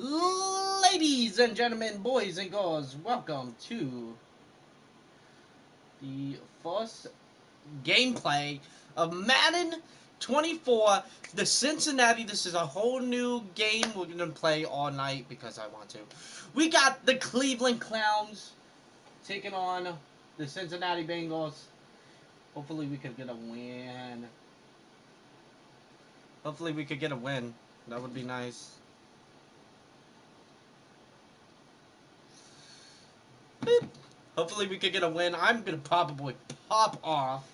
Ladies and gentlemen, boys and girls, welcome to the first gameplay of Madden 24, the Cincinnati. This is a whole new game we're going to play all night because I want to. We got the Cleveland Clowns taking on the Cincinnati Bengals. Hopefully we could get a win. That would be nice. Boop. Hopefully we could get a win. I'm gonna probably pop off.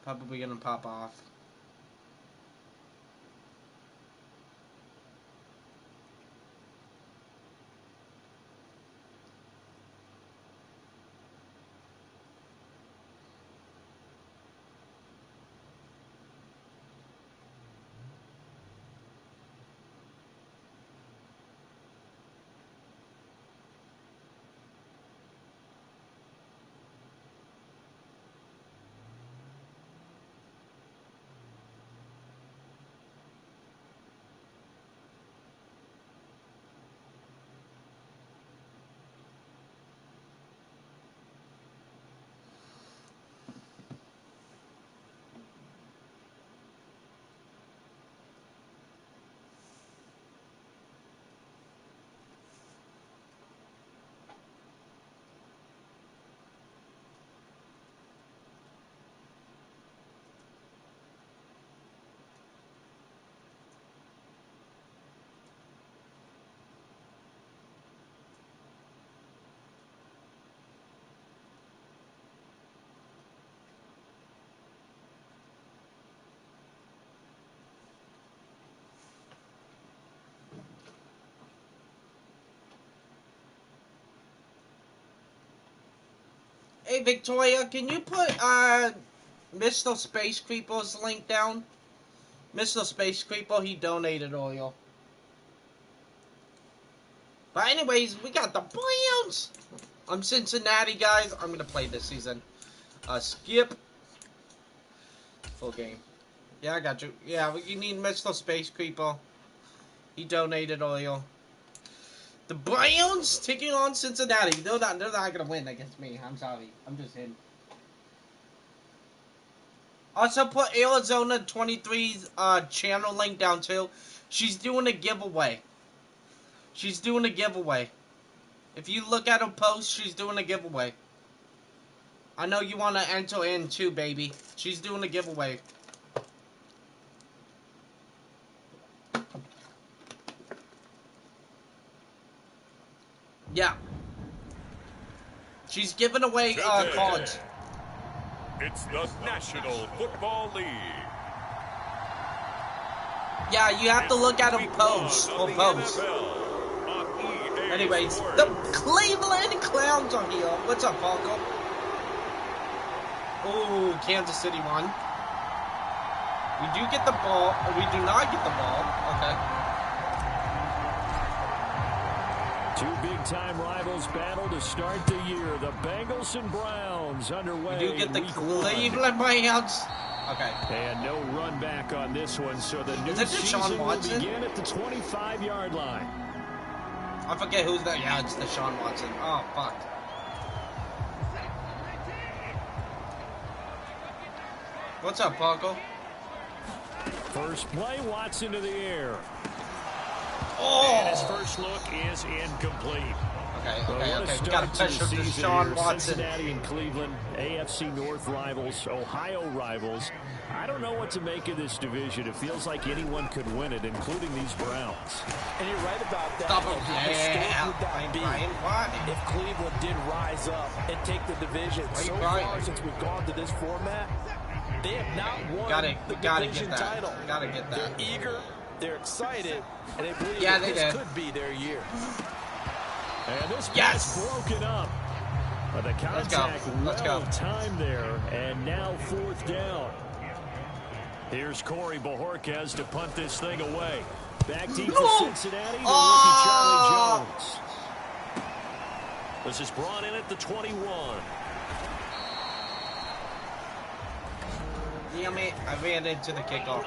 Probably gonna pop off. Hey Victoria, can you put Mr. Space Creeper's link down? Mr. Space Creeper, he donated oil. But anyways, we got the Browns. I'm Cincinnati, guys. I'm gonna play this season. Skip. Full game. Yeah, I got you. Yeah, you need Mr. Space Creeper. He donated oil. The Browns taking on Cincinnati. They're not gonna win against me. I'm sorry. I'm just him. Also put Arizona 23's channel link down too. She's doing a giveaway. If you look at her post, she's doing a giveaway. I know you want to enter in too, baby. She's doing a giveaway. Yeah. She's giving away cards. It's the National Football League. Yeah, you have to look at her post. Anyways, the Cleveland Clowns are here. What's up, Parker? Oh, Kansas City won. We do get the ball. We do not get the ball. Okay. Two big-time rivals battle to start the year. The Bengals and Browns underway. We do get the Cleveland Browns. Okay. And no run back on this one, so the new season will begin at the 25-yard line. I forget who's that. Yeah, it's Deshaun Watson. Oh, fuck. What's up, Parker? First play, Watson to the air. Oh! And his first look is incomplete. Okay. We got a pressure to Deshaun Watson. Cincinnati and Cleveland, AFC North rivals, Ohio rivals. I don't know what to make of this division. It feels like anyone could win it, including these Browns. And you're right about that. If Cleveland did rise up and take the division, so far since we've gone to this format, they have not won the division title. Gotta get that. They're eager, they're excited, and they believe this could be their year. And this pass broken up. But the contact well timed there, and now fourth down. Here's Corey Bojorquez to punt this thing away. Back deep for Cincinnati, the rookie Charlie Jones. This is brought in at the 21. Damn it, I ran into the kickoff.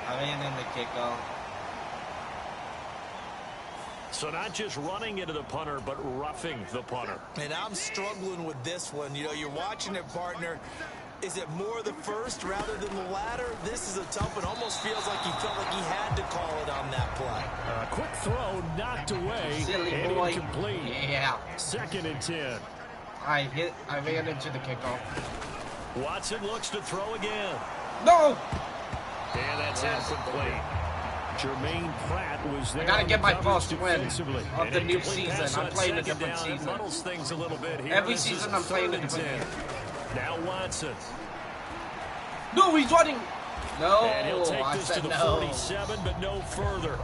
I ran in the kickoff. So not just running into the punter, but roughing the punter. And I'm struggling with this one. You know, you're watching it, partner. Is it more the first rather than the latter? This is a tough one. Almost feels like he felt like he had to call it on that play. Quick throw, knocked away, Silly and boy. incomplete. Yeah. 2nd and 10. I ran into the kickoff. Watson looks to throw again. No! And that's incomplete. Jermaine Pratt was there. I gotta get my first win defensively. of the new season. I'm playing a different It season. muddles things a little bit here. Every This is season I'm playing a 3rd and different 10. Now Watson. No, he's running! No, And he'll take I this to said the no. 47, but no further.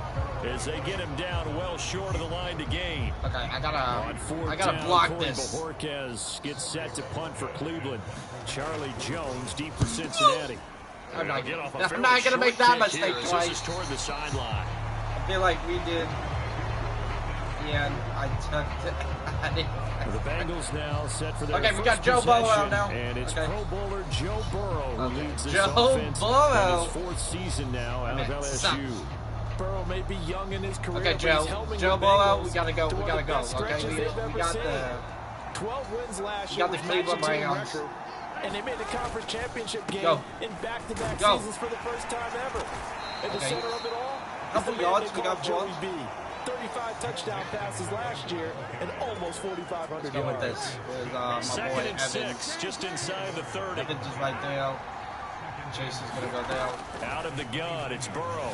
As they get him down well short of the line to gain. Okay, I On gotta 4th block down, this. Corey Bojorquez gets set to punt for Cleveland. Charlie Jones deep for Cincinnati. I'm not Get off a gonna fairly make short that kick mistake here as twice. This is toward the sideline. I feel like we did. Yeah, I took it. The Bengals now set for their Okay, we first got Joe Burrow possession, now. and it's Okay. Pro Bowler Joe Burrow who leads this Joe offense Burrow. in his 4th season now out of LSU. Burrow may be young in his career, Okay, but Joe. he's helping Joe the Burrow, Bengals we gotta go. to We one gotta of the go. best Okay, stretches we they've ever got seen. the. 12 wins last We year got the was Cleveland matching team Browns. record, and they made the conference championship game Go. in back-to-back Go. seasons for the first time ever. At the Okay. center of it all, Couple is the man yards, they we call got Joey yards. B. 35 touchdown passes last year and almost 4,500 Go with yards. this. With my 2nd boy and Evans. 6, just inside the 30. Evans is right there. Chase is gonna go there. Out of the gun, it's Burrow.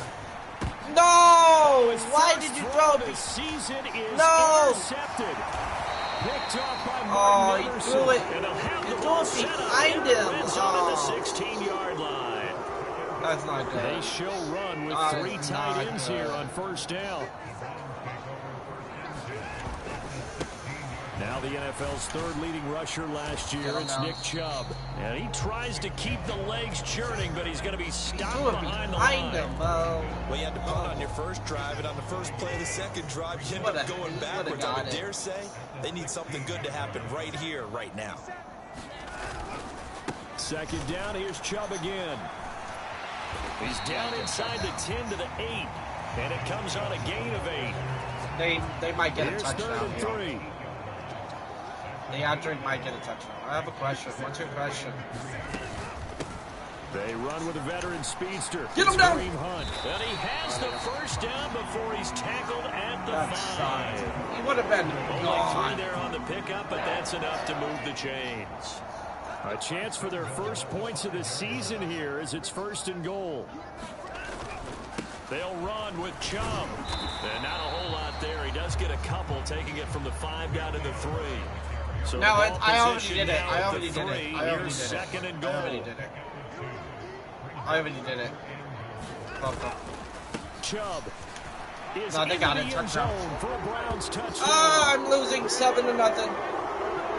No! Why First did you throw throw of me? the season is No! intercepted. Picked off by Oh, Martin he Anderson. threw it. And they'll have He the threw ball it set up behind in the him. red zone at the Oh. 16-yard line. That's not good. They show run with That 3 is tight not ends good. here on 1st down. Now the NFL's 3rd leading rusher last year, it's Nick Chubb. And he tries to keep the legs churning, but he's going to be stopped Threw it behind the behind line. him, bro. Well, you had to punt on your first drive, and on the first play of the second drive, you end up going backwards. I would dare say they need something good to happen right here, right now. 2nd down, here's Chubb again. He's down inside the 10 to the 8, and it comes on a gain of 8. They might get a Here's 3rd touchdown. and Here. 3. They actually might get a touchdown. I have a question. What's your question? They run with a veteran speedster. Get him It's down! Kareem Hunt. And he has the first down before he's tackled at the That 5. sucked. He would have been Only gone. 3 there on the pickup, but that's enough to move the chains. A chance for their first points of the season here as it's 1st and goal. They'll run with Chubb. And not a whole lot there. He does get a couple, taking it from the 5 down to the 3. So No, the ball I already position did it. now I at already the did it. 3. I already Here's did it. 2nd and I goal. already did it. I already did it. Okay. Chubb is No, they got into it. the end Touchdown. zone for a Browns touchdown. Ah, I'm losing 7-0.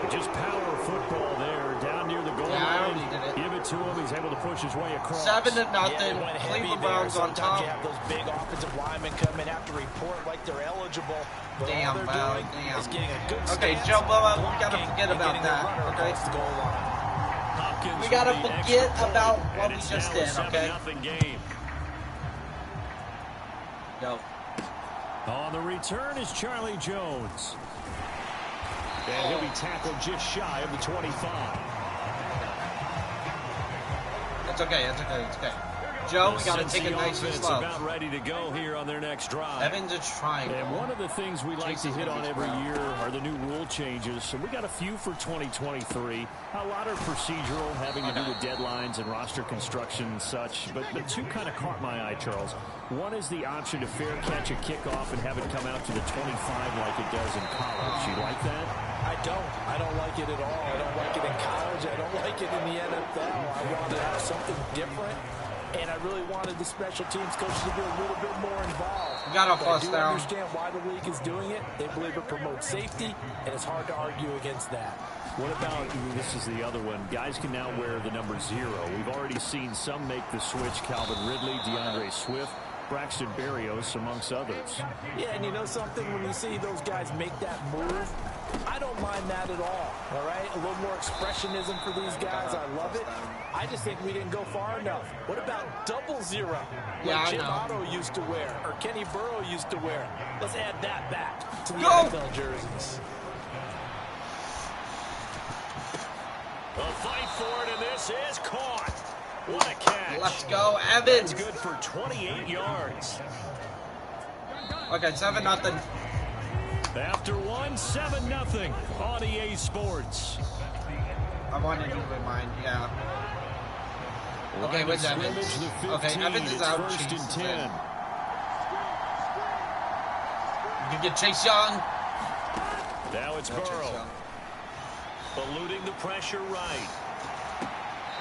Just power football there, down near the goal Yeah, I line. already did it. Give it to him. He's able to push his way across. 7-0. Yeah, they went heavy Cleveland there. Browns on Sometimes top. you have those big offensive linemen come in, have to report like they're eligible. But Damn, all they're Val, doing damn. is getting a good Okay, stance, Joe Burrow, we blocking, gotta forget and about getting the that, runner okay? across the goal line. Hopkins We gotta with the forget extra point, about what and we it's just now a did, okay? 7-0 game. Go. On the return is Charlie Jones. And he'll be tackled just shy of the 25. It's okay. It's okay. It's okay. Joe, we gotta take it nice and It's slow. about ready to go here on their next drive. Evans is trying. And one of the things we like to hit on every year are the new rule changes. So we got a few for 2023. A lot are procedural, having to do with deadlines and roster construction and such. But two kind of caught my eye, Charles. One is the option to fair catch a kickoff and have it come out to the 25 like it does in college. You like that? I don't like it at all. I don't like it in college. I don't like it in the NFL. I want to have something different. And I really wanted the special teams coaches to be a little bit more involved. We got our But first I do down. understand why the league is doing it. They believe it promotes safety, and it's hard to argue against that. What about, this is the other one, guys can now wear the number 0. We've already seen some make the switch, Calvin Ridley, DeAndre Swift, Braxton Berrios, amongst others. Yeah, and you know something? When you see those guys make that move, I don't mind that at all right? A little more expressionism for these guys. I love it. I just think we didn't go far enough. What about 00? Yeah, like I Jim know. Otto used to wear, or Kenny Burrow used to wear. Let's add that back to the Go! NFL jerseys. A fight for it, and this is caught. What a catch. Let's go, Evans. That's good for 28 yards. Okay, 7-0. After one, 7-0 on EA Sports. I wanted you in mind, yeah. Okay, Line where's of Evans? scrimmage, the Okay, 15. Evans is It's out. first Chase and is 10. in. You can get Chase Young. Now it's No, Chase Burrow. Young. Eluding the pressure right.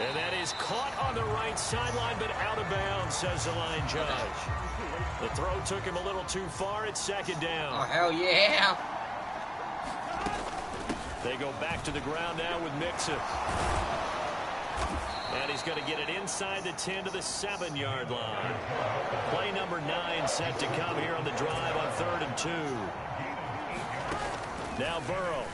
And that is caught on the right sideline, but out of bounds, says the line judge. The throw took him a little too far. It's second Oh, down. hell yeah. They go back to the ground now with Mixon. And he's going to get it inside the 10 to the 7-yard line. Play number 9 set to come here on the drive on 3rd and 2. Now Burrow.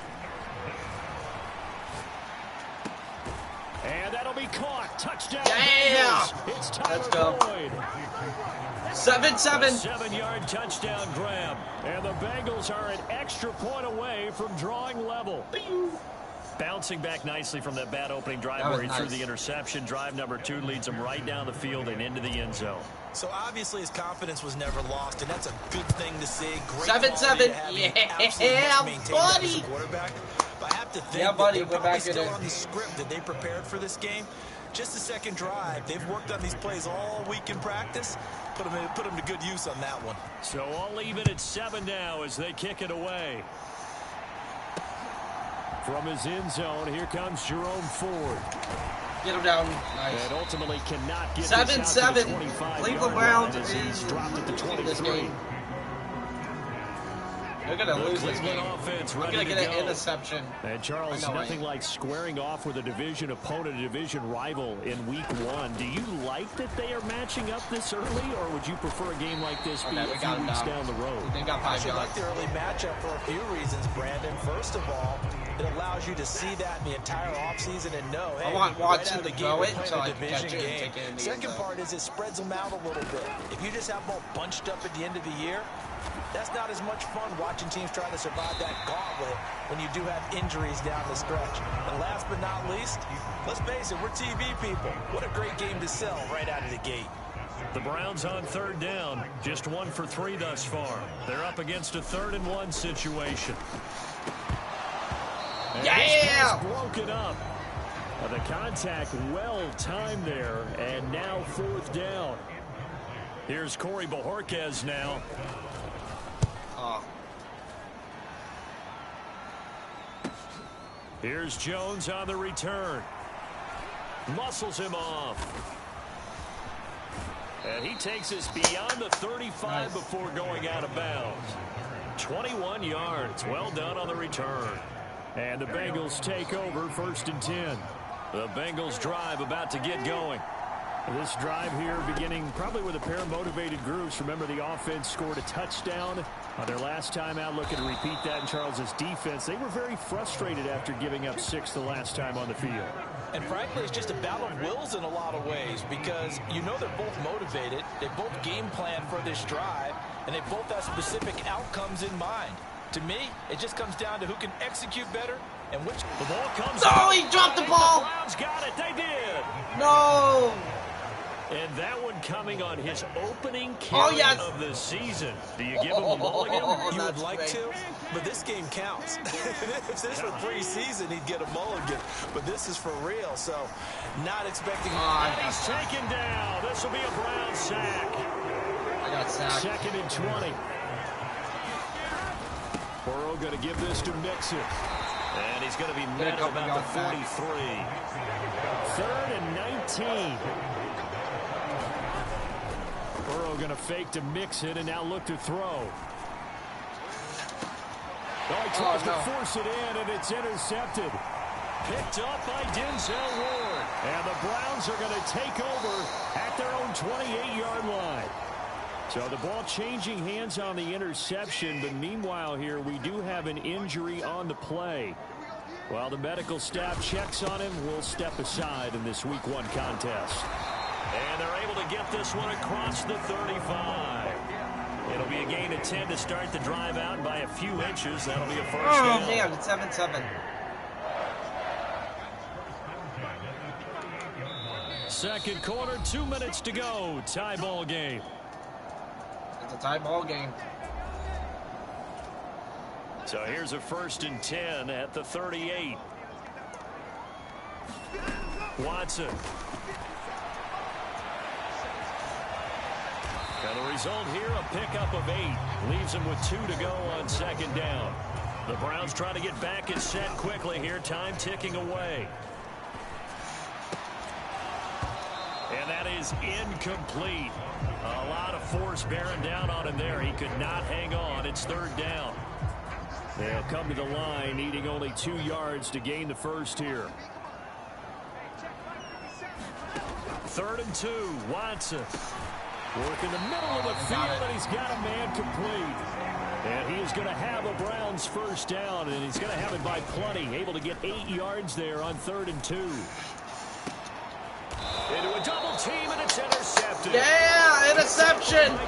And that'll be caught. Touchdown. Yeah. Bengals. It's Tyler Let's go. Boyd. 7-7. 7-yard touchdown grab. And the Bengals are an extra point away from drawing level. Bouncing back nicely from that bad opening drive That was where he nice. threw the interception. Drive number 2 leads him right down the field and into the end zone. So obviously his confidence was never lost, and that's a good thing to see. Great 7-7. Yeah, buddy. Quarterback. But I have to think Yeah, buddy, that we're they're probably back in still it. on the script that they prepared for this game. Just the second drive. They've worked on these plays all week in practice. Put them to good use on that one. So all even at 7 now as they kick it away. From his end zone, here comes Jerome Ford. Get him down. Nice. And ultimately cannot get 7-7. Cleveland Cleveland Browns he's dropped at the in this 23. game. They're going to lose this Cleveland game. offense I'm ready going to to get an go. interception. And Charles, I know I nothing am. like squaring off with a division opponent, a division rival in week 1. Do you like that they are matching up this early, or would you prefer a game like this be Okay, we a got few him weeks down. down the road? They got I 5 should like yards. the early matchup for a few reasons, Brandon. First of all, it allows you to see that in the entire offseason and know, hey, I want right Watson out of the to gate, throw we're it playing so a I can catch division it and game. take it in the Second end zone. part is it spreads them out a little bit. If you just have them all bunched up at the end of the year, that's not as much fun watching teams try to survive that gauntlet when you do have injuries down the stretch. And last but not least, let's face it, we're TV people. What a great game to sell right out of the gate. The Browns on 3rd down, just 1 for 3 thus far. They're up against a 3rd and 1 situation. And Yeah! this pass broken up. The contact well timed there, and now 4th down. Here's Corey Bojorquez now. Oh. Here's Jones on the return. Muscles him off. And he takes us beyond the 35 Nice. before going out of bounds. 21 yards. Well done on the return. And the Bengals take over 1st and 10. The Bengals drive about to get going. This drive here beginning probably with a pair of motivated groups. Remember, the offense scored a touchdown on their last time out. Looking to repeat that in Charles's defense. They were very frustrated after giving up 6 the last time on the field. And frankly, it's just a battle of wills in a lot of ways because you know they're both motivated. They both game plan for this drive, and they both have specific outcomes in mind. To me, it just comes down to who can execute better and which. The ball comes. No, he dropped the ball. The Browns got it. They did. No. And that one coming on his opening carry yes. of the season. Do you give him a mulligan? You would That's like great. to, but this game counts. If this were preseason, he'd get a mulligan. But this is for real, so not expecting. And he's taken down. This will be a Brown sack. I got sacked. 2nd and 20. Burrow going to give this to Mixon. And he's going to be met at couple about the yards 43. back. 3rd and 19. Burrow going to fake to Mixon and now look to throw. Oh, he tries to force it in, and it's intercepted. Picked up by Denzel Ward. And the Browns are going to take over at their own 28-yard line. So the ball changing hands on the interception, but meanwhile here we do have an injury on the play. While the medical staff checks on him, we'll step aside in this Week 1 contest. And they're able to get this one across the 35. It'll be a gain of 10 to start the drive out by a few inches. That'll be a first down. Oh, man, it's 7-7. Second quarter, 2 minutes to go. Tie ball game. It's a tie ball game. So here's a 1st and 10 at the 38. Watson. And the result here, a pickup of 8. Leaves him with 2 to go on 2nd down. The Browns trying to get back and set quickly here. Time ticking away. And that is incomplete. A lot of force bearing down on him there. He could not hang on. It's 3rd down. They'll come to the line, needing only 2 yards to gain the first here. 3rd and 2. Watson. Work in the middle of the field, and he's got a man complete. And he is going to have a Browns first down, and he's going to have it by plenty. Able to get 8 yards there on 3rd and 2. Into a double team, and it's intercepted. Yeah, interception.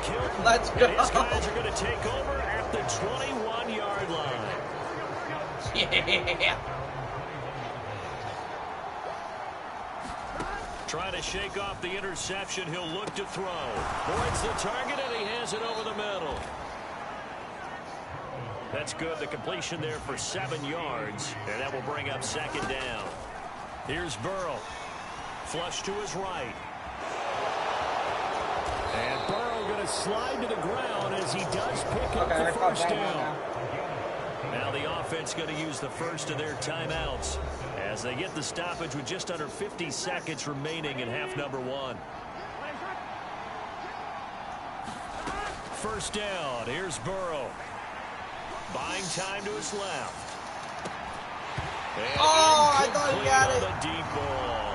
Let's go. And his guys are going to take over at the 21-yard line. Yeah. Trying to shake off the interception. He'll look to throw. Points the target, and he has it over the middle. That's good. The completion there for 7 yards. And that will bring up 2nd down. Here's Burrow. Flush to his right. And Burrow going to slide to the ground as he does pick up the first down. Now the offense going to use the first of their timeouts as they get the stoppage with just under 50 seconds remaining in half number 1. First down. Here's Burrow. Buying time to his left. And I thought he got it. The deep ball.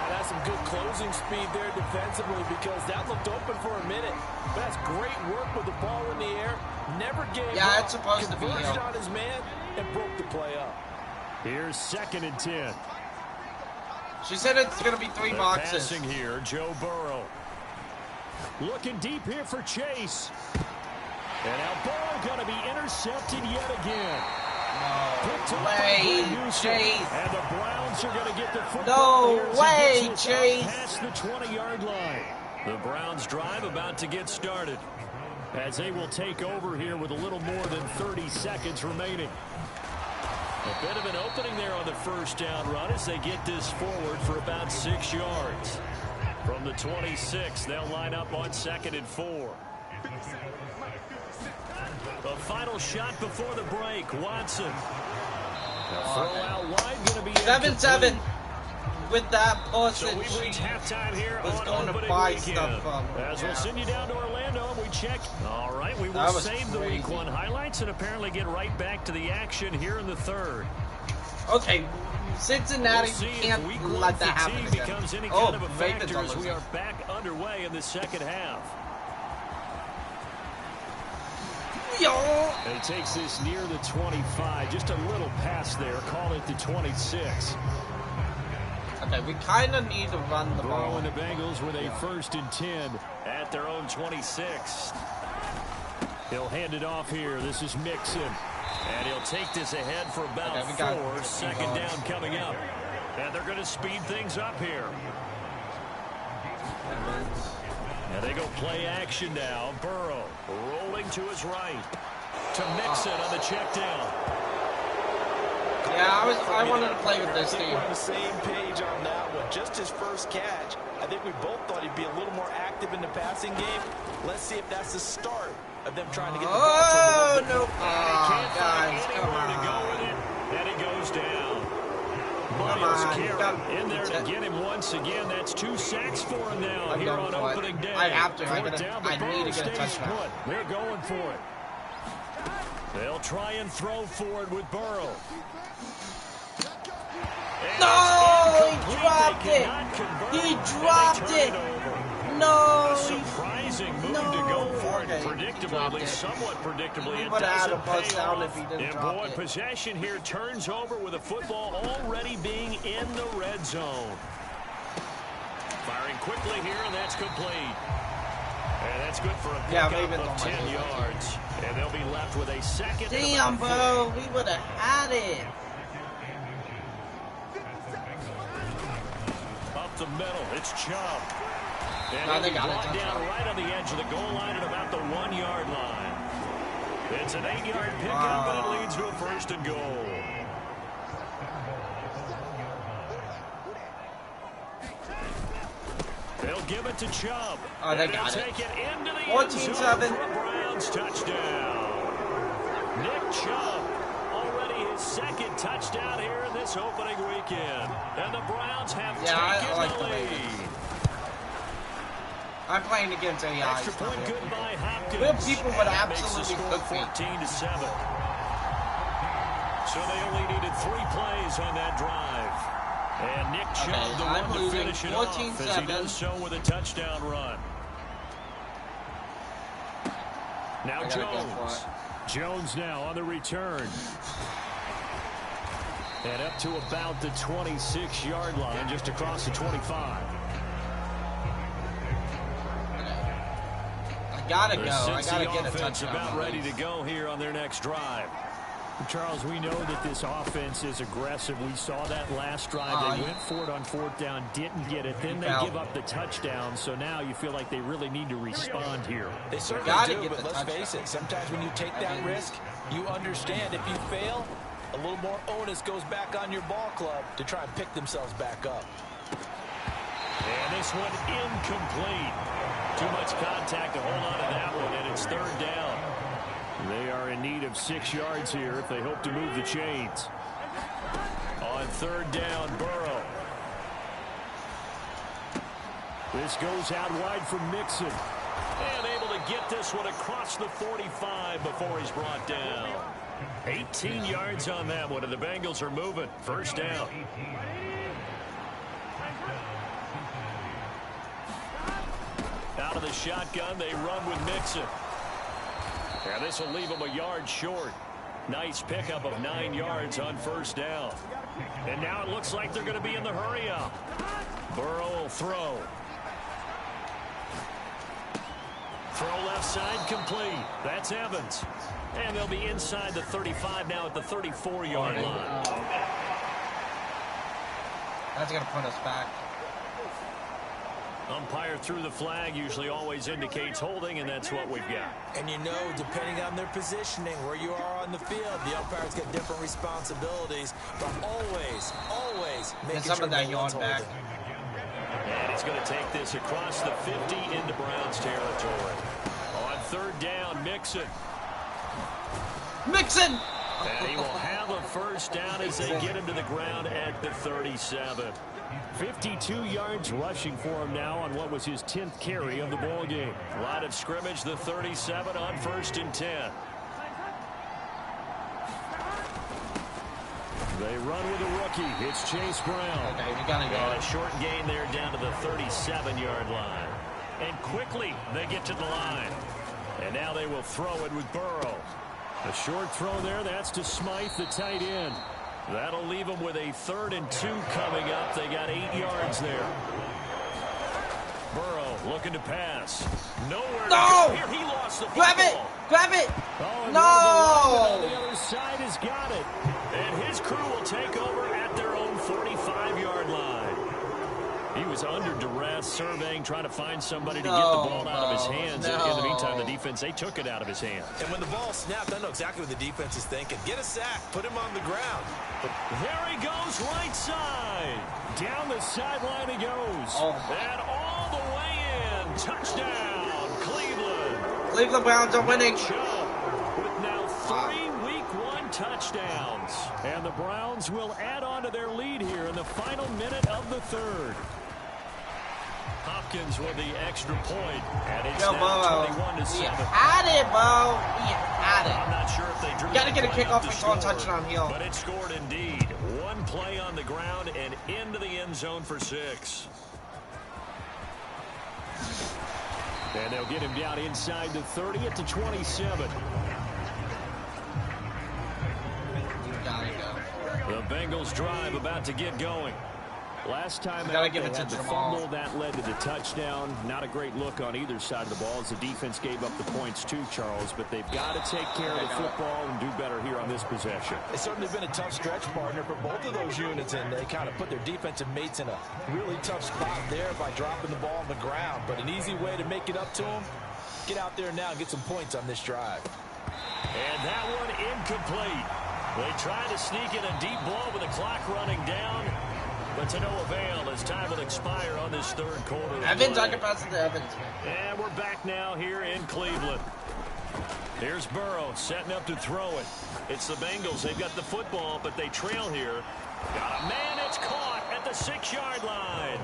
That's some good closing speed there defensively because that looked open for a minute. But that's great work with the ball in the air. Never gave up. It's supposed to be converged on his man and broke the play up. Here's 2nd and 10. She said it's going to be 3 boxes. Passing here, Joe Burrow. Looking deep here for Chase. And now Burrow going to be intercepted yet again. No way, Chase. And the Browns are going to get the football. No way, Chase. Past the 20-yard line. The Browns drive about to get started as they will take over here with a little more than 30 seconds remaining. A bit of an opening there on the first down run as they get this forward for about 6 yards. From the 26, they'll line up on 2nd and 4. The final shot before the break. Watson. Throw out wide, going to be 7-7 with that person. So we've reached halftime here was on going opening to buy weekend. stuff from. As we'll send you down to Orlando, and we check. All right, we will save the Week 1 highlights and apparently get right back to the action here in the 3rd. Okay, Cincinnati can't let that happen again. Becomes any kind of a factor as we are back underway in the 2nd half. And he takes this near the 25. Just a little pass there. Call it the 26. Okay, we kind of need to run the ball. Burrow and the Bengals with a 1st and 10 at their own 26. He'll hand it off here. This is Mixon. And he'll take this ahead for about 4. 2nd down coming up. And they're going to speed things up here. And they go play action now. Burrow rolling to his right. To Mixon on the check down. Yeah, I wanted to play with this team. We're on the same page on that one. Just his first catch. I think we both thought he'd be a little more active in the passing game. Let's see if that's the start of them trying to get the ball to him. No. Guys, come on. To go with it, and he goes down. Miles in there to get him once again. That's 2 sacks for him now here on opening day. I have to. I need to get a touchdown. They're going for it. They'll try and throw forward with Burrow. No! He dropped it! He dropped it! No! A surprising move to go for it. Predictably, at least somewhat predictably, it doesn't pay off. And boy, possession here turns over with the football already being in the red zone. Firing quickly here, and that's complete. And that's good for a pickup of 10 yards. And they'll be left with a second. Damn, bro. We would have had it. Up the middle, it's Chubb. And they got it down right on the edge of the goal line at about the 1 yard line. It's an 8-yard pickup, and it leads to a 1st and goal. They'll give it to Chubb. Oh, they got it. Take it into the 14-7. Browns touchdown. Nick Chubb, already his 2nd touchdown here in this opening weekend. And the Browns have taken the lead. I'm playing against AI. Extra point good by Hopkins. Real people would absolutely cook me. 14-7. So they only needed 3 plays on that drive. And Nick Chubb, the one to finish it off as he does so with a touchdown run. Now Jones. Jones now on the return. And up to about the 26-yard line, just across the 25. I gotta go. I gotta get a touchdown. About ready to go here on their next drive. Charles, we know that this offense is aggressive. We saw that last drive. They went for it on 4th down, didn't get it. Then they give up the touchdown. So now you feel like they really need to respond here. They certainly do, but let's face it. Sometimes when you take that risk, you understand if you fail, a little more onus goes back on your ball club to try and pick themselves back up. And this one incomplete. Too much contact to hold on to that one, and it's 3rd down. They are in need of 6 yards here if they hope to move the chains. On 3rd down, Burrow. This goes out wide for Mixon. And able to get this one across the 45 before he's brought down. 18 yards on that one, and the Bengals are moving. 1st down. Out of the shotgun, they run with Mixon. And this will leave them a yard short. Nice pickup of 9 yards on 1st down. And now it looks like they're going to be in the hurry up. Burrow will throw. Throw left side complete. That's Evans. And they'll be inside the 35 now at the 34-yard line. That's going to put us back. Umpire threw the flag, usually always indicates holding, and that's what we've got. And you know, depending on their positioning, where you are on the field, the umpire's got different responsibilities, but always making sure that one's holding. And he's going to take this across the 50 into Browns territory. On 3rd down, Mixon. And he will have a 1st down as they get him to the ground at the 37. 52 yards rushing for him now on what was his 10th carry of the ball game. Line of scrimmage, the 37 on 1st and 10. They run with a rookie. It's Chase Brown. Okay, we gotta go. And a short gain there down to the 37-yard line. And quickly they get to the line. And now they will throw it with Burrow. A short throw there. That's to Smythe, the tight end. That'll leave them with a 3rd and 2 coming up. They got 8 yards there. Burrow looking to pass. Nowhere. No! Here he lost the football. Grab it! Oh, no! The other side has got it. And his crew will take over at their own 45-yard line. He was under duress, surveying, trying to find somebody to get the ball out of his hands. In the meantime, the defense, they took it out of his hand. And when the ball snapped, I know exactly what the defense is thinking. Get a sack, put him on the ground. But there he goes, right side. Down the sideline he goes. And all the way in. Touchdown, Cleveland. Cleveland Browns are winning. With now 3 Week 1 touchdowns. And the Browns will add on to their lead here in the final minute of the 3rd. Hopkins with the extra point, and it's now 21-7. We had it, Bo. We had it. I'm not sure if they drew. Got to get a kickoff before touchdown here. But it scored indeed. One play on the ground and into the end zone for 6. And they'll get him down inside the 30 at the 27. Gotta go. The Bengals drive about to get going. Last time out, they had the fumble that led to the touchdown. Not a great look on either side of the ball as the defense gave up the points too, Charles. But they've got to take care of the football and do better here on this possession. It's certainly been a tough stretch, partner, for both of those units, and they kind of put their defensive mates in a really tough spot there by dropping the ball on the ground. But an easy way to make it up to them, get out there now and get some points on this drive. And that one incomplete. They tried to sneak in a deep ball with the clock running down. But to no avail as time will expire on this third quarter. Evans, I can pass it to Evans. And we're back now here in Cleveland. Here's Burrow setting up to throw it. It's the Bengals. They've got the football, but they trail here. Got a man. It's caught at the 6-yard line.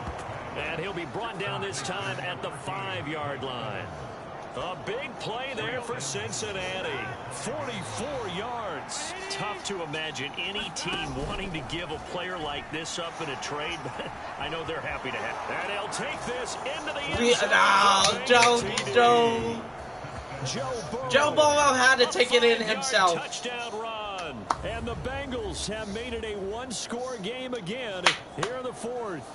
And he'll be brought down this time at the 5-yard line. A big play there for Cincinnati. 44 yards. Tough to imagine any team wanting to give a player like this up in a trade, but I know they're happy to have it. And they'll take this into the end zone. Joe Burrow had to take it in himself. Touchdown run. And the Bengals have made it a one-score game again here in the fourth.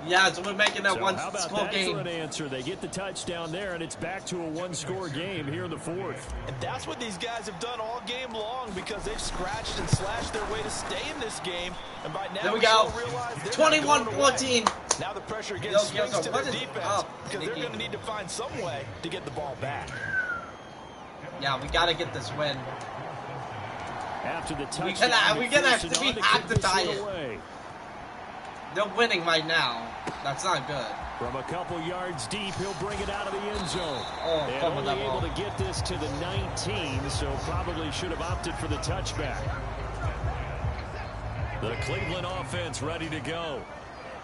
Yeah, so we're making that one-score game. For an answer? They get the touchdown there, and it's back to a one-score game here in the fourth. And that's what these guys have done all game long because they've scratched and slashed their way to stay in this game. And by now, there we go. 21-14. Now the pressure gets swings to their defense because they're going to need to find some way to get the ball back. Yeah, we got to get this win. After the touchdown, we have to tie it. They're winning right now. That's not good. From a couple yards deep, he'll bring it out of the end zone. Oh, and only able to get this to the 19, so probably should have opted for the touchback. The Cleveland offense ready to go.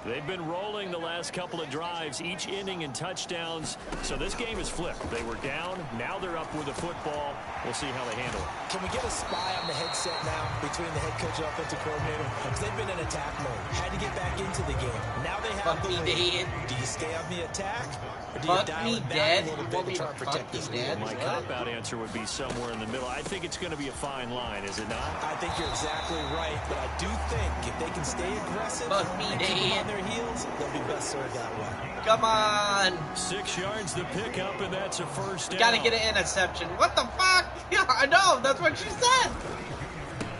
They've been rolling the last couple of drives, each inning in touchdowns. So this game is flipped. They were down. Now they're up with the football. We'll see how they handle it. Can we get a spy on the headset now between the head coach and offensive coordinator? Because they've been in attack mode. Had to get back into the game. Now they have the lead. Do you stay on the attack? Or do you dial it back a little bit to try to protect this lead? My cop-out answer would be somewhere in the middle. I think it's going to be a fine line, is it not? I think you're exactly right. But I do think if they can stay aggressive and keep them on their heels, they'll be best served that way. Come on. 6 yards the pickup, and that's a first down. Gotta get an interception. What the fuck? Yeah, I know. That's what she said.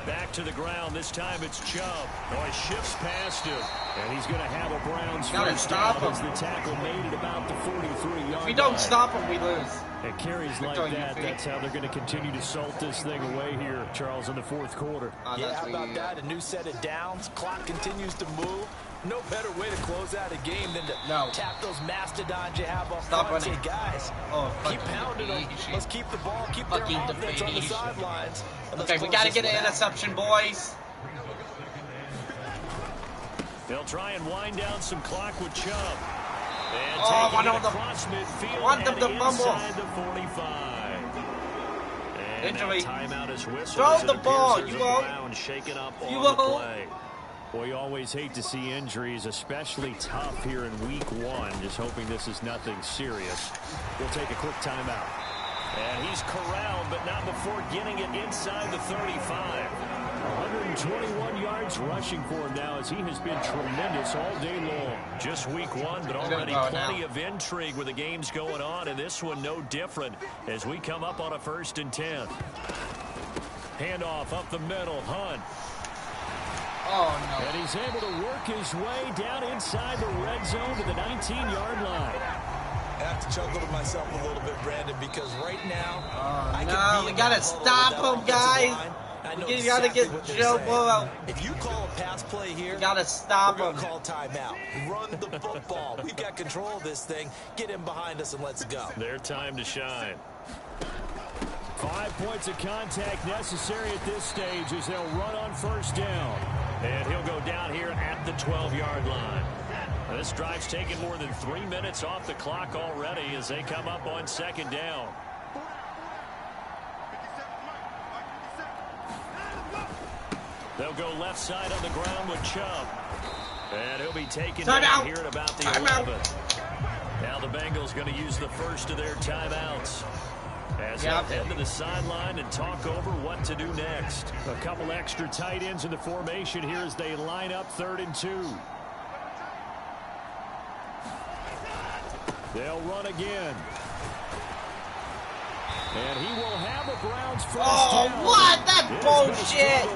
Back to the ground. This time it's Chubb. Oh, he shifts past him. And he's going to have a Browns first down as the tackle made it about the 43-yard line. If we don't stop him, we lose. And carries like that, that's how they're going to continue to salt this thing away here, Charles, in the fourth quarter. Yeah, how about that? A new set of downs. Clock continues to move. No better way to close out a game than to tap those mastodons you have up front and say, guys, keep pounding them. Let's keep the ball, keep their offense on the sidelines. Okay, we got to get an interception, boys. They'll try and wind down some clock with Chubb. And one of them. Across midfield Want them to fumble. Inside the 45. And injury. Timeout is whistled. Throw the ball. You won't. Shaken up on the play. Well, you always hate to see injuries, especially tough here in week one. Just hoping this is nothing serious. We'll take a quick timeout. And he's corralled, but not before getting it inside the 35. 121 yards rushing for him now as he has been tremendous all day long. Just week one, but already plenty of intrigue with the games going on, and this one no different as we come up on a 1st and 10. Handoff up the middle, Hunt. Oh, no. And he's able to work his way down inside the red zone to the 19-yard line. I have to chuckle to myself a little bit, Brandon, because right now, we got to stop him, guys. We got to get Joe Burrow. If you call a pass play here, we got to stop him. Call timeout. Run the football. We've got control of this thing. Get him behind us and let's go. Their time to shine. 5 points of contact necessary at this stage as they'll run on first down. And he'll go down here at the 12-yard line. Now, this drive's taken more than 3 minutes off the clock already as they come up on 2nd down. They'll go left side on the ground with Chubb. And he'll be taken down here at about the 11. Now the Bengals going to use the first of their timeouts. As they'll head to the sideline and talk over what to do next. A couple extra tight ends in the formation here as they line up 3rd and 2. They'll run again. And he will have a Browns first down. Oh, what? That's bullshit.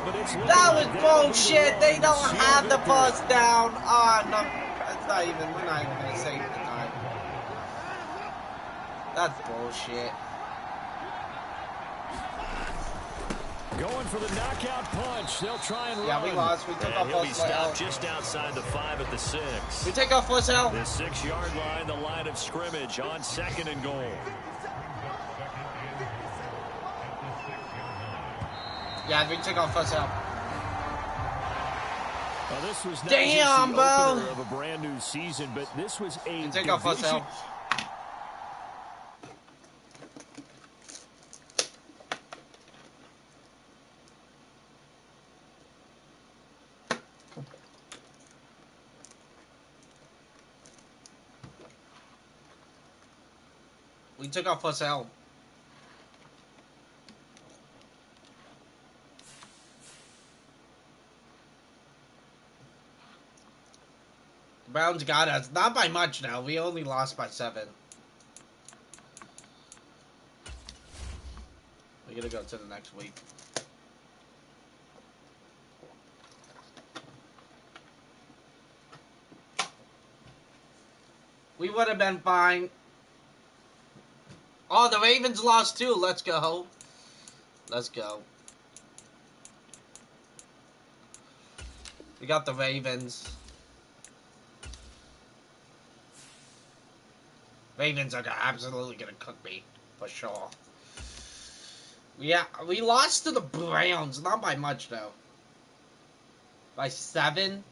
That was bullshit. They don't have the first down. Oh, no. That's not even, we're not even going to save the time. That's bullshit. Going for the knockout punch. They'll try and run. Yeah, we lost. We took and off he'll be stopped just outside the 5 at the 6. We take off first down. The 6-yard line, the line of scrimmage on 2nd and goal. Yeah, we took off first down. Well, this was not damn, just the bro. opener of a brand new season, but this was a We take off first down. We took off first down. The Browns got us. Not by much now. We only lost by 7. We're going to go to the next week. We would have been fine. Oh, the Ravens lost too. Let's go. Let's go. We got the Ravens. Ravens are absolutely going to cook me. For sure. Yeah, we lost to the Browns. Not by much, though. By 7.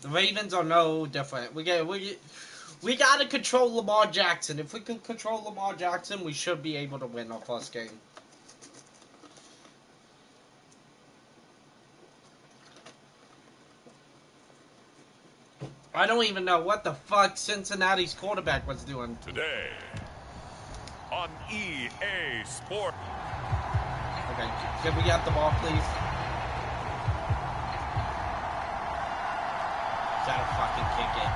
The Ravens are no different. We gotta control Lamar Jackson. If we can control Lamar Jackson, we should be able to win our first game. I don't even know what the fuck Cincinnati's quarterback was doing. Today on EA Sports. Okay, can we get the ball, please? Gotta fucking kick it.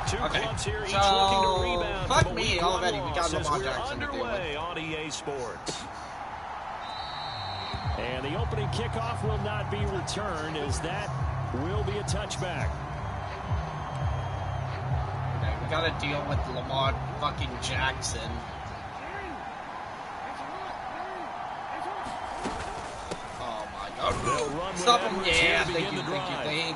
Two Okay, clubs here, each so looking to rebound. fuck me already. We got Lamar Jackson to deal underway with. on EA Sports. And the opening kickoff will not be returned, as that will be a touchback. Okay, we gotta deal with Lamar fucking Jackson. Oh my god. Stop him. Yeah, thank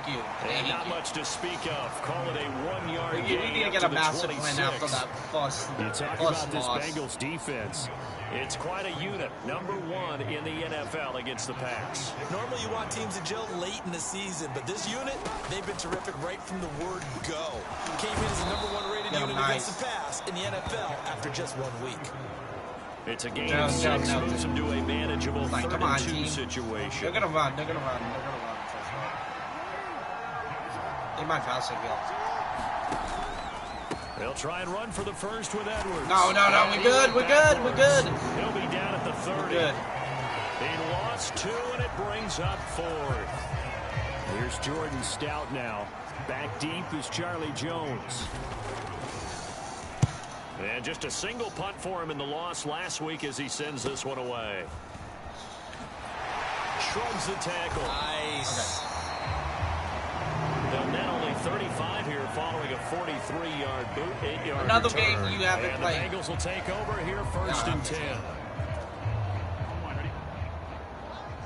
you. And not much to speak of. Call it a 1-yard We gain need to up get to a the massive 26. win after that first You talk about this loss. Bengals defense. It's quite a unit. Number 1 in the NFL against the pass. Normally you want teams to gel late in the season, but this unit, they've been terrific right from the word go. Came in as the #1 rated unit against the pass in the NFL after just 1 week. It's a game of 6, moves them to a manageable 3rd-and-2 situation. They're gonna run. They're gonna run. They might pass it, They'll try and run for the first with Edwards. No. We're good. He'll be down at the 30. We're good. He lost 2, and it brings up 4th. Here's Jordan Stout now. Back deep is Charlie Jones. And just a single punt for him in the loss last week as he sends this one away. Shrugs the tackle. Nice. Okay. They'll net only 35 here following a 43-yard boot, 8-yard Another return. game you haven't and played. The Bengals will take over here 1st and 10.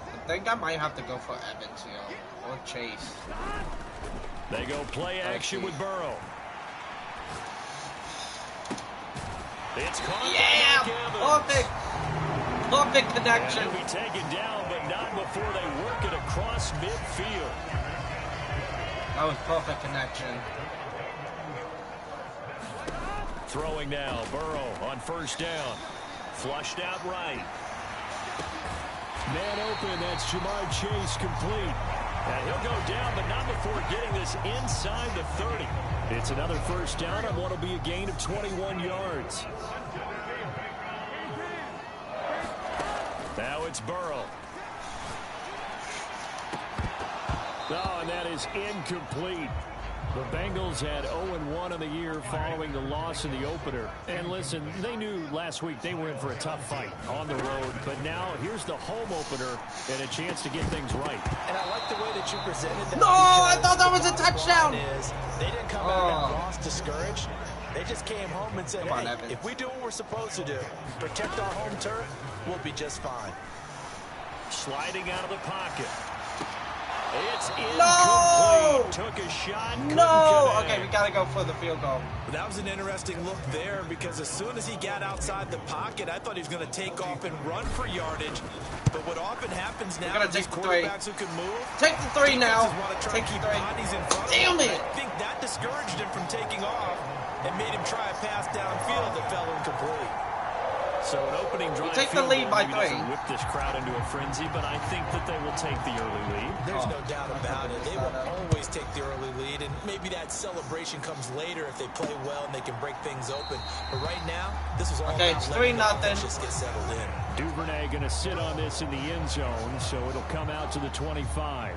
I think I might have to go for Evans here. Or Chase. They go play action with Burrow. It's caught. Perfect connection. And he'll be taken down, but not before they work it across midfield. That was perfect connection. Throwing now, Burrow on 1st down. Flushed out right. Man open, that's Jamar Chase complete. And he'll go down, but not before getting this inside the 30. It's another first down on what will be a gain of 21 yards. Now it's Burrow. Oh, and that is incomplete. The Bengals had 0-1 in the year following the loss in the opener. And listen, they knew last week they were in for a tough fight on the road. But now here's the home opener and a chance to get things right. And I like the way that you presented that. No, I thought that was a touchdown. They didn't come out of that loss discouraged. They just came home and said, hey, if we do what we're supposed to do, protect our home turf, we'll be just fine. Sliding out of the pocket. It's incomplete. No! Took a shot. No! Okay, we gotta go for the field goal. Well, that was an interesting look there because as soon as he got outside the pocket, I thought he was going to take off and run for yardage. But what often happens now is these quarterbacks who can move. Take the 3 now. Take the 3. Damn it! I think that discouraged him from taking off and made him try a pass downfield that fell incomplete. So an opening drive. Take the lead by 3. Whip this crowd into a frenzy, but I think that they will take the early lead. There's no doubt about it. They will always take the early lead, and maybe that celebration comes later if they play well and they can break things open. But right now, this is all okay. about It's 3-0. Just get settled in. Duvernay going to sit on this in the end zone, so it'll come out to the 25.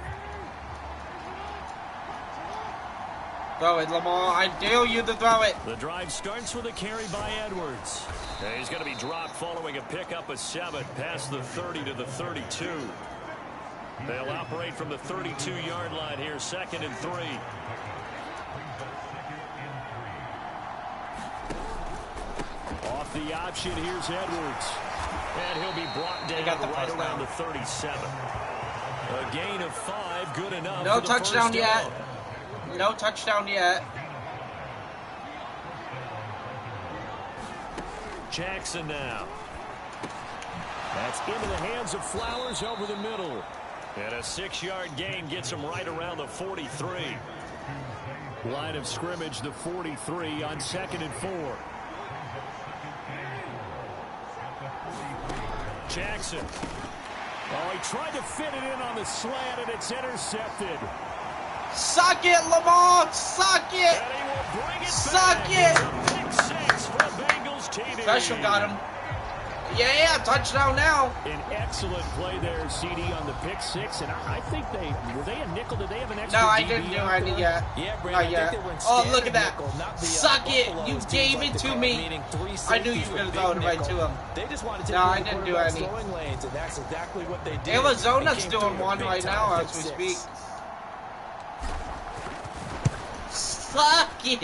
Throw it, Lamar. I dare you to throw it. The drive starts with a carry by Edwards. And he's going to be dropped following a pickup of 7 past the 30 to the 32. They'll operate from the 32-yard line here, 2nd and 3. Off the option, here's Edwards. And he'll be brought down right around the 37. A gain of 5, good enough. No touchdown yet. No touchdown yet. Jackson now. That's into the hands of Flowers over the middle. And a 6-yard gain gets him right around the 43. Line of scrimmage, the 43 on 2nd and 4. Jackson. Oh, he tried to fit it in on the slant, and it's intercepted. Suck it, Lamar! Suck it! And he will bring it Suck back. it! Pick 6 for Bengals TD. Special got him. Yeah, touchdown now. An excellent play there, CD, on the pick 6. And I think were they a nickel? Did they have an extra No, I DB didn't do out any there? yet. Yeah, Not Brandon, yet. Oh, look at that. Suck it. You gave it to me. I knew you were going to throw it right to him. They just wanted to No, I didn't do any. lanes, and that's exactly what they did. Arizona's doing one right now as we speak. Suck it!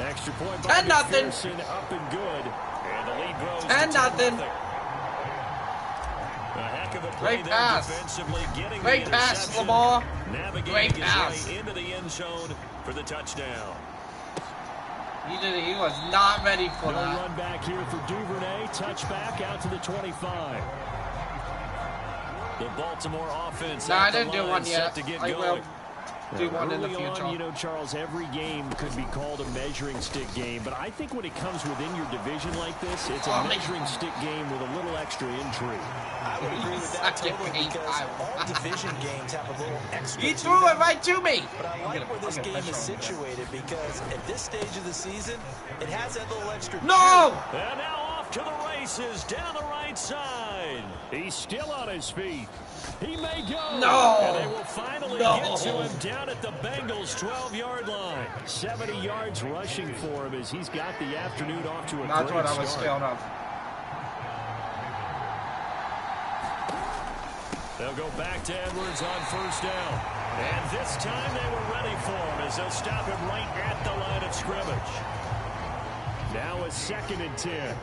Extra point by 10-0. McPherson, up and good. And the lead grows 10-0. A heck of a play Great there pass. defensively, getting Great the pass, interception, Lamar. navigating Great his pass. way into the end zone for the touchdown. He was not ready for No that. run back here for Duvernay. Touchback out to the 25. The Baltimore offense No, I at the didn't do line, one set yet. to get I going. will do one in the Early future. on, you know, Charles, every game could be called a measuring stick game, but I think when it comes within your division like this, it's a measuring stick game with a little extra intrigue. I would agree with that totally because all division games have a little extra. He threw it right to me. But I like where this game is situated because at this stage of the season, it has that little extra. No! And now off to the races down the right side. He's still on his feet. He may go. No! And they will finally get to him down at the Bengals' 12-yard line. 70 yards rushing for him as he's got the afternoon off to a great start. That's what I was scared of. They'll go back to Edwards on first down. And this time they were ready for him as they'll stop him right at the line of scrimmage. Now a 2nd and 10.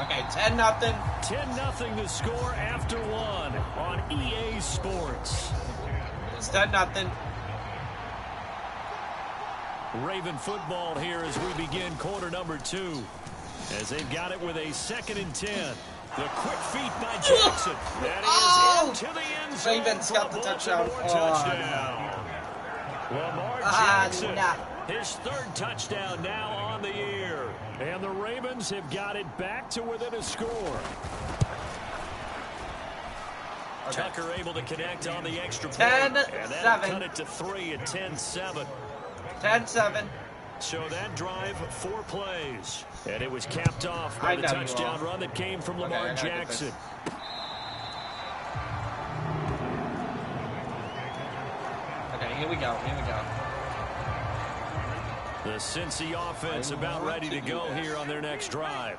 Okay, 10-0. 10-0 to score after 1 on EA Sports. It's 10-0. Raven football here as we begin quarter number 2. As they've got it with a 2nd and 10. The quick feet by Jackson. That is into the end zone. Ravens got the touchdown. Touchdown. Lamar Jackson, his 3rd touchdown now on the year. And the Ravens have got it back to within a score. Okay. Tucker able to connect on the extra point. 10-7. And that'll cut it to 3 at 10-7. 10-7. So that drive, 4 plays. And it was capped off by the touchdown run that came from Lamar Jackson. Okay, here we go. The Cincy offense about ready to go here on their next drive.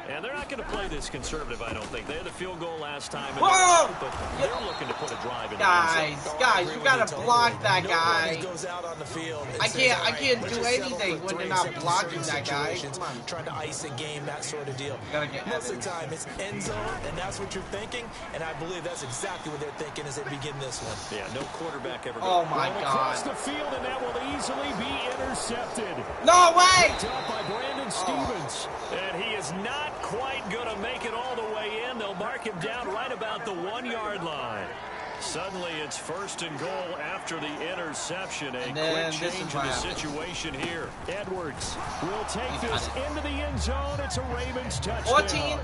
And they're not going to play this conservative, I don't think. They had the field goal last time. Whoa! But they're looking to put a drive in. Guys, you got to block that guy. I can't do anything when they're not blocking that guy. Come on. Trying to ice a game, that sort of deal. Get Most of the time, it's end zone, and that's what you're thinking. And I believe that's exactly what they're thinking as they begin this one. Yeah, no quarterback ever. Oh my God! Across the field, and that will easily be intercepted. No way! Picked up by Brandon Stevens, and he is not quite going to make it all the way in. They'll mark him down right about the 1-yard line. Suddenly, it's 1st and goal after the interception. A quick change in the situation here. Edwards will take this into the end zone. It's a Ravens touchdown. 14.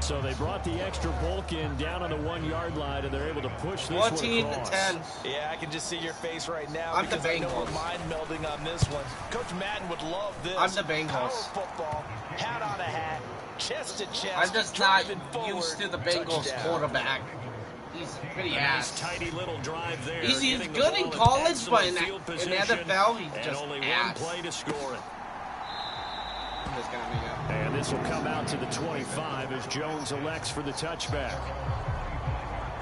So they brought the extra bulk in down on the 1-yard line, and they're able to push this 14 one across. to 10. Yeah, I can just see your face right now. I'm the because I know Bengals. we're mind melding on this one. Coach Madden would love this. I'm the Bengals. Power football, hat on a hat, chest to chest. I'm just not forward, used to the Bengals touchdown. quarterback. He's pretty ass. Nice, tidy little drive there. He's good in college, but in the NFL, he's just only ass. one play to score it. And this will come out to the 25 as Jones elects for the touchback.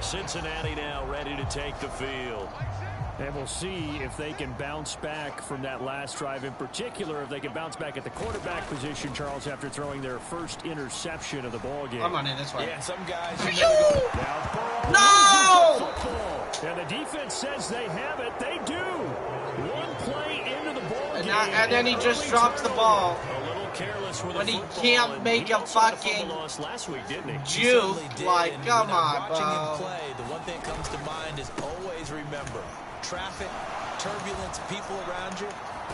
Cincinnati now ready to take the field. And we'll see if they can bounce back from that last drive, in particular, if they can bounce back at the quarterback position, Charles, after throwing their first interception of the ball game. I'm running this way. Yeah, some guys. No! And the defense says they have it. They do. One play into the ball game. And then he just drops the ball. A little careless with When the he football, can't and make he a also had fucking fumble loss last week, didn't he? juke. Like, And come when I'm on, watching him bro. play, the one thing that comes to mind is always remember traffic, turbulence, people around you.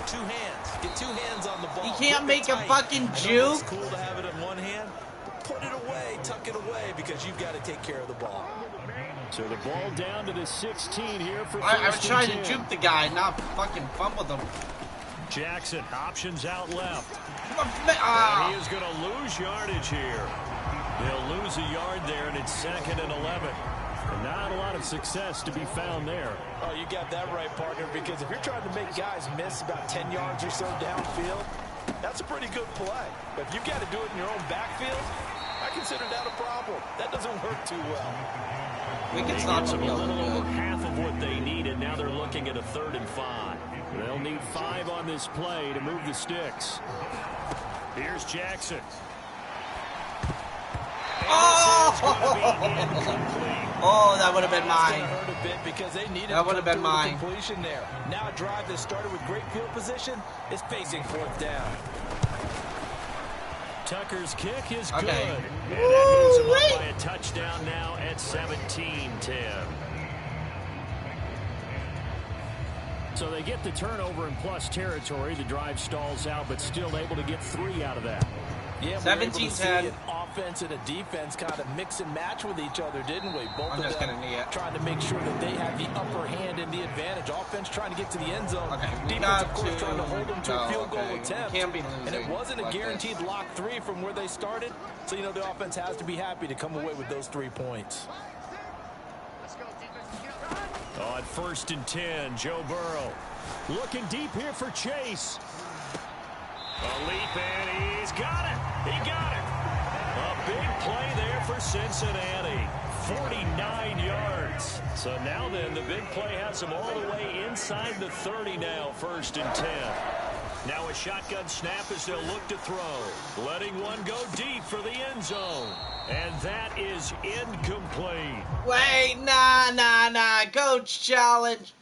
2 hands. Get 2 hands on the ball. He can't make a fucking I know it's juke. cool to have it in one hand, but put it away, tuck it away, because you've got to take care of the ball. So the ball down to the 16 here for I was trying to 10. juke the guy, not fucking fumble them. Jackson options out left. Ah. And he is going to lose yardage here. They'll lose a yard there, and it's 2nd and 11. Not a lot of success to be found there. Oh, you got that right, partner, because if you're trying to make guys miss about 10 yards or so downfield, that's a pretty good play. But if you've got to do it in your own backfield, I consider that a problem. That doesn't work too well. We can They stop gets him them a a little little over bit. half of what they needed. Now they're looking at a 3rd and 5. They'll need 5 on this play to move the sticks. Here's Jackson. Oh, that would have been That's gonna mine. hurt a bit because they needed That to would have come been through with mine. completion there. Now a drive that started with great field position is facing 4th down. Tucker's kick is Okay. good. And that moves him up by a touchdown now at 17-10. So they get the turnover in plus territory. The drive stalls out, but still able to get 3 out of that. Yeah, we were able to see 17-10. an offense and a defense kind of mix and match with each other, didn't we? Both I'm of just them gonna knee it. trying to make sure that they have the upper hand and the advantage. Offense trying to get to the end zone. Okay, we Defense, got of course, to trying to hold them to a go, field goal okay. attempt. We can't be and it losing wasn't a like guaranteed this. lock 3 from where they started. So, you know, the offense has to be happy to come away with those 3 points. On 1st and 10, Joe Burrow. Looking deep here for Chase. A leap, and he's got it. He got it. A big play there for Cincinnati. 49 yards. So now then, the big play has them all the way inside the 30 now, 1st and 10. Now a shotgun snap as they'll look to throw. Letting one go deep for the end zone. And that is incomplete. Wait, nah. Coach, challenge.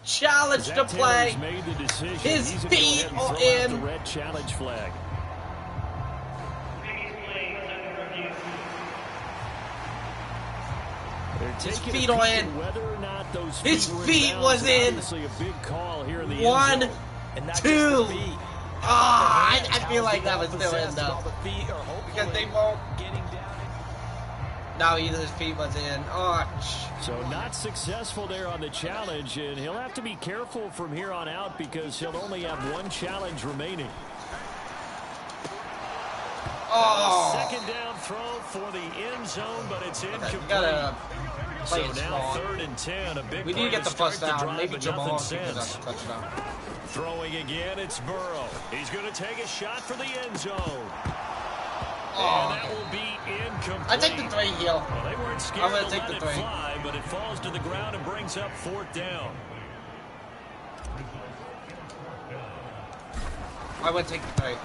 Challenge to play. Made the decision. His He's gonna go feet ahead and are throw out in. the red challenge flag. His feet are in. Whether or not those His were feet bounds, was in. Obviously a big call here in the One, end zone. And not two. just the feet. I feel like that was still in though. Because they won't. No, either his feet was in. So not successful there on the challenge, and he'll have to be careful from here on out because he'll only have one challenge remaining. Second down throw for the end zone, but it's incomplete. So now 3rd and 10. A big we need to get the first down. Maybe Jamal can get sense. a touchdown. Throwing again, it's Burrow. He's going to take a shot for the end zone. And that will be incomplete. I take the 3 here. Well, they weren't scared I'm going to to take let the it 3. fly, but it falls to the ground and brings up 4th down. I would take the 3.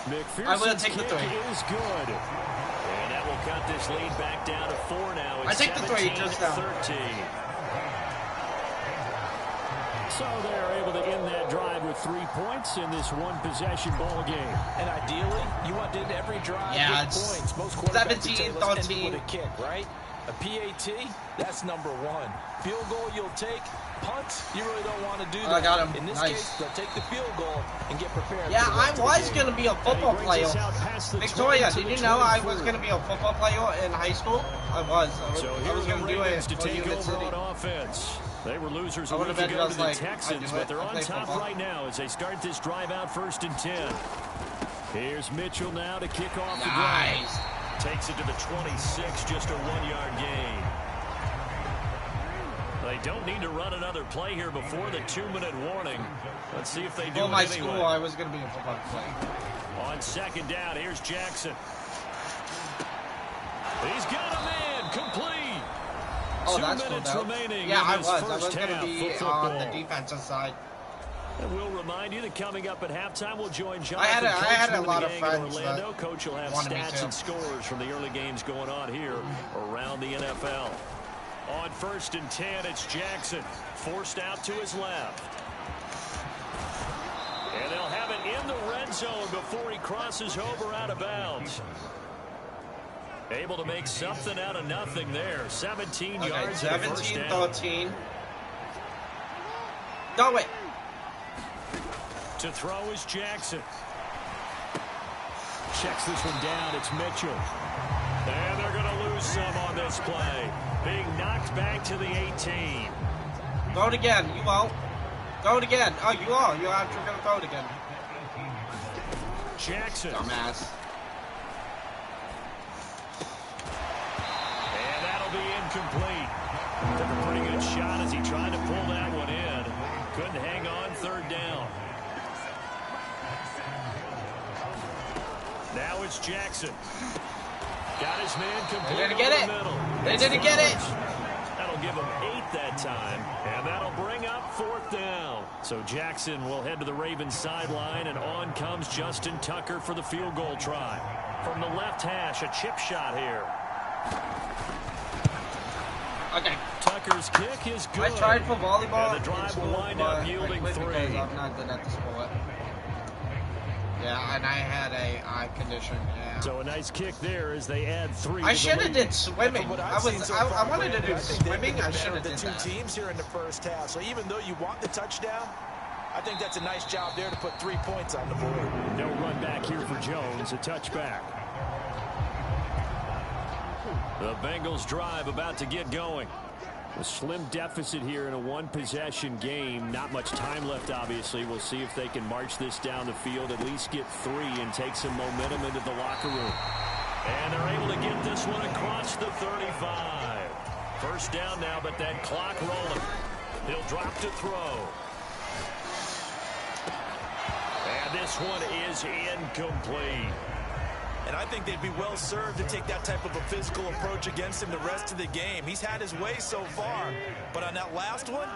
McPherson's kick is good. And that will cut this lead back down to 4 now. It's I take the 3 just now. 13. So they're able to end that drive with 3 points in this one-possession ball game. And ideally, you want to end every drive with points. Most quarterbacks 17-13 with a kick, right? A PAT, that's number 1. Field goal you'll take. Punts, you really don't want to do that. I got him. In this nice. case, they'll take the field goal and get prepared. Yeah, I was going to be a football player. Victoria, did you know I was going to be a football player in high school? I was going to do it to take over on offense. They were losers a week ago to the Texans, but they're on top right now as they start this drive out 1st and 10. Here's Mitchell now to kick off the drive. Takes it to the 26, just a 1-yard gain. They don't need to run another play here before the 2-minute warning. Let's see if they do it my anyway. school, I was going to be a football player. On 2nd down, here's Jackson. He's got a man, complete. 2 minutes remaining. Yeah, I in this was. first I was going to be on the defensive side. And we'll remind you that coming up at halftime, we'll join John. I had a lot of friends Orlando. Coach will have stats and scores from the early games going on here around the NFL. On 1st and 10, it's Jackson. Forced out to his left. And they'll have it in the red zone before he crosses over out of bounds. Able to make something out of nothing there. 17 yards. 17-13. Go it. To throw is Jackson. Checks this one down. It's Mitchell. And they're going to lose some on this play. Being knocked back to the 18. Throw it again. You won't. Throw it again. Oh, you are. You're actually going to throw it again. Jackson. Dumbass. And that'll be incomplete. Took a pretty good shot as he tried to pull that one in. Couldn't hang on 3rd down. Now it's Jackson. Got his man complete. They didn't get it. They didn't get it. That'll give him 8 that time. And that'll bring up 4th down. So Jackson will head to the Ravens sideline, and on comes Justin Tucker for the field goal try. From the left hash, a chip shot here. Okay. Tucker's kick is good. I tried for volleyball. And the drive will wind up yielding 3. I'm not good at the sport. Yeah, and I had a eye condition. Yeah. So a nice kick there as they add 3. I should have did swimming. I wanted to do swimming. I should have did the 2 teams here in the first half. So even though you want the touchdown, I think that's a nice job there to put 3 points on the board. No run back here for Jones. A touchback. The Bengals drive about to get going. A slim deficit here in a one-possession game. Not much time left, obviously. We'll see if they can march this down the field, at least get 3 and take some momentum into the locker room. And they're able to get this one across the 35. First down now, but that clock rolling. He'll drop to throw. And this one is incomplete. And I think they'd be well served to take that type of a physical approach against him the rest of the game. He's had his way so far, but on that last one,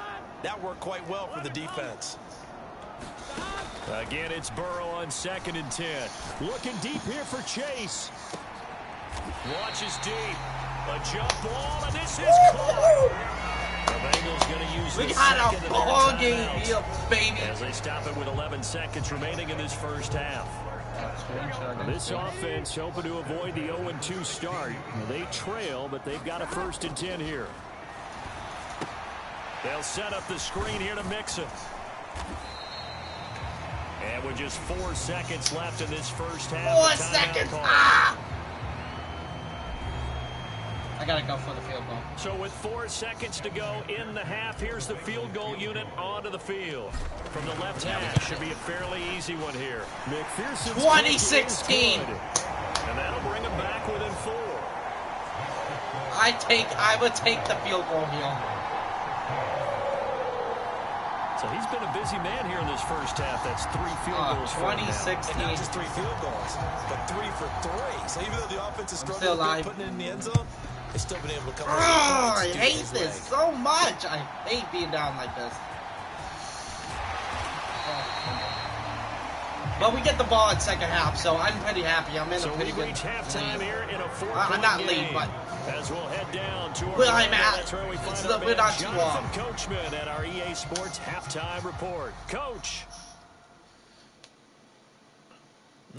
that worked quite well for the defense. Again, it's Burrow on 2nd and 10. Looking deep here for Chase. Launches deep. A jump ball, and this is caught. The Bengals going to use we got a ball game here, baby. As they stop it with 11 seconds remaining in this first half. This offense hoping to avoid the 0-2 start. They trail, but they've got a 1st and 10 here. They'll set up the screen here to Mixon. And with just 4 seconds left in this first half. 4 seconds! Ah! I gotta go for the field goal. So with 4 seconds to go in the half, here's the field goal unit onto the field. From the left half, should be a fairly easy one here. McPherson's 2016! And that'll bring him back within 4. I would take the field goal here. So he's been a busy man here in this first half. That's 3 field goals for him now. 2016. And not just 3 field goals, but 3 for 3. So even though the offense is struggling with putting it in the end zone, they've still been able to come I hate this so much. I hate being down like this. But we get the ball in second half, so I'm pretty happy. I'm in a pretty good halftime here in a 4-point I'm not lead, but as we'll head down to where I'm at, that's where we find we're not too long. Jonathan Coachman at our EA Sports halftime report. Coach.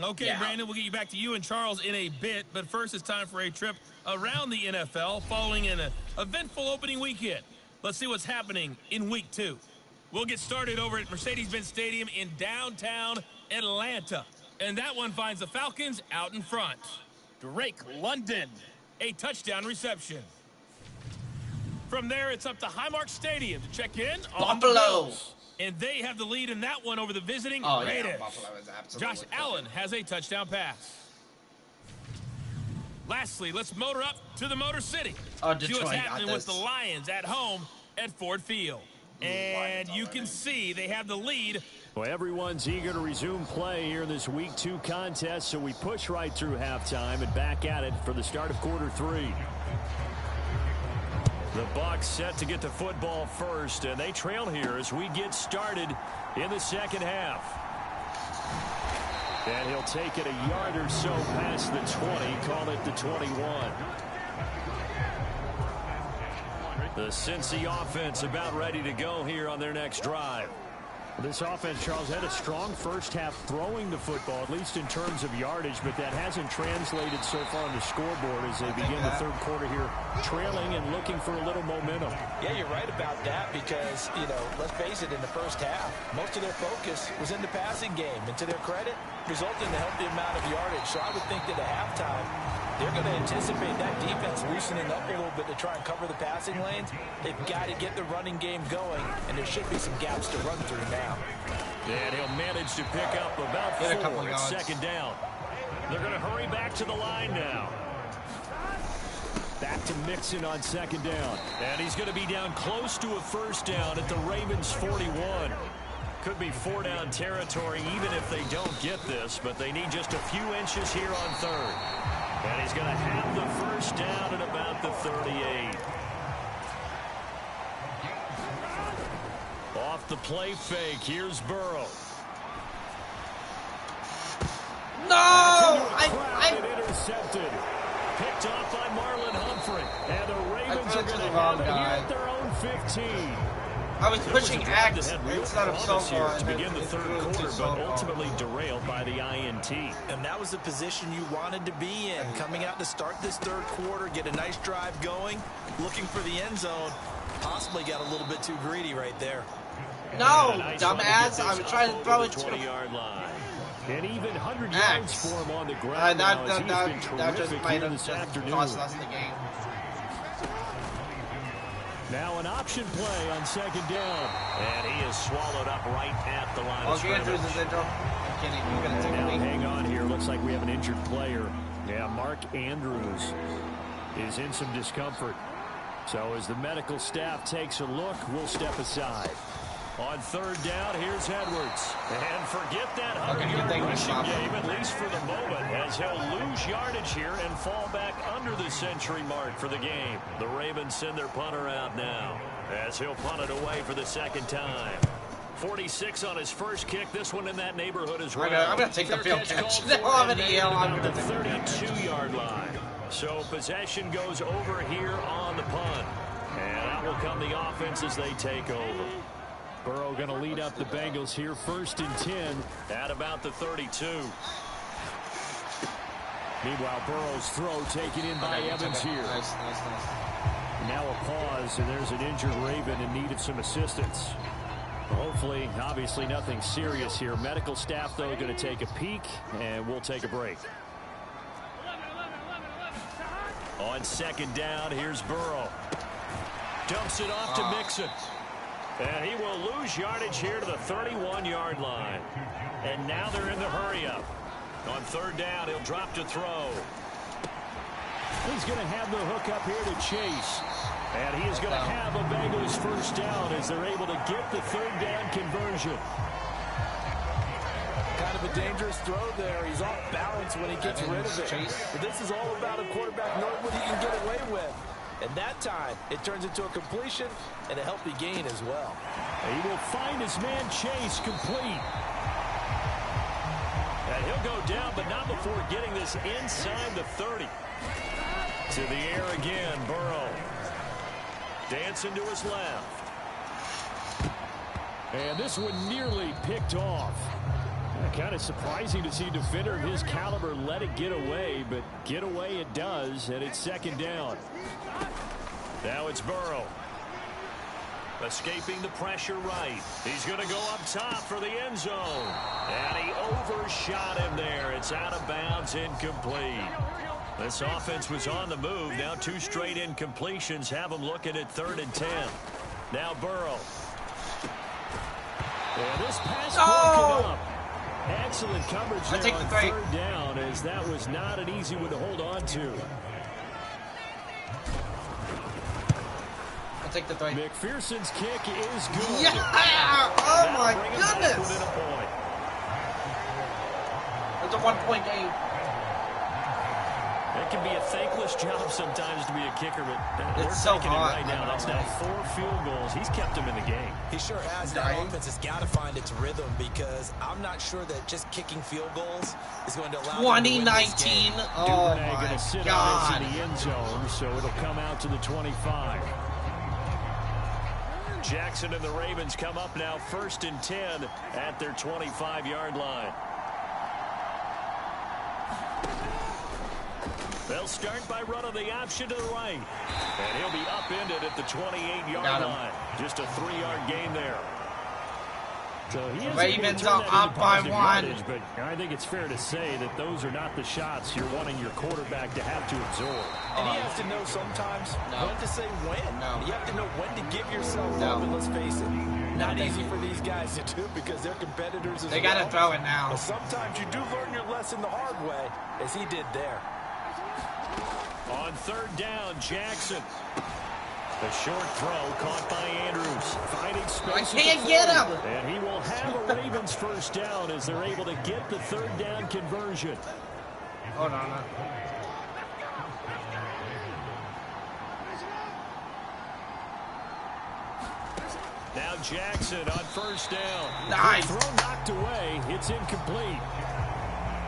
Okay, Brandon, we'll get back to you and Charles in a bit, but first it's time for a trip around the NFL following an eventful opening weekend. Let's see what's happening in week 2. We'll get started over at Mercedes-Benz Stadium in downtown Atlanta. And that one finds the Falcons out in front. Drake London, a touchdown reception. From there, it's up to Highmark Stadium to check in on the Bills. And they have the lead in that one over the visiting Raiders. Yeah, Buffalo is absolutely Josh Allen has a touchdown pass. Lastly, let's motor up to the Motor City. See what's happening with the Lions at home at Ford Field. And you can see they have the lead. Well, everyone's eager to resume play here in this Week 2 contest, so we push right through halftime and back at it for the start of quarter 3. The Bucs set to get the football first, and they trail here as we get started in the second half. And he'll take it a yard or so past the 20, call it the 21. The Cincy offense about ready to go here on their next drive. This offense, Charles, had a strong first half throwing the football, at least in terms of yardage, but that hasn't translated so far on the scoreboard as they begin the third quarter here, trailing and looking for a little momentum. Yeah, you're right about that because, let's face it, in the first half, most of their focus was in the passing game. And to their credit, resulted in a healthy amount of yardage. So I would think that at halftime, they're going to anticipate that defense loosening up a little bit to try and cover the passing lanes. They've got to get the running game going, and there should be some gaps to run through now. And he'll manage to pick up about 4 at second down. They're going to hurry back to the line now. Back to Mixon on second down. And he's going to be down close to a first down at the Ravens' 41. Could be 4-down territory even if they don't get this, but they need just a few inches here on third. And he's going to have the first down at about the 38. Off the play fake, here's Burrow. No! I'm intercepted. Picked off by Marlon Humphrey. And the Ravens are going to have it here at their own 15. I was pushing X instead of so far to begin the third quarter, but ultimately derailed by the INT. And that was the position you wanted to be in. Coming out to start this third quarter, get a nice drive going, looking for the end zone. Possibly got a little bit too greedy right there. No, dumbass. I was trying to throw it to 20-yard line. And even 100 yards for him on the ground that just might have cost us the game. Now an option play on second down. And he is swallowed up right at the line of scrimmage. Andrews is injured. I'm kidding. You're going to take a lead. Hang on here. Looks like we have an injured player. Yeah, Mark Andrews is in some discomfort. So as the medical staff takes a look, we'll step aside. On third down, here's Edwards. And forget that 100-yard rushing game, at least for the moment, as he'll lose yardage here and fall back under the century mark for the game. The Ravens send their punter out now, as he'll punt it away for the second time. 46 on his first kick. This one in that neighborhood as well. I'm going to take the field catch. I'm going to yell. I'm going to take the 32-yard line. So possession goes over here on the punt. And out will come the offense as they take over. Burrow going to lead up the Bengals here, 1st and 10 at about the 32. Meanwhile, Burrow's throw taken in by Evans here. Nice. Now a pause, and there's an injured Raven in need of some assistance. Hopefully, obviously nothing serious here. Medical staff, though, going to take a peek, and we'll take a break. On second down, here's Burrow. Dumps it off to Mixon. And he will lose yardage here to the 31-yard line. And now they're in the hurry-up. On third down, he'll drop to throw. He's going to have the hook up here to Chase. And he is going to have a Bengals first down as they're able to get the third down conversion. Kind of a dangerous throw there. He's off balance when he gets rid of it. But this is all about a quarterback knowing what he can get away with. And that time, it turns into a completion and a healthy gain as well. He will find his man Chase complete. And he'll go down, but not before getting this inside the 30. To the air again, Burrow. Dancing to his left. And this one nearly picked off. Kind of surprising to see a defender of his caliber let it get away, but get away it does, and it's second down. Now it's Burrow. Escaping the pressure right. He's going to go up top for the end zone. And he overshot him there. It's out of bounds, incomplete. This offense was on the move. Now two straight incompletions have them looking at 3rd and 10. Now Burrow. And this pass broken up. Excellent coverage there on third down, as that was not an easy one to hold on to. I'll take the 3. McPherson's kick is good. Yeah! Oh my goodness! It's a 1-point game. It can be a thankless job sometimes to be a kicker, but it's so hard right now. That's now 4 field goals. He's kept him in the game. He sure has. That offense has got to find its rhythm, because I'm not sure that just kicking field goals is going to allow 2019. Oh my going to sit God! in the end zone, so it'll come out to the 25. Jackson and the Ravens come up now 1st and 10 at their 25-yard line. They'll start by running the option to the right. And he'll be upended at the 28-yard line. Just a 3-yard gain there. So Ravens are up by 1. Yardage, but I think it's fair to say that those are not the shots you're wanting your quarterback to have to absorb. And he has to know sometimes when to say when. You have to know when to give yourself up, and let's face it, not easy for these guys to do, because they're competitors as well. They got to throw it now. But sometimes you do learn your lesson the hard way, as he did there. On third down, Jackson. The short throw caught by Andrews. Finding space. I can't get him. And he will have a Ravens first down as they're able to get the third down conversion. Hold on. Now Jackson on first down. Nice. The throw knocked away. It's incomplete.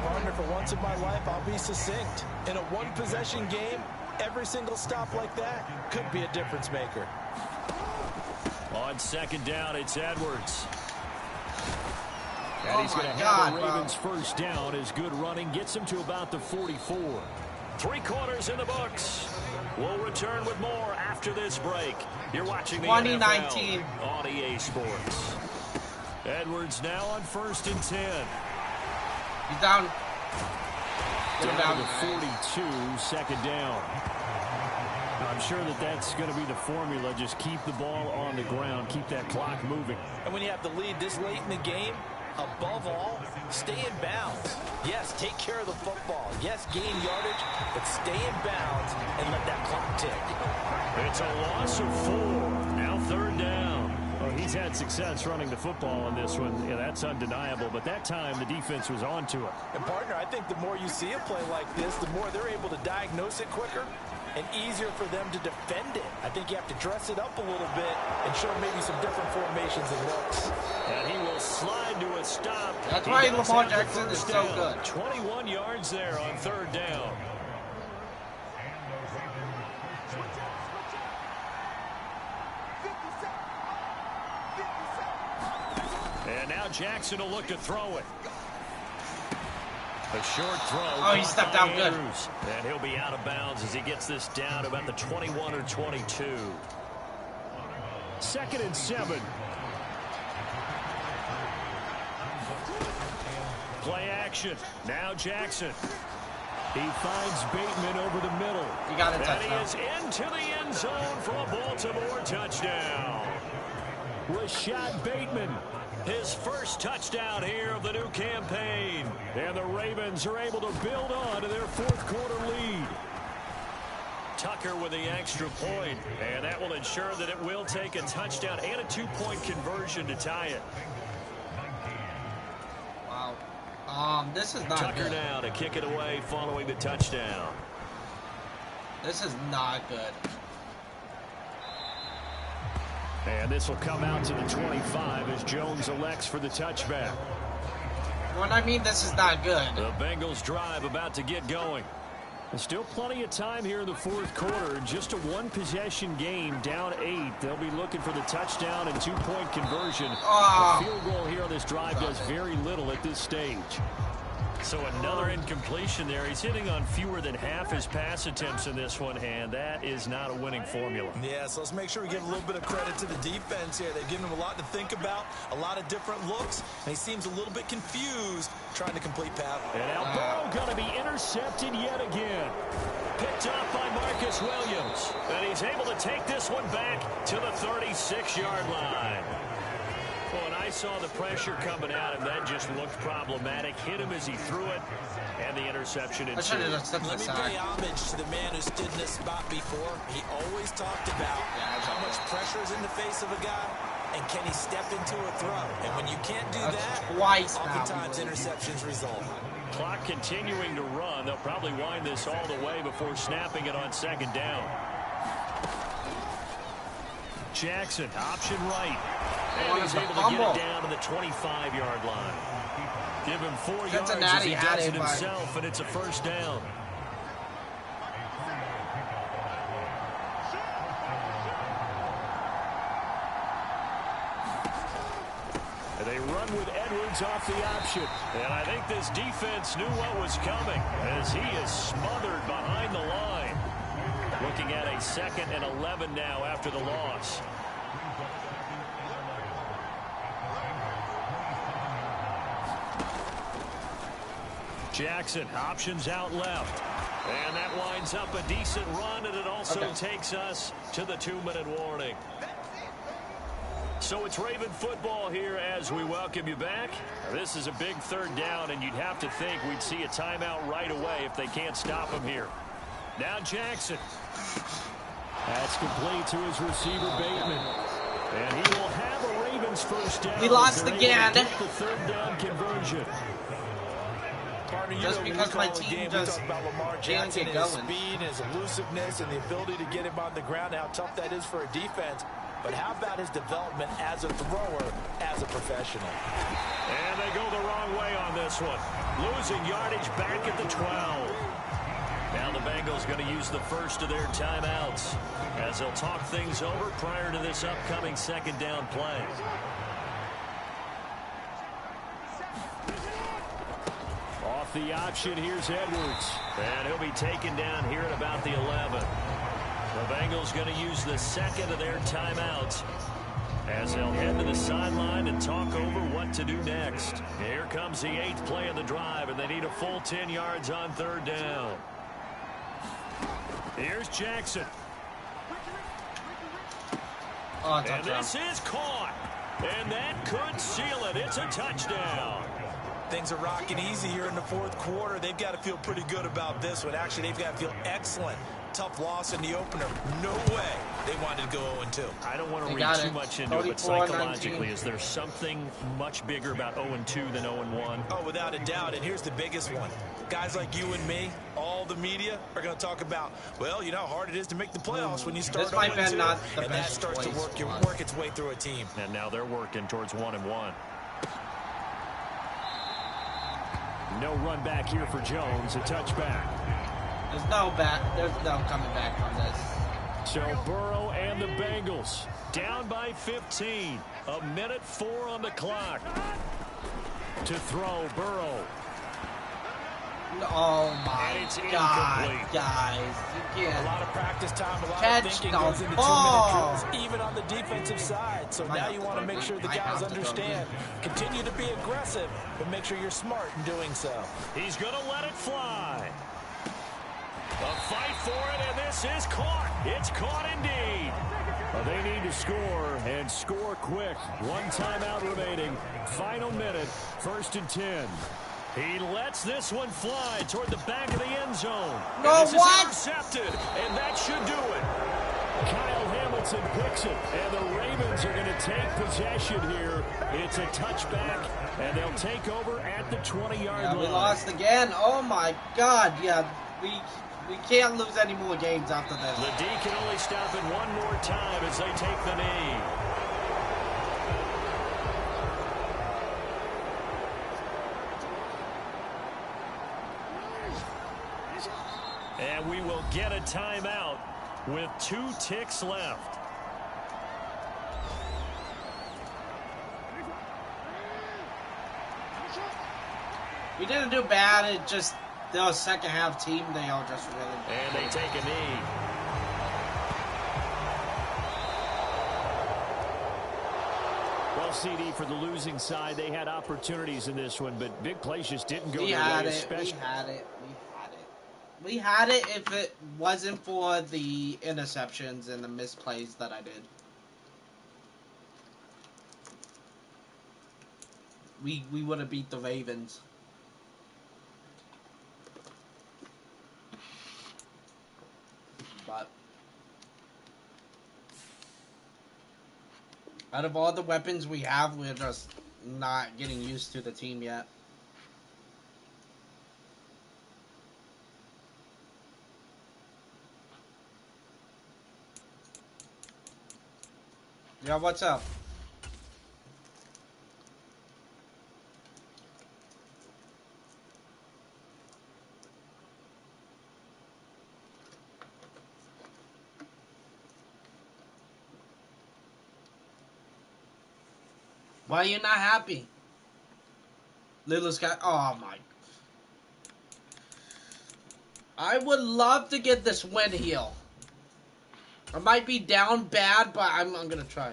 Partner, for once in my life, I'll be succinct. In a one-possession game, every single stop like that could be a difference maker. On second down, it's Edwards. And he's going to have the Ravens first down. His good running gets him to about the 44. 3 quarters in the books. We'll return with more after this break. You're watching the 2019 NFL on EA Sports. Edwards now on 1st and 10. He's down. Down to 42, second down. I'm sure that that's going to be the formula. Just keep the ball on the ground. Keep that clock moving. And when you have the lead this late in the game, above all, stay in bounds. Yes, take care of the football. Yes, gain yardage, but stay in bounds and let that clock tick. It's a loss of 4. Now third down. Well, he's had success running the football in this one. Yeah, that's undeniable. But that time, the defense was on to it. And, partner, I think the more you see a play like this, the more they're able to diagnose it quicker and easier for them to defend it. I think you have to dress it up a little bit and show maybe some different formations and looks. And he will slide to a stop. That's why Lamar Jackson is so good. 21 yards there on third down. And now Jackson will look to throw it. A short throw. Oh, he stepped out good. And he'll be out of bounds as he gets this down about the 21 or 22. 2nd and 7. Play action. Now Jackson. He finds Bateman over the middle. You got a touchdown. And he is into the end zone for a Baltimore touchdown. Rashad Bateman, his first touchdown here of the new campaign. And the Ravens are able to build on to their fourth quarter lead. Tucker with the extra point, and that will ensure that it will take a touchdown and a 2-point conversion to tie it. Wow. This is not Tucker good. now to kick it away following the touchdown. This is not good. And this will come out to the 25 as Jones elects for the touchback. When I mean this is not good. The Bengals drive about to get going. There's still plenty of time here in the fourth quarter. Just a one-possession game, down 8. They'll be looking for the touchdown and 2-point conversion. Oh. The field goal here on this drive does very little at this stage. So another incompletion there. He's hitting on fewer than half his pass attempts in this one, and that is not a winning formula. Yeah, so let's make sure we give a little bit of credit to the defense here. They've given him a lot to think about, a lot of different looks, and he seems a little bit confused trying to complete pass. And now Burrow going to be intercepted yet again. Picked up by Marcus Williams. And he's able to take this one back to the 36-yard line. Well, and I saw the pressure coming at him. That just looked problematic. Hit him as he threw it, and the interception ensued. Let me pay homage to the man who stood in this spot before. He always talked about how much pressure is in the face of a guy, and can he step into a throw. And when you can't do that, oftentimes interceptions result. Clock continuing to run. They'll probably wind this all the way before snapping it on second down. Jackson, option right. And he's able to get it down to the 25-yard line. Give him 4 yards as he does it himself, and it's a first down. And they run with Edwards off the option. And I think this defense knew what was coming as he is smothered behind the line. Looking at a 2nd and 11 now after the loss. Jackson, options out left. And that winds up a decent run, and it also takes us to the 2-minute warning. So it's Raven football here as we welcome you back. This is a big third down, and you'd have to think we'd see a timeout right away if they can't stop him here. Now Jackson. That's complete to his receiver, Bateman. And he will have a Ravens first down. We lost again. The third down conversion. Just because my team just talk about Lamar Jackson and his speed and his elusiveness and the ability to get him on the ground, how tough that is for a defense. But how about his development as a thrower, as a professional? And they go the wrong way on this one. Losing yardage back at the 12. Now the Bengals going to use the first of their timeouts as they'll talk things over prior to this upcoming second down play. Off the option, here's Edwards. And he'll be taken down here at about the 11. The Bengals going to use the second of their timeouts as they'll head to the sideline and talk over what to do next. Here comes the 8th play of the drive, and they need a full 10 yards on third down. Here's Jackson. And this is caught. And that could seal it. It's a touchdown. Things are rocking easy here in the fourth quarter. They've got to feel pretty good about this one. Actually, they've got to feel excellent. Tough loss in the opener. No way they wanted to go 0-2. I don't want to read too much into it, but psychologically, is there something much bigger about 0-2 than 0-1? Oh, without a doubt. And here's the biggest one. Guys like you and me, all the media, are going to talk about, well, you know how hard it is to make the playoffs when you start 0-2. And that starts to work its way through a team. And now they're working towards 1-1. No run back here for Jones. A touchback. There's no coming back from this. So Burrow and the Bengals down by 15. 1:04 on the clock. To throw, Burrow. Oh my God, guys. You can't. A lot of practice time, a lot Catch of thinking the goes into ball. 2-minute drills, even on the defensive side. So now you want to make sure the guys understand. Continue to be aggressive, but make sure you're smart in doing so. He's going to let it fly. A fight for it, and this is caught. It's caught indeed. Well, they need to score, and score quick. One timeout remaining. Final minute, 1st and 10. He lets this one fly toward the back of the end zone. No, and this what? is intercepted, and that should do it. Kyle Hamilton picks it, and the Ravens are going to take possession here. It's a touchback, and they'll take over at the 20-yard line. We lost again. Oh my God. Yeah, we can't lose any more games after this. The D can only stop it one more time as they take the knee. And we will get a timeout with 2 ticks left. We didn't do bad. It just, the second half team, they all just really... And they take a knee. Well, CD, for the losing side, they had opportunities in this one, but big plays just didn't go their way. We had it if it wasn't for the interceptions and the misplays that I did. We would have beat the Ravens. But out of all the weapons we have, we're just not getting used to the team yet. Yeah, what's up? Why are you not happy? Little Sky. Oh my. I would love to get this win here. I might be down bad, but I'm gonna try.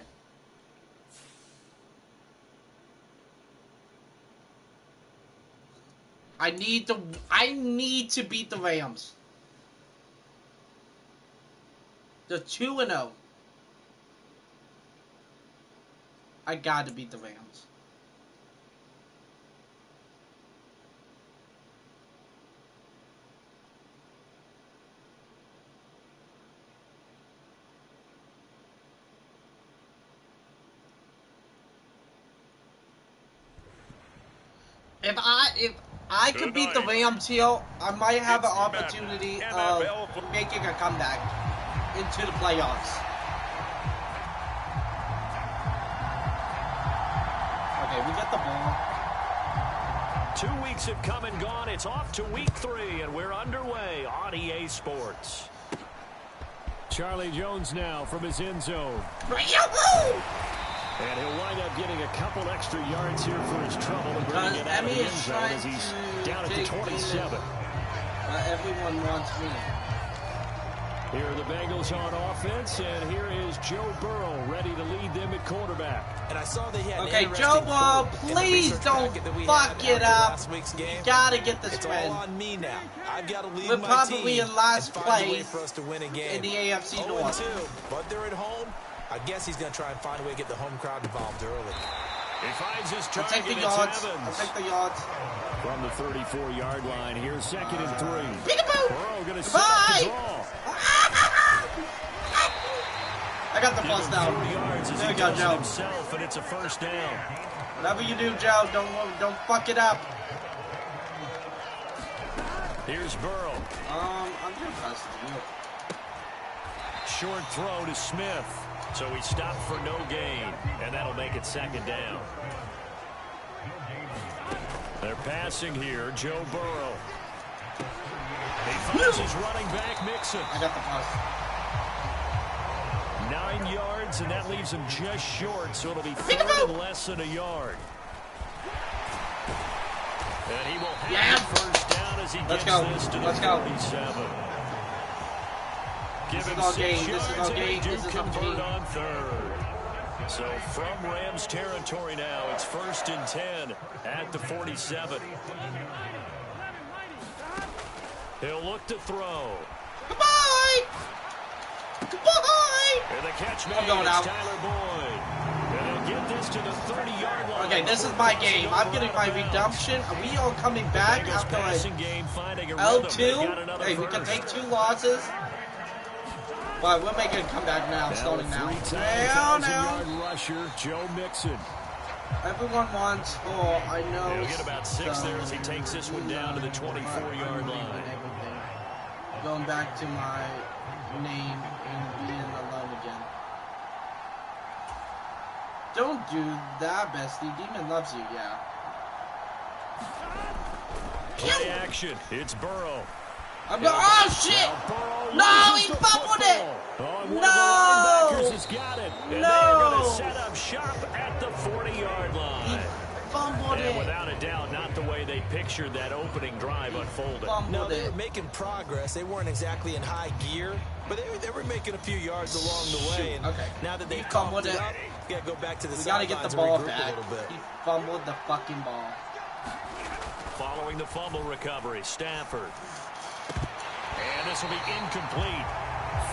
I need to beat the Rams. They're 2-0. I got to beat the Rams. If I could beat the Rams here, I might have an opportunity of making a comeback into the playoffs. Okay, we get the ball. 2 weeks have come and gone. It's off to week 3, and we're underway on EA Sports. Charlie Jones now from his end zone. And he'll wind up getting a couple extra yards here for his trouble and bringing it out of the end zone as he's down at the 27. Everyone wants me. Here are the Bengals on offense, and here is Joe Burrow ready to lead them at quarterback. And I saw they had okay, Joe Burrow, please don't fuck it up. You gotta get this win. It's all on me now. I've got to lead We're my probably team in last place for us to win a game. in the AFC North. 0-2, but they're at home. I guess he's going to try and find a way to get the home crowd involved early. He finds his target. I'll take the yards. I'll take the yards. From the 34-yard line, here's 2nd and 3. Peekaboo! Going to set up the draw. I got the first down. There you go, Joe. Himself, and it's a first down. Whatever you do, Joe, don't fuck it up. Here's Burrow. I'm gonna pass it to you. Short throw to Smith. So he stopped for no gain, and that'll make it 2nd down. They're passing here, Joe Burrow. He finds his running back, Mixon. I got the pass. 9 yards, and that leaves him just short, so it'll be 3rd and less than a yard. And he will have the first down as as he Let's gets go. this to the Let's go. 47. This Give is him all 6 game. This is yards, all and they game. do This is all convert game. on third. So from Rams territory now, it's 1st and 10 at the 47. He'll look to throw. Goodbye! Goodbye! And the catch made, I'm going it's out. Tyler Boyd. And he'll get this to the 30-yard line. Okay, this is my game. I'm getting my redemption. Are we all coming back after L2? Hey, we can take 2 losses. But we're making a comeback now, starting now. Now. Rusher, Joe Mixon. Everyone wants score. I know. He'll get about 6 there as he takes this one down to the 24-yard line. Going back to my name and being alone again. Don't do that, bestie. Demon loves you, yeah. Play action. It's Burrow. Oh, shit! No, he fumbled it! No! Has got it. And no! They are going to set up shop at the 40-yard line. He fumbled it. Without a doubt, not the way they pictured that opening drive unfolded. No, they were making progress. They weren't exactly in high gear, but they were making a few yards along the way. And now that they've fumbled it up, you got to go back to the sidelines. We got to get the ball back. A little bit. He fumbled the fucking ball. Following the fumble recovery, Stafford. And this will be incomplete.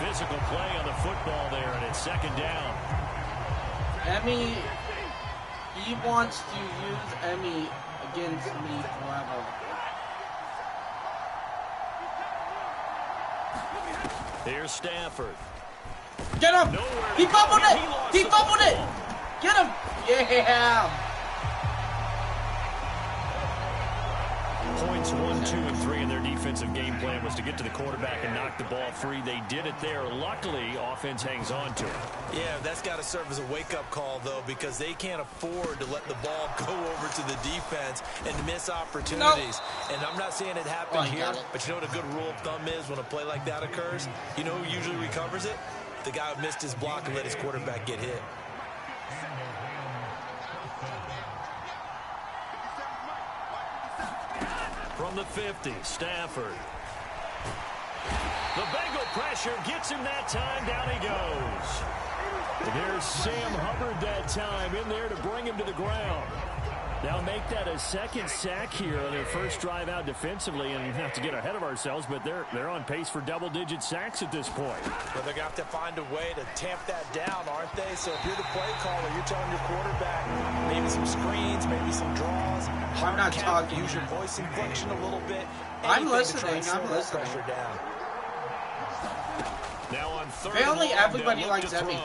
Physical play on the football there, and it's 2nd down. Emmy, he wants to use Emmy against me forever. Here's Stafford. Get him! He fumbled it! He fumbled it! Get him! Yeah! Points 1, 2, and 3 in their defensive game plan was to get to the quarterback and knock the ball free. They did it there. Luckily, offense hangs on to it. Yeah, that's got to serve as a wake-up call, though, because they can't afford to let the ball go over to the defense and miss opportunities. Nope. And I'm not saying it happened here, but you know what a good rule of thumb is when a play like that occurs? You know who usually recovers it? The guy who missed his block and let his quarterback get hit. From the 50, Stafford. The Bengal pressure gets him that time. Down he goes. And there's Sam Hubbard that time in there to bring him to the ground. Now make that a 2nd sack here on their first drive out defensively, and not to get ahead of ourselves, but they're on pace for double-digit sacks at this point. Well, they're going to have to find a way to tamp that down, aren't they? So if you're the play caller, you're telling your quarterback maybe some screens, maybe some draws. I'm not talking. Use your voice inflection a little bit. I'm listening. I'm listening. Down. Now on 3rd. Apparently everybody likes Emmy.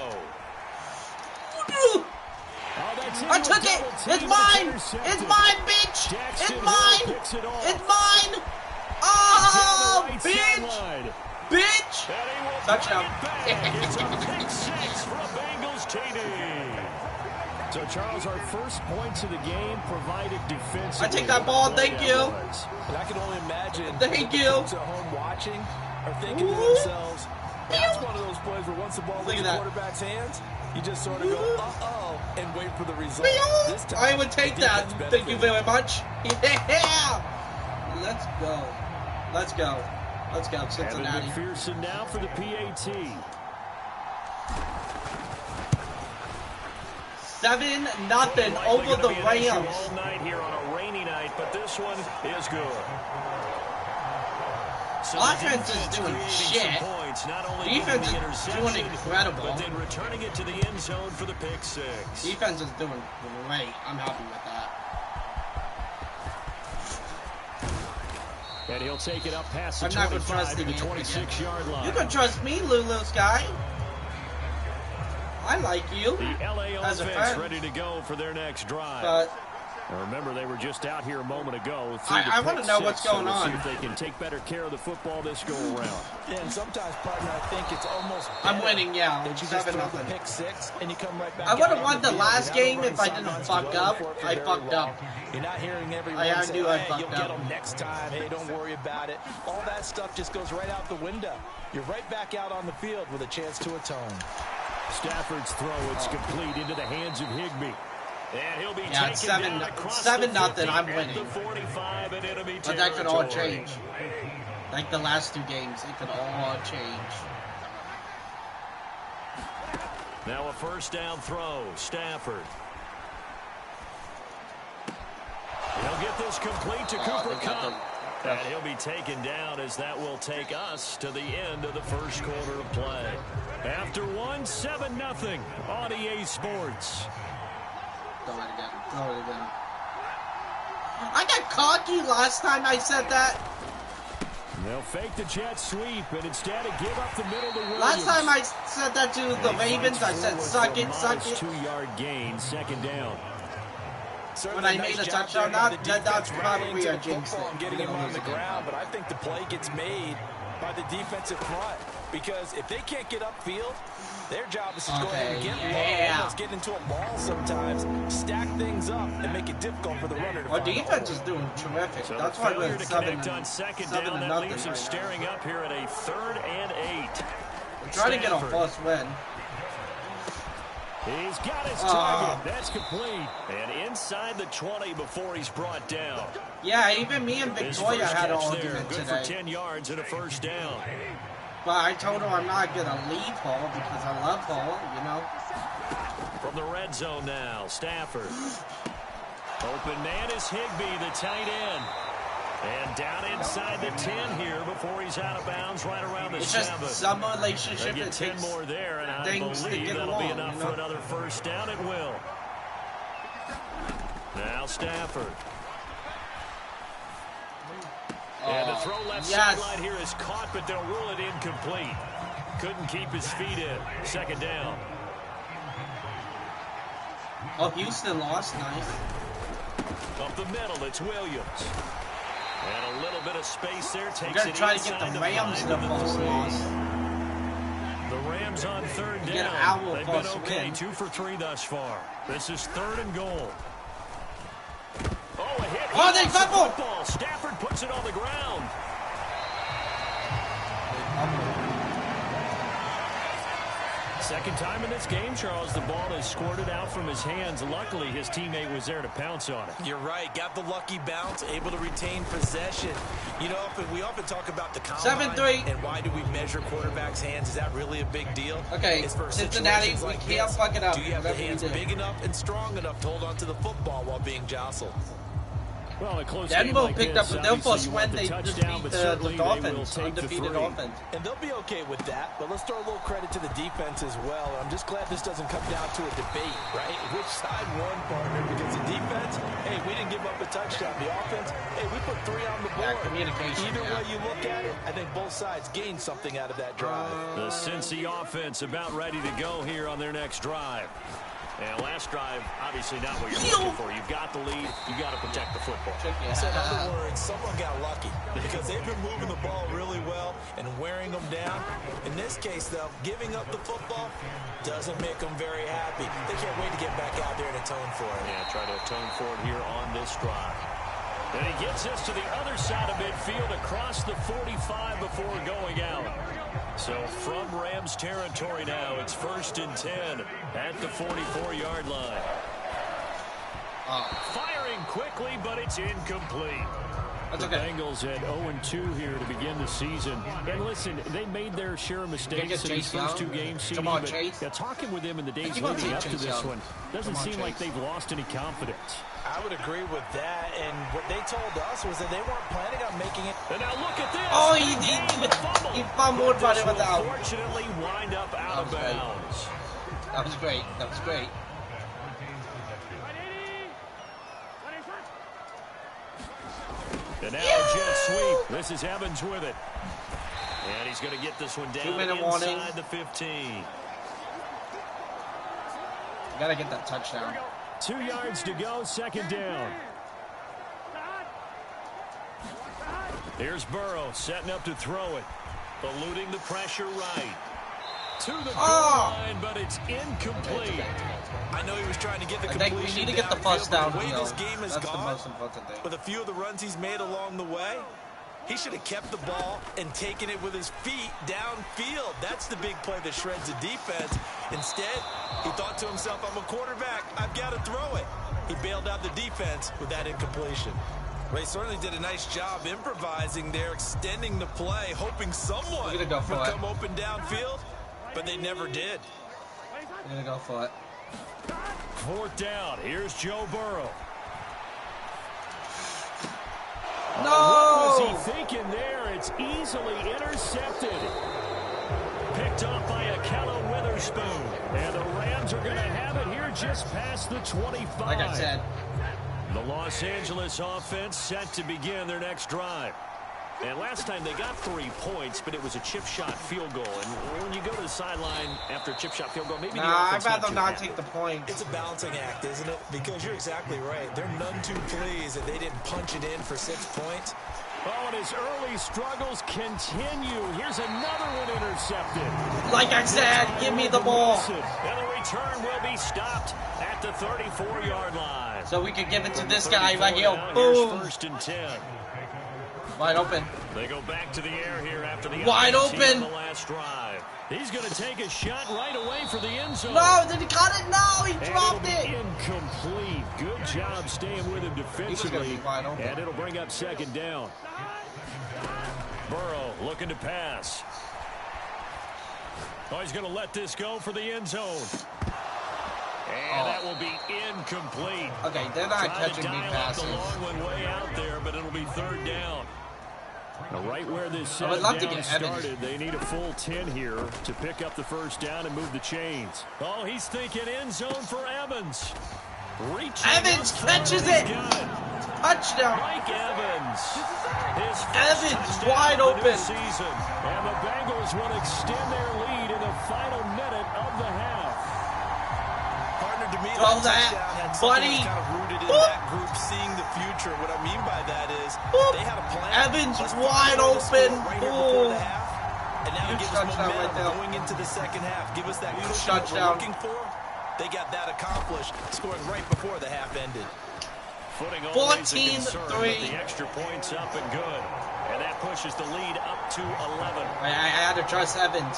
I took it! It's mine! It's mine, bitch! It's mine! It's mine! Oh, bitch! Bitch! Touchdown. It's a pick 6 for a Bengals TD. So, Charles, our first points of the game provided defensively. I take that ball, thank you. And I can only imagine thank you. Folks at home watching are thinking to themselves, that's one of those plays where once the ball leaves the quarterback's hands, you just sort of go, uh-oh, and wait for the result. This time, I would take that. Thank you very much. Yeah! Let's go. Let's go. Let's go, Cincinnati. Evan McPherson now for the PAT. 7-0 over the Rams. All night here on a rainy night, but this one is good. So offense is doing shit. Points, not only defense is doing incredible. But then returning it to the end zone for the pick 6. Defense is doing great. I'm happy with that. And he'll take it up past the 25 to the 26-yard line. You can trust me, Lulu Sky. I like you. The LA offense ready to go for their next drive. But now remember, they were just out here a moment ago. I want to know what's going on. See if they can take better care of the football this go around. Yeah, and sometimes, partner, I think it's almost I'm winning, yeah. That you just throw the pick 6 and you come right back. I would have won the last game if I didn't fuck up. I fucked up. You're not hearing everyone say, hey, you'll get them next time. Hey, don't worry about it. All that stuff just goes right out the window. You're right back out on the field with a chance to atone. Stafford's throw, it's complete into the hands of Higbee. And he'll be Yeah, it's 7-0. I'm winning. But that could all change. Like the last 2 games, it could all change. Now a first down throw. Stafford. He'll get this complete to Cooper Kupp. And he'll be taken down as that will take us to the end of the first quarter of play. After 7-0 on EA Sports. Throw it again. Throw it again. I got cocky last time I said that. They'll fake the jet sweep and instead give up the middle to Williams. Last time I said that to the Ravens, I said suck it, suck it. 2-yard gain, second down. When I made a touchdown, that's probably a jinx thing. Getting him on the ground, but I think the play gets made by the defensive front because if they can't get upfield, their job is to go ahead and get low, almost get into a ball sometimes, stack things up, and make it difficult for the runner to Our defense is doing terrific. So that's why we're 7 on second down. That leaves him staring up here at a 3rd and 8. We're trying to get a first win. He's got his target. That's complete. And inside the 20 before he's brought down. Yeah, even me and Victoria had an argument today. Good for 10 yards and a first down. But I told her I'm not going to leave Paul because I love Paul, you know. From the red zone now, Stafford. Open man is Higbee, the tight end. And down inside the 10 here before he's out of bounds right around the 7. Just some relationship. They get 10 more there, and I believe that'll be enough for another first down. It will. Now Stafford. And the throw left sideline here is caught, but they'll rule it incomplete. Couldn't keep his feet in. Second down. Oh, Houston lost. Nice. Up the middle, it's Williams. And a little bit of space there takes it. We're going to try to get the Rams the first loss. The Rams on 3rd down. They've been okay, 2 for 3 thus far. This is 3rd and goal. Oh, a hit. Oh, they fumbled. Stafford puts it on the ground. Second time in this game, Charles, the ball is squirted out from his hands. Luckily, his teammate was there to pounce on it. You're right. Got the lucky bounce, able to retain possession. You know, we often talk about the combine 7-3. and why do we measure quarterbacks' hands? Is that really a big deal? Okay, it's for Cincinnati, we like can't fuck it up. Do you have the hands big enough and strong enough to hold on to the football while being jostled? Well, a close Denver game picked like up this, their first win. the They touchdown, defeat but the Dolphins, undefeated offense. And they'll be okay with that, but let's throw a little credit to the defense as well. I'm just glad this doesn't come down to a debate, right? Which side won, partner? Because the defense, hey, we didn't give up a touchdown. The offense, hey, we put 3 on the board. Yeah, communication. Either way you look at it, I think both sides gained something out of that drive. The Cincy offense about ready to go here on their next drive. And last drive, obviously not what you're looking for. You've got the lead. You've got to protect the football. So in other words, someone got lucky because they've been moving the ball really well and wearing them down. In this case, though, giving up the football doesn't make them very happy. They can't wait to get back out there and atone for it. Yeah, try to atone for it here on this drive. And he gets us to the other side of midfield across the 45 before going out. So from Rams territory now, it's 1st and 10 at the 44-yard line. Firing quickly, but it's incomplete. The Bengals at 0-2 here to begin the season. And listen, they made their share of mistakes in these first 2 games. But talking with them in the days leading up to this one, doesn't seem like they've lost any confidence. I would agree with that, and what they told us was that they weren't planning on making it. And now look at this. Oh, he fumbled right over the out. Unfortunately, wind up out of bounds. That was great. That was great. And now jet sweep. This is Evans with it. And he's going to get this one down 2-minute inside warning. the 15. You gotta get that touchdown. 2 yards to go, second down. Here's Burrow setting up to throw it. Eluding the pressure right. To the goal line, but it's incomplete. I know he was trying to get the completion. I think we need to get the first down. The way this game has That's gone, the most important thing. with a few of the runs he's made along the way, He should have kept the ball and taken it with his feet downfield. That's the big play that shreds the defense. Instead, he thought to himself, I'm a quarterback. I've got to throw it. He bailed out the defense with that incompletion. Well, he certainly did a nice job improvising there, extending the play, hoping someone would come open downfield, but they never did. I'm going to go for it. 4th down. Here's Joe Burrow. No! What was he thinking there? It's easily intercepted. Picked off by Akello Witherspoon. And the Rams are going to have it here just past the 25. Like I said. The Los Angeles offense set to begin their next drive. And last time they got 3 points, but it was a chip shot field goal. And when you go to the sideline after a chip shot field goal, maybe the offense I'd rather not take the point. It's a balancing act, isn't it? Because you're exactly right. They're none too pleased that they didn't punch it in for 6 points. Oh, and his early struggles continue. Here's another one intercepted. Like I said, give me the ball. And the return will be stopped at the 34-yard line. So we could give it to this guy right here. Boom. Here's 1st and 10. Wide open. They go back to the air here after the wide open. The last drive. He's going to take a shot right away for the end zone. No, did he cut it? No, he dropped it. Incomplete. Good job staying with him defensively. And it'll bring up 2nd down. Burrow looking to pass. Oh, he's going to let this go for the end zone. And that will be incomplete. Okay, they're not catching me passes. The long one way out there, but it'll be 3rd down. Now, right where this set down started, they need a full 10 here to pick up the 1st down and move the chains. Oh, he's thinking end zone for Evans. Evans catches it. Touchdown. Mike Evans. Evans wide open. Season. And the Bengals will extend their lead in the final minute of the half. Partner, to me, throw that, buddy. Kind of rooted in that group, seeing the future. What I mean by that is they had a plan. Evans wide open. Right here before the half. And now Huge give us momentum right there. going into the 2nd half. Give us that cushion touchdown. we're looking for. They got that accomplished, scoring right before the half ended. 14-3. The extra points up and good. And that pushes the lead up to 11. I had to trust Evans.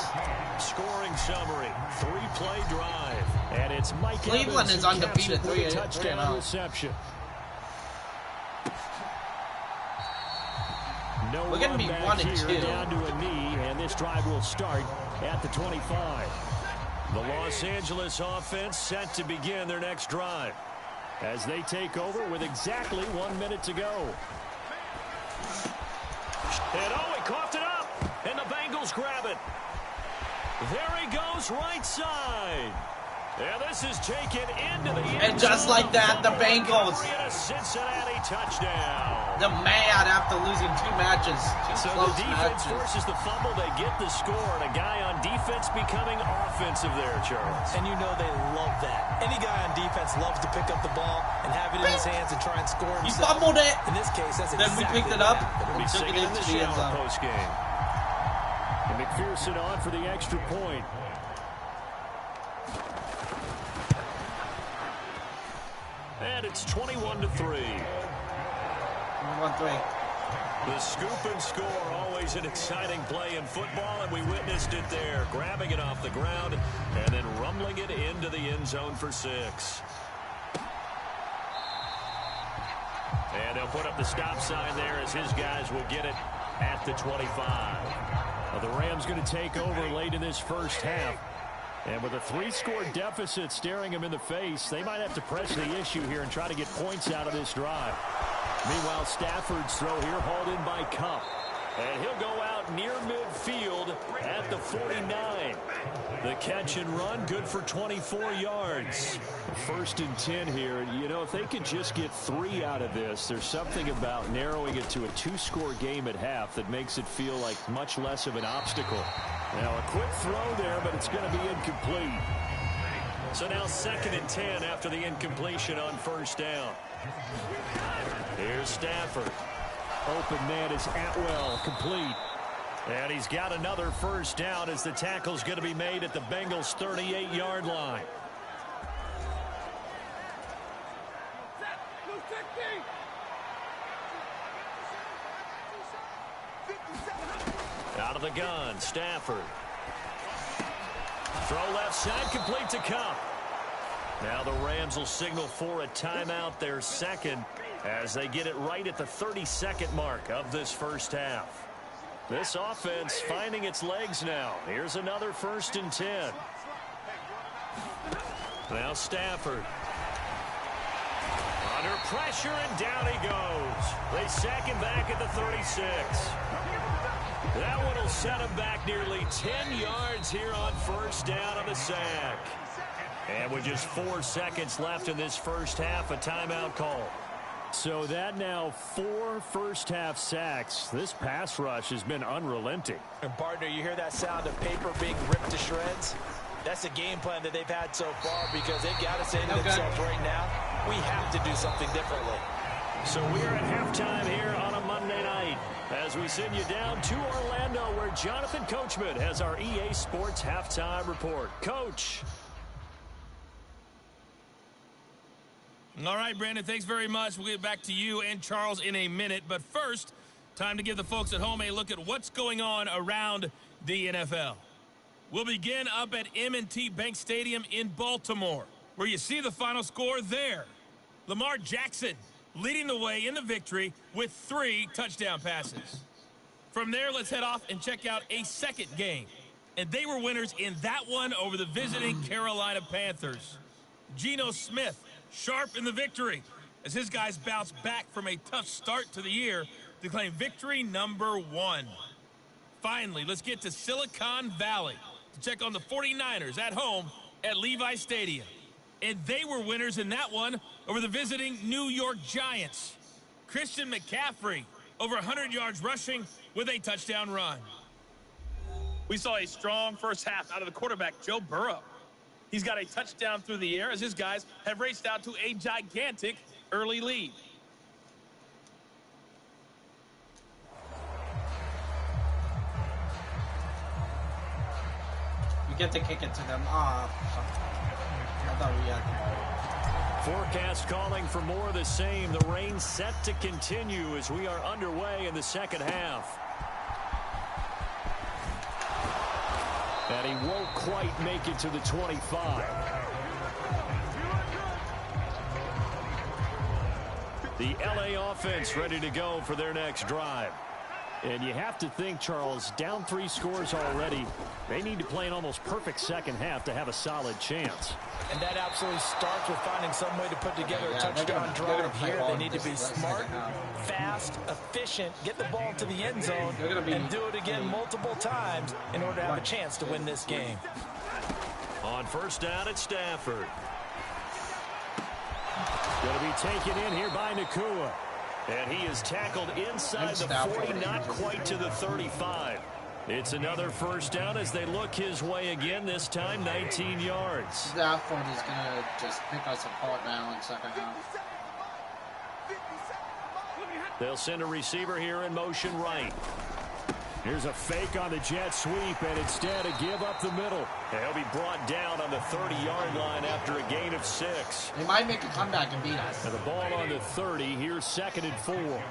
Scoring summary. 3-play drive. And it's Mike Cleveland Evans is undefeated. 3 touchdown reception. No We're going to be 1-2. Down to a knee, and this drive will start at the 25. The Los Angeles offense set to begin their next drive as they take over with exactly 1 minute to go. And he coughed it up, and the Bengals grab it. There he goes, right side. Yeah, this is taken into the end And just like that, the Bengals. Cincinnati touchdown. They're mad after losing 2 matches. So the defense forces the fumble, they get the score, and a guy on defense becoming offensive there, Charles. And you know they love that. Any guy on defense loves to pick up the ball and have it in his hands and try and score himself. He fumbled it. In this case, that's then exactly we picked it up and took it into the end zone. Post game. And McPherson on for the extra point. And it's 21-3. 1-3. The scoop and score, always an exciting play in football, and we witnessed it there. Grabbing it off the ground and then rumbling it into the end zone for 6. And they'll put up the stop sign there as his guys will get it at the 25. Well, the Rams going to take over late in this first half. And with a 3-score deficit staring him in the face, they might have to press the issue here and try to get points out of this drive. Meanwhile, Stafford's throw here hauled in by Cup. And he'll go out near midfield at the 49. The catch and run, good for 24 yards. 1st and 10 here. You know, if they could just get 3 out of this, there's something about narrowing it to a 2-score game at half that makes it feel like much less of an obstacle. Now, a quick throw there, but it's going to be incomplete. So now 2nd and 10 after the incompletion on 1st down. Here's Stafford. Open man is Atwell, complete. And he's got another 1st down as the tackle's going to be made at the Bengals' 38-yard line. the gun, Stafford. Throw left side, complete to Cup. Now the Rams will signal for a timeout, their second, as they get it right at the 32nd mark of this first half. This offense finding its legs now. Here's another 1st and 10. Now Stafford. Under pressure, and down he goes. They sack him back at the 36. That one will set him back nearly 10 yards here on 1st down on the sack. And with just 4 seconds left in this first half, a timeout call. So that now 4 first-half sacks. This pass rush has been unrelenting. And partner, you hear that sound of paper being ripped to shreds? That's the game plan that they've had so far, because they've got to say to themselves right now, we have to do something differently. So we're at halftime here on a Monday night as we send you down to Orlando, where Jonathan Coachman has our EA Sports halftime report. Coach. All right, Brandon, thanks very much. We'll get back to you and Charles in a minute. But first, time to give the folks at home a look at what's going on around the NFL. We'll begin up at M&T Bank Stadium in Baltimore, where you see the final score there. Lamar Jackson leading the way in the victory with 3 touchdown passes. From there, let's head off and check out a second game. And they were winners in that one over the visiting Carolina Panthers. Geno Smith sharp in the victory as his guys bounce back from a tough start to the year to claim victory number 1. Finally, let's get to Silicon Valley to check on the 49ers at home at Levi Stadium. And they were winners in that one over the visiting New York Giants. Christian McCaffrey over 100 yards rushing with a touchdown run. We saw a strong first half out of the quarterback, Joe Burrow. He's got a touchdown through the air as his guys have raced out to a gigantic early lead. We get to kick it to them. I thought we had to. Forecast calling for more of the same. The rain set to continue as we are underway in the second half. And he won't quite make it to the 25. The LA offense ready to go for their next drive. And you have to think, Charles, down 3 scores already. They need to play an almost perfect second half to have a solid chance. And that absolutely starts with finding some way to put together a touchdown drive here. They need to be smart, fast, efficient, get the ball to the end zone, and do it again multiple times in order to have a chance to win this game. On 1st down, it's Stafford. Going to be taken in here by Nakua. And he is tackled inside the 40, not quite to the 35. It's another 1st down as they look his way again, this time 19 yards. Stafford is going to just pick us apart now in second half. They'll send a receiver here in motion right. Here's a fake on the jet sweep, and instead a give up the middle. He'll be brought down on the 30-yard line after a gain of 6. They might make a comeback and beat us. And the ball on the 30. Here's 2nd and 4.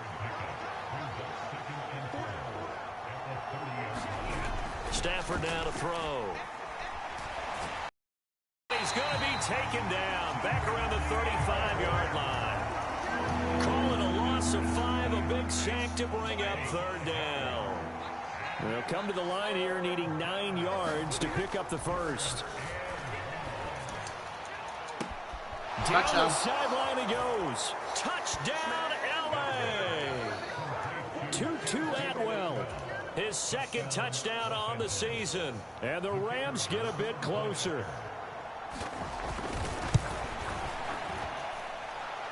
Stafford now to throw. He's going to be taken down back around the 35-yard line. Call it a loss of 5, a big sack to bring up 3rd down. They'll come to the line here needing 9 yards to pick up the first. Down the sideline he goes. Touchdown, L.A. Tutu Atwell. His 2nd touchdown on the season. And the Rams get a bit closer.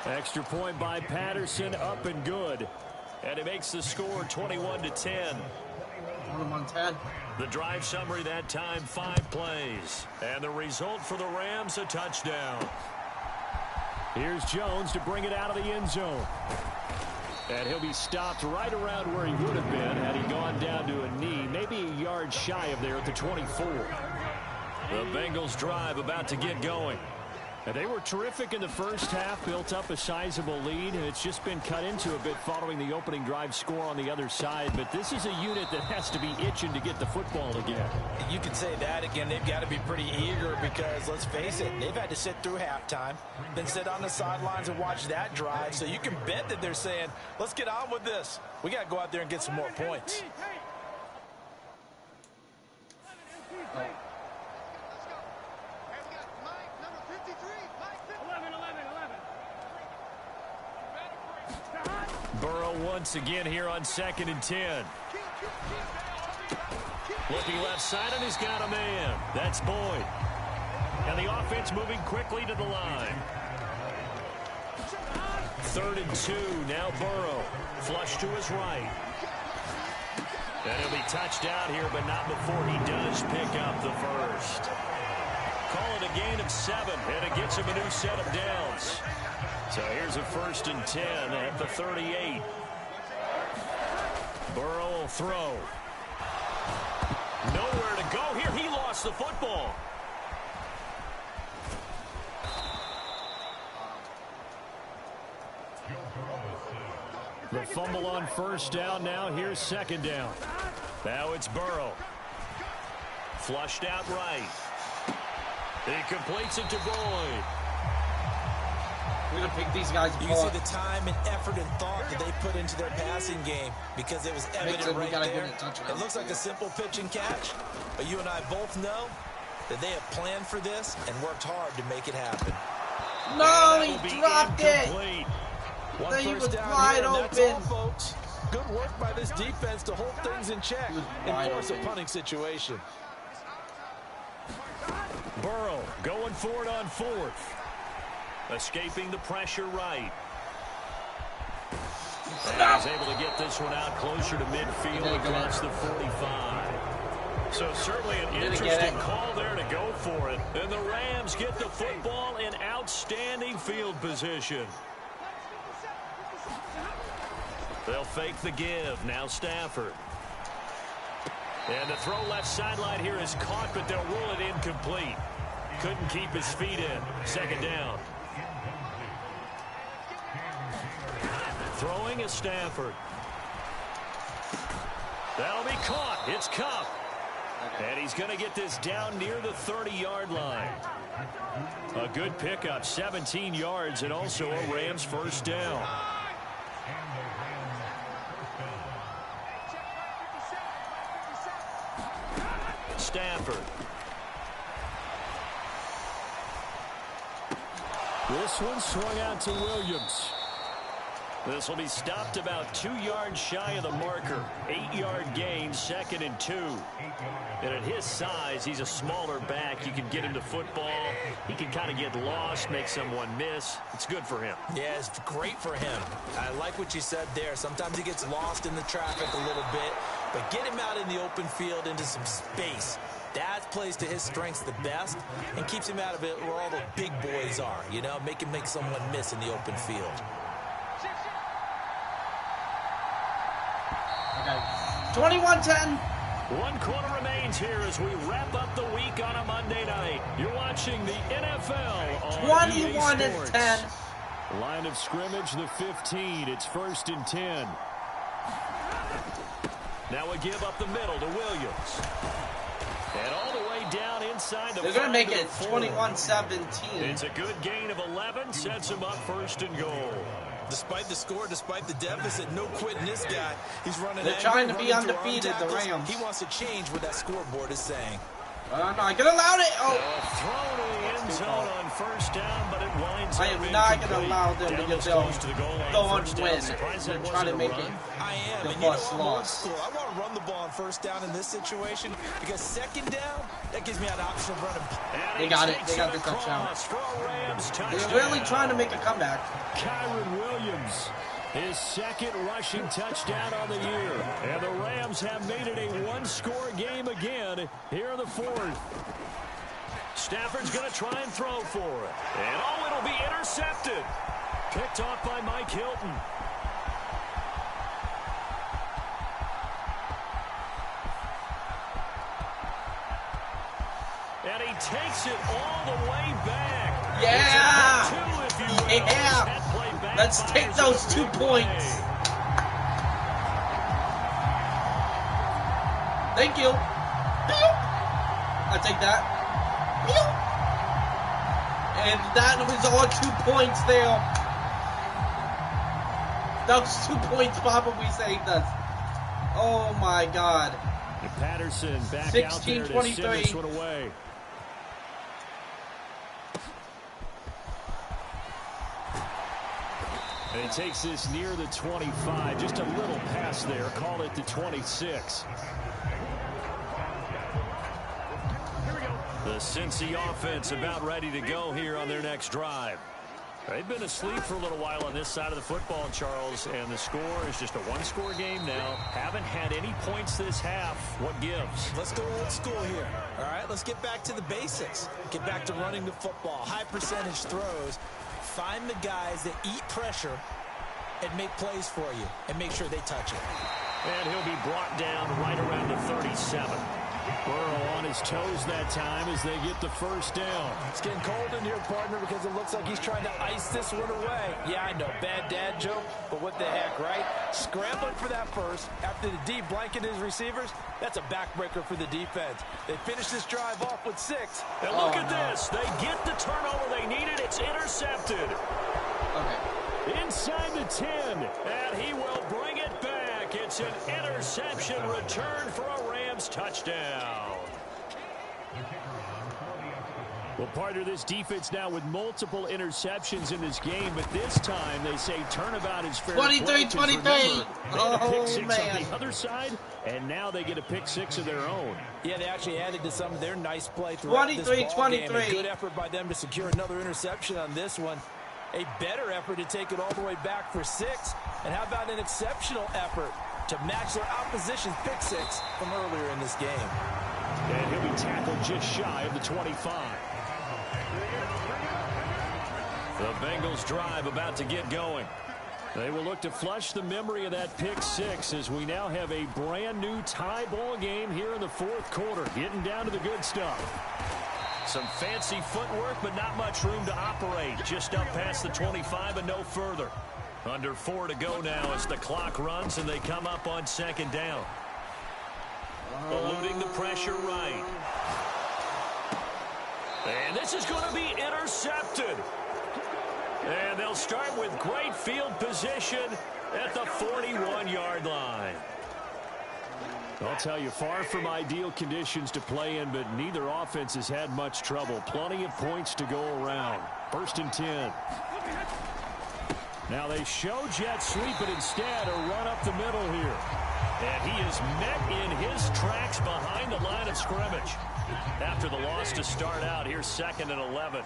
Extra point by Patterson, up and good. And it makes the score 21-10. 21-10. The drive summary that time, 5 plays. And the result for the Rams, a touchdown. Here's Jones to bring it out of the end zone. And he'll be stopped right around where he would have been had he gone down to a knee, maybe a yard shy of there at the 24. The Bengals drive about to get going. And they were terrific in the first half, built up a sizable lead, and it's just been cut into a bit following the opening drive score on the other side. But this is a unit that has to be itching to get the football again. You can say that again. They've got to be pretty eager because, let's face it, they've had to sit through halftime, then sit on the sidelines and watch that drive. So you can bet that they're saying, let's get on with this. We got to go out there and get some more points. Burrow once again here on 2nd and 10. Looking left side, and he's got a man. That's Boyd. And the offense moving quickly to the line. 3rd and 2. Now Burrow. Flush to his right. And he'll be touched out here, but not before he does pick up the first. Call it a gain of 7, and it gets him a new set of downs. So here's a 1st and 10 at the 38. Burrow will throw. Nowhere to go here. He lost the football. The fumble on 1st down. Now here's 2nd down. Now it's Burrow. Flushed out right. He completes it to Boyd. We're going to pick these guys apart. You can see the time and effort and thought that they put into their passing game because it was evident right there. It looks like a simple pitch and catch, but you and I both know that they have planned for this and worked hard to make it happen. No, he dropped it. Then he was wide open. That's all, folks. Good work by this defense to hold things in check and force a punting situation. Burrow going for it on 4th. Escaping the pressure right. And he's able to get this one out closer to midfield across the 45. So certainly an interesting call there to go for it. And the Rams get the football in outstanding field position. They'll fake the give. Now Stafford. And the throw left sideline here is caught, but they'll rule it incomplete. Couldn't keep his feet in. 2nd down. Throwing is Stafford. That'll be caught. It's Cup. And he's going to get this down near the 30-yard line. A good pickup, 17 yards, and also a Rams 1st down. Stafford. This one swung out to Williams. This will be stopped about 2 yards shy of the marker. 8-yard gain, 2nd and 2. And at his size, he's a smaller back. You can get him to football. He can kind of get lost, make someone miss. It's good for him. Yeah, it's great for him. I like what you said there. Sometimes he gets lost in the traffic a little bit, but get him out in the open field into some space. That plays to his strengths the best and keeps him out of it where all the big boys are. You know, make him make someone miss in the open field. Okay. 21-10. 1 quarter remains here as we wrap up the week on a Monday night. You're watching the NFL on 21-10. Line of scrimmage, the 15. It's 1st and 10. Now a give up the middle to Williams. And all the way down inside the... They're going to make it 21-17. It's a good gain of 11. Sets him up 1st and goal. Despite the score, despite the deficit, no quitting this guy. He's running. They're trying to be undefeated, the Rams. He wants to change what that scoreboard is saying. No, I could allow it. Oh, throw to the end zone on 1st down, but it winds up. I am not going to allow them to get the go on win. They're trying to make it. I am. The and bus you know, loss. I want to run the ball on 1st down in this situation because 2nd down, that gives me an option of running. They got it. They got the touchdown. They're really trying to make a comeback. Kyron Williams. His 2nd rushing touchdown on the year. And the Rams have made it a one-score game again here in the 4th. Stafford's going to try and throw for it. And oh, it'll be intercepted. Picked off by Mike Hilton. And he takes it all the way back. Yeah! Yeah! Let's take those 2 points. Thank you. I'll take that. And that was all 2 points there. Those 2 points probably saved us. Oh my God. And Patterson back out there to send this one away. And he takes this near the 25. Just a little pass there. Call it the 26. The Cincy offense about ready to go here on their next drive. They've been asleep for a little while on this side of the football, Charles, and the score is just a one-score game now. Haven't had any points this half. What gives? Let's go old school here. All right, let's get back to the basics. Get back to running the football, high percentage throws. Find the guys that eat pressure and make plays for you and make sure they touch it. And he'll be brought down right around the 37. Burrow on his toes that time as they get the first down. It's getting cold in here, partner, because it looks like he's trying to ice this one away. Yeah, I know, bad dad joke, but what the heck, right? Scrambling for that first after the D blanket his receivers, that's a backbreaker for the defense. They finish this drive off with 6. And look at this. They get the turnover they needed. It's intercepted. Okay. Inside the 10, and he will bring it back. It's an interception return for a Rams touchdown. Well, part of this defense now with multiple interceptions in this game, but this time they say turnabout is fair. 23-23. Oh, man. On the other side, and now they get a pick 6 of their own. Yeah, they actually added to some of their nice play throughout this ball game. A good effort by them to secure another interception on this one. A better effort to take it all the way back for 6. And how about an exceptional effort to match their opposition's pick 6 from earlier in this game. And he'll be tackled just shy of the 25. The Bengals drive about to get going. They will look to flush the memory of that pick 6 as we now have a brand new tie ball game here in the fourth quarter. Getting down to the good stuff. Some fancy footwork, but not much room to operate. Just up past the 25 and no further. Under 4 to go now as the clock runs and they come up on second down. Eluding the pressure right. And this is going to be intercepted. And they'll start with great field position at the 41-yard line. I'll tell you, far from ideal conditions to play in, but neither offense has had much trouble. Plenty of points to go around. 1st and 10. Now they show jet sweep, but instead a run up the middle here. And he is met in his tracks behind the line of scrimmage. After the loss to start out, here's 2nd and 11.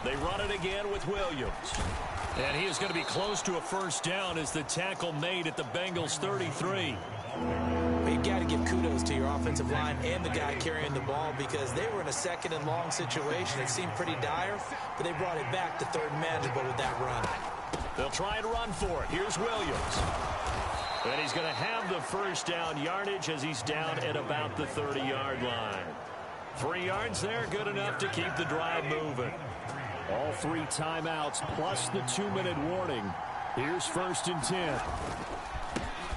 They run it again with Williams. And he is going to be close to a first down as the tackle made at the Bengals 33. You got to give kudos to your offensive line and the guy carrying the ball because they were in a 2nd and long situation. It seemed pretty dire, but they brought it back to 3rd and manageable with that run. They'll try and run for it. Here's Williams. And he's going to have the first down yardage as he's down at about the 30-yard line. 3 yards there, good enough to keep the drive moving. All 3 timeouts plus the 2-minute warning. Here's 1st and 10.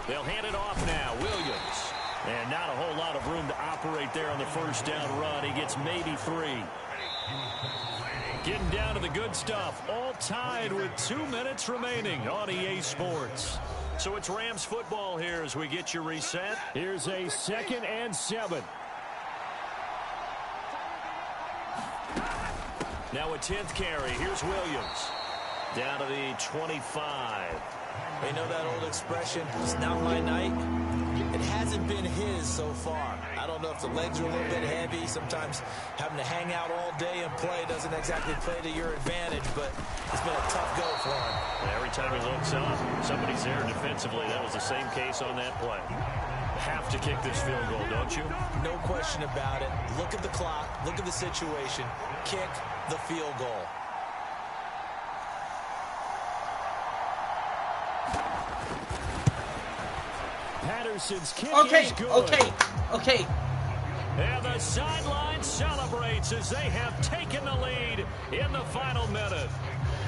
They'll hand it off now. Williams. And not a whole lot of room to operate there on the first down run. He gets maybe 3. Getting down to the good stuff. All tied with 2 minutes remaining on EA Sports. So it's Rams football here as we get you reset. Here's a 2nd and 7. Now a 10th carry. Here's Williams. Down to the 25. You know that old expression, it's not my night? It hasn't been his so far. I don't know if the legs are a little bit heavy. Sometimes having to hang out all day and play doesn't exactly play to your advantage, but it's been a tough go for him. Every time he looks up, somebody's there defensively. That was the same case on that play. Have to kick this field goal, don't you? No question about it. Look at the clock. Look at the situation. Kick the field goal. Patterson's kick Okay, is good. okay. And the sideline celebrates as they have taken the lead in the final minute.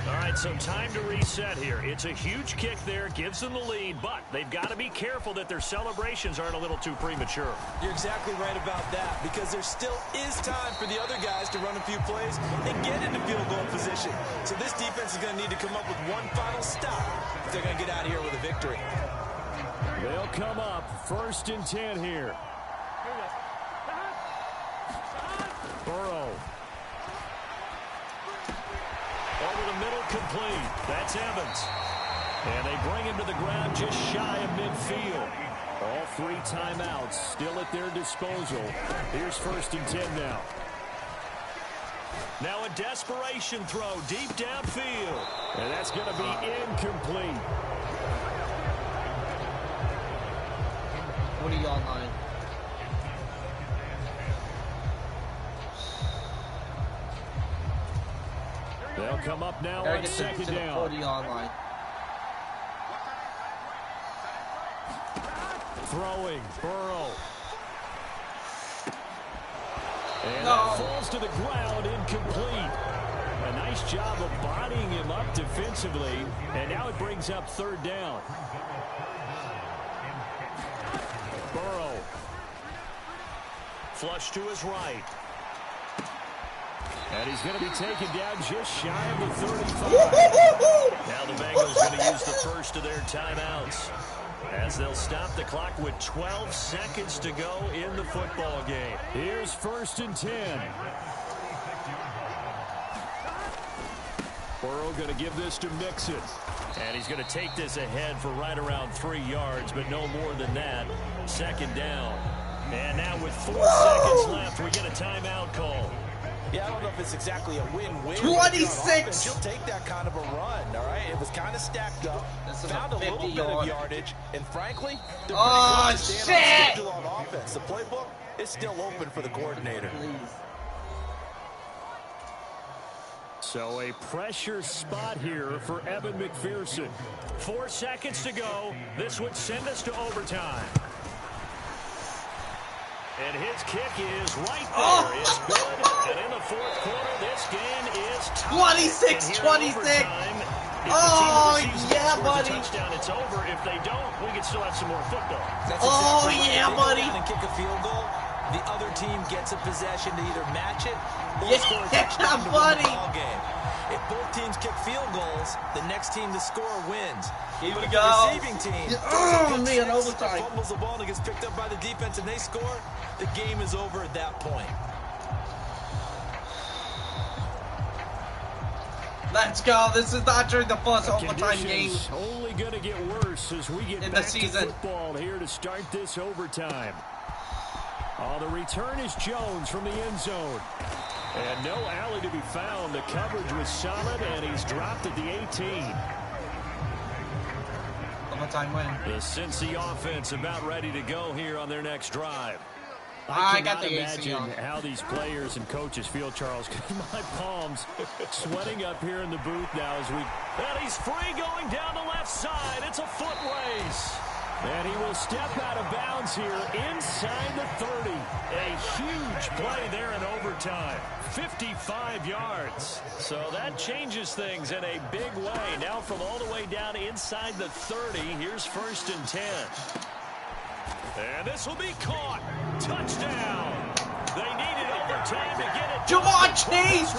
All right, so time to reset here. It's a huge kick there, gives them the lead, but they've got to be careful that their celebrations aren't a little too premature. You're exactly right about that, because there still is time for the other guys to run a few plays and get into field goal position. So this defense is going to need to come up with one final stop if they're going to get out of here with a victory. They'll come up 1st and 10 here. Burrow. Over the middle, complete. That's Evans. And they bring him to the ground just shy of midfield. All 3 timeouts still at their disposal. Here's 1st and 10 now. Now a desperation throw deep downfield. And that's going to be incomplete. 40-yard line. They'll come up now on 2nd down. 40-yard line. Throwing, Burrow. And that falls to the ground, incomplete. A nice job of bodying him up defensively. And now it brings up 3rd down. Burrow. Flush to his right. And he's going to be taken down just shy of the 35. Now the Bengals going to use the first of their timeouts, as they'll stop the clock with 12 seconds to go in the football game. Here's 1st and 10. Burrow going to give this to Mixon. And he's going to take this ahead for right around 3 yards, but no more than that. 2nd down. And now with 4 seconds left, we get a timeout call. Yeah, I don't know if it's exactly a win-win. 26! She'll take that kind of a run, all right? It was kind of stacked up. This is found a little bit of yardage, and frankly, they're pretty close to staying on schedule on offense. The playbook is still open for the coordinator. Please. So a pressure spot here for Evan McPherson. 4 seconds to go. This would send us to overtime. And his kick is right there. It's good. And in the 4th quarter, this game is tied. 26-26. Oh, yeah, buddy. Touchdown, it's over. If they don't, we can still have some more football. That's exactly right. Yeah, buddy. And kick a field goal, the other team gets a possession to either match it or score a touchdown to win the ball game. If both teams kick field goals, the next team to score wins. Here we But if go. the receiving team overtime. fumbles the ball and gets picked up by the defense and they score, the game is over at that point. Let's go. This is not during the first overtime game. Only going to get worse as we get in back the season. to football here to start this overtime. Oh, the return is Jones from the end zone. And no alley to be found. The coverage was solid, and he's dropped at the 18. Overtime win. The Cincy offense about ready to go here on their next drive. I got cannot the imagine how these players and coaches feel, Charles, because my palms sweating up here in the booth now as we... And he's free going down the left side. It's a foot race. And he will step out of bounds here inside the 30. A huge play there in overtime. 55 yards. So that changes things in a big way. Now from all the way down inside the 30, here's 1st and 10. And this will be caught. Touchdown. They needed overtime to get it. Jamar Chase.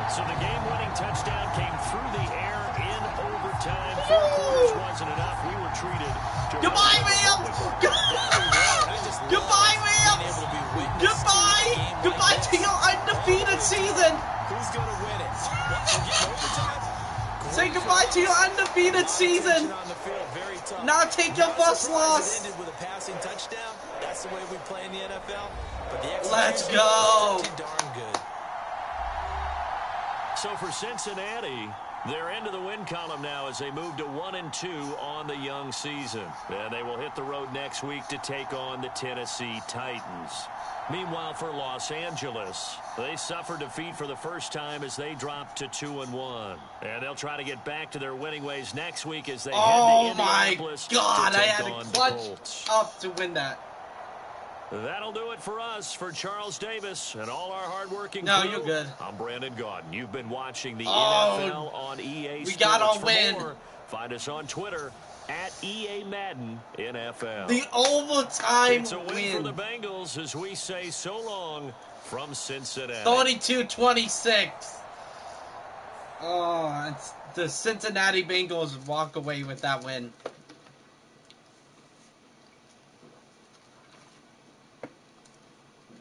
So the game-winning touchdown came through the air in overtime. 4 quarters wasn't enough. We were treated to... Goodbye, Will. Goodbye, Will. Goodbye. Goodbye to your undefeated season. Who's going to win it? Overtime? Say goodbye to your undefeated season. Now take your first loss. Ended with a passing touchdown. That's the way we play in the NFL. But the Let's go. Pretty darn good. So for Cincinnati, they're into the win column now as they move to 1-2 on the young season. And they will hit the road next week to take on the Tennessee Titans. Meanwhile, for Los Angeles, they suffered defeat for the first time as they dropped to 2-1. And they'll try to get back to their winning ways next week as they head to Indianapolis. Oh my God, to I take had on to the clutch Colts. up to win that. That'll do it for us. For Charles Davis and all our hard-working No, crew, you're good. I'm Brandon Gaudin. You've been watching the Oh, NFL on EA we Sports. gotta For win. more, find us on Twitter at EA Madden NFL. The overtime It's a win for the Bengals as we say so long from Cincinnati. 32-26. Oh, it's the Cincinnati Bengals walk away with that win.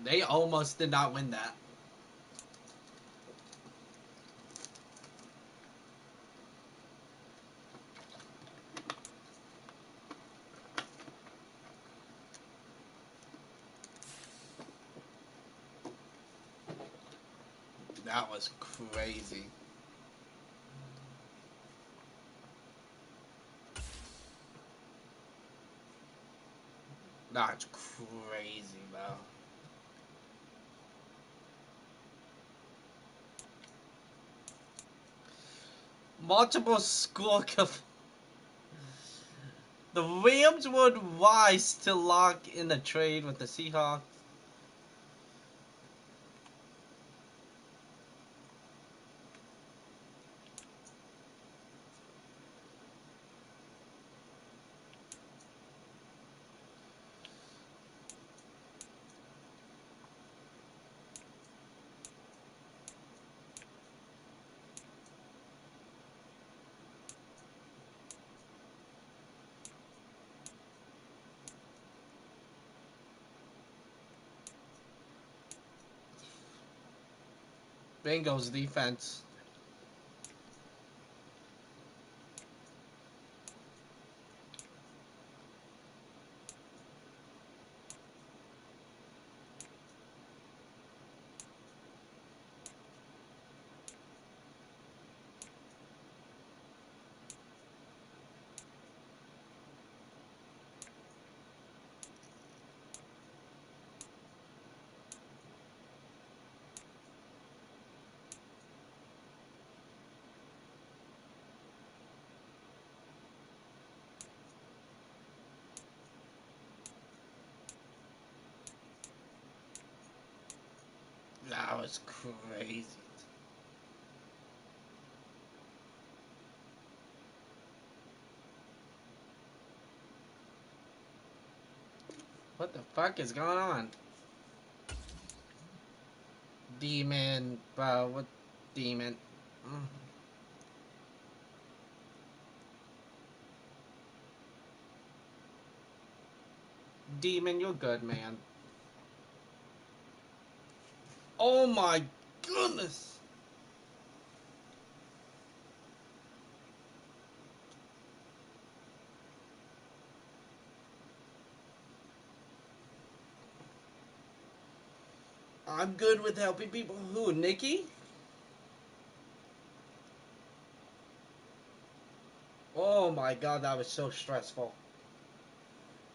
They almost did not win that. That was crazy. That's crazy, bro. Multiple score. The Rams would rise to lock in a trade with the Seahawks. Bengals defense. That was crazy. What the fuck is going on? Demon, bro, what demon? Demon, you're good, man. Oh my goodness! I'm good with helping people. Who, Nikki? Oh my god, that was so stressful.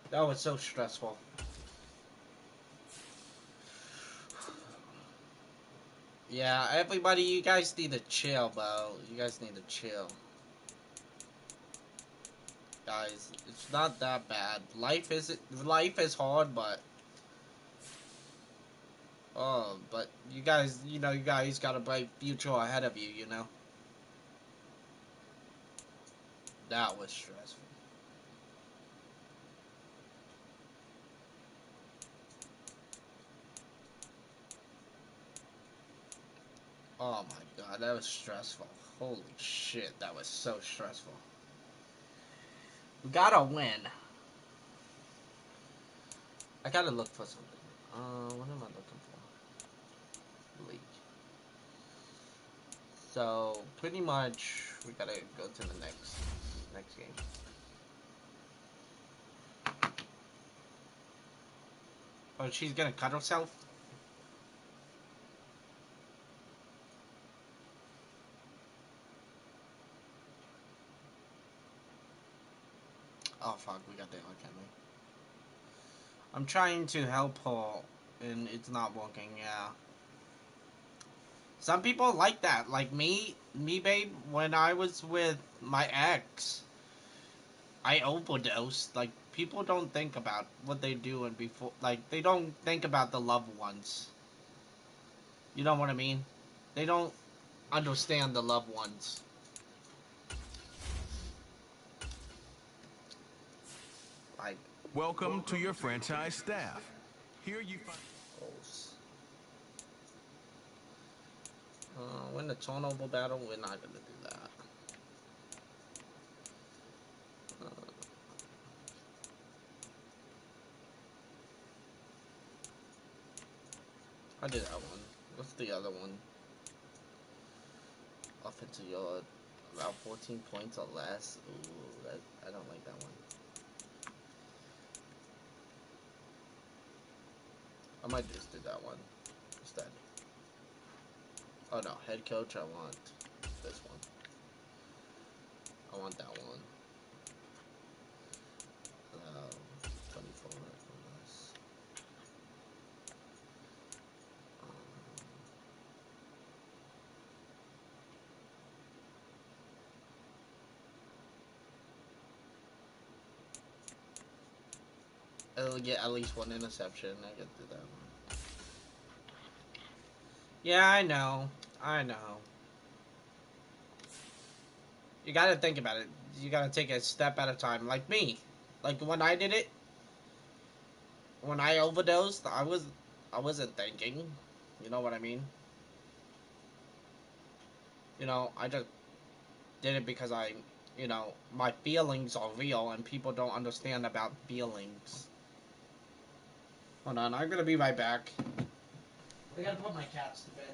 That was so stressful. Yeah, everybody, you guys need to chill, bro. You guys need to chill. Guys, it's not that bad. Life is hard, but but you guys, you guys got a bright future ahead of you, you know. That was stressful. Oh my god, that was stressful. Holy shit, that was so stressful. We gotta win. I gotta look for something. What am I looking for? League. So, pretty much, we gotta go to the next game. Oh, she's gonna cut herself? Oh fuck, we got daylight, can't we? I'm trying to help her, and it's not working, yeah. Some people like that, like me, babe, when I was with my ex, I overdosed. Like, people don't think about what they're doing before. Like, they don't think about the loved ones. You know what I mean? They don't understand the loved ones. Like, Welcome to your franchise staff. Here you find... win the turnover battle, we're not gonna do that. I did that one. What's the other one? Offensive yard, about 14 points or less. Ooh, I don't like that one. I might just do that one instead. Oh no, head coach, I want this one. I want that one. 24 or less. It'll get at least one interception. I get to that one. Yeah, I know. I know. You gotta think about it. You gotta take a step at a time. Like me. Like when I did it, when I overdosed, I wasn't thinking. You know what I mean? You know, I just did it because my feelings are real and people don't understand about feelings. Hold on, I'm gonna be right back. I gotta put my cats to bed.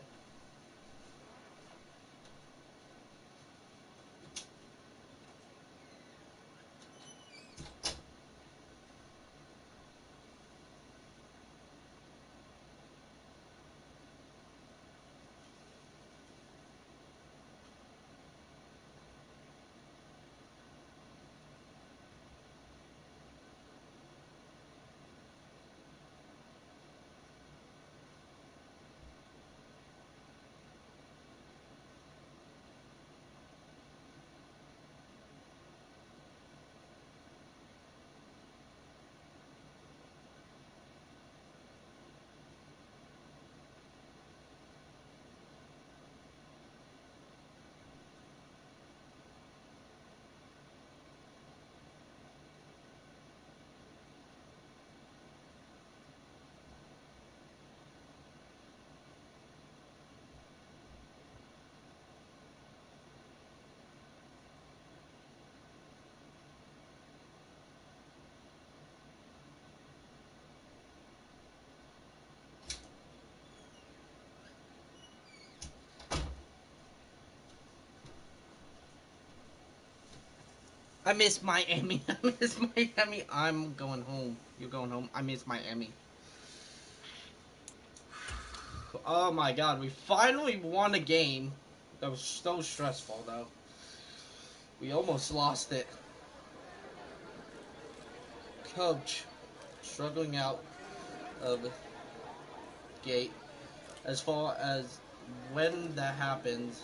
I miss Miami. I miss Miami. I'm going home. You're going home. I miss Miami. Oh my god, we finally won a game. That was so stressful though. We almost lost it. Coach struggling out of the gate. As far as when that happens,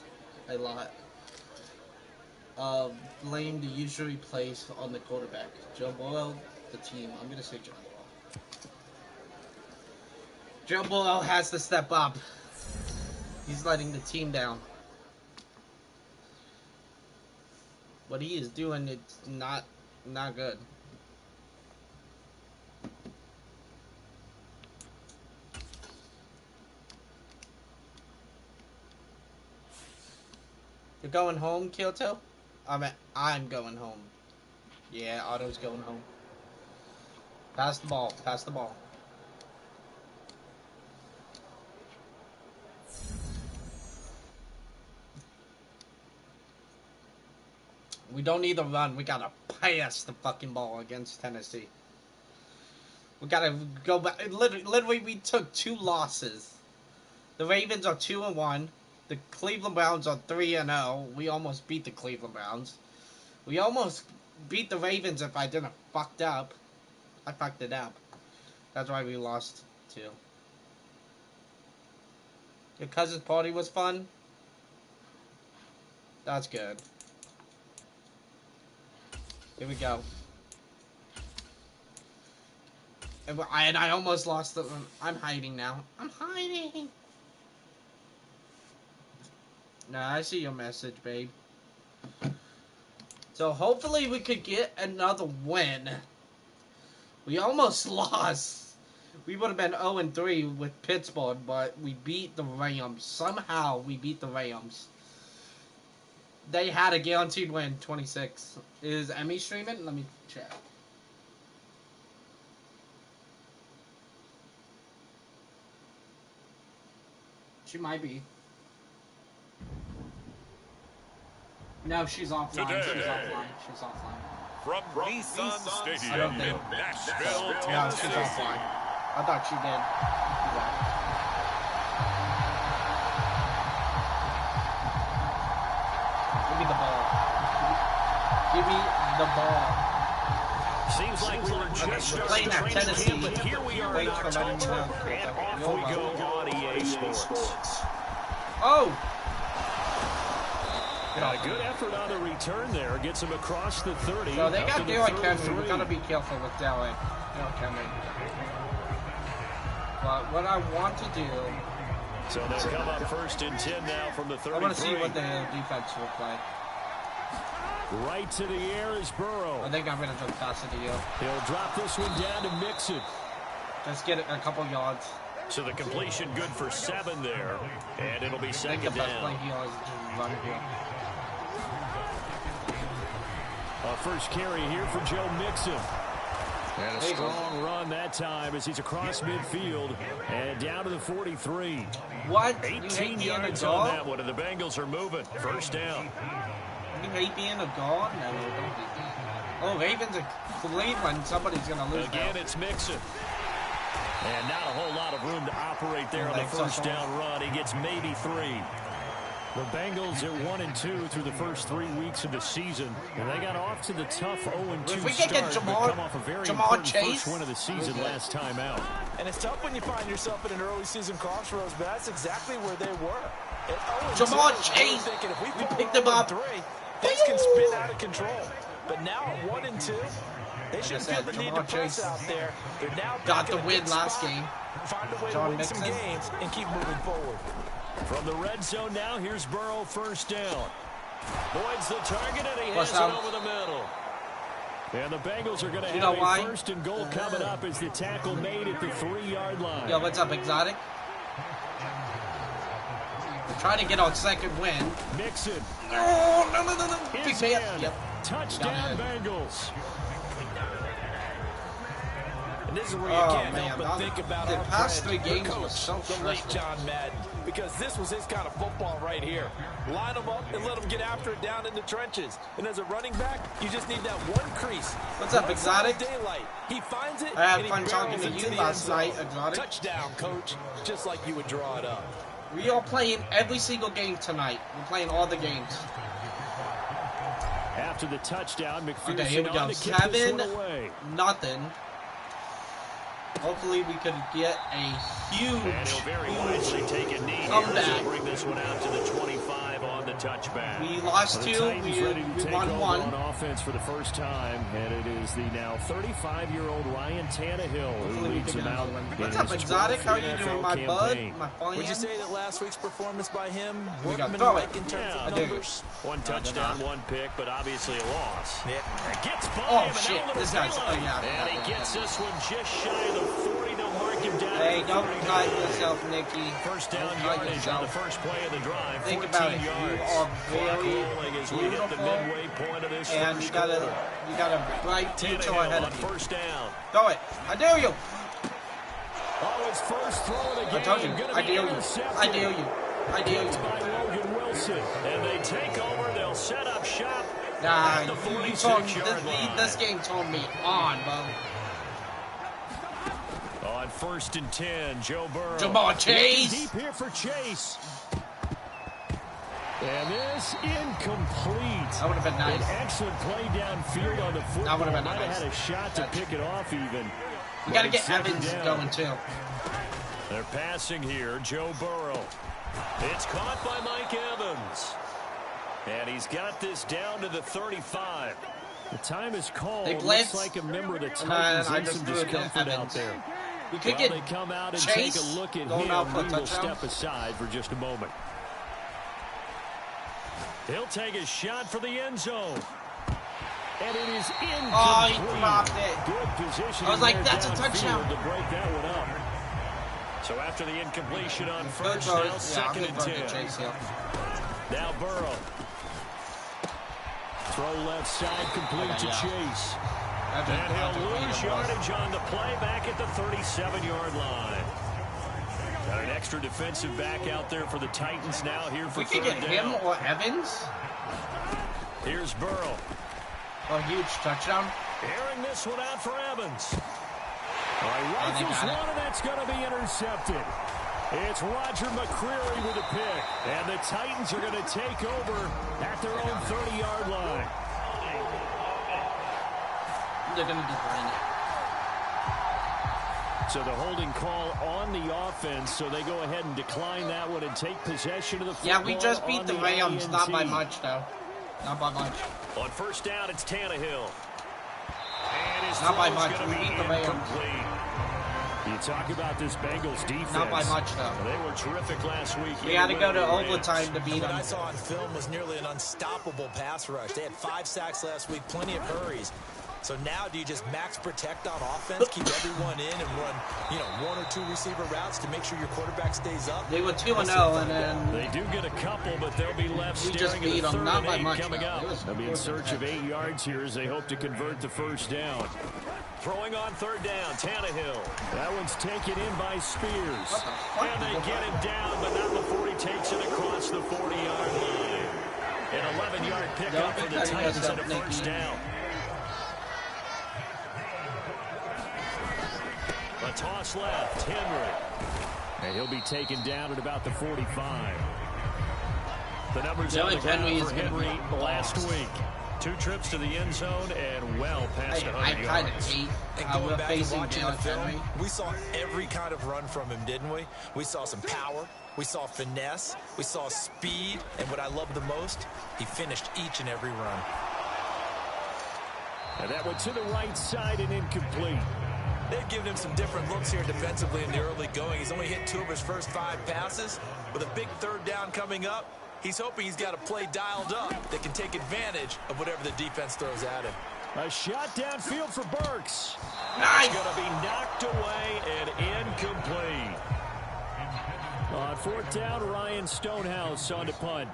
a lot of blame the usually placed on the quarterback. Joe Burrow, the team. I'm gonna say Joe Burrow. Joe Burrow has to step up. He's letting the team down. What he is doing, it's not good. You're going home, Kyoto? I'm going home. Yeah, Otto's going home. Pass the ball. Pass the ball. We don't need to run. We gotta pass the fucking ball against Tennessee. We gotta go back. Literally, we took 2 losses. The Ravens are 2-1. The Cleveland Browns are 3-0. We almost beat the Cleveland Browns. We almost beat the Ravens if I didn't fucked up. I fucked it up. That's why we lost 2. Your cousin's party was fun? That's good. Here we go. And I almost lost the... I'm hiding now. I'm hiding. Nah, I see your message, babe. So hopefully we could get another win. We almost lost. We would have been 0-3 with Pittsburgh, but we beat the Rams. Somehow we beat the Rams. They had a guaranteed win, 26. Is Emmy streaming? Let me check. She might be. No, she's offline. Today, She's offline. She's offline. From Nissan Stadium in Nashville, No, Tennessee. she's offline. I thought she did. Give me the ball. Give me the ball. Seems like we were just playing at Tennessee. camp, but here we are in October, and off we go on EA Sports. Oh! A good effort on the return there. Gets him across the 30. So they got Derrick Henry. We gotta be careful with Derrick Henry. But what I want to do... So they'll come up 1st and 10 now from the 33. I want to see what the defense will play. Right to the air is Burrow. I think I'm going to just pass it to you. He'll drop this one down to Mixon. Just get it a couple yards. So the completion good for 7 there. And it'll be I think the second best play down. here is just run here. First carry here for Joe Mixon. And a strong run that time as he's across midfield and down to the 43. What? 18 yards on that one, and the Bengals are moving. First down. You hate being a god? No, don't hate that. Oh, Ravens are Cleveland. Somebody's going to lose Again, now. it's Mixon. And not a whole lot of room to operate there on the first down run. He gets maybe 3. The Bengals are 1-2 through the first 3 weeks of the season, and they got off to the tough 0-2 we can get start, but come off a very important first win of the season last time out. And it's tough when you find yourself at an early season crossroads, but that's exactly where they were. Jamar Chase, thinking if we picked him up. 3, things can spin out of control. But now at 1-2, they shouldn't feel the need to press out there. They're now got the win last game. Find a way to win some games and keep moving forward. From the red zone now, here's Burrow, first down. Boyd's the target, and he has it over the middle. And the Bengals are going to have a first and goal coming up as the tackle made at the 3-yard line. Yo, what's up, Exotic? We're trying to get our second win. Mixon. Oh, no. Big Is pass. in. Yep. Touchdown, Bengals. And this is where you can't help but think about the our past friend, 3 games was so the late John Madden, because this was his kind of football right here. Line them up and let them get after it down in the trenches. And as a running back, you just need that one crease. What's up, Exotic? Daylight. He finds it. I had and fun talking to you last night, Exotic. Touchdown, coach. Just like you would draw it up. We are playing every single game tonight. We're playing all the games. After the touchdown, McPherson okay, here we go. 7-0. Hopefully we could get a huge, and he'll very wisely take a knee comeback. Here, so bring this one out to the 25 on the touchback. We lost 2. We won 1. On offense for the first time, and it is the now 35-year-old Ryan Tannehill who leads them out. What's up, Exotic? How are you doing, my bud? My fun. Would you say that last week's performance by him we got like in terms of numbers? 1 touchdown, 1 pick, but obviously a loss. Yeah. It gets by him shit! This guy's and he gets this one just shy of the 40 to mark him down. Hey, don't cut yourself, Nicky. First down yardage on the first play of the drive. Think about it. Yards. You are very beautiful, and you got a bright future ahead of you. First down. Go it. I dare you. Oh, his first throw of the game. I told you. I dare you. I dare you. I dare you. By Logan Wilson. And they take over. They'll set up shop. Nah, this game told me on, bro. On 1st and 10, Joe Burrow. Jamar Chase. Deep here for Chase. And this incomplete. That would have been nice. An excellent play downfield on the football. That would have been Might nice. have had a shot to pick it off even. We got to get Evans going too. They're passing here, Joe Burrow. It's caught by Mike Evans. And he's got this down to the 35. The time is called. They blitz. Looks like a member of the And Titans I in just some threw it to discomfort out Evans. there. We could While get they come out and Chase take a look at going out him, for a we will touchdown. step aside for just a moment. He'll take a shot for the end zone. And it is incomplete. Oh, he dropped it. Good position. I was like, that's a downfield touchdown. to break that one up. So after the incompletion on first, Good now second and 10. Chase, yeah. Now Burrow. Throw left side, complete to Chase. And he'll lose yardage on the play back at the 37-yard line. Got an extra defensive back out there for the Titans now here for we could get him or Evans. Here's Burrow. A huge touchdown. Airing this one out for Evans. Rifles one, and that's going to be intercepted. It's Roger McCreary with a pick. And the Titans are going to take over at their own 30-yard line. They're going to decline it. So the holding call on the offense, so they go ahead and decline that one and take possession of the football. Yeah, we just beat the Rams, INT. not by much, though. Not by much. On first down, it's Tannehill. And his Not by throw's much. gonna We be beat the Rams. incomplete. You talk about this Bengals defense. Not by much, though. They were terrific last week. We had to go to overtime to beat What them. I saw on film was nearly an unstoppable pass rush. They had 5 sacks last week, plenty of hurries. So now do you just max protect on offense, keep everyone in, and run, 1 or 2 receiver routes to make sure your quarterback stays up? They were 2-0, and then They do get a couple, but they'll be left we just staring beat at the them. third Not and by 8 much, coming though. up. It was They'll be in search of 8 yards here as they hope to convert the first down. Throwing on third down, Tannehill. That one's taken in by Spears. And they get it down, but not before he takes it across the 40-yard line. An 11-yard pickup for the Titans and a first down. A toss left, Henry. And he'll be taken down at about the 45. The numbers on the ground for Henry last week. 2 trips to the end zone and well past 100 yards. I kind of hate how we're facing Derrick Henry. We saw every kind of run from him, didn't we? We saw some power. We saw finesse. We saw speed. And what I love the most, he finished each and every run. And that went to the right side and incomplete. They've given him some different looks here defensively in the early going. He's only hit 2 of his first 5 passes. With a big third down coming up, he's hoping he's got a play dialed up that can take advantage of whatever the defense throws at him. A shot downfield for Burks. Nice. It's going to be knocked away and incomplete. On fourth down, Ryan Stonehouse on to punt.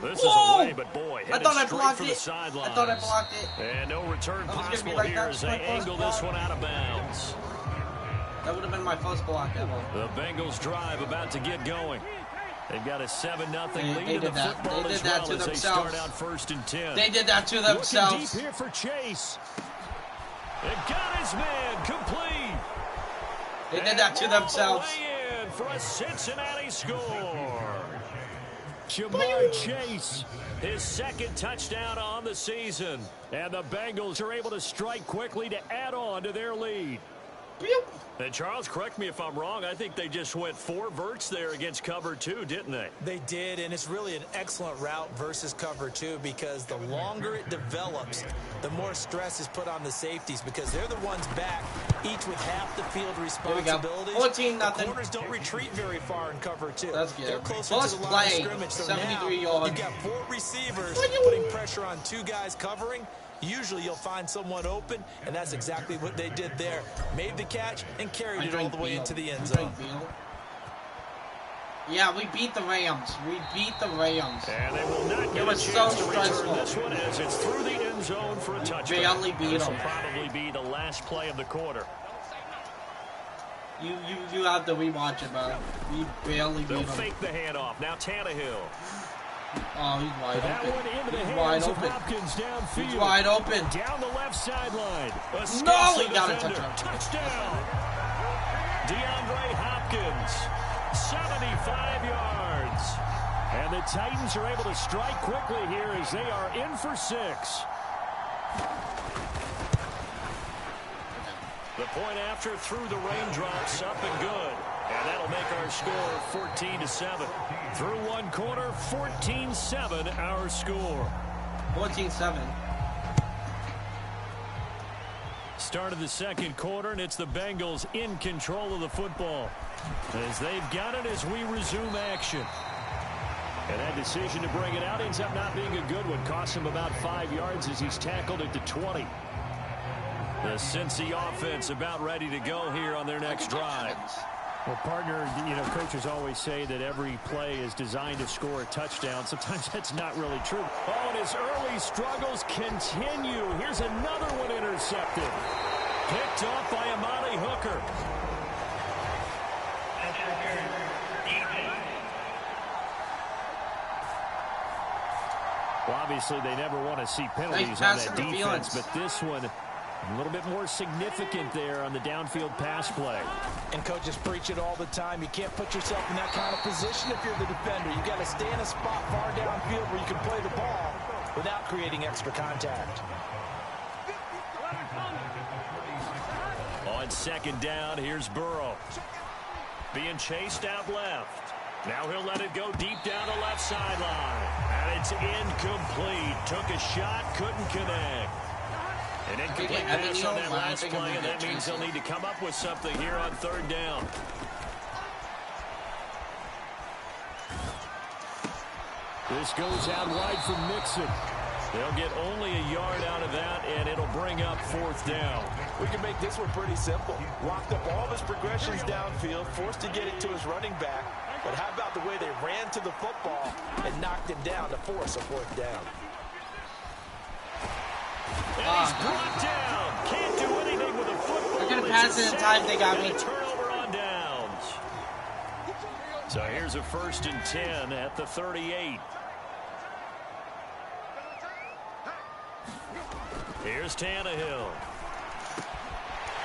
This is away, but boy, headed straight for the sidelines. I thought I blocked it. And no return possible like here as they angle this one out of bounds. That would have been my first block ever. The Bengals drive about to get going. They've got a 7-0 lead in the football as well as they start out first and 10. They did that to themselves. Looking deep here for Chase. It got his man complete. They did that to themselves. In for a Cincinnati score. Jamar Chase, his second touchdown on the season. And the Bengals are able to strike quickly to add on to their lead. And Charles, correct me if I'm wrong, I think they just went 4 verts there against cover 2, didn't they? They did, and it's really an excellent route versus cover 2 because the longer it develops, the more stress is put on the safeties because they're the ones back, each with half the field responsibilities. 14-0. The corners don't retreat very far in cover 2. That's good. They're closer First to the line of play, scrimmage, so 73 now yards. you've got 4 receivers putting pressure on 2 guys covering. Usually you'll find someone open, and that's exactly what they did there. Made the catch and carried it all the way into the end zone. Yeah, we beat the Rams. We beat the Rams. And they will not get a chance to return this one as it's through the end zone for a touchdown. Barely beat This them. will probably be the last play of the quarter. You have to rewatch it, man. We barely beat They'll them. fake the handoff. Now Tannehill. Oh, he's wide That open. one into the He's hands wide of open. Hopkins downfield. He's wide open. Down the left sideline. No, he got a touchdown. Touchdown. DeAndre Hopkins. 75 yards. And the Titans are able to strike quickly here as they are in for 6. The point after through the raindrops, up and good. And that'll make our score 14-7. Through one quarter, 14-7 our score. 14-7. Start of the second quarter, and it's the Bengals in control of the football as they've got it as we resume action. And that decision to bring it out ends up not being a good one. Costs him about 5 yards as he's tackled at the 20. The Cincy offense about ready to go here on their next drive. Well, partner, you know, coaches always say that every play is designed to score a touchdown. Sometimes that's not really true. Oh, and his early struggles continue. Here's another one intercepted. Picked off by Amani Hooker. Well, obviously, they never want to see penalties on that defense, but this one a little bit more significant there on the downfield pass play. And coaches preach it all the time. You can't put yourself in that kind of position if you're the defender. You've got to stay in a spot far downfield where you can play the ball without creating extra contact. On second down, here's Burrow. Being chased out left. Now he'll let it go deep down the left sideline. And it's incomplete. Took a shot, couldn't connect. An incomplete pass on that last play, and that means they'll need to come up with something here on third down. This goes out wide from Mixon. They'll get only a yard out of that, and it'll bring up fourth down. We can make this one pretty simple. Locked up all of his progressions downfield, forced to get it to his running back. But how about the way they ran to the football and knocked him down to force a fourth down? And he's brought down. Can't do anything with a football. They're going to pass it in time. They got me. Turnover on downs. So here's a 1st and 10 at the 38. Here's Tannehill.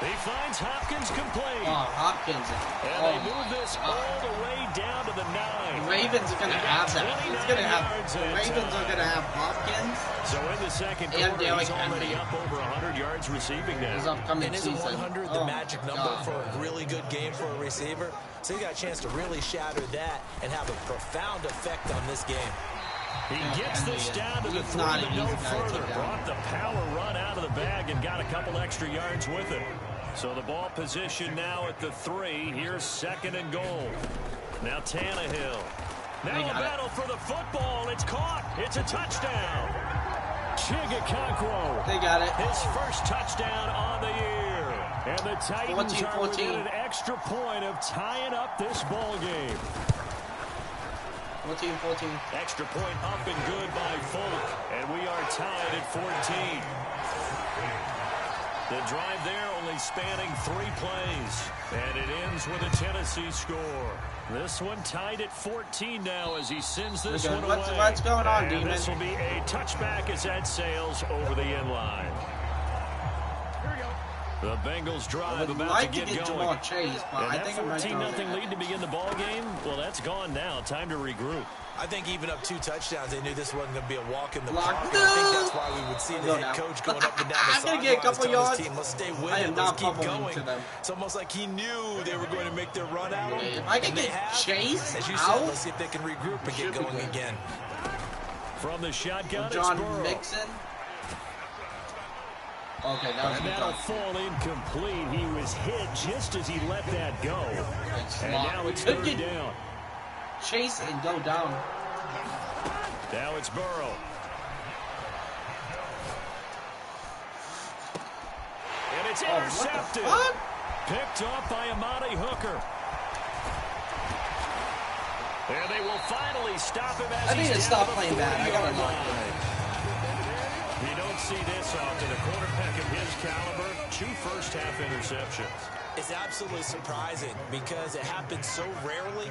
He finds Hopkins complete. Oh, Hopkins. And they move this all the way down to the 9. The Ravens are going to have that. The Ravens are going to have Hopkins. So in the second quarter, he's already up over 100 yards receiving now. His upcoming season. And isn't 100 the magic number for a really good game for a receiver? So he got a chance to really shatter that and have a profound effect on this game. He gets this down to the 3, but no further. Brought the power run out of the bag and got a couple extra yards with it. So the ball position now at the 3. Here's 2nd and goal. Now Tannehill. Now a battle for the football. It's caught. It's a touchdown. Chigakonkwo. They got it. His first touchdown on the year. And the Titans are within an extra point of tying up this ball game. 14-14. Extra point up and good by Folk. And we are tied at 14. The drive there only spanning 3 plays. And it ends with a Tennessee score. This one tied at 14 now as he sends this one away. What's going on, Demon? This will be a touchback as that sails over the end line. The Bengals drive about to get going. Chase, but and I that 14-0 lead to begin the ball game, well, that's gone now. Time to regroup. I think even up 2 touchdowns, they knew this wasn't going to be a walk in the park. I think that's why we would see the head coach going up and down the sidelines. I'm going to get a couple yards. Team, let's stay with I am it. not Let's keep going. going. It's almost like he knew they were going to make their run out. If I can get Chase as you out, said, let's see if they can regroup and get going again. From the shotgun, John Mixon. Okay, that was and that'll fall incomplete. He was hit just as he let that go. And now it's 3rd down. Chase and go down. Now it's Burrow. And it's intercepted. What? Picked off by Amani Hooker. And they will finally stop him as I need to stop playing bad. I gotta know. You don't see this often. A quarterback of his caliber, 2 first-half interceptions. It's absolutely surprising because it happens so rarely.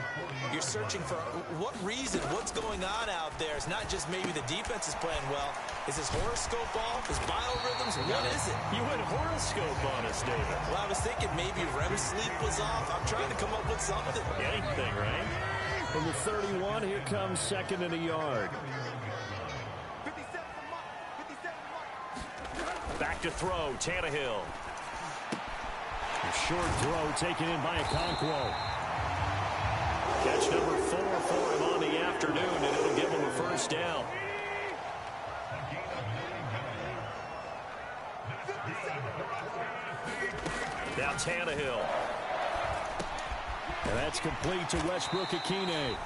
You're searching for what reason, what's going on out there. It's not just maybe the defense is playing well. Is his horoscope off? His biorhythms? What is it? You went horoscope on us, David. Well, I was thinking maybe REM sleep was off. I'm trying to come up with something. Anything, right? From the 31, here comes 2nd and a yard. Back to throw, Tannehill. A short throw taken in by Okonkwo. Catch number 4 for him on the afternoon, and it'll give him a first down. Now Tannehill. And that's complete to Westbrook-Akine.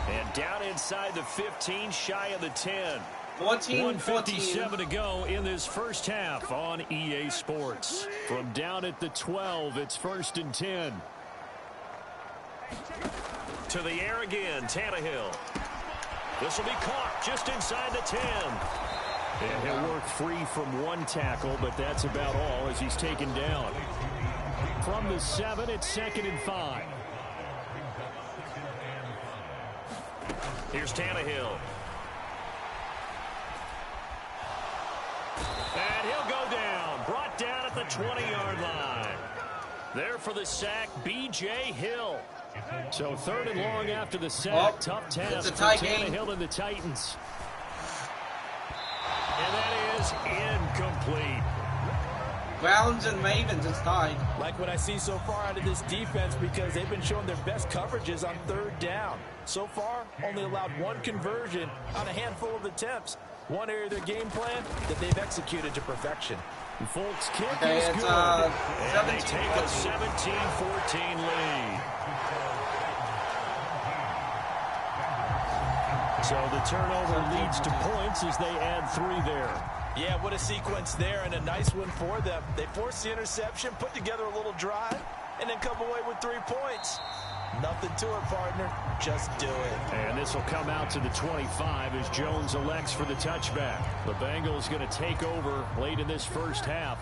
And down inside the 15, shy of the 10. 1:57 to go in this first half on EA Sports. From down at the 12, it's 1st and 10. To the air again, Tannehill. This will be caught just inside the 10. And he'll work free from one tackle, but that's about all as he's taken down. From the 7, it's 2nd and 5. Here's Tannehill. And he'll go down. Brought down at the 20-yard line. There for the sack, B.J. Hill. So 3rd and long after the sack. Tough task for Tannehill and the Titans. And that is incomplete. Browns and Ravens, it's tied. Like what I see so far out of this defense, because they've been showing their best coverages on 3rd down. So far, only allowed 1 conversion on a handful of attempts. One area of their game plan that they've executed to perfection. Folks, kick is good. And they take a 17-14 lead. So the turnover leads to points as they add 3 there. Yeah, what a sequence there, and a nice one for them. They forced the interception, put together a little drive, and then come away with 3 points. Nothing to it, partner. Just do it. And this will come out to the 25 as Jones elects for the touchback. The Bengals going to take over late in this first half.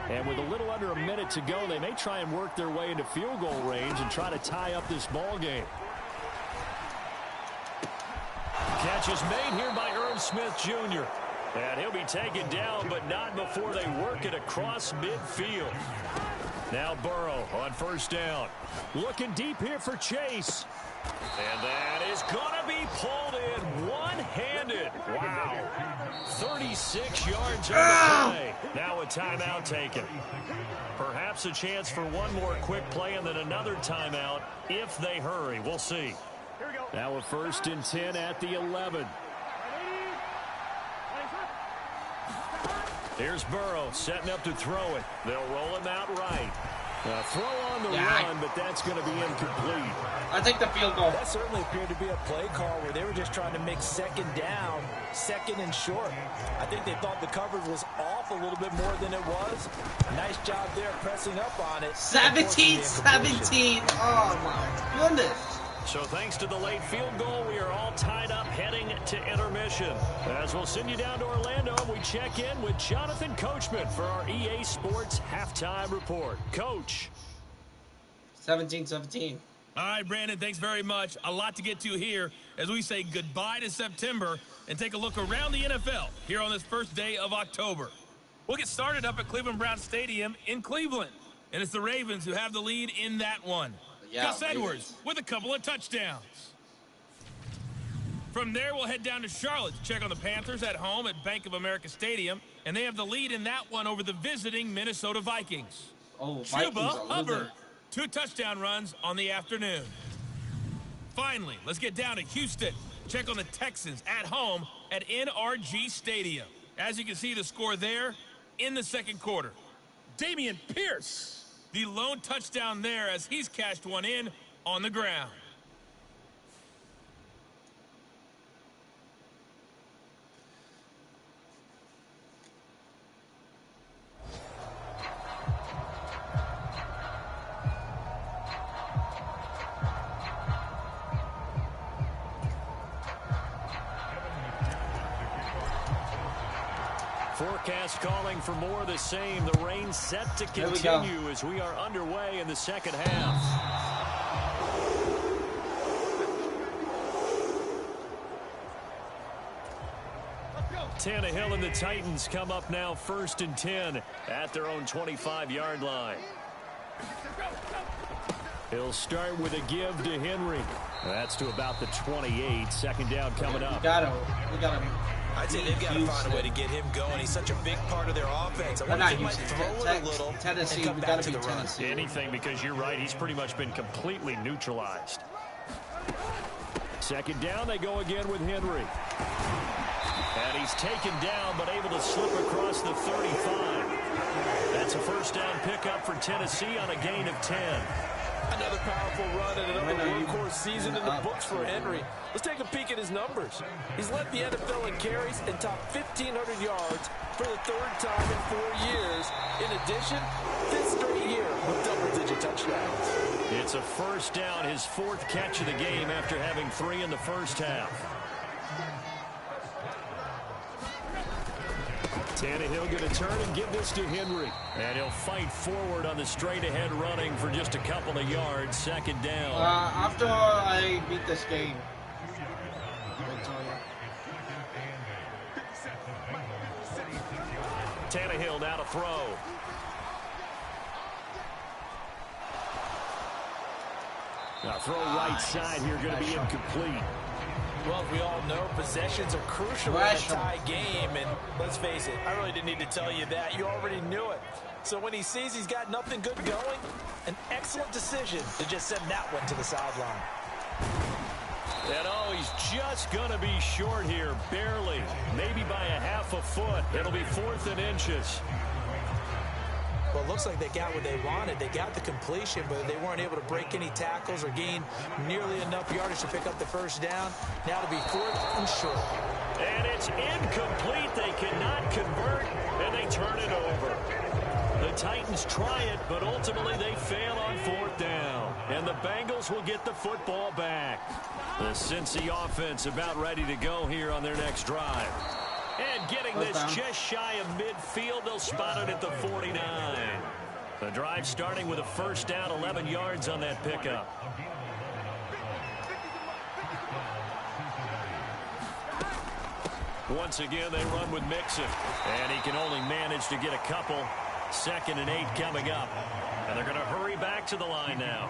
And with a little under a minute to go, they may try and work their way into field goal range and try to tie up this ball game. Catch is made here by Irv Smith Jr. And he'll be taken down, but not before they work it across midfield. Now Burrow on 1st down. Looking deep here for Chase. And that is going to be pulled in one-handed. Wow. 36 yards on the play. Now a timeout taken. Perhaps a chance for one more quick play and then another timeout if they hurry. We'll see. Now a 1st and 10 at the 11. Here's Burrow setting up to throw it. They'll roll him out right. Throw on the run, but that's going to be incomplete. I think the field goal. That certainly appeared to be a play call where they were just trying to make 2nd down, 2nd and short. I think they thought the coverage was off a little bit more than it was. Nice job there pressing up on it. 17-17. Oh, my goodness. So thanks to the late field goal, we are all tied up heading to intermission. As we'll send you down to Orlando, we check in with Jonathan Coachman for our EA Sports Halftime Report. Coach. 17-17. All right, Brandon, thanks very much. A lot to get to here as we say goodbye to September and take a look around the NFL here on this first day of October. We'll get started up at Cleveland Browns Stadium in Cleveland. And it's the Ravens who have the lead in that one. Yeah, Gus Edwards with a couple of touchdowns. From there, we'll head down to Charlotte to check on the Panthers at home at Bank of America Stadium. And they have the lead in that one over the visiting Minnesota Vikings. Oh, Chuba Hubbard, 2 touchdown runs on the afternoon. Finally, let's get down to Houston. Check on the Texans at home at NRG Stadium. As you can see, the score there in the 2nd quarter. Dameon Pierce, the lone touchdown there as he's cashed one in on the ground. Forecast calling for more of the same. The rain set to continue as we are underway in the 2nd half. Tannehill and the Titans come up now 1st and 10 at their own 25-yard line. He'll start with a give to Henry. That's to about the 28. 2nd down coming up. We got him. I'd say they've got to find a way to get him going. He's such a big part of their offense. I wonder if they might throw it a little Tennessee, and come back to the run. Anything, because you're right. He's pretty much been completely neutralized. Second down, they go again with Henry. And he's taken down, but able to slip across the 35. That's a first down pickup for Tennessee on a gain of 10. Another powerful run and another workhorse season in the books for Henry. Let's take a peek at his numbers. He's led the NFL in carries and topped 1,500 yards for the third time in 4 years. In addition, fifth straight year with double-digit touchdowns. It's a first down, his fourth catch of the game after having 3 in the first half. Tannehill going to turn and give this to Henry. And he'll fight forward on the straight-ahead running for just a couple of yards. Second down. After I beat this game. Tannehill now to throw. Now throw right side here, going to be incomplete. Well, we all know possessions are crucial in a tie game, and let's face it, I really didn't need to tell you that. You already knew it. So when he sees he's got nothing good going, an excellent decision to just send that one to the sideline. And oh, he's just going to be short here, barely, maybe by a half a foot. It'll be 4th and inches. Well, it looks like they got what they wanted. They got the completion, but they weren't able to break any tackles or gain nearly enough yardage to pick up the first down. Now to be 4th and short. And it's incomplete. They cannot convert, and they turn it over. The Titans try it, but ultimately they fail on 4th down. And the Bengals will get the football back. The Cincy offense about ready to go here on their next drive. And getting this just shy of midfield, they'll spot it at the 49. The drive starting with a first down, 11 yards on that pickup. Once again, they run with Mixon. And he can only manage to get a couple. 2nd and 8 coming up. And they're going to hurry back to the line now.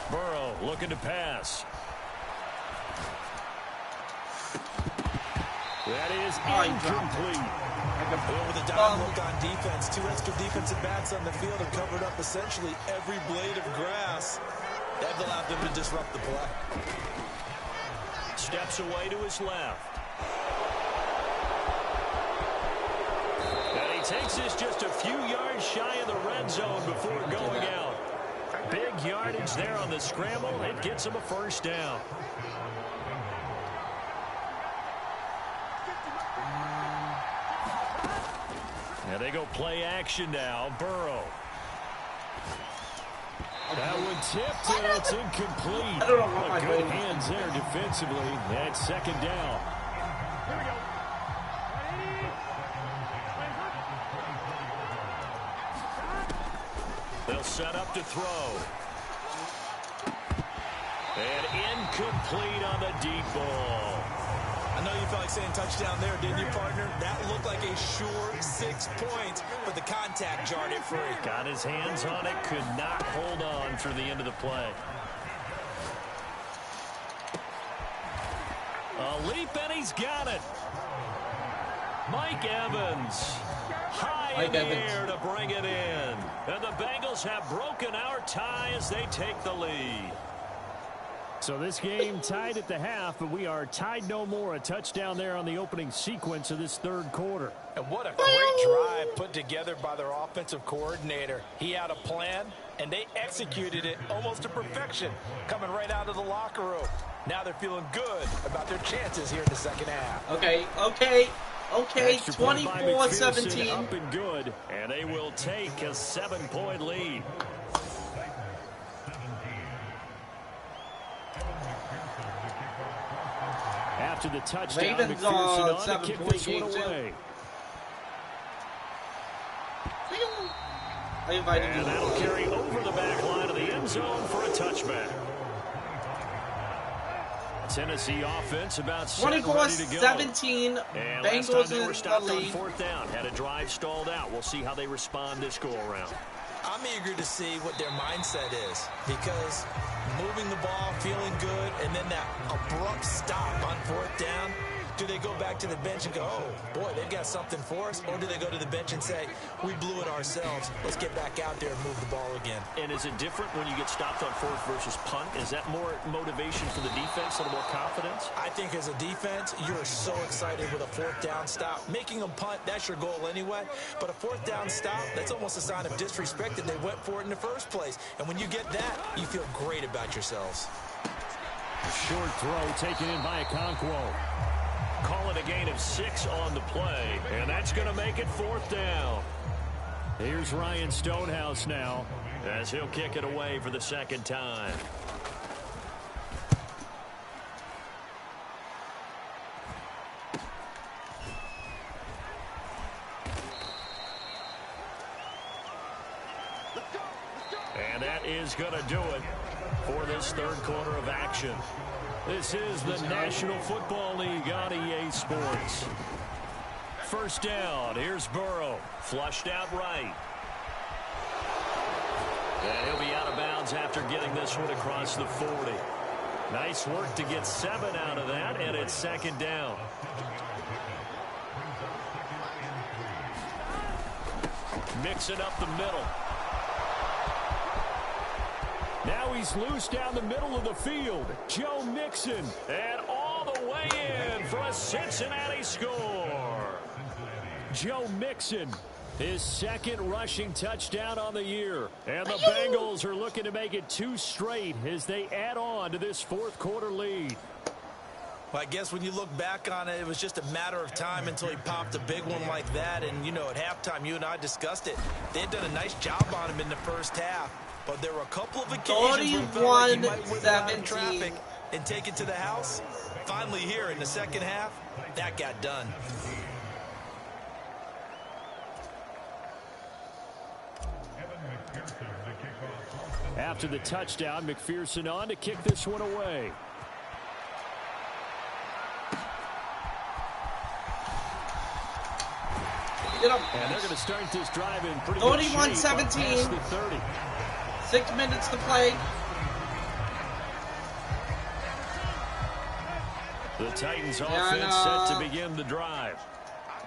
Burrow looking to pass. That is incomplete. With a down look on defense, 2 extra defensive backs on the field have covered up essentially every blade of grass. That allowed them to disrupt the play. Steps away to his left. And he takes this just a few yards shy of the red zone before going out. Big yardage there on the scramble. It gets him a first down. And they go play action now. Burrow. That one tipped, and it's incomplete. I don't know what good hands there defensively. That's 2nd down. Here we go. They'll set up to throw. And incomplete on the deep ball. I know you felt like saying touchdown there, didn't you, partner? That looked like a sure 6 points, but the contact jarred it free. Got his hands on it, could not hold on for the end of the play. A leap, and he's got it. Mike Evans. High in the air to bring it in. And the Bengals have broken our tie as they take the lead. So this game tied at the half, but we are tied no more. A touchdown there on the opening sequence of this 3rd quarter. And what a great drive put together by their offensive coordinator. He had a plan, and they executed it almost to perfection, coming right out of the locker room. Now they're feeling good about their chances here in the 2nd half. Okay, 24-17. Up and good, and they will take a 7-point lead. After the touchdown, Ravens McPherson on to kick this one away. And that'll carry over the back line of the end zone for a touchback. Tennessee offense about 24-17. Bengals in the lead. 4th down. Had a drive stalled out. We'll see how they respond this go around. I'm eager to see what their mindset is, because moving the ball, feeling good, and then that abrupt stop on 4th down, do they go back to the bench and go, oh, boy, they've got something for us? Or do they go to the bench and say, we blew it ourselves, let's get back out there and move the ball again? And is it different when you get stopped on 4th versus punt? Is that more motivation for the defense, a little more confidence? I think as a defense, you're so excited with a 4th down stop. Making them punt, that's your goal anyway. But a 4th down stop, that's almost a sign of disrespect that they went for it in the first place. And when you get that, you feel great about yourselves. A short throw taken in by Okonkwo. Call it a gain of 6 on the play, and that's going to make it 4th down. Here's Ryan Stonehouse now, as he'll kick it away for the second time. And that is going to do it for this third quarter of action. This is the National Football League on EA Sports. First down, here's Burrow, flushed out right. And he'll be out of bounds after getting this one across the 40. Nice work to get 7 out of that, and it's second down. Mix it up the middle. Now he's loose down the middle of the field. Joe Mixon, and all the way in for a Cincinnati score. Joe Mixon, his second rushing touchdown on the year. And the Bengals are looking to make it 2 straight as they add on to this fourth quarter lead. Well, I guess when you look back on it, it was just a matter of time until he popped a big one like that. And, you know, at halftime, you and I discussed it. They had done a nice job on him in the first half. But there were a couple of occasions where he might whip out in traffic and take it to the house. Finally here in the second half, that got done. After the touchdown, McPherson on to kick this one away. And they're going to start this drive in pretty good shape. 31-17. 6 minutes to play. The Titans offense set to begin the drive.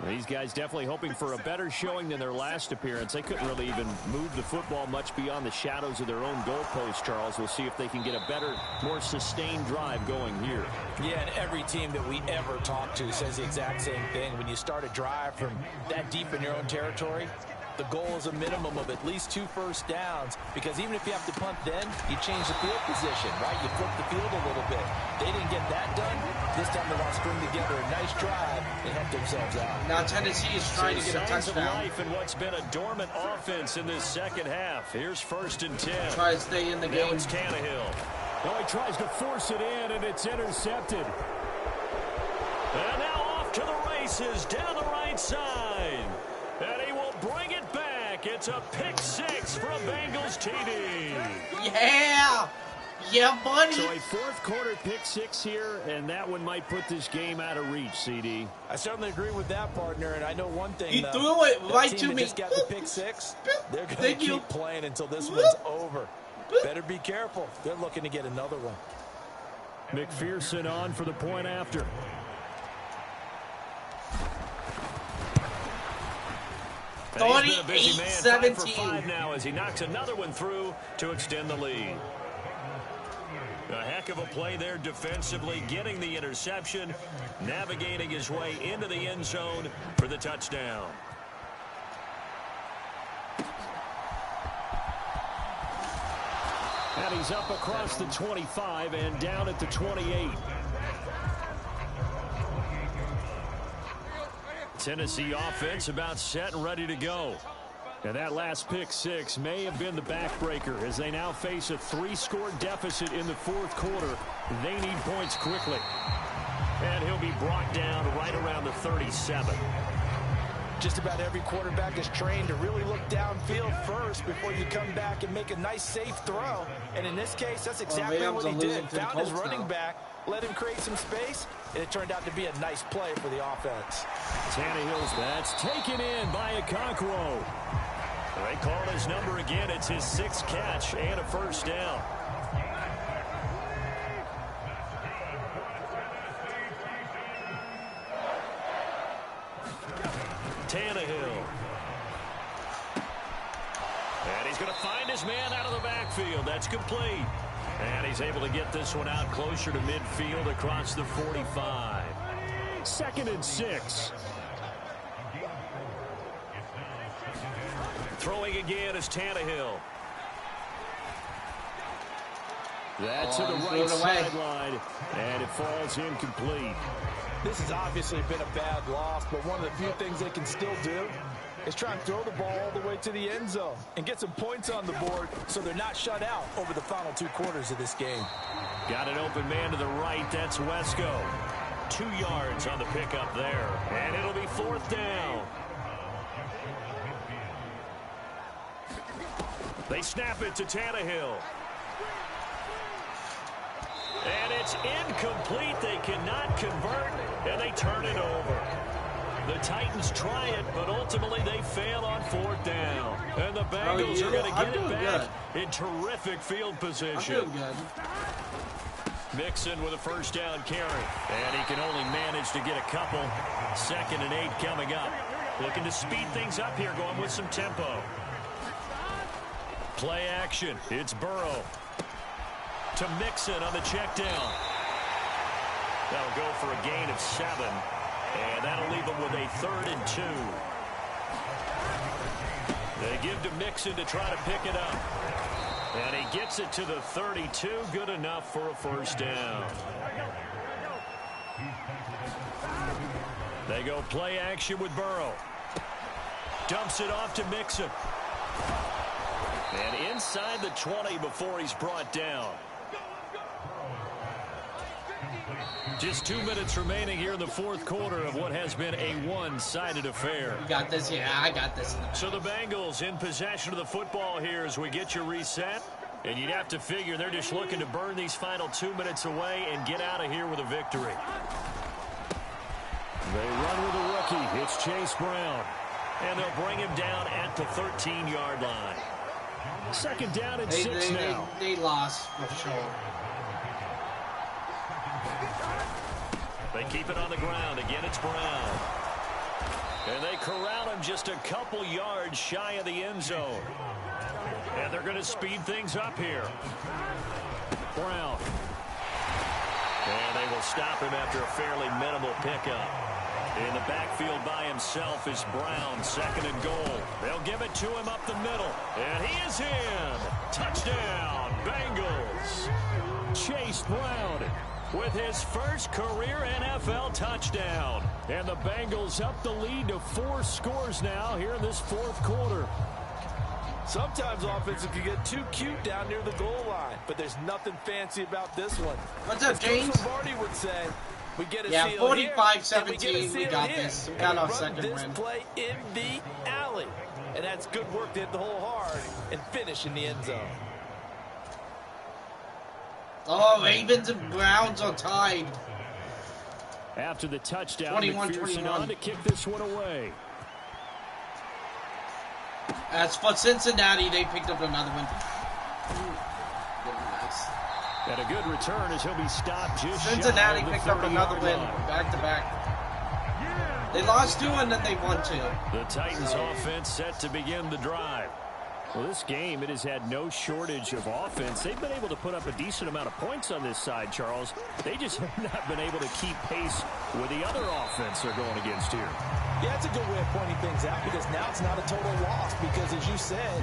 These guys definitely hoping for a better showing than their last appearance. They couldn't really even move the football much beyond the shadows of their own goalpost, Charles. We'll see if they can get a better, more sustained drive going here. Yeah, and every team that we ever talk to says the exact same thing. When you start a drive from that deep in your own territory, the goal is a minimum of at least 2 first downs, because even if you have to punt then, you change the field position, right? You flip the field a little bit. They didn't get that done. This time they want to string together a nice drive and help themselves out. Now Tennessee is trying to get a touchdown. Life in what's been a dormant offense in this second half. Here's 1st and 10. Try to stay in the game. Now it's Tannehill. Oh, he tries to force it in, and it's intercepted. And now off to the races down the right side. And he will bring it back. It's a pick-6 for a Bengals TD. Yeah! Yeah, buddy! So a fourth quarter pick-6 here, and that one might put this game out of reach, CD. I certainly agree with that, partner, and I know one thing. He threw it right to me. Just got the pick-6. They're going to keep playing until this one's over. Better be careful. They're looking to get another one. McPherson on for the point after. He's been a busy man, 5 for 5 now as he knocks another one through to extend the lead. A heck of a play there defensively, getting the interception, navigating his way into the end zone for the touchdown. And he's up across the 25 and down at the 28. Tennessee offense about set and ready to go. And that last pick-6 may have been the backbreaker as they now face a 3-score deficit in the fourth quarter. They need points quickly. And he'll be brought down right around the 37. Just about every quarterback is trained to really look downfield first before you come back and make a nice, safe throw. And in this case, that's exactly what he did. Found his running back, let him create some space, and it turned out to be a nice play for the offense. Tannehill's that's taken in by Okonkwo. They call his number again. It's his 6th catch and a first down. Tannehill. And he's going to find his man out of the backfield. That's complete. And he's able to get this one out closer to midfield across the 45. 2nd and 6. Throwing again is Tannehill. That's to the right sideline, and it falls incomplete. This has obviously been a bad loss, but one of the few things they can still do is try and throw the ball all the way to the end zone and get some points on the board so they're not shut out over the final 2 quarters of this game. Got an open man to the right. That's Wesco. 2 yards on the pickup there, and it'll be 4th down. They snap it to Tannehill. And it's incomplete. They cannot convert, and they turn it over. The Titans try it, but ultimately they fail on 4th down. And the Bengals are going to get it back in terrific field position. Mixon with a first down carry. And he can only manage to get a couple. 2nd and 8 coming up. Looking to speed things up here, going with some tempo. Play action. It's Burrow. To Mixon on the check down. That'll go for a gain of 7. And that'll leave them with a 3rd and 2. They give to Mixon to try to pick it up. And he gets it to the 32. Good enough for a first down. They go play action with Burrow. Dumps it off to Mixon. And inside the 20 before he's brought down. Just 2 minutes remaining here in the 4th quarter of what has been a one-sided affair. You got this? Yeah, I got this. So the Bengals in possession of the football here as we get you reset. And you'd have to figure they're just looking to burn these final 2 minutes away and get out of here with a victory. They run with a rookie. It's Chase Brown. And they'll bring him down at the 13-yard line. 2nd down and 6 now. They lost for sure. They keep it on the ground. Again, it's Brown. And they corral him just a couple yards shy of the end zone. And they're going to speed things up here. Brown. And they will stop him after a fairly minimal pickup. In the backfield by himself is Brown. 2nd and goal. They'll give it to him up the middle. And he is in. Touchdown, Bengals. Chase Brown with his first career NFL touchdown. And the Bengals up the lead to 4 scores now here in this 4th quarter. Sometimes offenses can get too cute down near the goal line, but there's nothing fancy about this one. What's up, James? Coach Lombardi would say, we get a seal 45-17, we got this. We got our second this win. Play in the alley. And that's good work to hit the hole hard and finish in the end zone. Oh, Ravens and Browns are tied. After the touchdown, 21-21 on to kick this one away. As for Cincinnati, they picked up another one. Nice. And a good return as he'll be stopped just Cincinnati picked up another win, back-to-back. They lost 2 and then they won 2. The Titans offense set to begin the drive. Well, this game, it has had no shortage of offense. They've been able to put up a decent amount of points on this side, Charles. They just have not been able to keep pace with the other offense they're going against here. Yeah, that's a good way of pointing things out because now it's not a total loss because, as you said,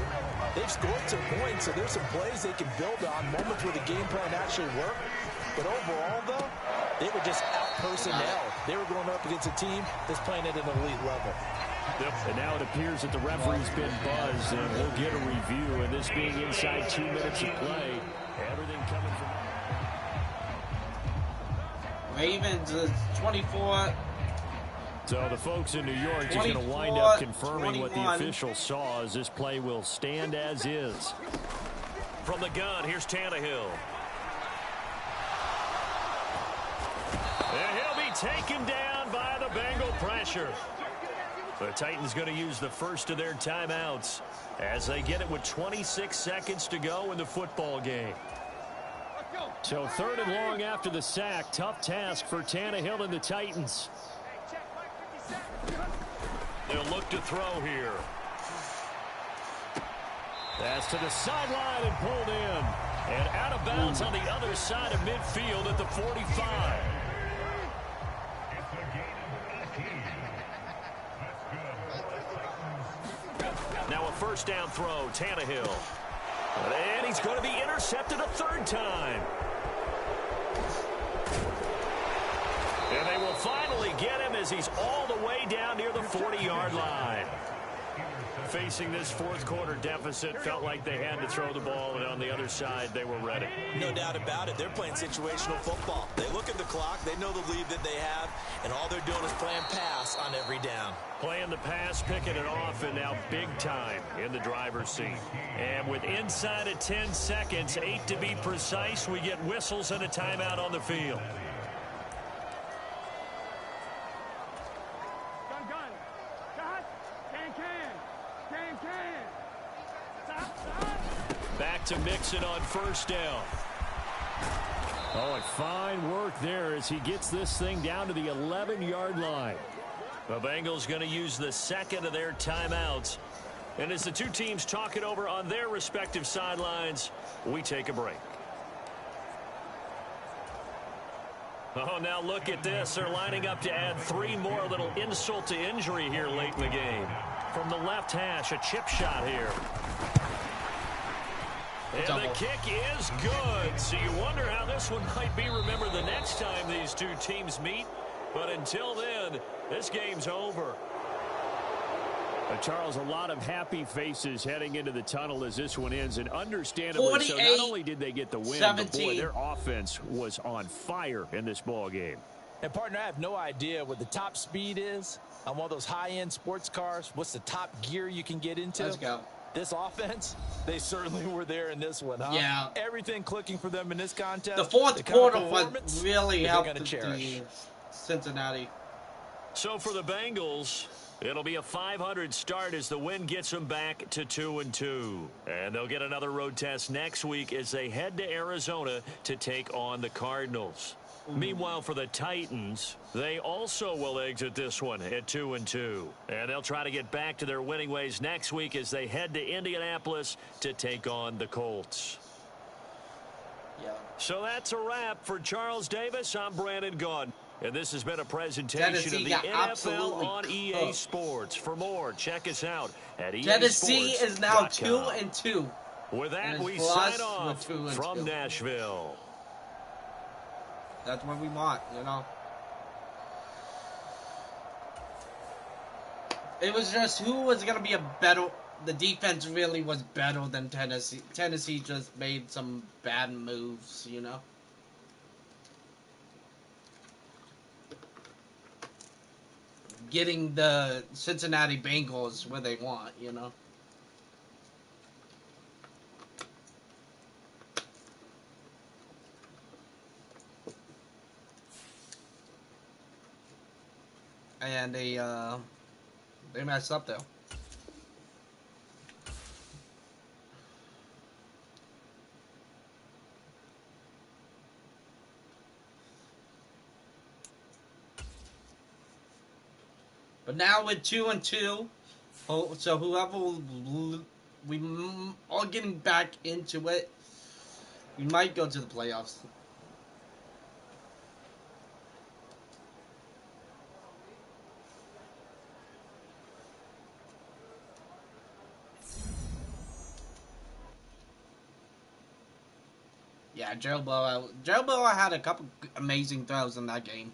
they've scored some points, so there's some plays they can build on, moments where the game plan actually worked. But overall, though, they were just out-personnel. They were going up against a team that's playing at an elite level. Yep. And now it appears that the referee's been buzzed, and we'll get a review. And this being inside 2 minutes of play, everything coming from Ravens is 24. So the folks in New York just going to wind up confirming what the official saw as this play will stand as is. From the gun, here's Tannehill. And he'll be taken down by the Bengal pressure. The Titans going to use the first of their timeouts as they get it with 26 seconds to go in the football game. So 3rd and long after the sack. Tough task for Tannehill and the Titans. They'll look to throw here. That's to the sideline and pulled in. And out of bounds on the other side of midfield at the 45. Now a first down throw, Tannehill. And he's going to be intercepted a 3rd time. And they will finally get him as he's all the way down near the 40-yard line. Facing this 4th quarter deficit, felt like they had to throw the ball, and on the other side, they were ready. No doubt about it. They're playing situational football. They look at the clock, they know the lead that they have, and all they're doing is playing pass on every down. Playing the pass, picking it off, and now big time in the driver's seat. And with inside of 10 seconds, 8 to be precise, we get whistles and a timeout on the field. Back to Mixon on first down. Oh, and fine work there as he gets this thing down to the 11-yard line. The Bengals going to use the 2nd of their timeouts. And as the two teams talk it over on their respective sidelines, we take a break. Oh, now look at this. They're lining up to add 3 more. A little insult to injury here late in the game. From the left hash, a chip shot here. And the kick is good. So you wonder how this one might be remembered the next time these two teams meet. But until then, this game's over. Charles, a lot of happy faces heading into the tunnel as this one ends. And understandably so, not only did they get the win, but boy, their offense was on fire in this ball game. And, partner, I have no idea what the top speed is on one of those high-end sports cars. What's the top gear you can get into? Let's go. This offense, they certainly were there in this one, huh? Yeah. Everything clicking for them in this contest. The 4th quarter was really helped the Cincinnati. So for the Bengals, it'll be a 500 start as the win gets them back to 2-2. And they'll get another road test next week as they head to Arizona to take on the Cardinals. Meanwhile, for the Titans, they also will exit this one at 2-2. And they'll try to get back to their winning ways next week as they head to Indianapolis to take on the Colts. Yeah. So that's a wrap for Charles Davis. I'm Brandon Gaudin. And this has been a presentation Tennessee of the NFL on EA Sports. For more, check us out at EA Tennessee is now 2-2. With that, we sign off from Nashville. That's what we want, you know. It was just who was going to be a better... The defense really was better than Tennessee. Tennessee just made some bad moves, you know. Getting the Cincinnati Bengals where they want, you know. And they messed up though. But now with 2-2, so whoever we are getting back into it, we might go to the playoffs. Yeah, Joe Burrow had a couple amazing throws in that game.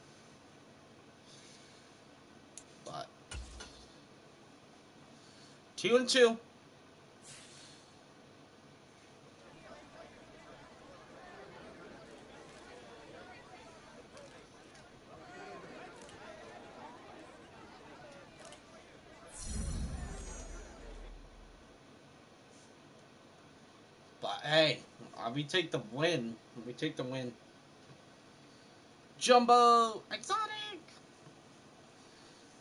But 2-2. But hey, we take the win. We take the win. Jumbo exotic.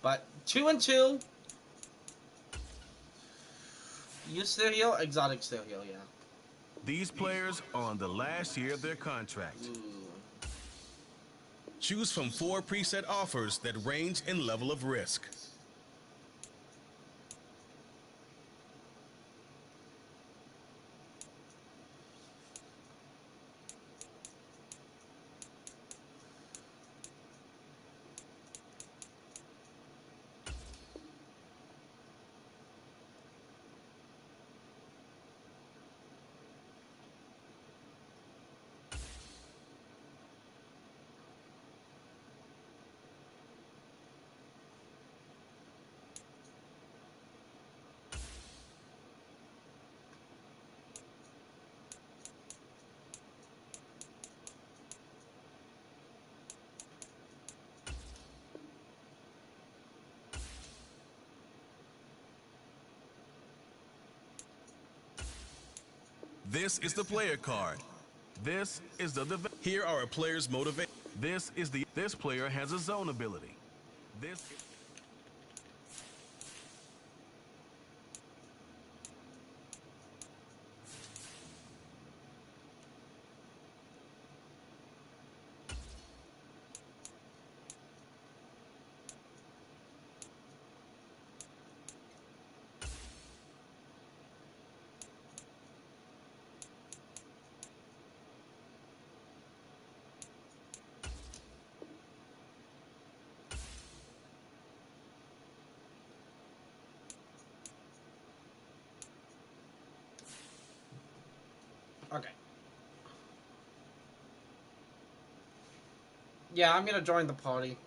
But 2-2. You still here? Exotic still here, yeah. These players are on the last year of their contract. Choose from 4 preset offers that range in level of risk. This is the player card. This is the Here are a player's motivation. This player has a zone ability. This Okay. Yeah, I'm gonna join the party.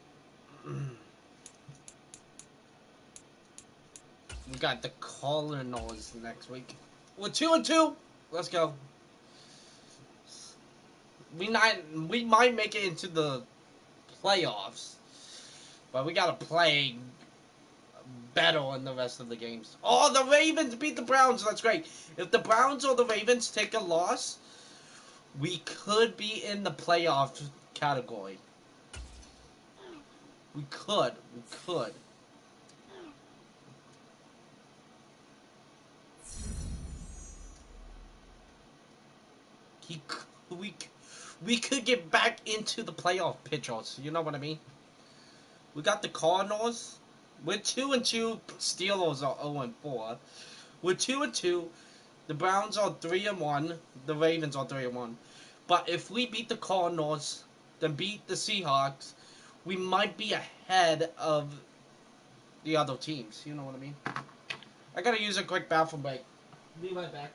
We got the Cardinals next week. We're 2-2. Let's go. We might make it into the playoffs, but we gotta play better in the rest of the games. Oh, the Ravens beat the Browns. That's great. If the Browns or the Ravens take a loss, we could be in the playoff category. We could. We could. We could get back into the playoff pictures. You know what I mean? We got the Cardinals. We're 2-2. Steelers are 0-4. We're 2-2. The Browns are 3-1. The Ravens are 3-1. But if we beat the Cardinals, then beat the Seahawks, we might be ahead of the other teams. You know what I mean? I gotta use a quick bathroom break. Be right back.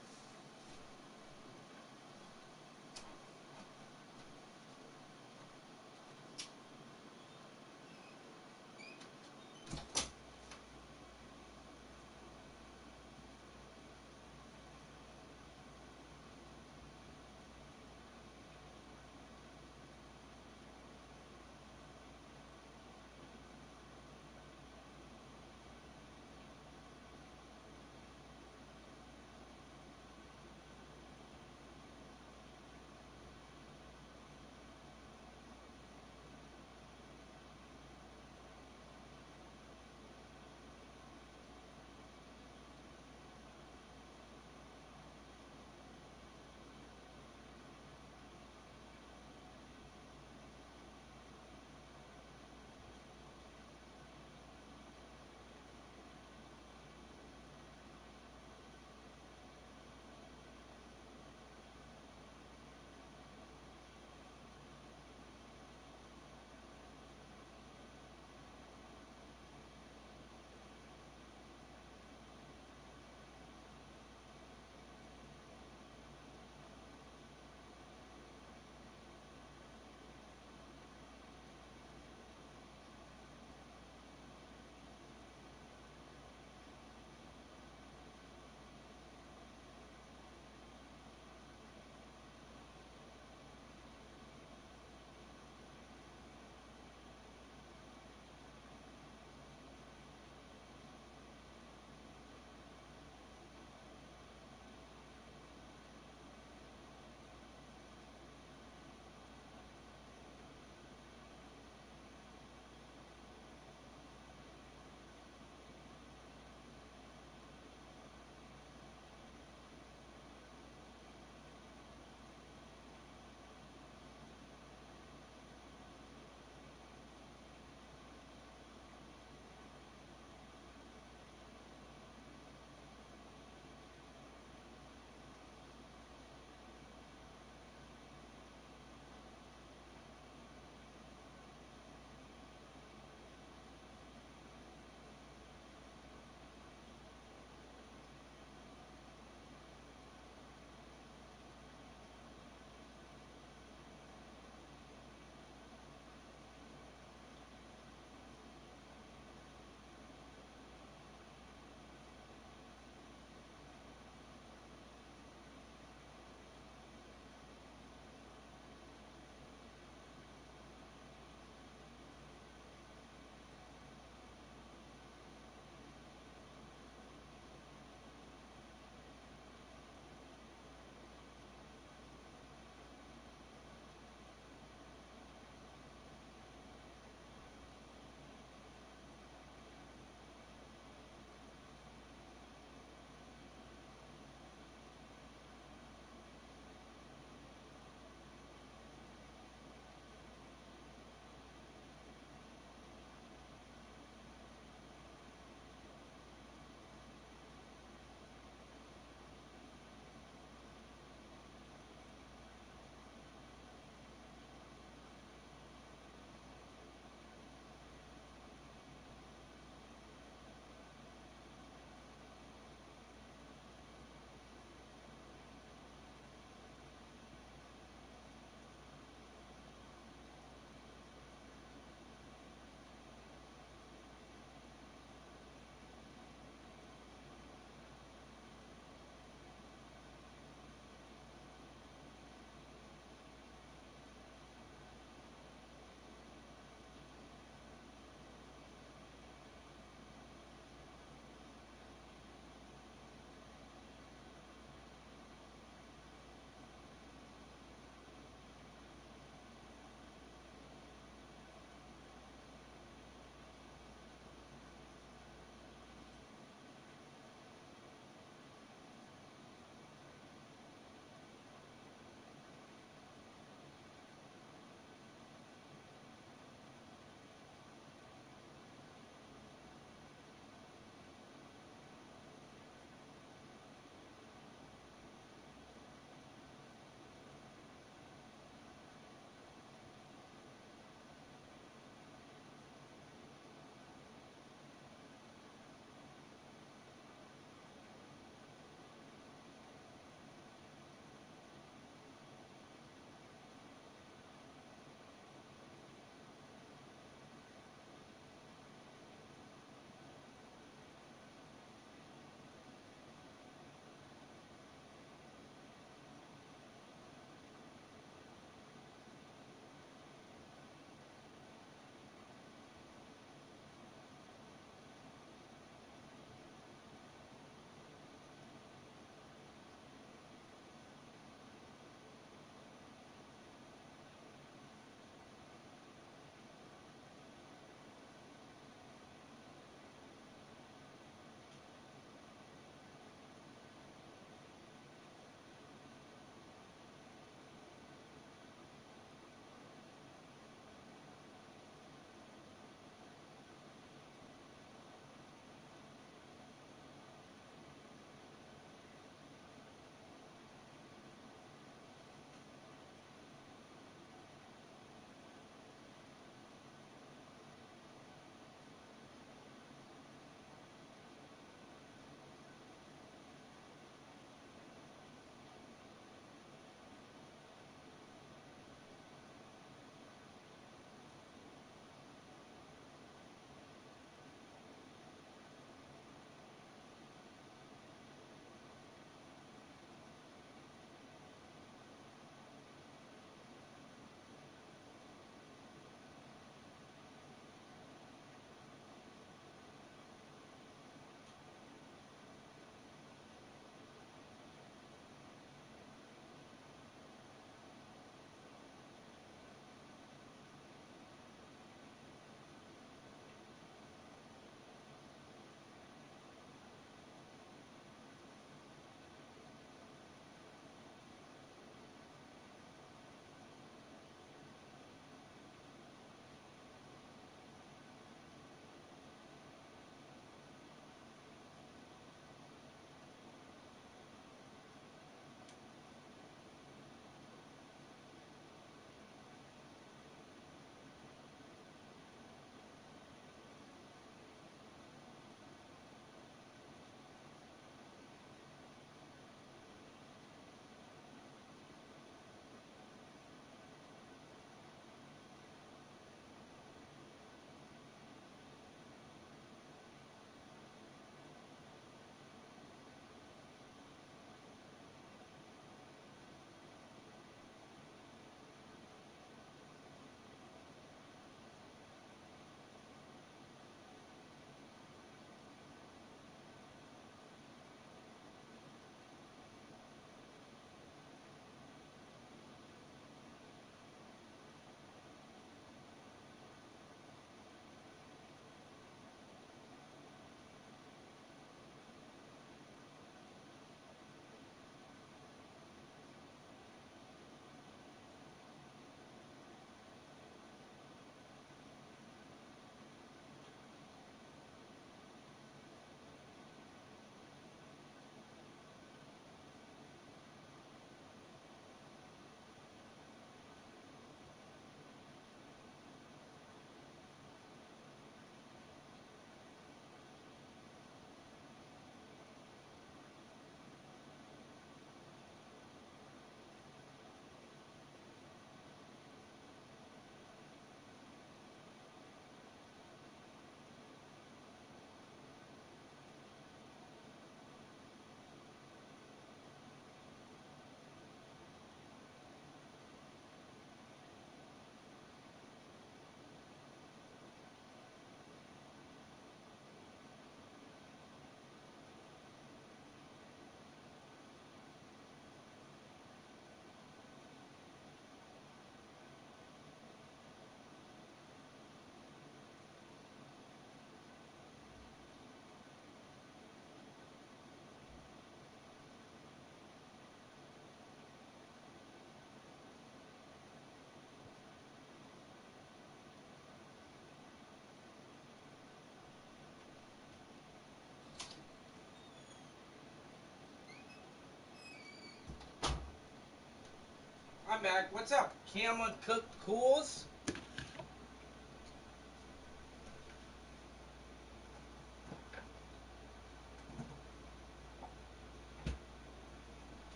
I'm back. What's up? Camera cooked cools?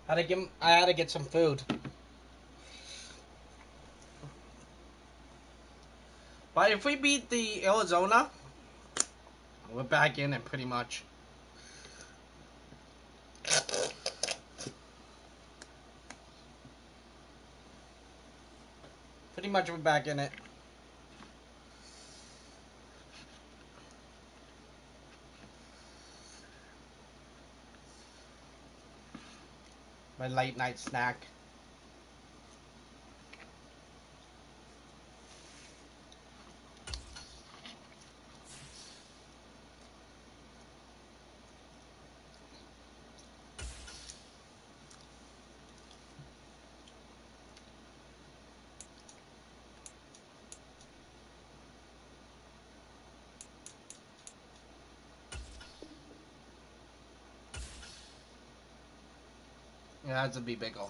I had to get some food. But if we beat the Arizona, we're back in it pretty much. Pretty much we're back in it. My late night snack. Yeah, that's a big goal.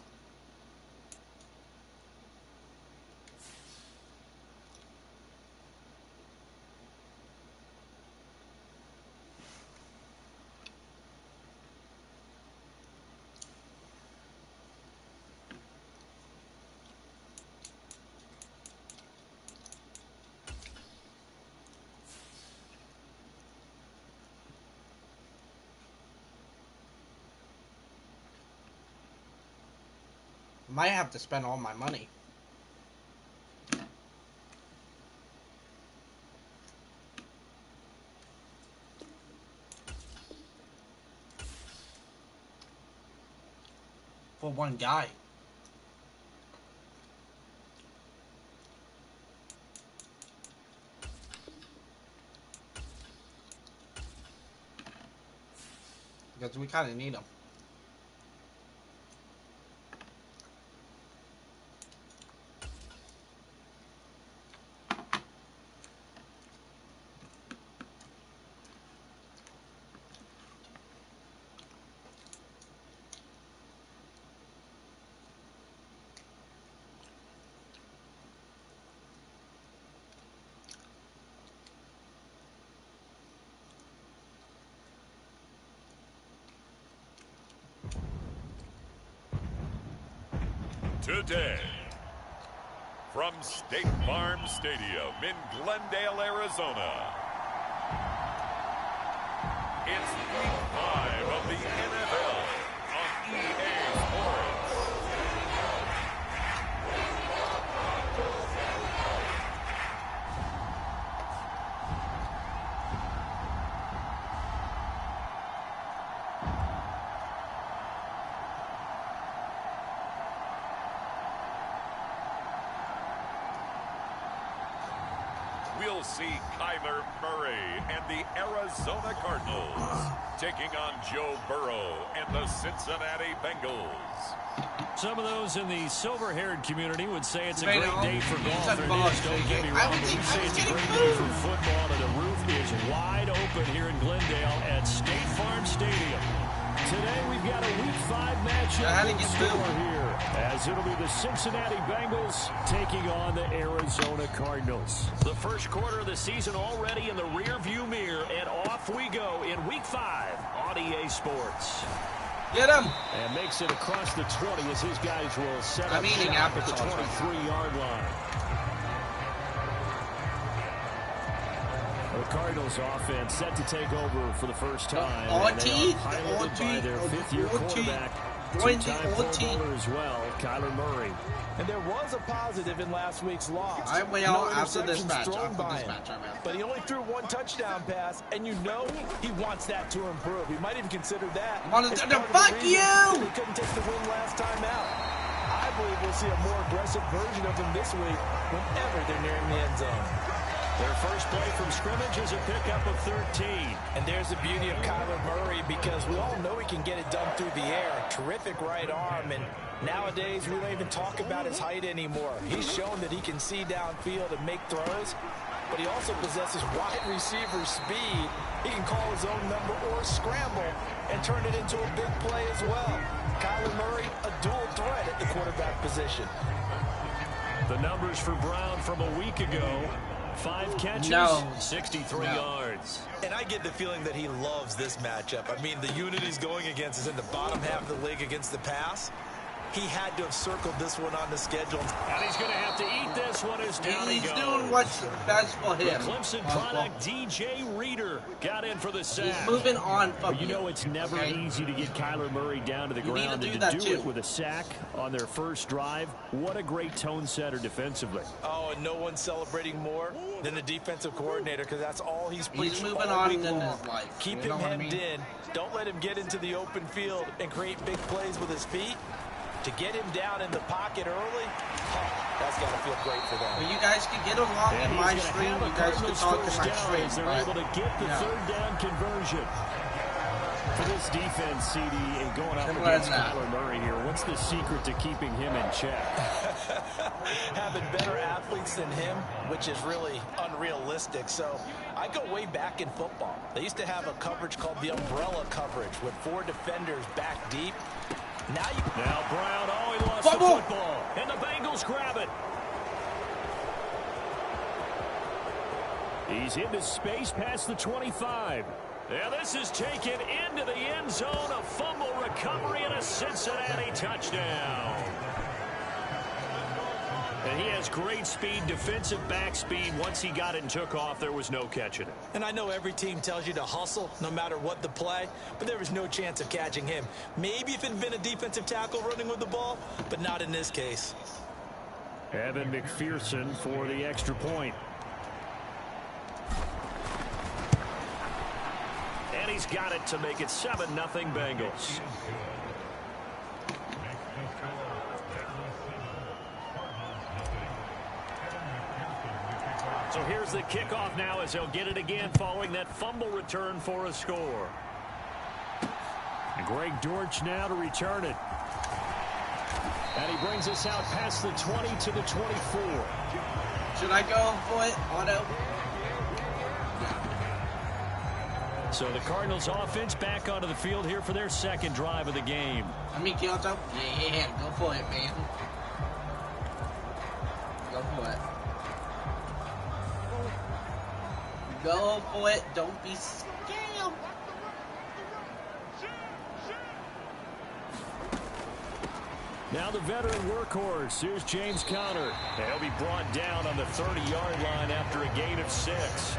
Might have to spend all my money. For one guy. Because we kind of need him. Today, from State Farm Stadium in Glendale, Arizona, it's Week 5 of the NFL on EA Sports. We'll see Kyler Murray and the Arizona Cardinals taking on Joe Burrow and the Cincinnati Bengals. Some of those in the silver-haired community would say it's a great day for golf. Don't get me wrong, but we say it's a great day for football, and the roof is wide open here in Glendale at State Farm Stadium. Today we've got a Week 5 matchup in store here, as it'll be the Cincinnati Bengals taking on the Arizona Cardinals. The first quarter of the season already in the rear-view mirror, and off we go in Week 5 on EA Sports. Get him! And makes it across the 20 as his guys will set up shop at the 23-yard line. The Cardinals offense set to take over for the first time. And they are piloted by their fifth-year quarterback, two-time Pro Bowler as well, Kyler Murray. And there was a positive in last week's loss. After this match, but he only threw one touchdown pass, and you know he wants that to improve. He might even consider that. Fuck you! He couldn't take the win last time out. I believe we'll see a more aggressive version of him this week whenever they're nearing the end zone. Their first play from scrimmage is a pickup of 13. And there's the beauty of Kyler Murray, because we all know he can get it done through the air. Terrific right arm, and nowadays we don't even talk about his height anymore. He's shown that he can see downfield and make throws, but he also possesses wide receiver speed He can call his own number or scramble and turn it into a big play as well. Kyler Murray, a dual threat at the quarterback position. The numbers for Brown from a week ago. 5 catches, 63 yards. And I get the feeling that he loves this matchup. I mean, the unit he's going against is in the bottom half of the league against the pass. He had to have circled this one on the schedule. And he's going to have to eat this one as down he goes. He's doing what's best for him. The Clemson product, DJ Reader, got in for the sack. He's moving on from you know it's never easy to get Kyler Murray down to the ground. And to do it with a sack on their first drive, what a great tone setter defensively. Oh, and no one's celebrating more than the defensive coordinator, because that's all he's preached. He's moving on in his life. Keep him hemmed in. Don't let him get into the open field and create big plays with his feet. To get him down in the pocket early, that's got to feel great for them. Well, you guys can get along in my stream. You guys can talk in my stream. They're able to get the third down conversion. For this defense, CD, and going up against Kyler Murray here, what's the secret to keeping him in check? Having better athletes than him, which is really unrealistic. So I go way back in football. They used to have a coverage called the umbrella coverage with 4 defenders back deep. Now Brown, he lost the football, and the Bengals grab it. He's into space past the 25. Now this is taken into the end zone, a fumble recovery and a Cincinnati touchdown. And he has great speed, defensive back speed. Once he got it and took off, there was no catching it. And I know every team tells you to hustle no matter what the play, but there was no chance of catching him. Maybe if it had been a defensive tackle running with the ball, but not in this case. Evan McPherson for the extra point. And he's got it to make it 7-0 Bengals. So here's the kickoff now as he'll get it again following that fumble return for a score. And Greg Dortch now to return it. And he brings us out past the 20 to the 24. Should I go for it? Auto? So the Cardinals offense back onto the field here for their second drive of the game. I mean, Kyoto? Yeah, go for it, man. Go for it. Go for it. Don't be scared. Now the veteran workhorse. Here's James Conner. He'll be brought down on the 30-yard line after a gain of 6.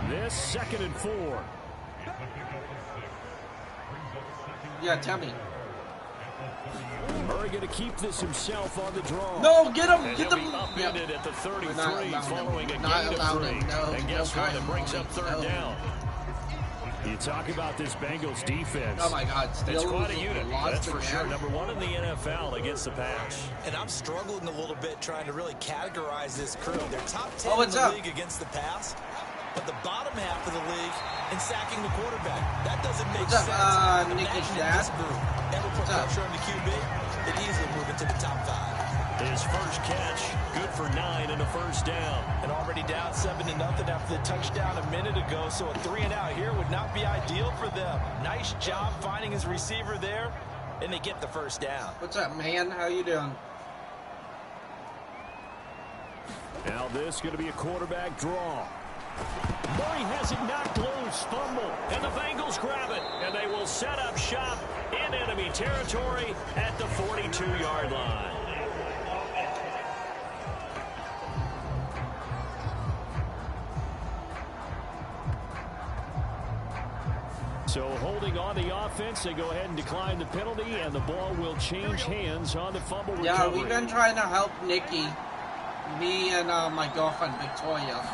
This 2nd and 4. Yeah, tell me. Murray going to keep this himself on the draw. No, get him! And Get he'll them! be upended at the 33 following a gain of 3. And guess what? It brings up third down. You talk about this Bengals defense. Oh my God, it's quite a unit. That's for sure. Number 1 in the NFL against the pass. And I'm struggling a little bit trying to really categorize this crew. They're top 10 in the league against the pass, but the bottom half of the league in sacking the quarterback. That doesn't make sense. Nick's Imagine dad. this group ever put pressure on the QB, they'd easily move into the top 5. His first catch, good for 9 and a first down. And already down 7-0 after the touchdown a minute ago, so a 3-and-out here would not be ideal for them. Nice job finding his receiver there, and they get the first down. What's up, man? How you doing? Now this is going to be a quarterback draw. Murray has it knocked loose, fumble, and the Bengals grab it, and they will set up shop in enemy territory at the 42-yard line. So holding on the offense, they go ahead and decline the penalty, and the ball will change hands on the fumble recovery. Yeah, we've been trying to help Nikki. Me and my girlfriend, Victoria.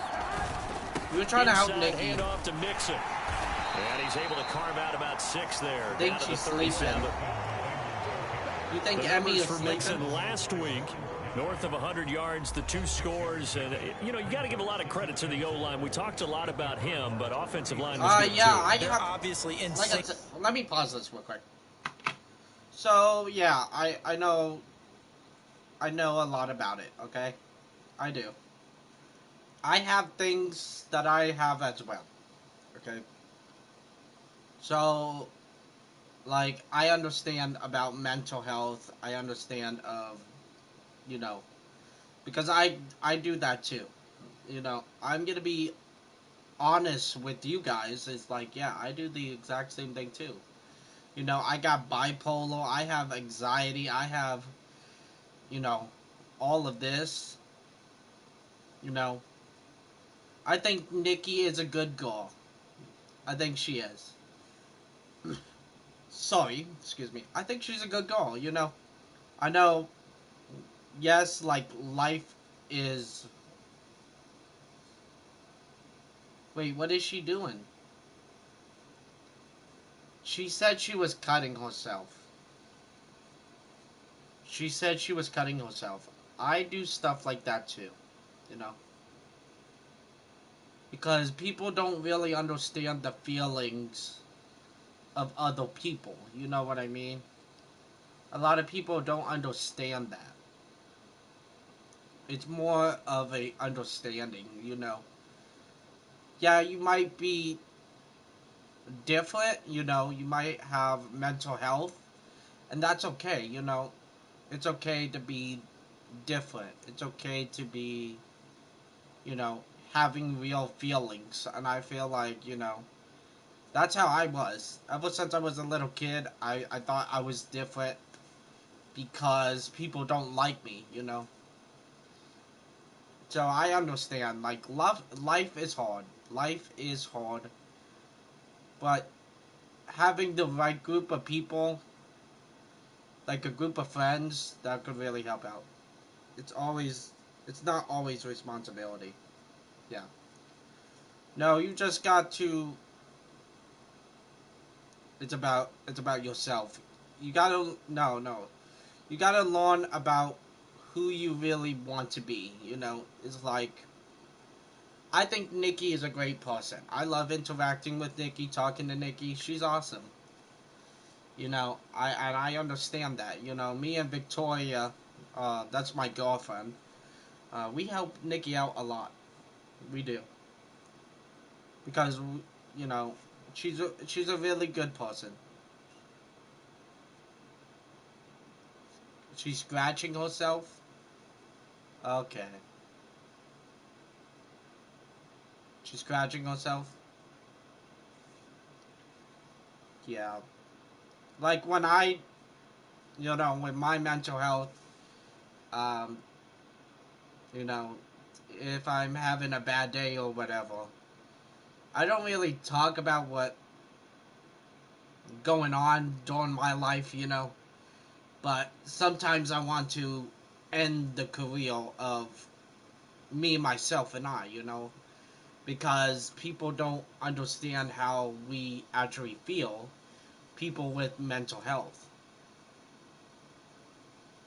We were trying to help Nikki. Hand off to Mixon. And he's able to carve out about 6 there. I think she's sleeping. You think Emmy is for sleeping? Mixon last week, north of 100 yards, the 2 scores. And, you know, you got to give a lot of credit to the O-line. We talked a lot about him, but offensive line was good too. They're obviously in sync. Let me pause this real quick. So, yeah, I know a lot about it, okay? I do. I have things that I have as well. Okay. So, like, I understand about mental health. I understand of, you know, because I do that too. You know, I'm gonna be honest with you guys. It's like, yeah, I do the exact same thing too. You know, I got bipolar. I have anxiety. I have, you know, all of this. You know, I think Nikki is a good girl. I think she is. Sorry, excuse me. I think she's a good girl. You know, I know. Yes, like life is. Wait, what is she doing? She said she was cutting herself. She said she was cutting herself. I do stuff like that too, you know? Because people don't really understand the feelings of other people. You know what I mean? A lot of people don't understand that. It's more of a understanding, you know? Yeah, you might be different, you know? You might have mental health, and that's okay, you know? It's okay to be different. It's okay to be, you know, having real feelings. And I feel like, you know, that's how I was. Ever since I was a little kid, I thought I was different because people don't like me, you know. So I understand, like, life is hard. Life is hard. But having the right group of people, like a group of friends, that could really help out. It's always, it's not always responsibility. Yeah. No, you just got to. It's about yourself. You gotta no. You gotta learn about who you really want to be. You know, it's like I think Nikki is a great person. I love interacting with Nikki, talking to Nikki. She's awesome. You know, I understand that. You know, me and Victoria, that's my girlfriend. We help Nikki out a lot. We do because you know she's a really good person. She's scratching herself. Okay. She's scratching herself. Yeah. Like when you know, with my mental health, um, you know, if I'm having a bad day or whatever, I don't really talk about what going on during my life, you know. But sometimes I want to end the career of me, myself, and I, you know, because people don't understand how we actually feel. People with mental health,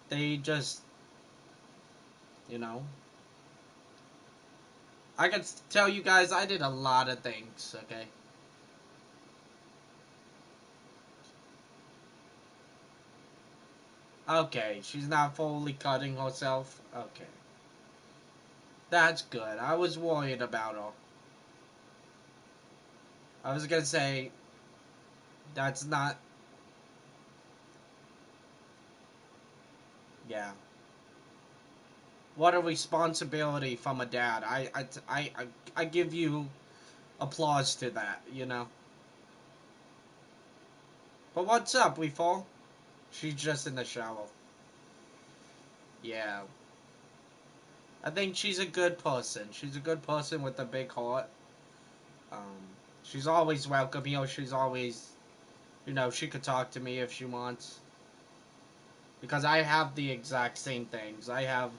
they just, you know, I can tell you guys I did a lot of things, okay? Okay, she's not fully cutting herself. Okay. That's good. I was worried about her. I was gonna say, that's not. Yeah. What a responsibility from a dad. I give you applause to that, you know? But what's up, we fall? She's just in the shower. Yeah. I think she's a good person. She's a good person with a big heart. Um, she's always welcome, you know, she's always, you know, she could talk to me if she wants. Because I have the exact same things. I have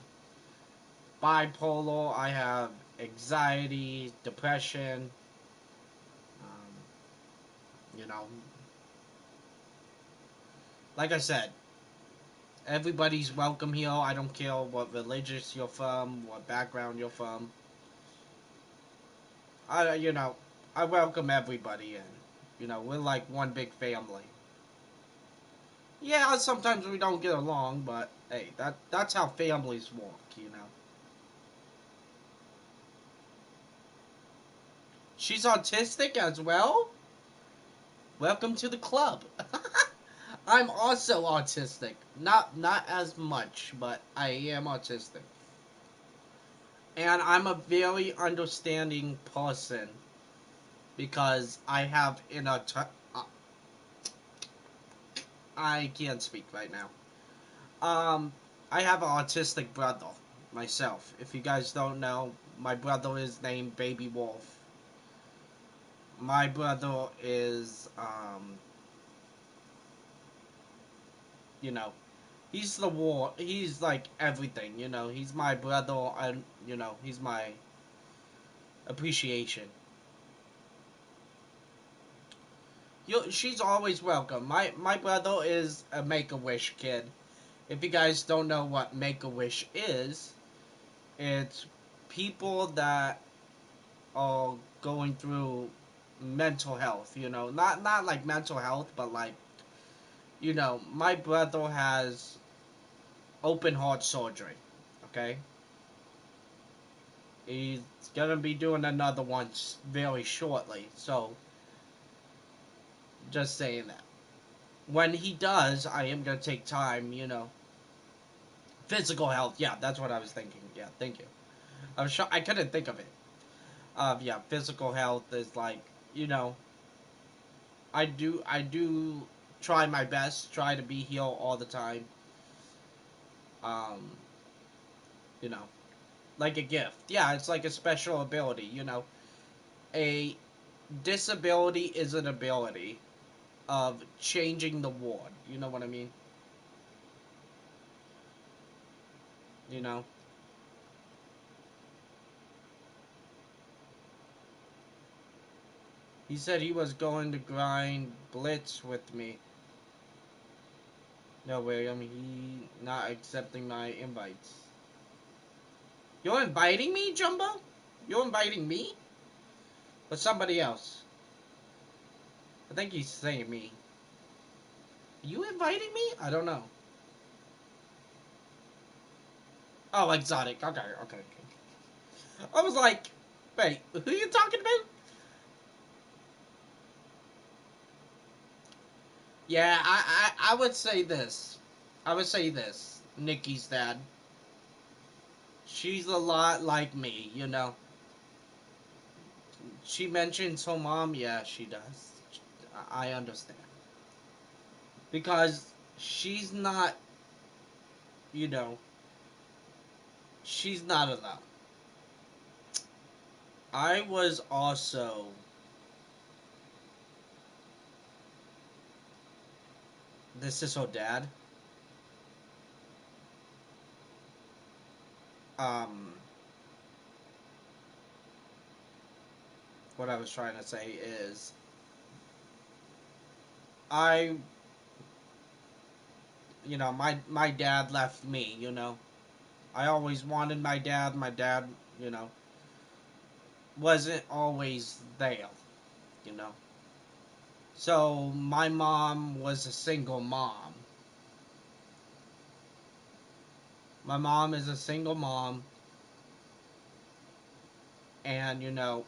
bipolar, I have anxiety, depression, you know. Like I said, everybody's welcome here. I don't care what religious you're from, what background you're from. You know, I welcome everybody in. You know, we're like one big family. Yeah, sometimes we don't get along, but hey, that's how families work, you know. She's autistic as well? Welcome to the club. I'm also autistic. Not as much, but I am autistic. And I'm a very understanding person because I have I can't speak right now. I have an autistic brother myself. If you guys don't know, my brother is named Baby Wolf. My brother is, you know, he's he's like everything, you know. He's my brother, and, you know, he's my appreciation. She's always welcome. My brother is a Make-A-Wish kid. If you guys don't know what Make-A-Wish is, it's people that are going through mental health, you know. Not like mental health, but like, you know, my brother has open heart surgery, okay? He's gonna be doing another one very shortly, so just saying that. When he does, I am gonna take time, you know. Physical health, yeah, that's what I was thinking. Yeah, thank you. I couldn't think of it. Yeah, physical health is like, you know, I do try my best, try to be here all the time. Um, you know, like a gift. Yeah, it's like a special ability, you know. A disability is an ability of changing the world. You know what I mean? You know? He said he was going to grind Blitz with me. No, William, he not accepting my invites. You're inviting me, Jumbo? You're inviting me? Or somebody else? I think he's saying me. Are you inviting me? I don't know. Oh, exotic. Okay. I was like, wait, who are you talking about? Yeah, I would say this. I would say this. Nikki's dad. She's a lot like me, you know. She mentions her mom. Yeah, she does. I understand. Because she's not, you know, she's not alone. I was also, this is her dad. Um, what I was trying to say is, I, you know, my dad left me, you know. I always wanted my dad. My dad, you know, wasn't always there, you know. So my mom was a single mom. My mom is a single mom, and, you know,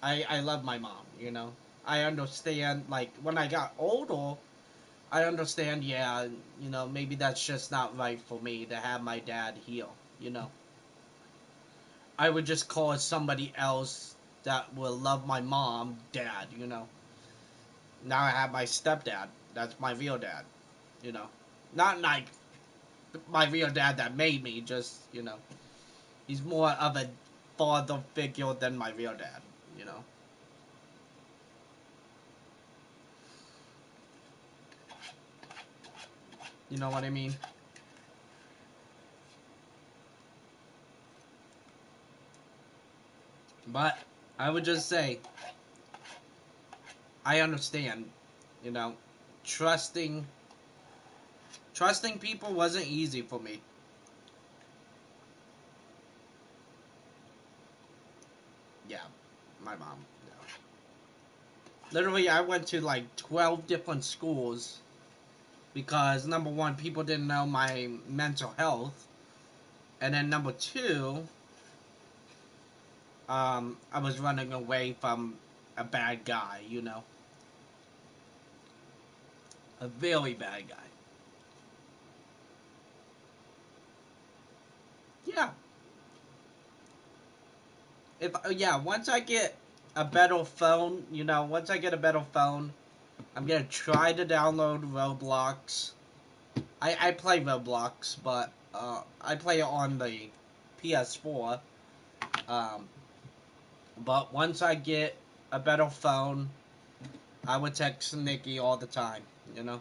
I love my mom, you know. I understand, like, when I got older, I understand, yeah, you know, maybe that's just not right for me to have my dad here, you know. I would just call somebody else that will love my mom dad, you know. Now I have my stepdad. That's my real dad, you know. Not like my real dad that made me, just, you know. He's more of a father figure than my real dad, you know. You know what I mean? But I would just say, I understand, you know, trusting people wasn't easy for me. Yeah, my mom. Yeah. Literally, I went to like 12 different schools because, number one, people didn't know my mental health, and then number two, I was running away from a bad guy, you know. A very bad guy. Yeah. Once I get a better phone, you know, once I get a better phone, I'm gonna try to download Roblox. I play Roblox, but I play it on the PS4. But once I get a better phone, I would text Nikki all the time, you know.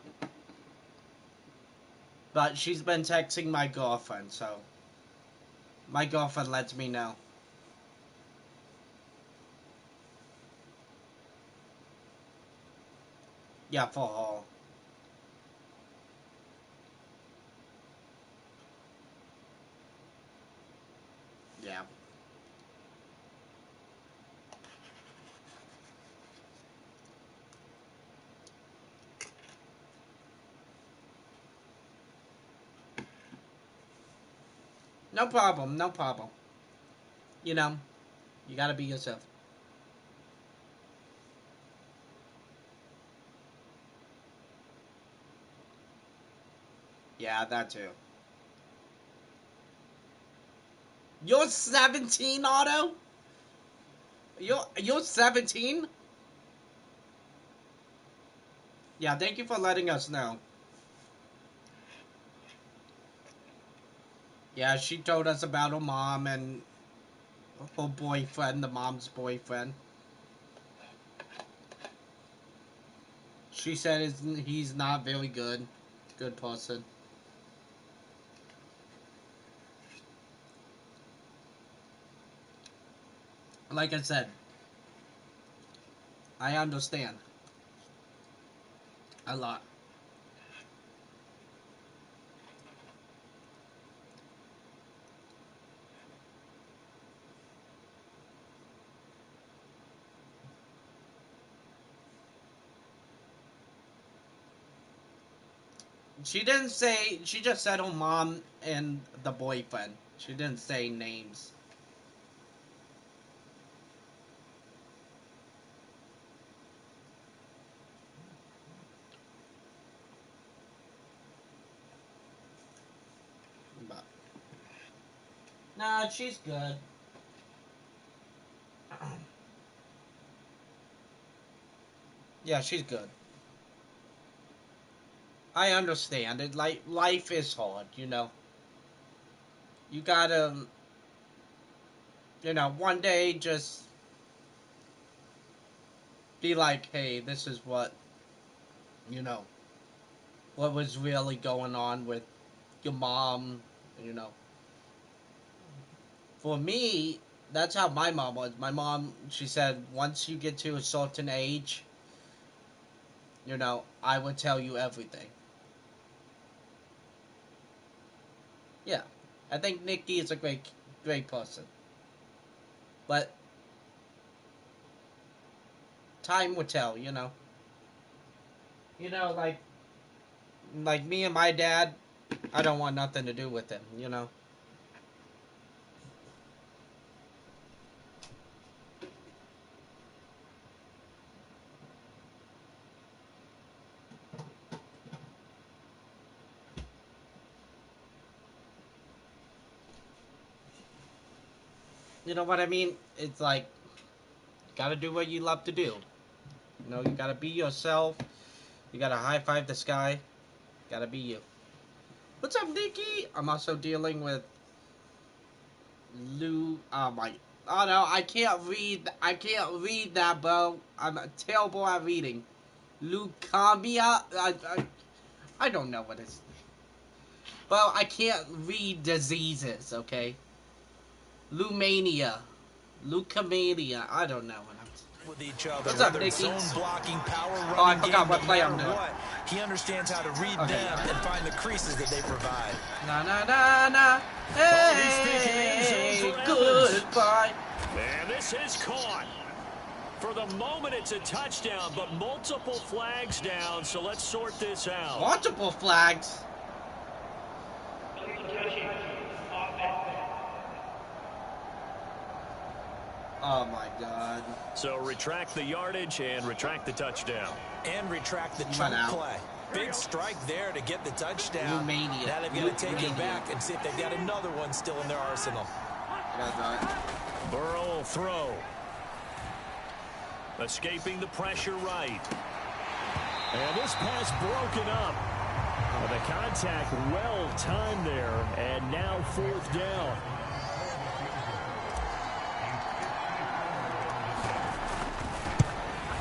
But she's been texting my girlfriend, so my girlfriend lets me know. Yeah, for her. Yeah. No problem, no problem. You know, you gotta be yourself. Yeah, that too. You're 17, Otto? You're 17? Yeah, thank you for letting us know. Yeah, she told us about her mom and her boyfriend, the mom's boyfriend. She said he's not very good. Good person. Like I said, I understand. A lot. She didn't say, she just said her mom and the boyfriend. She didn't say names. But, nah, she's good. Yeah, she's good. I understand it. Like, life is hard, you know. You gotta, you know, one day just be like, hey, this is what, you know, what was really going on with your mom, you know. For me, that's how my mom was. My mom, she said, once you get to a certain age, you know, I would tell you everything. Yeah, I think Nikki is a great person. But time will tell, you know. You know, like me and my dad, I don't want nothing to do with him, you know. You know what I mean? It's like, gotta do what you love to do. You know, you gotta be yourself. You gotta high five the sky. Gotta be you. What's up, Nikki? I'm also dealing with Lou. Oh my. Oh no, I can't read. I can't read that, bro. I'm terrible at reading. Leukamia. I don't know what it's. Well, I can't read diseases. Okay. Lumania. Leukemia. I don't know what I'm. With each other, What's up, whether it's Nikki? zone blocking, power running Oh, I forgot game, what no play matter I'm doing. what, he understands how to read them and find the creases that they provide. Na na na na. Hey, goodbye. And this is caught. For the moment, it's a touchdown, but multiple flags down, so let's sort this out. Multiple flags. Oh, my God. So retract the yardage and retract the touchdown. And retract the chunk play. Big strike there to get the touchdown. Now they've got to take it back and see if they've got another one still in their arsenal. Burrow will throw. Escaping the pressure right. And this pass broken up. The contact well timed there. And now 4th down.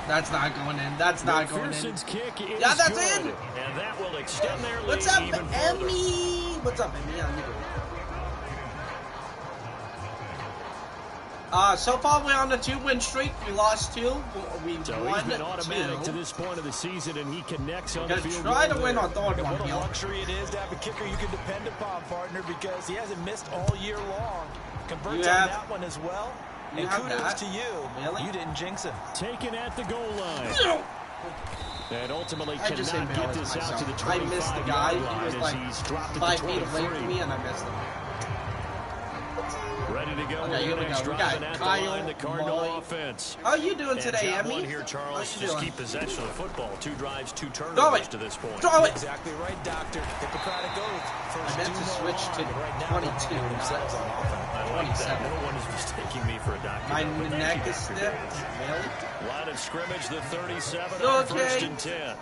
That's not going in. That's not going in. Kick is yeah, that's good. in. And that will extend their lead What's up, even Emmy? What's up, Emmy? So far we're on a 2-win streak. We lost 2. We won he's been automatic 2. to this point of the season, and he connects on the field. Try to win on 3rd one. What a luxury it is to have a kicker you can depend upon, partner, because he hasn't missed all year long. Converts on that one as well. And kudos to you. Really? You didn't jinx him. Taken at the goal line. And ultimately cannot get this out to the 25-yard line. I missed the guy. He was like he's dropped 5 feet away from me, and I missed him. Ready to go. Okay, here we go. We got Kyle, the Cardinal offense. How are you doing today, Emmy? Here, Charles, just keep possession of the football. 2 drives, 2 turnovers to this point. Throw it. Exactly right, Doctor. Hippocratic oath. I meant to switch to 22, not 27. No one is mistaking me for a doctor. My neck is stiff. Really? Line of scrimmage, the 37 on 1st and 10. And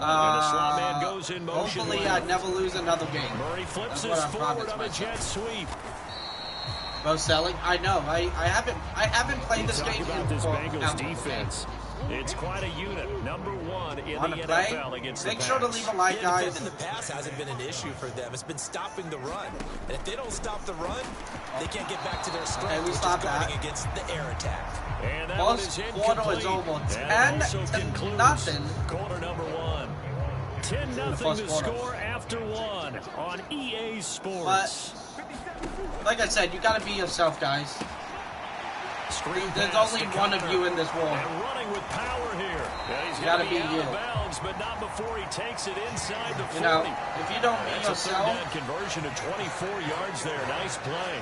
the slot man goes in motion. Hopefully I never lose another game. Murray flips this forward on a jet sweep. Both selling. I know. I haven't played this game about this Bengals defense. It's quite a unit. Number 1 in the NFL against the pass. Make sure to leave a like, guys. Defending the pass hasn't been an issue for them. It's been stopping the run. And if they don't stop the run, they can't get back to their strength, which is guarding against the air attack. And that First quarter is over 10-0. Quarter number 1. 10-0 the score after 1 on EA Sports. But, like I said, you gotta be yourself, guys. There's only one of you in this world. And running with power here. You gotta be you. Bounds, but not before he takes it inside the 40. You know, if you don't be yourself, conversion to 24 yards there. Nice play.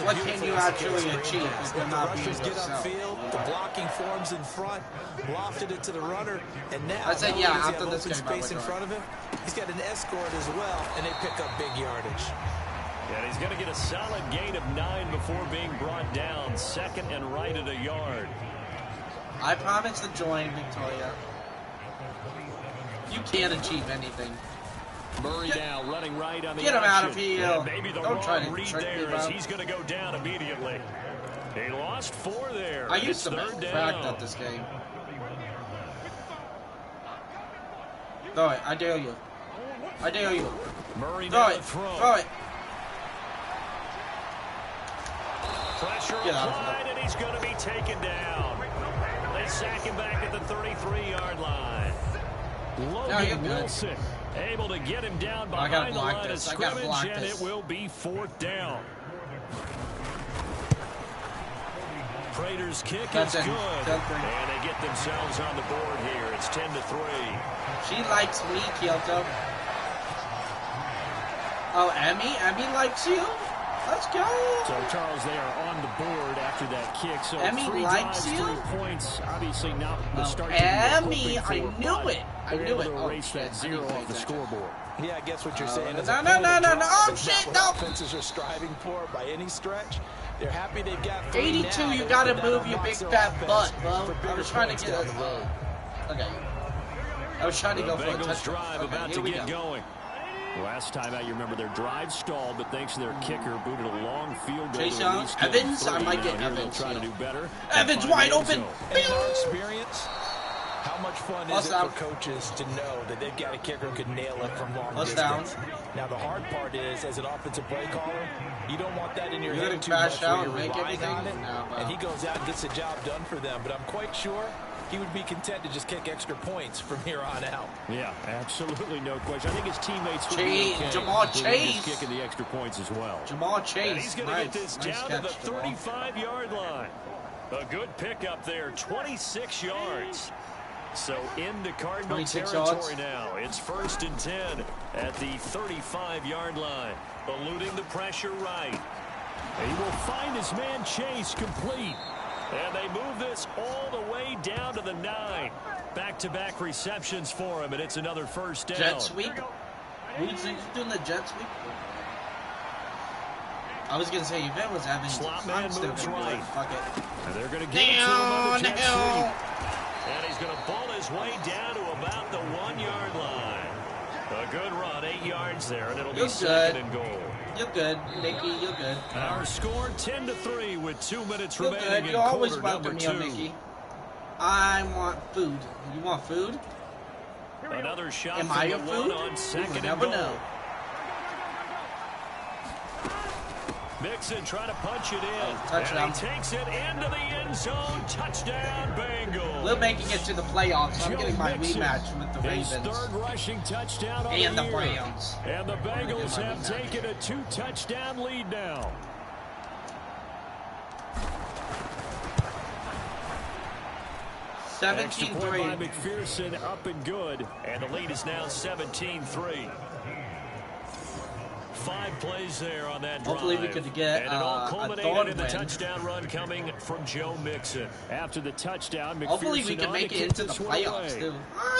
What can you actually achieve if you're not being get yourself? upfield, the blocking forms in front, lofted it to the runner, and now I said, yeah, after this open game, space in front of him. He's got an escort as well, and they pick up big yardage. And he's going to get a solid gain of 9 before being brought down. 2nd and right at a yard. I promise to join, Victoria. You can't achieve anything. Murray now running right on the Get him out of here. Yeah, maybe the Don't try to read trick there me, as bro. he's going to go down immediately. He lost 4 there. I used to be 3rd cracked down. at this game. Throw it. I dare you. I dare you. Murray Throw now it. to throw. Throw it. Pressure applied, and he's going to be taken down. They sack him back at the 33-yard line. Logan Wilson able to get him down behind the line of scrimmage, and it will be 4th down. Prater's kick is good, and they get themselves on the board here. It's 10-3. She likes me, Kyoto. Oh, Emmy? Emmy likes you? Let's go. So, Charles, they are on the board after that kick. So, Emmy 3 likes drives, you? 3 points. Obviously not the start to Emmy, I knew it. I knew it. Oh, erase that 0 off the scoreboard. Yeah, I guess what you're saying is no. Oh, shit, no. Offenses are striving for by any stretch. They're happy they've got 82, now. you gotta move your big fat butt, bro. I was trying to get down the road. Okay. I was trying to go for a Bengals touchdown. drive about to get going. Last time out, you remember their drive stalled, but thanks to their kicker, booted a long field goal. Chase Young, Evans, I might get Evans. Evans. Trying to do better. Evans wide open. In our experience, how much fun is it for coaches to know that they've got a kicker who can nail it from long distance? Now, the hard part is, as an offensive play caller, you don't want that in your head too much where you're relying on it, and he goes out and gets the job done for them. But I'm quite sure he would be content to just kick extra points from here on out. Yeah, absolutely no question. I think his teammates would be okay Jamal Chase kicking the extra points as well. Jamal Chase. And he's going to get this down to the 35-yard line. A good pickup there, 26 yards. So into Cardinal territory now. It's 1st and 10 at the 35-yard line. Eluding the pressure right. He will find his man Chase complete. And they move this all the way down to the 9. Back-to-back receptions for him, and it's another first down. Jet sweep? Who's doing the jet sweep? I was gonna say if it was Evans, slot man moves right. Fuck it. And they're gonna give it to him on the jet sweep. And he's gonna ball his way down to about the 1-yard line. A good run, 8 yards there, and it'll be second and goal. You're good, Mickey. You're good. Our score 10-3 with 2 minutes you're remaining good. in You're always quarter welcome number 2. here, Mickey. I want food. You want food? Another shot Am from I the your food? 1 on second and never goal. know. Mixon trying to punch it in. Touchdown. And he takes it into the end zone. Touchdown, Bengals. We're making it to the playoffs. I'm getting my rematch with the Ravens. His third rushing touchdown and the year. Browns. And the Bengals have taken a 2-touchdown lead now. Extra point by McPherson up and good. And the lead is now 17-3. 5 plays there on that drive. Hopefully we could get and it all culminated in the win. Touchdown run coming from Joe Mixon. After the touchdown, McPherson hopefully we can make it into the playoffs too.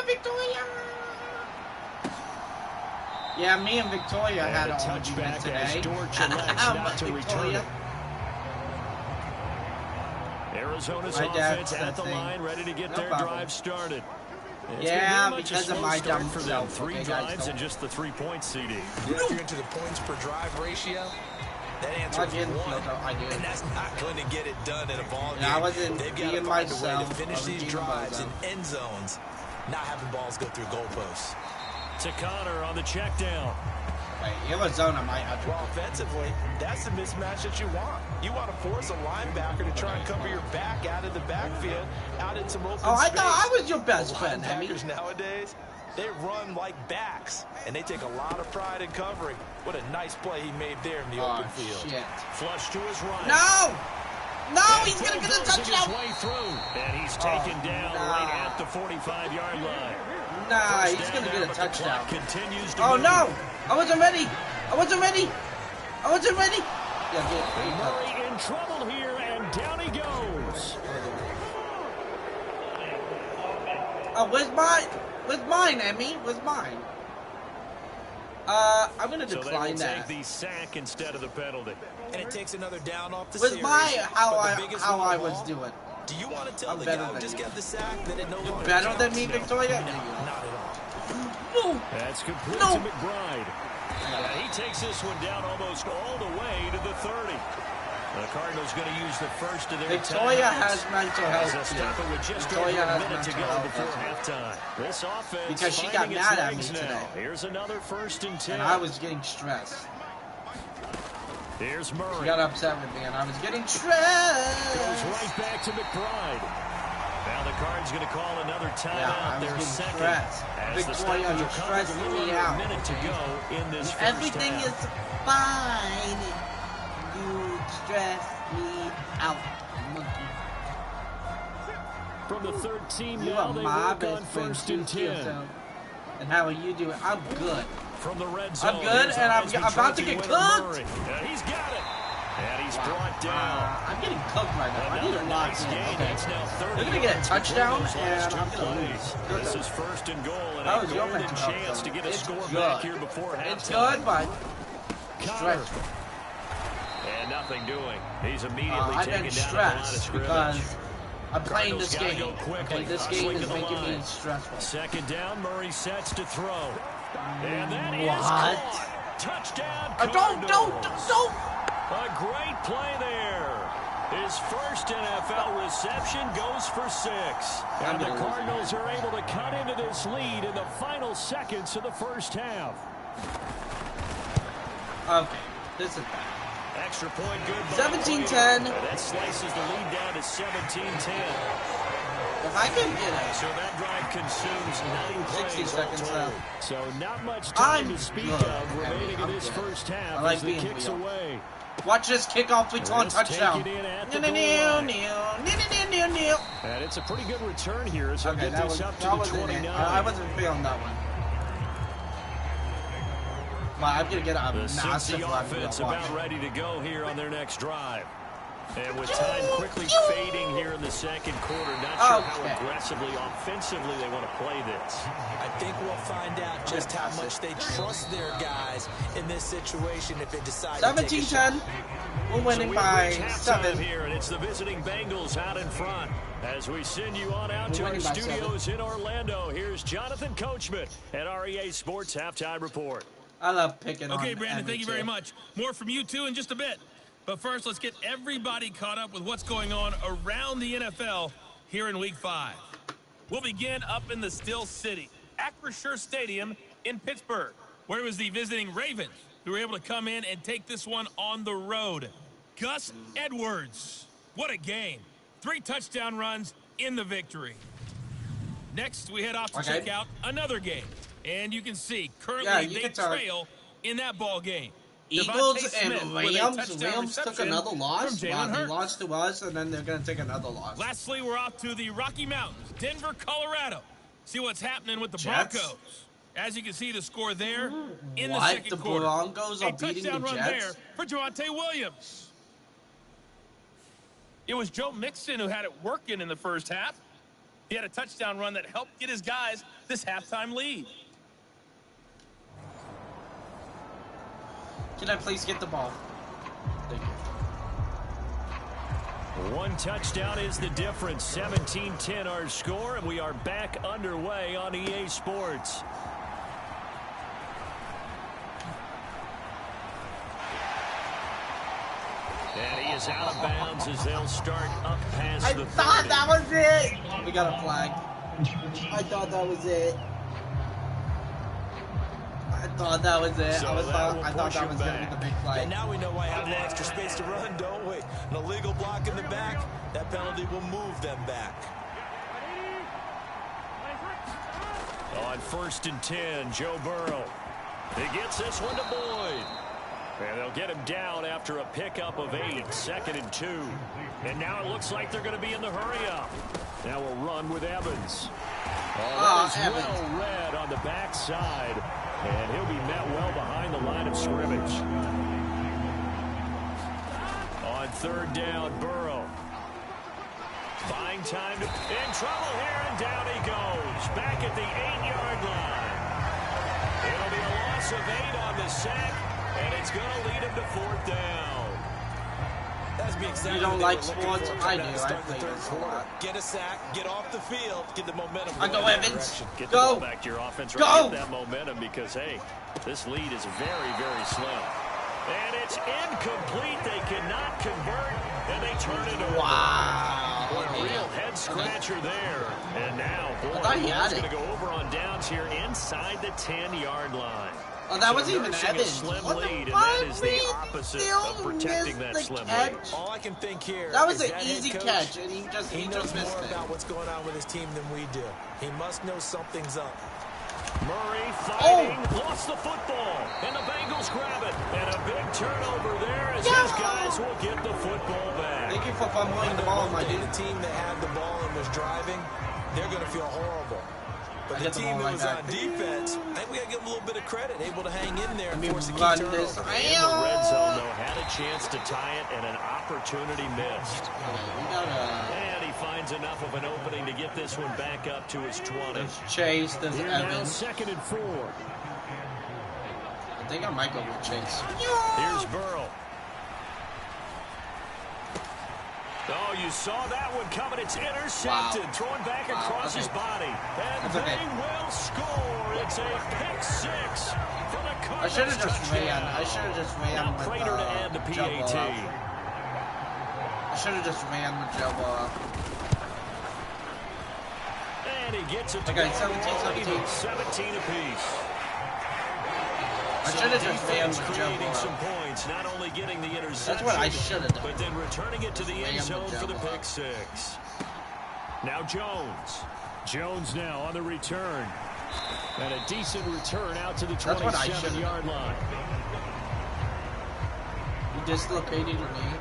Victoria! Yeah, me and Victoria had a touchback today. Not to return it. Arizona's offense at the line, ready to get their drive started. Yeah, because of my dumb for them. self. 3 drives and just the 3-point CD. If you're into the points per drive ratio, that answer is 1. And that's not going to get it done in a ball game. I wasn't They've got to find myself. a way to finish these drives in end zones, not having balls go through goalposts. To Connor on the check down. Arizona might have to. Well, offensively, that's the mismatch that you want. You want to force a linebacker to try and cover your back out of the backfield, out in some open space. I thought I was your best friend, linebackers nowadays, they run like backs, and they take a lot of pride in covering. What a nice play he made there in the open field. Shit. Flush to his right. No! No, and he's going to get a touchdown. Way through, and he's taken down right at the 45-yard line. Nah, he's going to get a touchdown. Continues to oh, move. no! I wasn't ready! Murray in trouble here, and down he goes. Oh, where's mine, Emmy? Where's mine? I'm going to decline that. Take the sack instead of the penalty. And it takes another down off the Where's series. how I was doing? Do you want to tell the guy who just got the sack that it no longer better than me, Victoria? No, not at all. No. That's complete to McBride. He takes this one down almost all the way to the 30. The Cardinals going to use the first of their Victoria has mental health. With just Victoria over a has minute to go mental before health. halftime. This offense Because she got mad at me today. Now. Here's another 1st and 10. And I was getting stressed. Here's Murray. She got upset with me, and I was getting stressed. Goes right back to McBride. Now the Card's going to call another timeout. Their second. Stressed. Victoria, you're stressing me out. A minute to go in this first Everything half. is fine. You stress me out, monkey. From the 13 you now, are they my work best on friend, 1st and 10. And how are you doing? I'm good. From the red zone, I'm good, and I'm about to get cooked. He's got it. And he's brought down. I'm getting cooked right now. I need a nice lock gain. in. It's now 30. They're going to get a touchdown, and I'm going to lose. This is 1st and goal, and that a was your golden mental chance to get a score good. back here before halftime. It's good, but stressful. And nothing doing. He's immediately I've taken been down the line of stressed scrimmage. because I'm playing Cardinals this gotta game. go quickly. Okay, this game is making me stressful. 2nd down, Murray sets to throw. And that is What? caught. Touchdown, Don't! A great play there. His first NFL reception goes for 6. And the Cardinals are able to cut into this lead in the final seconds of the first half. Okay, this is bad. Extra point good. 17-10. That slices the lead down to 17-10. If I can get it. So that drive consumes 9 60 seconds left. So not much time to speak of remaining in this good. first half like as the kicks real. away. Watch this kickoff return touchdown. And it's a pretty good return here as we get this up to the 29. I wasn't feeling that one. but I'm going to get a massive the run. Offense about ready to go here on their next drive. And with time quickly fading here in the second quarter, not sure how aggressively, offensively they want to play this. I think we'll find out just how much they trust their guys in this situation if they decide to take a shot. 17-10. We're winning by 7 here, and it's the visiting Bengals out in front. As we send you on out to our studios in Orlando, here's Jonathan Coachman at REA Sports Halftime Report. I love picking on Okay, Brandon, thank you very too. much. More from you, too, in just a bit. But first, let's get everybody caught up with what's going on around the NFL here in Week 5. We'll begin up in the Still City, Acrisure Stadium in Pittsburgh, where it was the visiting Ravens who were able to come in and take this one on the road. Gus Edwards, what a game. 3 touchdown runs in the victory. Next, we head off to check out another game. And you can see, currently they trail in that ball game. Eagles and Rams. Rams took another loss. Wow, they lost to us, and then they're going to take another loss. Lastly, we're off to the Rocky Mountains, Denver, Colorado. See what's happening with the Broncos. As you can see, the score there in the second quarter. The Broncos are beating the Jets? A touchdown run there for Javonte Williams. It was Joe Mixon who had it working in the first half. He had a touchdown run that helped get his guys this halftime lead. Can I please get the ball? Thank you. One touchdown is the difference. 17-10 our score, and we are back underway on EA Sports. And he is out of bounds as they'll start up past the 30. I thought that was it! We got a flag. I thought that was it. I thought that was it. So I thought that was going to be the big play. And now we know why I have a little extra space to run, don't we? An illegal block in the back, that penalty will move them back. On 1st and 10, Joe Burrow. He gets this one to Boyd. And they'll get him down after a pickup of 8, 2nd and 2. And now it looks like they're going to be in the hurry-up. Now we'll run with Evans. That is well read on the backside. And he'll be met well behind the line of scrimmage. On 3rd down, Burrow. Buying time in trouble here, and down he goes. Back at the 8-yard line. It'll be a loss of 8 on the sack, and it's going to lead him to 4th down. That's be exactly you don't like sports? I do. I play this a lot. Get a sack, get off the field, get the momentum. I go Evans. Get the ball back to your offense. Right, get that momentum because, hey, this lead is very, very slim. And it's incomplete. They cannot convert, and they turn it over. Wow. Boy, a real head-scratcher there. And now, boy, he's going to go over on downs here inside the 10-yard line. Oh, that wasn't even Evans. A slim lead, and that is the opposite of protecting that slim lead. All I can think here that was an easy catch, and he knows missed more it. about what's going on with his team than we do. He must know something's up. Murray fighting, lost the football, and the Bengals grab it. And a big turnover there as these guys will get the football back. Thank you for fumbling the ball, my dude. The team that had the ball and was driving, they're going to feel horrible. But the team that was on defense, I think we got to give them a little bit of credit, able to hang in there and force a key turnover. In the red zone, though, had a chance to tie it, and an opportunity missed. And he finds enough of an opening to get this one back up to his 20. There's Chase, there's Evans. 2nd and 4. I think I might go with Chase. Here's Burrow. Oh, you saw that one coming. It's intercepted. Wow. Thrown back across his body. And they will score. It's a pick 6 for the Cardinals. I should have just ran. I should have just ran now with Prater to add the PAT. I should have just ran with Joe Burrow. And he gets it to Okay, go. 17 apiece. I should have just ran with Joe creating some Burrow. points, not only getting the interception, That's what I should have done. but then returning it to the end zone for the pick 6. Now Jones. Jones now on the return. And a decent return out to the 27-yard line. You dislocated your knee.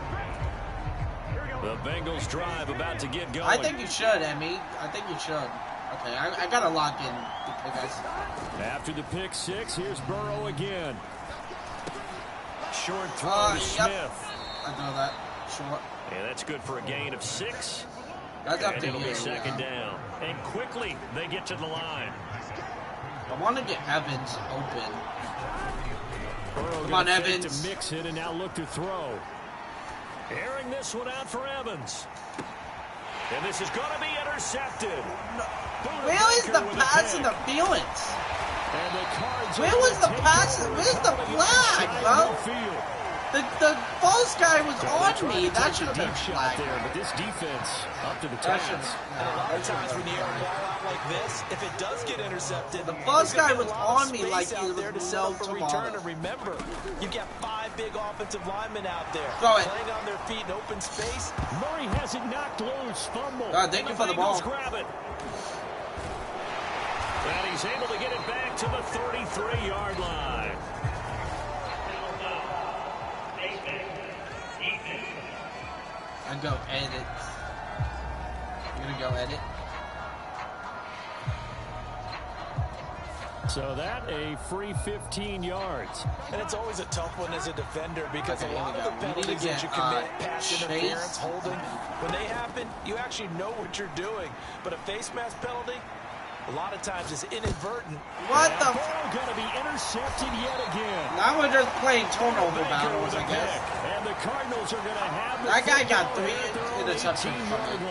The Bengals drive about to get going. I think you should, Emmy. I think you should. Okay, I got to lock in. Because after the pick 6, here's Burrow again. short throw to Smith. I know that. Short. And that's good for a gain of 6. That's up and to it'll you. be second down. And quickly, they get to the line. I want to get Evans open. Burrow Come on, Evans. To mix it and now look to throw. Airing this one out for Evans. And this is going to be intercepted. No. Where is the pass interference? And the Cards Where was the pass? Where's the flag, bro? The false guy was on me. That should have been a flag. There, but this defense up to the task. And a lot of times when you air a ball out like this, if it does get intercepted, the false guy was on me like he was no tomorrow. And remember, you've got 5 big offensive linemen out there playing on their feet in open space. Murray has it knocked loose. Fumble. Thank you for the ball. Grab it. And he's able to get it back to the 33-yard line. I go edit. You're gonna go edit. So that a free 15 yards. And it's always a tough one as a defender because a lot of the penalties that you commit, pass interference, holding, when they happen, you actually know what you're doing. But a face mask penalty, a lot of times it's inadvertent. What the? Going to be intercepted yet again. Now we're just playing turnover battles, I guess. And the Cardinals are going to have that guy got 3 interceptions from him.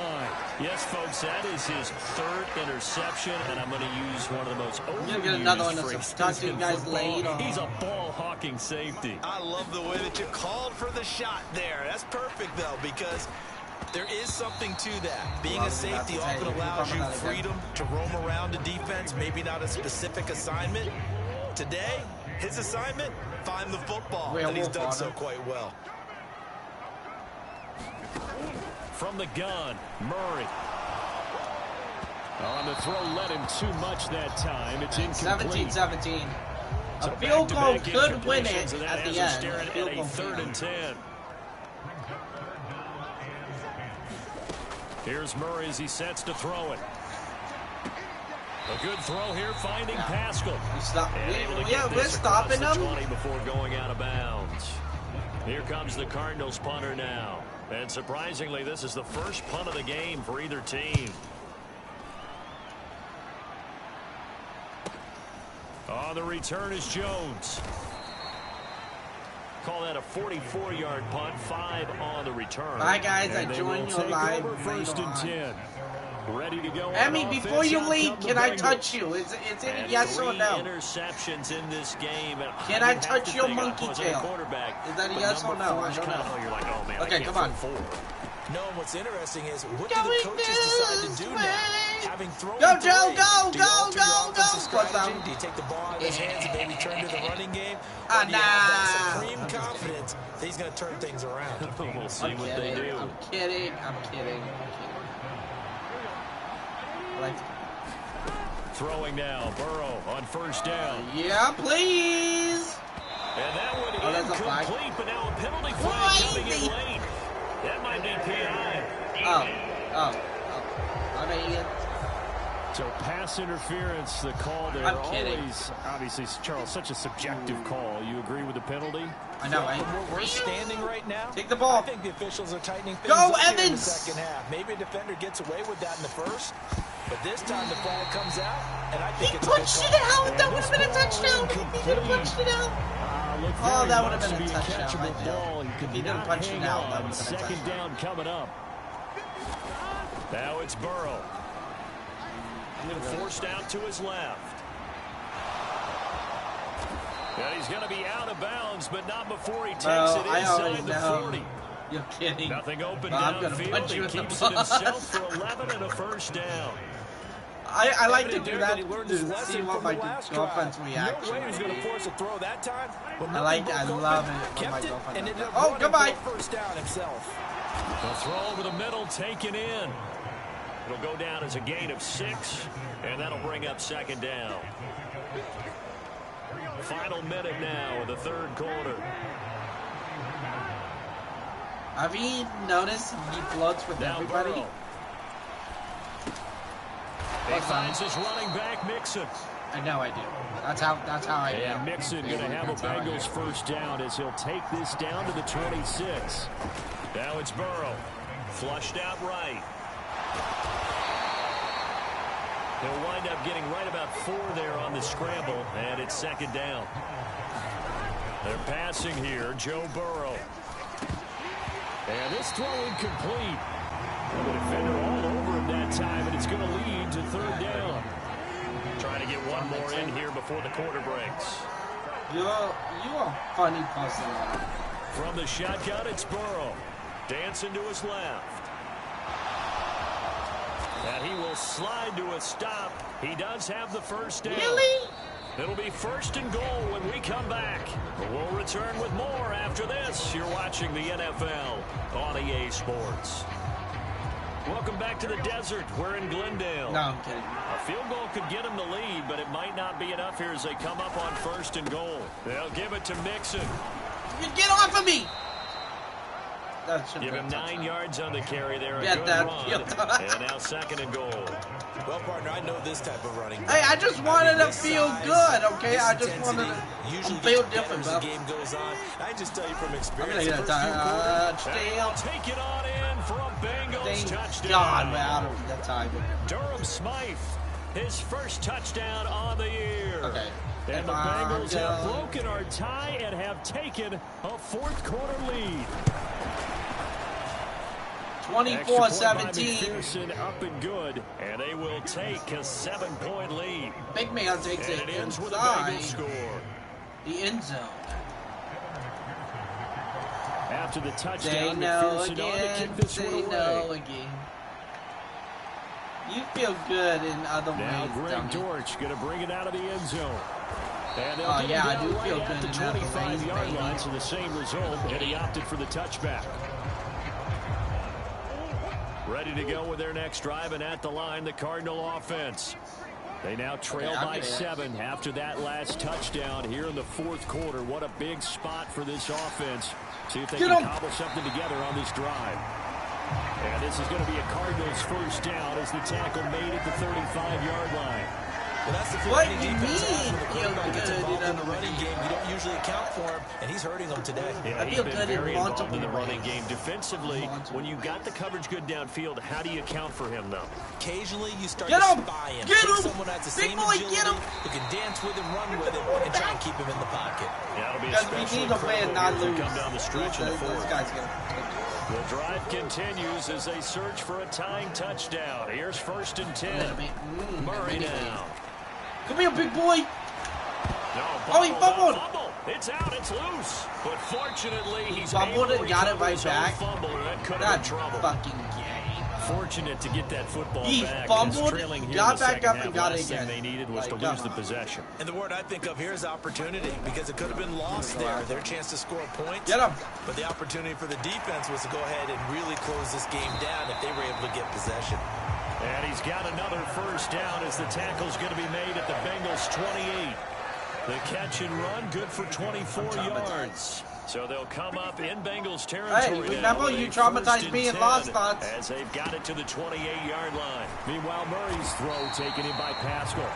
Yes, folks, that is his 3rd interception, and I'm going to use one of the most overused get another interception. Guys laid on. He's a ball-hawking safety. I love the way that you called for the shot there. That's perfect, though, because there is something to that. Being a safety often allows you freedom to roam around the defense, maybe not a specific assignment. Today, his assignment, find the football, and he's done so quite well. From the gun, Murray. On the throw, led him too much that time. It's incomplete. 17-17. A field goal could win it at the end. A 3rd and 10. Here's Murray as he sets to throw it. A good throw here, finding Pascal. We're stopping them. 20 before going out of bounds. Here comes the Cardinals punter now. And surprisingly, this is the first punt of the game for either team. On the return is Jones. Call that a 44-yard punt, 5 on the return. Bye, guys. I joined you live. First and 10. Ready to go. Emmy, before you leave, can I touch you? Is it a yes or no? Interceptions in this game. Can I touch your monkey tail? Is that a yes or no? I don't know. You're like, oh man, okay, come on. No, and what's interesting is what do the coaches decide to do now? Having thrown go, Joe, go! Do you take the ball out of his hands and maybe turn to the running game? Or do you have that supreme confidence that he's going to turn things around? We'll see what they do. I'm kidding. Throwing now, Burrow on first down. Yeah, please. And that one incomplete, but now a penalty flag coming in late. That might be PI. I mean, so pass interference, the call there. I'm kidding. Always, obviously, Charles, such a subjective call. You agree with the penalty? I know, right? From where we're standing right now, take the ball. I think the officials are tightening things up here Evans! in the second half. Maybe a defender gets away with that in the first, but this time the flag comes out, and I think it's punched it out. That would have been a touchdown. He could have punched it out. That would have been a touchdown right there. If he didn't punch it out, that would have been a touchdown. Second down coming up. Now it's Burrow. Forced out to his left. And he's going to be out of bounds, but not before he takes it inside the 40. You're kidding. Nothing open downfield. He keeps it himself for 11 and a first down. I like to do that to see what my girlfriend's reaction. No way he's going to force a throw that time. I love it when my girlfriend does that. Oh, goodbye. First down himself. The throw over the middle taken in. It'll go down as a gain of 6, and that'll bring up second down. Final minute now of the third quarter. Have you noticed he floods with everybody? He finds his running back, Mixon. I know I do. That's how I do. And Mixon going to have a Bengals first down as he'll take this down to the 26. Now it's Burrow. Flushed out right. He'll wind up getting right about 4 there on the scramble, and it's second down. They're passing here, Joe Burrow. And this throw incomplete. And the defender all over him that time, and it's going to lead to third down. Trying to get one more in here before the quarter breaks. You are funny person. From the shotgun, it's Burrow. Dancing to his left. And he will slide to a stop. He does have the first down. Really? It'll be first and goal when we come back. We'll return with more after this. You're watching the NFL on EA Sports. Welcome back to the desert. We're in Glendale. No, I'm kidding. A field goal could get him the lead, but it might not be enough here as they come up on first and goal. They'll give it to Mixon. You get off of me! Give him 9 yards on the carry there. A Get good that. run. And now second and goal. Well, partner, I know this type of running. Hey, I just wanted to feel good, okay? I just wanted to feel different, bro. The game goes on. I just tell you from experience. I'm gonna get a touchdown. Take it on in for a Bengals touchdown. God, we're out of that time. Durham Smythe, his first touchdown on the year. Okay. And the Bengals have broken our tie and have taken a fourth quarter lead. 24-17. Up and good, and they will take a 7-point lead. Big man takes and it ends with a inside Bengals score. the end zone. After the touchdown, They know McPherson again. on to kick this They one away. know again. You feel good in other Now ways, Greg dummy. Dortch going to bring it out of the end zone. And Oh, yeah, I do right feel at good the in other ways, 25-yard baby. line, so the same result, and he opted for the touchback. Ready to go with their next drive, and at the line, the Cardinal offense. They now trail by 7 after that last touchdown here in the fourth quarter. What a big spot for this offense. See if they can cobble something together on this drive. And this is going to be a Cardinals first down as the tackle made at the 35-yard line. Well, that's the What feeling you defense has mean? when the quarterback gets involved in the running game. You don't usually account for him, and he's hurting them today. Yeah, I he's feel been good in very involved multiple in the running ways. game. Defensively, when you got the coverage good downfield, how do you account for him, though? Occasionally, you start Get to him! spy him. Get Take him! someone that's the Big same boy, agility, get him! who can dance with him, run with him, and try and keep him in the pocket. That'll be Because we especially need to win, not critical lose. as we come down the stretch in the Those fourth. guys get The drive continues as they search for a tying touchdown. Here's first and 10. Murray now. Come here, big boy. No, Oh, he fumbled. It's out. It's loose. But fortunately, he's fumbled able and to got it recover right his own back. fumble, and that could have That's been trouble. fucking gay. Fortunate to get that football He back. fumbled, Trailing here got in the back second up, half. and got it Last thing again. they needed was to Like, lose come the on. possession. And the word I think of here is opportunity, because it could have been lost there. Their chance to score points. Get him. But the opportunity for the defense was to go ahead and really close this game down if they were able to get possession. And he's got another first down as the tackle's going to be made at the Bengals 28. The catch and run, good for 24 yards. So they'll come up in Bengals territory. Hey, remember you traumatized me in last night. As they've got it to the 28-yard line. Meanwhile, Murray's throw taken in by Pascal.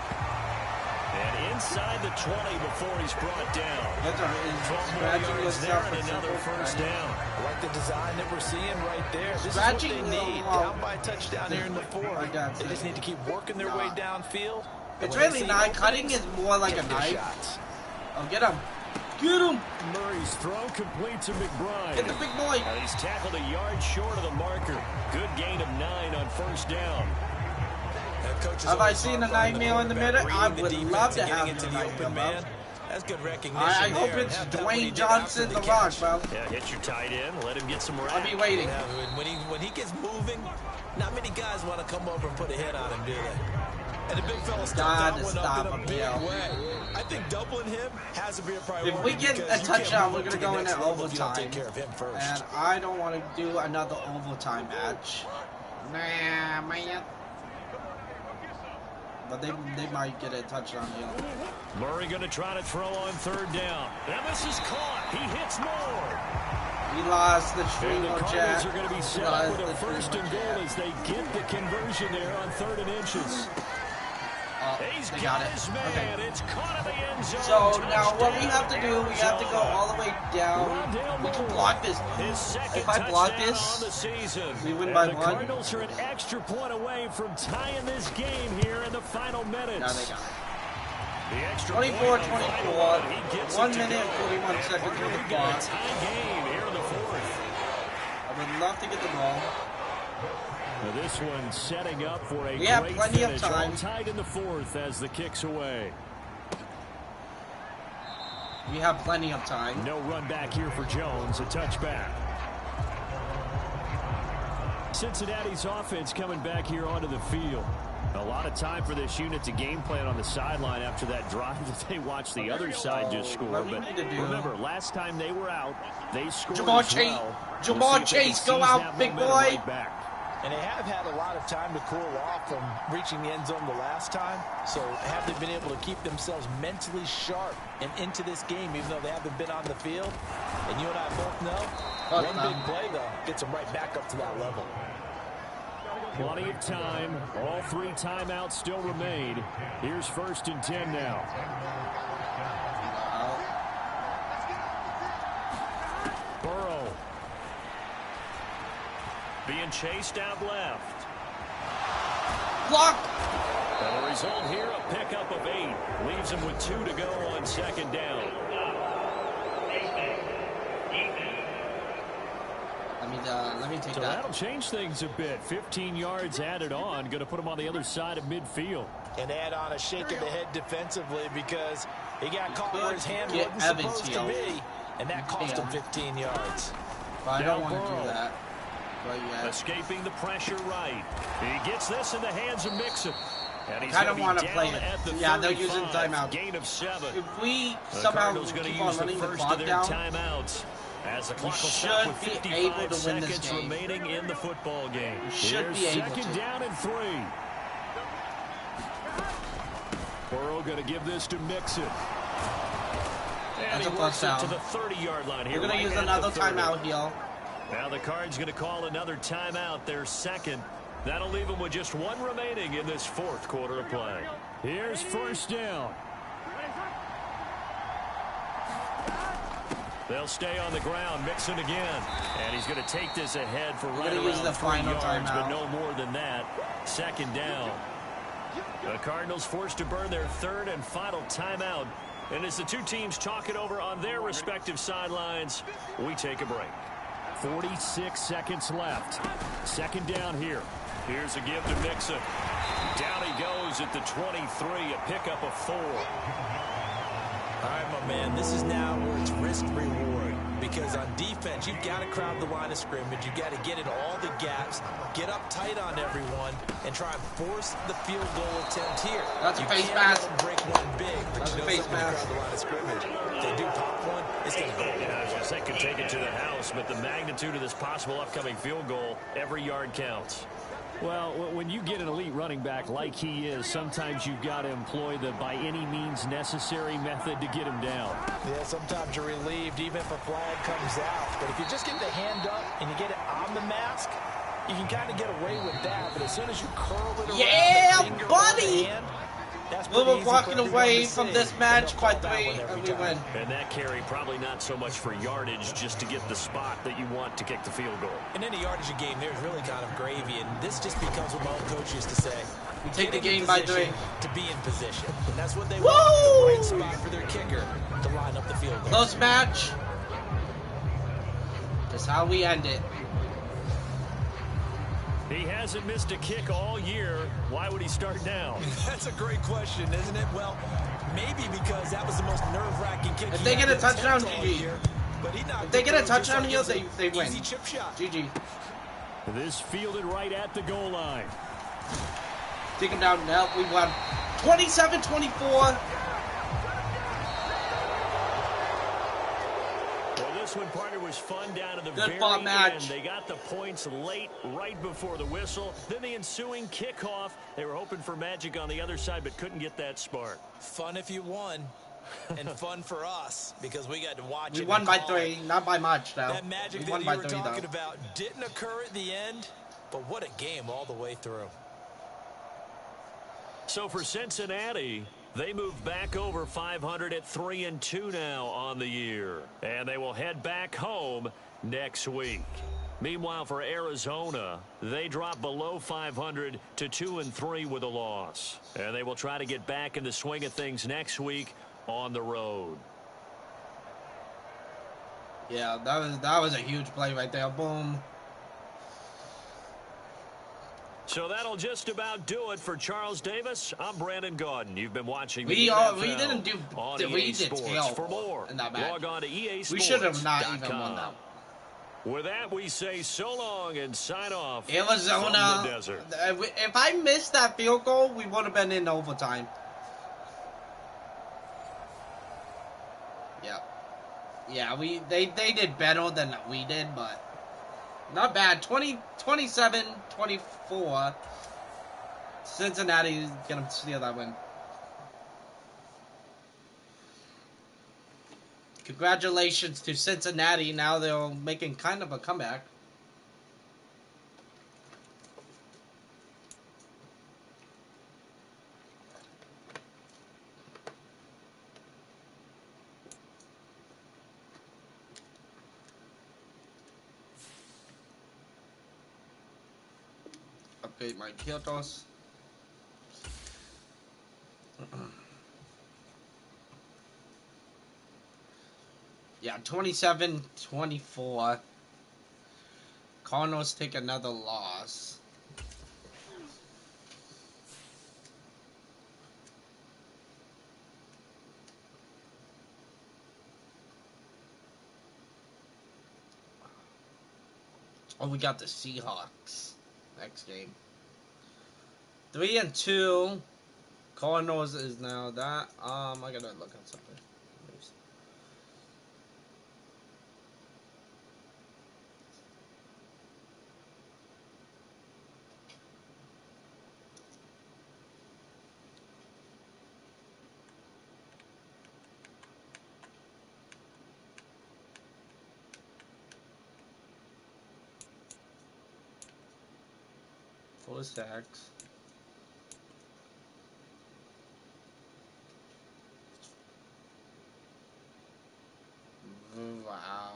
And inside the 20 before he's brought down. That's 12 more yards there and another first down. I like the design that we're seeing right there. This Scratching is what they need. well, Down by a touchdown here in the fourth. They just need to keep working their way downfield. It's really not. Cutting is more like a knife. Oh, get him. Get him. Murray's throw complete to McBride. Get the big boy. And he's tackled a yard short of the marker. Good gain of 9 on first down. Have I seen a nightmare in the middle? I would love to have a nightmare, man. That's good recognition. I hope there. it's Dwayne Johnson, the Rock, bro. Yeah, hit your tight end. Let him get some rap. I'll be waiting. Yeah, when he gets moving, not many guys want to come over and put a hit on him, do they? And the big fella stepped that one up in a big way. I think doubling him has to be a priority. If we get a touchdown, we're going to go into overtime. Take care of him first. And I don't want to do another overtime match. Nah, man. But they might get a touchdown here. Murray going to try to throw on third down. And this is caught. He hits more. He lost the And stream the of Cardinals Jack. are going to be set up with a first and goal as they get the conversion there on 3rd and inches. They got it. Okay. So now what we have to do, we have to go all the way down. We can block this. If I block this, we win by 1. The Cardinals are an extra point away from tying this game here in the final minutes. Now they got it. The extra 24-24, 1 minute, 41 seconds on the clock. Tie game here in the fourth. I would love to get the ball. Now this one setting up for a we have great plenty finish. of time. All tied in the fourth as the kick's away. We have plenty of time. No run back here for Jones. A touchback. Cincinnati's offense coming back here onto the field. A lot of time for this unit to game plan on the sideline after that drive that they watched the other side just score. But remember, last time they were out, they scored as well. Jamar Chase, go out, big boy. And they have had a lot of time to cool off from reaching the end zone the last time. So have they been able to keep themselves mentally sharp and into this game, even though they haven't been on the field? And you and I both know, one big play, though, gets them right back up to that level. Plenty of time. All 3 timeouts still remain. Here's 1st and 10 now. Burrow. Being chased out left. Block. And the result here, a pickup of 8. Leaves him with 2 to go on 2nd down. Let me take so that. That'll change things a bit. 15 yards added on. Going to put him on the other side of midfield. And add on a shake of the head defensively because he got caught where his hand wasn't supposed to be. And that cost him 15 yards. But I don't want to do that. Escaping the pressure right. He gets this in the hands of Mixon. And he's I don't want to play it. Yeah, they're using timeout. Gain of 7. If we somehow keep on running the clock down, timeouts. As the clock we will stop with should be 55 able to win this seconds game. remaining in the football game. We should be able to. 2nd down and 3. Burrow going to give this to Mixon. And that's a first down. To the 30-yard line here. We're going to use another timeout here. Now the Cards going to call another timeout, their 2nd. That'll leave them with just 1 remaining in this 4th quarter of play. Here's 1st down. They'll stay on the ground, Mixon again. And he's going to take this ahead for right around the 3 final yards, timeout. but no more than that. 2nd down. The Cardinals forced to burn their 3rd and final timeout. And as the 2 teams talk it over on their respective sidelines, we take a break. 46 seconds left. 2nd down here. Here's a give to Mixon. Down he goes at the 23, a pickup of 4. All right, my man, this is now where it's risk-reward. Because on defense, you've got to crowd the line of scrimmage. You've got to get in all the gaps, get up tight on everyone, and try and force the field goal attempt here. That's a face mask. Break one big, but that's you know face mask. Crowd the line of scrimmage. If they do pop one, it's going to go. Yeah, I was going to say, could take it to the house, but the magnitude of this possible upcoming field goal, every yard counts. Well, when you get an elite running back like he is, sometimes you've got to employ the by any means necessary method to get him down. Yeah, sometimes you're relieved even if a flag comes out. But if you just get the hand up and you get it on the mask, you can kind of get away with that. But as soon as you curl it around the finger buddy! hand, that's we were walking away from this match by 3, and we win. And that carry probably not so much for yardage, just to get the spot that you want to kick the field goal. In any yardage of game, there's really kind of gravy, and this just becomes what my old coach used to say. We take the game by 3. To be in position. And that's what they want. The right spot for their kicker to line up the field goal. Close match. That's how we end it. He hasn't missed a kick all year. Why would he start now? That's a great question, isn't it? Well, maybe because that was the most nerve-wracking kick. If they get a touchdown, GG. If they get a touchdown here, they win. Easy chip shot. GG. This fielded right at the goal line. Take him down now. We won 27-24. This one, partner, was fun down to the Good very match. end. They got the points late, right before the whistle. Then the ensuing kickoff. They were hoping for magic on the other side, but couldn't get that spark. Fun if you won, and fun for us because we got to watch it. We won by 3, not by much, though. That magic that you were talking about didn't occur at the end, but what a game all the way through. So for Cincinnati, they move back over 500 at 3-2 now on the year. And they will head back home next week. Meanwhile, for Arizona, they drop below 500 to 2-3 with a loss. And they will try to get back in the swing of things next week on the road. Yeah, that was a huge play right there. Boom. So that'll just about do it for Charles Davis. I'm Brandon Gaudin. You've been watching we didn't do on we EA did Sports. For more, in that match. log on to EASports.com. We should have not even won that. With that, we say so long and sign off. Arizona. From the desert. If I missed that field goal, we would have been in overtime. Yeah. Yeah, they did better than we did, but not bad. 27-24. Cincinnati's gonna steal that win. Congratulations to Cincinnati. Now they're making kind of a comeback. Upgrade my Kyotos. Yeah, 27-24. Cardinals take another loss. Oh, we got the Seahawks next game. 3-2. Cardinals is now that. I gotta look at something. Full stacks. Wow.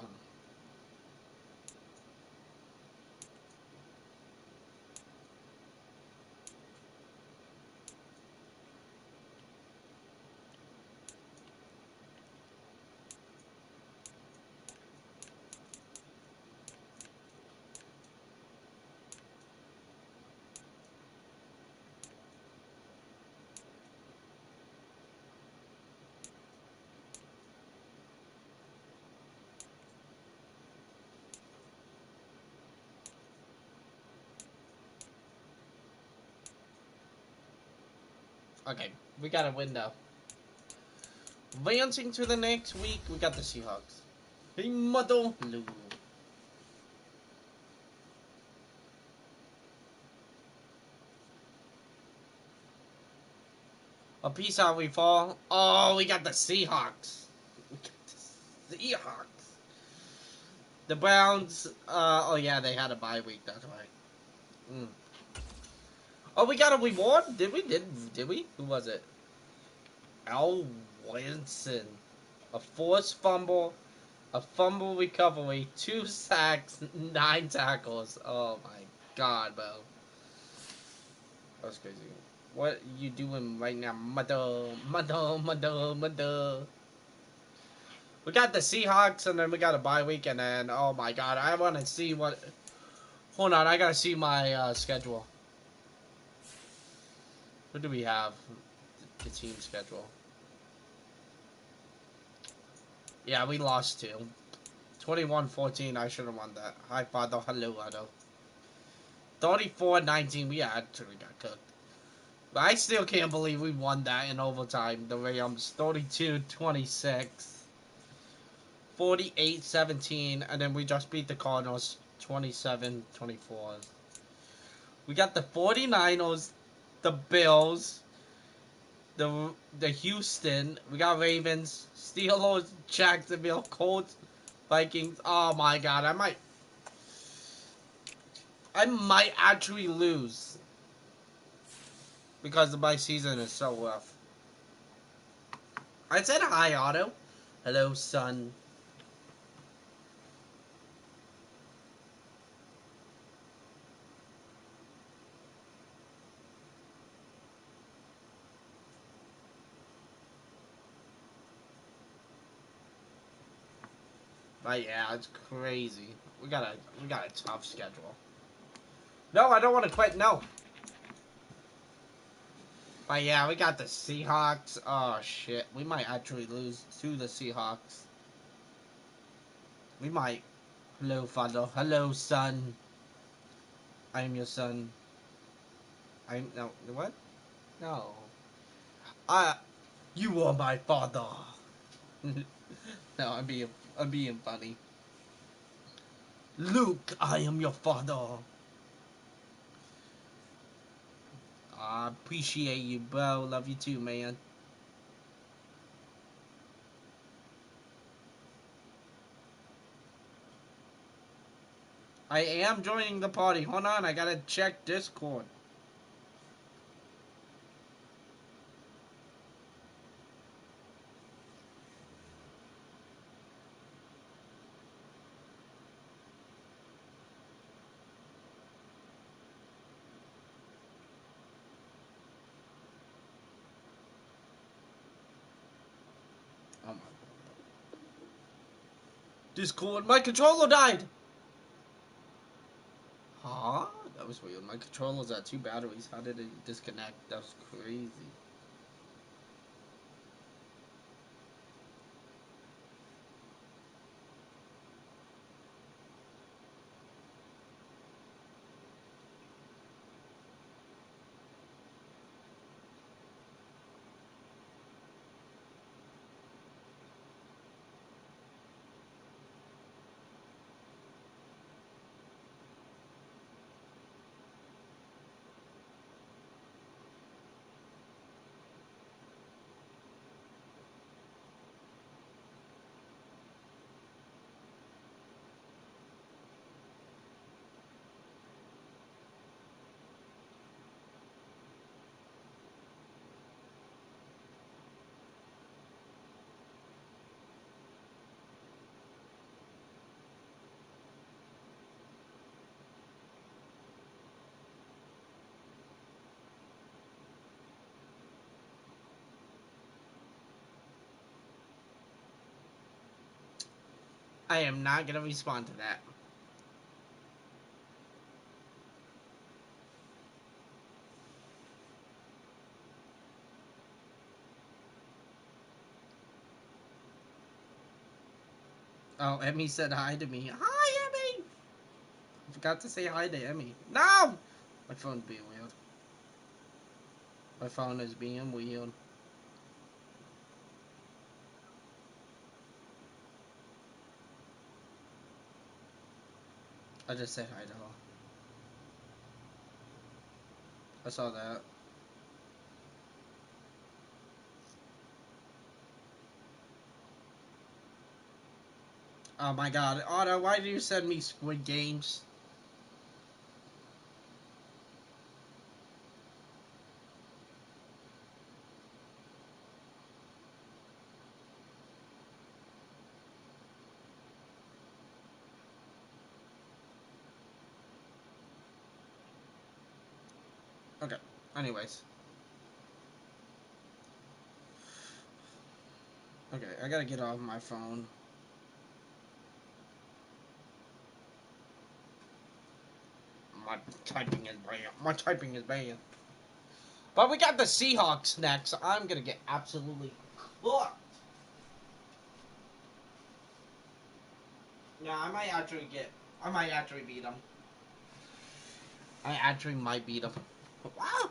Okay, we got a window. Advancing to the next week, we got the Seahawks. Hey, mother. No. A piece out we fall. Oh, we got the Seahawks. We got the Seahawks. The Browns, oh yeah, they had a bye week, that's right. Oh, we got a reward? Did we? Who was it? Al Winston. A forced fumble, a fumble recovery, 2 sacks, 9 tackles. Oh my god, bro. That was crazy. What you doing right now? Mother. We got the Seahawks, and then we got a bye week, and then, oh my god, I want to see what... Hold on, I gotta see my schedule. What do we have? The team schedule. Yeah, we lost 2. 21-14, I should have won that. Hi, Father. Hello, Otto. 34-19, we actually got cooked. But I still can't believe we won that in overtime. The Rams, 32-26. 48-17, and then we just beat the Cardinals, 27-24. We got the 49ers, the Bills, the Houston, we got Ravens, Steelers, Jacksonville, Colts, Vikings. Oh my god, I might actually lose. because my season is so rough. I said hi, Otto. Hello, son. But yeah, it's crazy. We got a tough schedule. No, I don't want to quit. No. But yeah, we got the Seahawks. Oh shit, we might actually lose to the Seahawks. We might. Hello, father. Hello, son. I am your son. No. What? No. You are my father. No, I'm being funny. Luke, I am your father. I appreciate you, bro. Love you too, man. I am joining the party. Hold on, I gotta check Discord. Oh my. Discord, my controller died! Huh? That was weird. My controller's at 2 batteries. How did it disconnect? That was crazy. I am not gonna respond to that. Oh, Emmy said hi to me. Hi, Emmy! I forgot to say hi to Emmy. No! My phone's being weird. My phone is being weird. I just said hi to her. I saw that. Oh my god. Otto, why do you send me Squid Games? Okay. Anyways. Okay, I gotta get off my phone. My typing is bad. My typing is bad. But we got the Seahawks next. So I'm gonna get absolutely cooked. Yeah, I might actually beat them. I actually might beat them. Wow.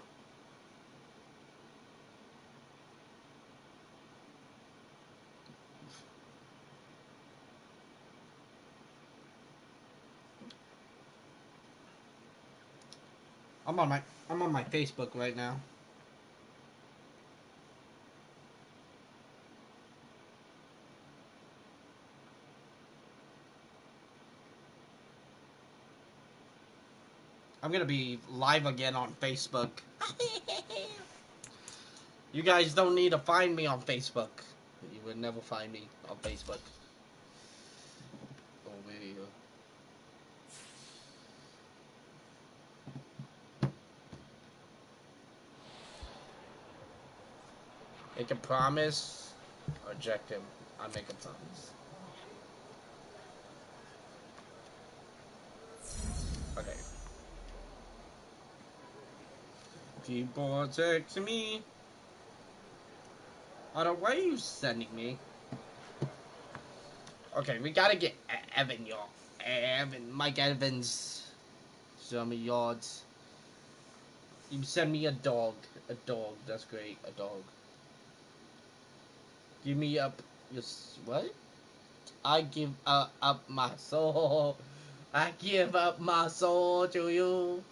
I'm on my Facebook right now. I'm gonna be live again on Facebook. You guys don't need to find me on Facebook. You would never find me on Facebook. Oh, video. Make a promise or reject him. I make a promise. Okay. People are texting me. Otto, why are you sending me? Okay, we gotta get Evan, y'all. Evan, Mike Evans. Show me yards. You send me a dog. A dog. That's great. A dog. Give me up. What? I give up my soul. I give up my soul to you.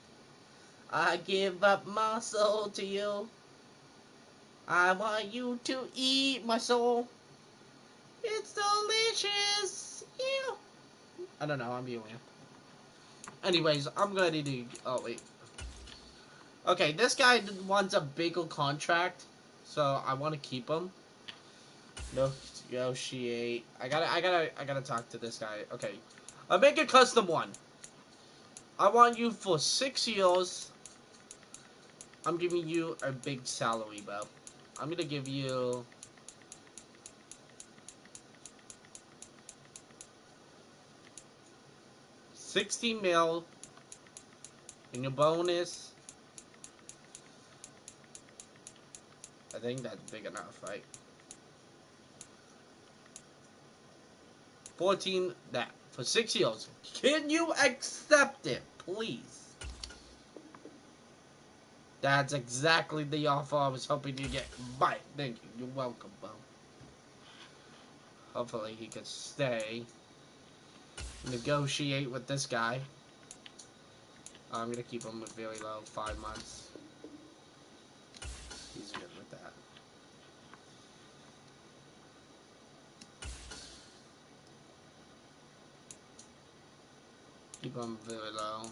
I give up my soul to you. I want you to eat my soul. It's delicious. Ew. I don't know. I'm viewing. Anyways, I'm ready to. Oh wait. Okay, this guy wants a bigger contract, so I want to keep him. Negotiate. I gotta talk to this guy. Okay, I'll make a custom one. I want you for 6 years. I'm giving you a big salary, bro. I'm gonna give you $60 mil in your bonus. I think that's big enough, right? 14 that for 6 years. Can you accept it, please? That's exactly the offer I was hoping to get. Bye. Thank you. You're welcome, bro. Hopefully he could stay. Negotiate with this guy. I'm gonna keep him very low, 5 months. He's good with that. Keep him very low.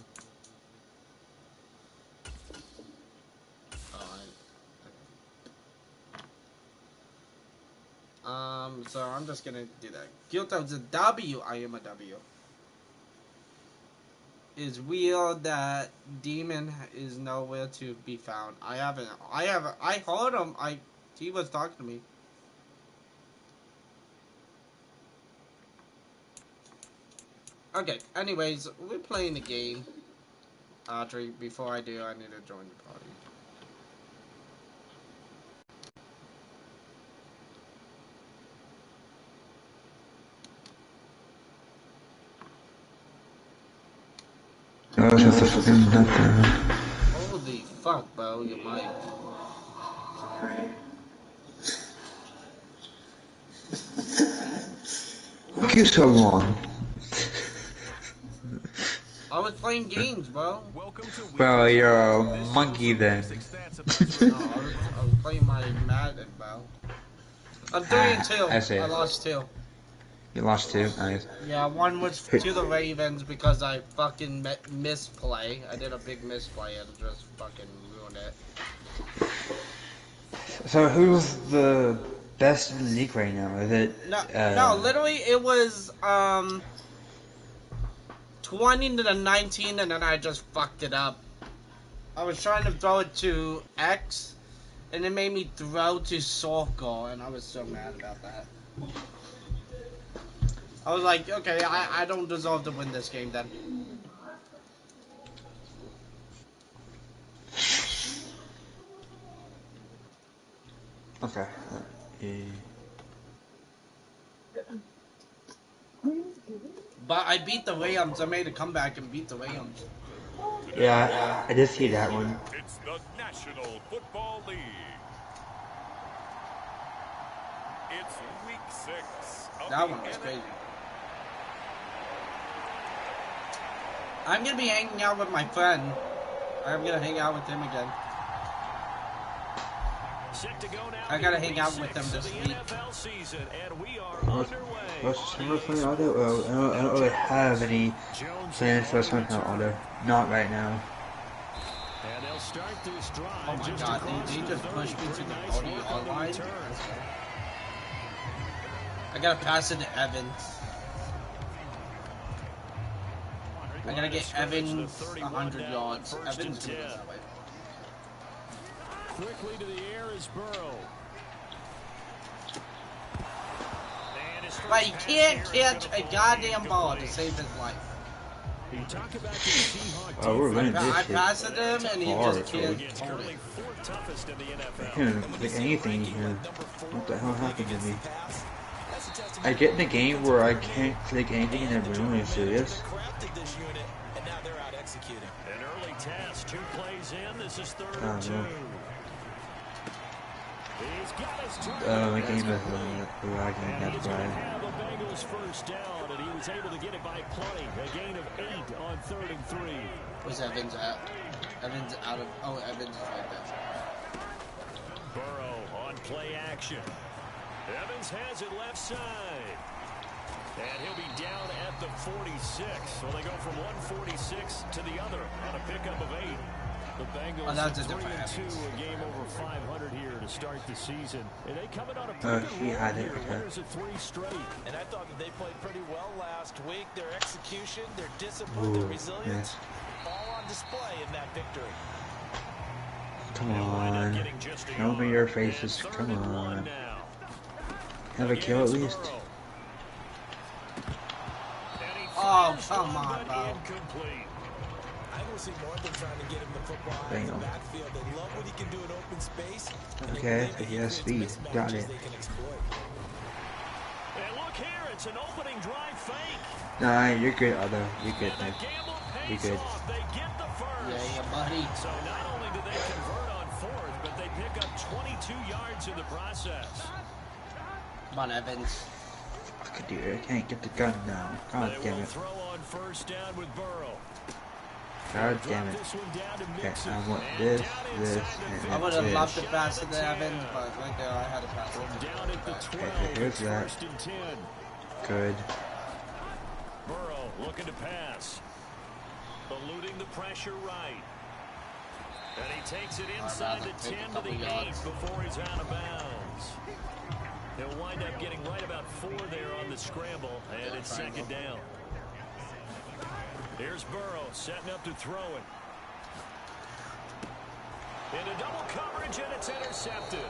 So I'm just gonna do that. Kyoto's a W. I am a W. It's weird that Demon is nowhere to be found. I heard him. He was talking to me. Okay, anyways, we're playing the game. Audrey, before I do, I need to join the party. Holy fuck, bro, you might. Fuck you so long. I was playing games, bro. Well, you're a monkey then. No, I was playing my Madden, bro. I'm 3-2. I see. I lost 2. You lost 2? Nice. Yeah, one was to the Ravens because I fucking misplay. I did a big misplay and just fucking ruined it. So who's the best in the league right now? Is it? No, literally it was 20-19, and then I just fucked it up. I was trying to throw it to X, and it made me throw to Circle, and I was so mad about that. I was like, okay, I don't deserve to win this game then. Okay. But I beat the Rams. I made a comeback and beat the Rams. Yeah, I did see that one. It's the National Football League. It's week 6. That one was crazy. I'm gonna be hanging out with my friend. I'm gonna hang out with him again. I gotta hang out with them this week. Summer playing auto? Well, I don't really have any plans for summer playing auto. Not right now. And they'll start this drive. Oh my God, they just pushed me to the 40-yard line. I gotta pass it to Evans. I gotta get Evans 100 yards. Evans can go that way. Quickly to the air is Burrow. But he can't catch a goddamn ball to save his life. We're winning this I shit. passed it him and he just can't hold it. I can't click anything here. What the hell happened to me? I get in the game where I can't click anything in that room. Are you serious? An early test, 2 plays in. This is 3rd and 2. My game is lagging. That's why. The Bengals first down, and he was able to get it by plenty. A gain of 8 on 3rd and 3. Where's Evans at? Evans out of. Oh, Evans is right there. Burrow on play action. Evans has it left side. And he'll be down at the 46. So they go from 146 to the other on a pickup of 8. The Bengals that's a 3-2, a game over 500 here to start the season. And they coming on a pretty good run here. Winners of 3 straight. And I thought that they played pretty well last week. Their execution, their discipline, their resilience, all on display in that victory. Come on. Show me your faces. Come on. Have a kill at least. Oh, come on, bro. I don't see more than trying to get him the football out of the backfield. They love what he can do in open space. Okay, he has speed. Got it. And look here, it's an opening drive fake. Nah, you're good, Otto. You're good, man. You're good. They get the first. Yeah, buddy. So not only do they convert on 4th, but they pick up 22 yards in the process. Come on, Evans. I could do it. I can't get the gun now. God damn it. Throw on first down with Burrow. God damn it. Okay, I want this, and I would have loved to pass it to Evans, but right there I had to pass it. Down at the 12. Okay, here's that. Good. Burrow looking to pass. Eluding the pressure right. And he takes it inside the 10 to the 8 before he's out of bounds. He'll wind up getting right about 4 there on the scramble, and it's 2nd down. Here's Burrow setting up to throw it. Into double coverage, and it's intercepted.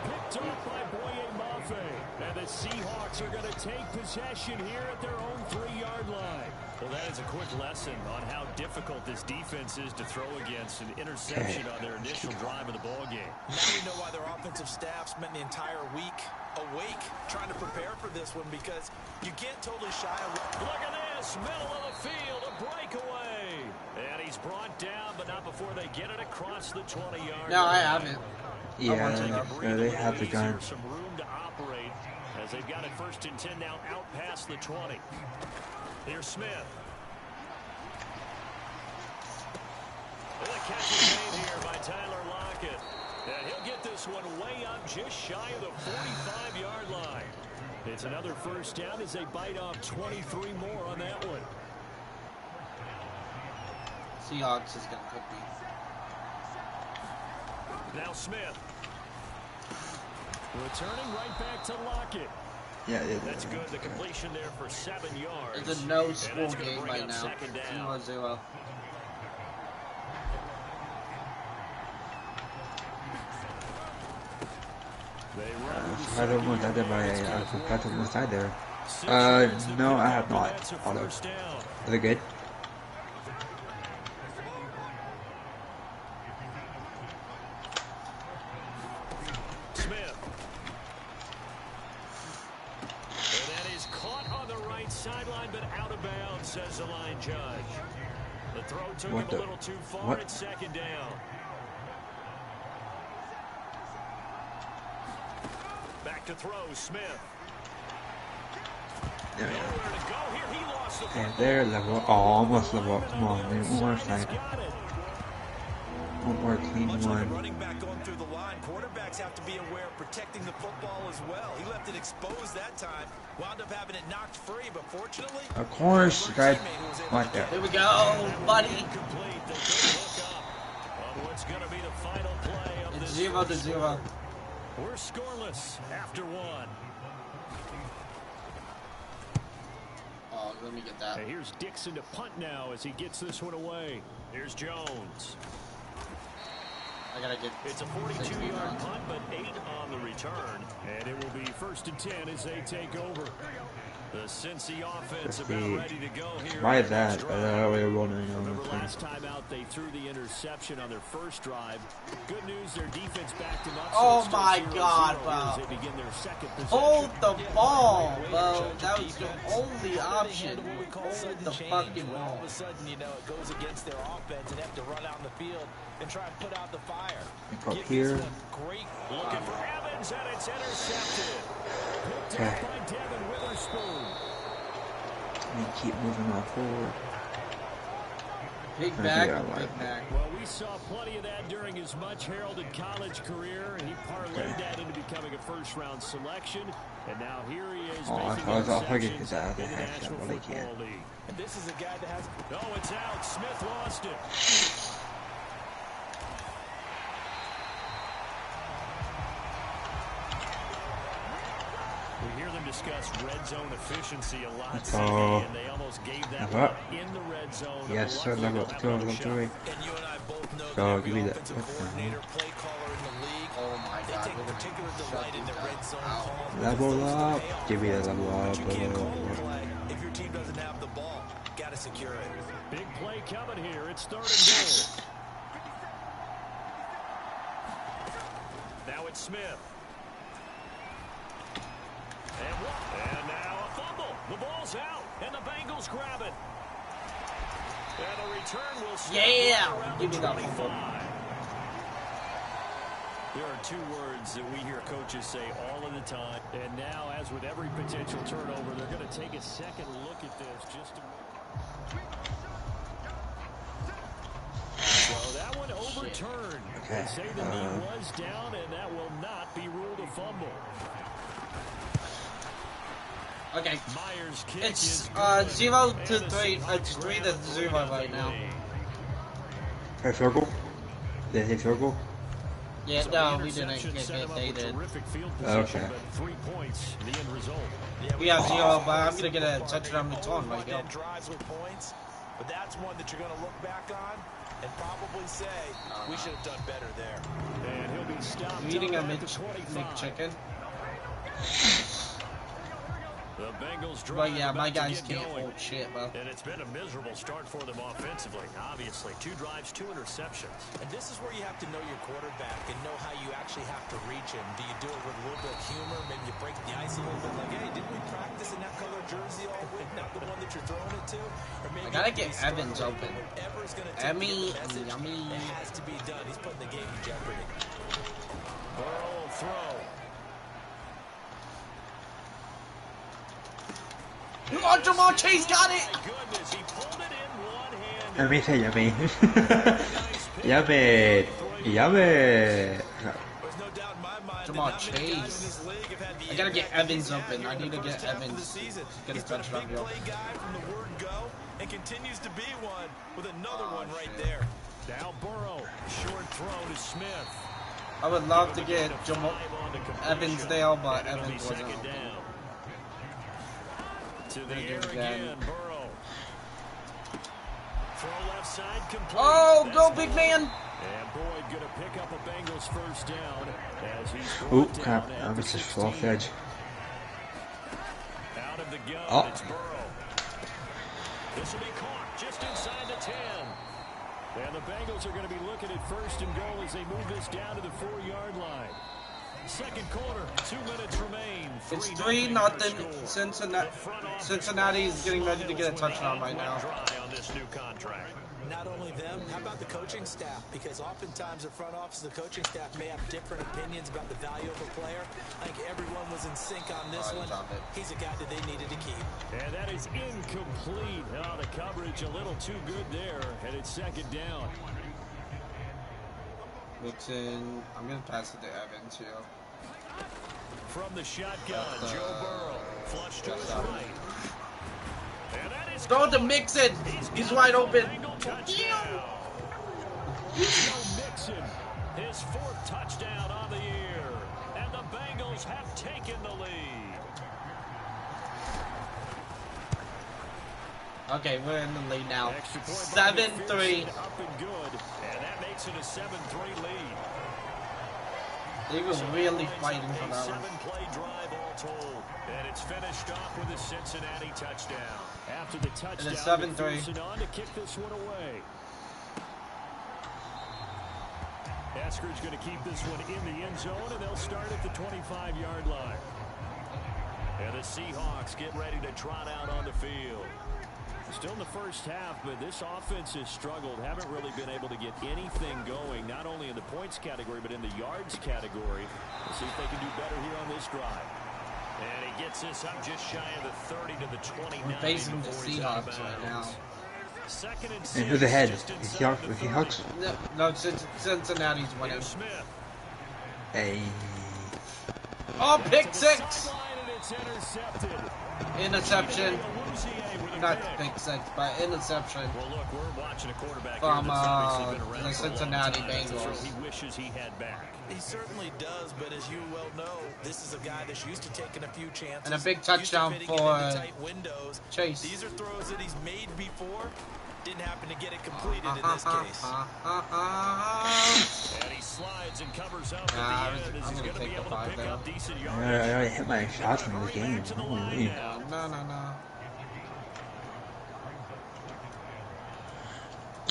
Picked up by Boye Mafe. And the Seahawks are going to take possession here at their own 3-yard line. Well, that is a quick lesson on how difficult this defense is to throw against an interception on their initial drive of the ballgame. Now we know why their offensive staff spent the entire week awake trying to prepare for this one, because you can't totally shy away. Look at this, middle of the field, a breakaway. And he's brought down, but not before they get it across the 20-yard line. No, I haven't. Yeah, they have the gun. Some room to operate as they've got it 1st and 10 now out past the 20. Here's Smith. And the catch is made here by Tyler Lockett. And he'll get this one way up just shy of the 45-yard line. It's another first down as they bite off 23 more on that one. Seahawks is going to cook me. Now Smith. Returning right back to Lockett. Yeah, that's good. The completion there for 7 yards. It's a no-score game right now. 0-0. I don't want that by I forgot to inside there. No, I have not. Auto. Is it good? Smith. And that is caught on the right sideline, but out of bounds, says the line judge. The throw took him a little too far. It's 2nd down. Back to throw, Smith. There we Nowhere to go here. He lost the go. And there, level up. Oh, almost level up. Come on, man. One more time. One more clean one. Running back going through the line. Quarterbacks have to be aware of protecting the football as well. He left it exposed that time. Wound up having it knocked free, but fortunately, of course, guys. Like that. Here we go, buddy. 0-0. We're scoreless after one. Oh, let me get that. And here's Dixon to punt now as he gets this one away. Here's Jones. I gotta get. It's a 42-yard punt, but 8 on the return. And it will be 1st and 10 as they take over. The Cincy offense about ready to go here. Why is that? Remember last time out they threw the interception on their first drive. Good news, their defense backed him up. Oh my God, bro. They begin their second possession. Hold the ball, bro. That was the only option. Hold the fucking ball. All of a sudden, you know, it goes against their offense and they have to run out in the field and try and put out the fire. Up here. Great looking for Evans, and it's intercepted. Picked up by Devin Witherspoon. We keep moving on forward. Big back, big back. Well, we saw plenty of that during his much heralded college career. He parlayed that into becoming a first-round selection, and now here he is making interceptions in the National Football League. And this is a guy that has. No, it's out. Smith lost it. We hear them discuss red zone efficiency a lot today, and they almost gave that up in the red zone. Yes, sir. Level 2, level 3. And you and I both know So, give me that. coordinator, play caller in the league. Oh my God. They take particular delight in the red zone call. Level up. Give me that level up. You can't call a play if your team doesn't have the ball. Got to secure it. Big play coming here. It's 3rd and goal. Now it's Smith. And now a fumble. The ball's out, and the Bengals grab it. And the return will stop around the 25. There are 2 words that we hear coaches say all of the time. And now, as with every potential turnover, they're going to take a second look at this just to... So that one overturned. They say the knee was down, and that will not be ruled a fumble. Okay. Myers' kick it's is 0-3. It's 3-0 right now. Hey, circle? Did they circle? Yeah, no, we didn't get it. They did. Okay. 3 points, the end result. We have 0, but I'm gonna get a touchdown return right now. Drives with points, but that's one that you're going to look back on and probably say we should have done better there. And he'll be stopped. Eating a McChicken. The Bengals drive. But yeah, my guys can't hold shit, bro. And it's been a miserable start for them offensively. Obviously, 2 drives, 2 interceptions. And this is where you have to know your quarterback and know how you actually have to reach him. Do you do it with a little bit of humor? Maybe you break the ice a little bit, like, hey, didn't we practice in that color jersey all week? Not the one that you're throwing it to. Or maybe I gotta get Evans open. Whatever's gonna take Emmy, yummy. It has to be done. He's putting the game in jeopardy. Burrow will throw. Oh, Jamal Chase got it! Goodness, he pulled it in one-handed. Let me say yummy. Yummy. Yummy. Jamal Chase. I gotta get Evans open. I need to get Evans. Get a touchdown deal. And continues to be one with another one right there. Now Burrow, short throw to Smith. I would love to get Jamal Evans there, but Evans wasn't. To the air again, Burrow. Throw left side complete. Oh, go big man! And Boyd going to pick up a Bengals first down as he's oh, crap. I missed his soft edge. Out of the gun, it's Burrow. This will be caught just inside the 10. And the Bengals are going to be looking at 1st and goal as they move this down to the 4-yard line. Second quarter, 2 minutes remain. It's 3-0. Cincinnati is getting ready to get a touchdown right now. On this new contract. Not only them, how about the coaching staff? Because oftentimes the front office, the coaching staff may have different opinions about the value of a player. I think everyone was in sync on this one. He's a guy that they needed to keep. And that is incomplete. Oh, the coverage a little too good there, and it's 2nd down. Mixon. I'm gonna pass it to Evans here. From the shotgun, Joe Burrow. Flush to his right. And that is throw it to Mixon. He's wide open. Touchdown. Joe Mixon, his 4th touchdown Bengals have taken the lead. Okay, we're in the lead now. 7-3. Up and good, and that makes it a 7-3 lead. They were really fighting for that one. 7-play drive all told, and it's finished off with a Cincinnati touchdown. After the touchdown, it's 7-3. on to kick this one away. Esker's going to keep this one in the end zone, and they'll start at the 25-yard line. And the Seahawks get ready to trot out on the field. Still in the first half, but this offense has struggled. Haven't really been able to get anything going, not only in the points category, but in the yards category. We'll see if they can do better here on this drive. And he gets this up just shy of the 30 to the 29. We're facing the Seahawks right now. Second and 6. And who's ahead? The Seahawks? No, Cincinnati's winning. Hey. Oh, pick 6! It's intercepted. Interception. Not pick 6, but interception. Well, look, we're watching a quarterback from the Cincinnati Bengals. He wishes he had back. He certainly does, but as you well know, this is a guy that's used to taking a few chances. And a big touchdown for Chase. These are throws that he's made before. Didn't happen to get it completed in this case. And he slides and covers up at the end as he's going to be able to pick up decent yards. I already hit my shots in this game. No.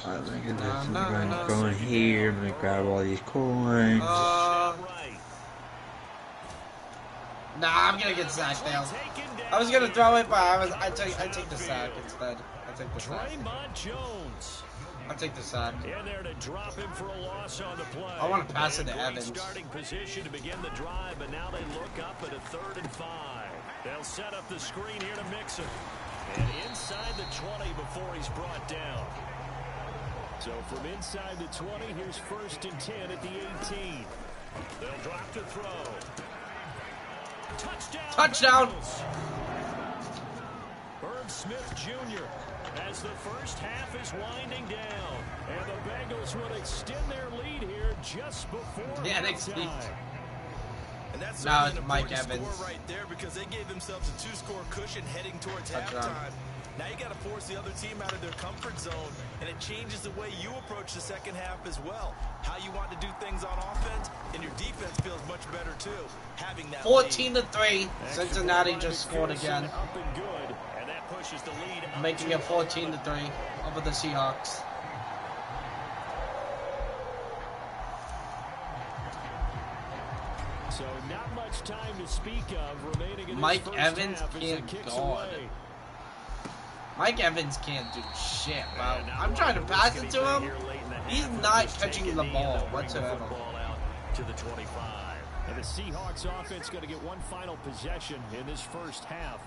Oh my goodness, I'm gonna go in here, I'm gonna grab all these coins. Nah, I'm gonna get sacked down. I was gonna throw it, but I take the sack instead. I take the sack. I take the sack. In there to drop him for a loss on the play. I want to pass it to Evans. Starting position to begin the drive, but now they look up at a 3rd and 5. They'll set up the screen here to Mixon. And inside the 20 before he's brought down. So from inside the 20, here's 1st and 10 at the 18. They'll drop to throw. Touchdown! Touchdown! Herb Smith Jr. as the first half is winding down. And the Bengals will extend their lead here just before halftime. And that's now it's Mike Evans right there because they gave themselves a 2-score cushion heading towards halftime. Now you got to force the other team out of their comfort zone, and it changes the way you approach the second half as well. How you want to do things on offense, and your defense feels much better too. Having that 14-3, Cincinnati just scored again, up and good, and that pushes the lead making it 14-3 over the Seahawks. So not much time to speak of remaining in Mike this first Evans half can't kicks guard. away. Mike Evans can't do shit, bro. I'm trying to pass it to him. He's not catching the ball whatsoever. To the 25. And the Seahawks offense going to get one final possession in this first half.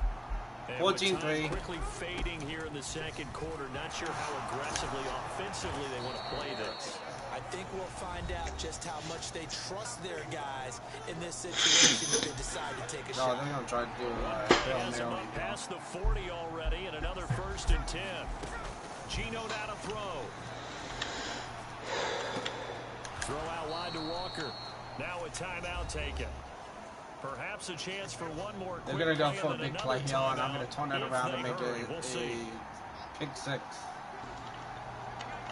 14-3. Quickly fading here in the second quarter. Not sure how aggressively, offensively they want to play this. I think we'll find out just how much they trust their guys in this situation if they decide to take a shot. No, they're going to try to do Has him up past the 40 already, and another 1st and 10. Gino now to throw. Throw out wide to Walker. Now a timeout taken. Perhaps a chance for one more. They're going to go for a big play here, and I'm going to turn it around and make it a pick 6.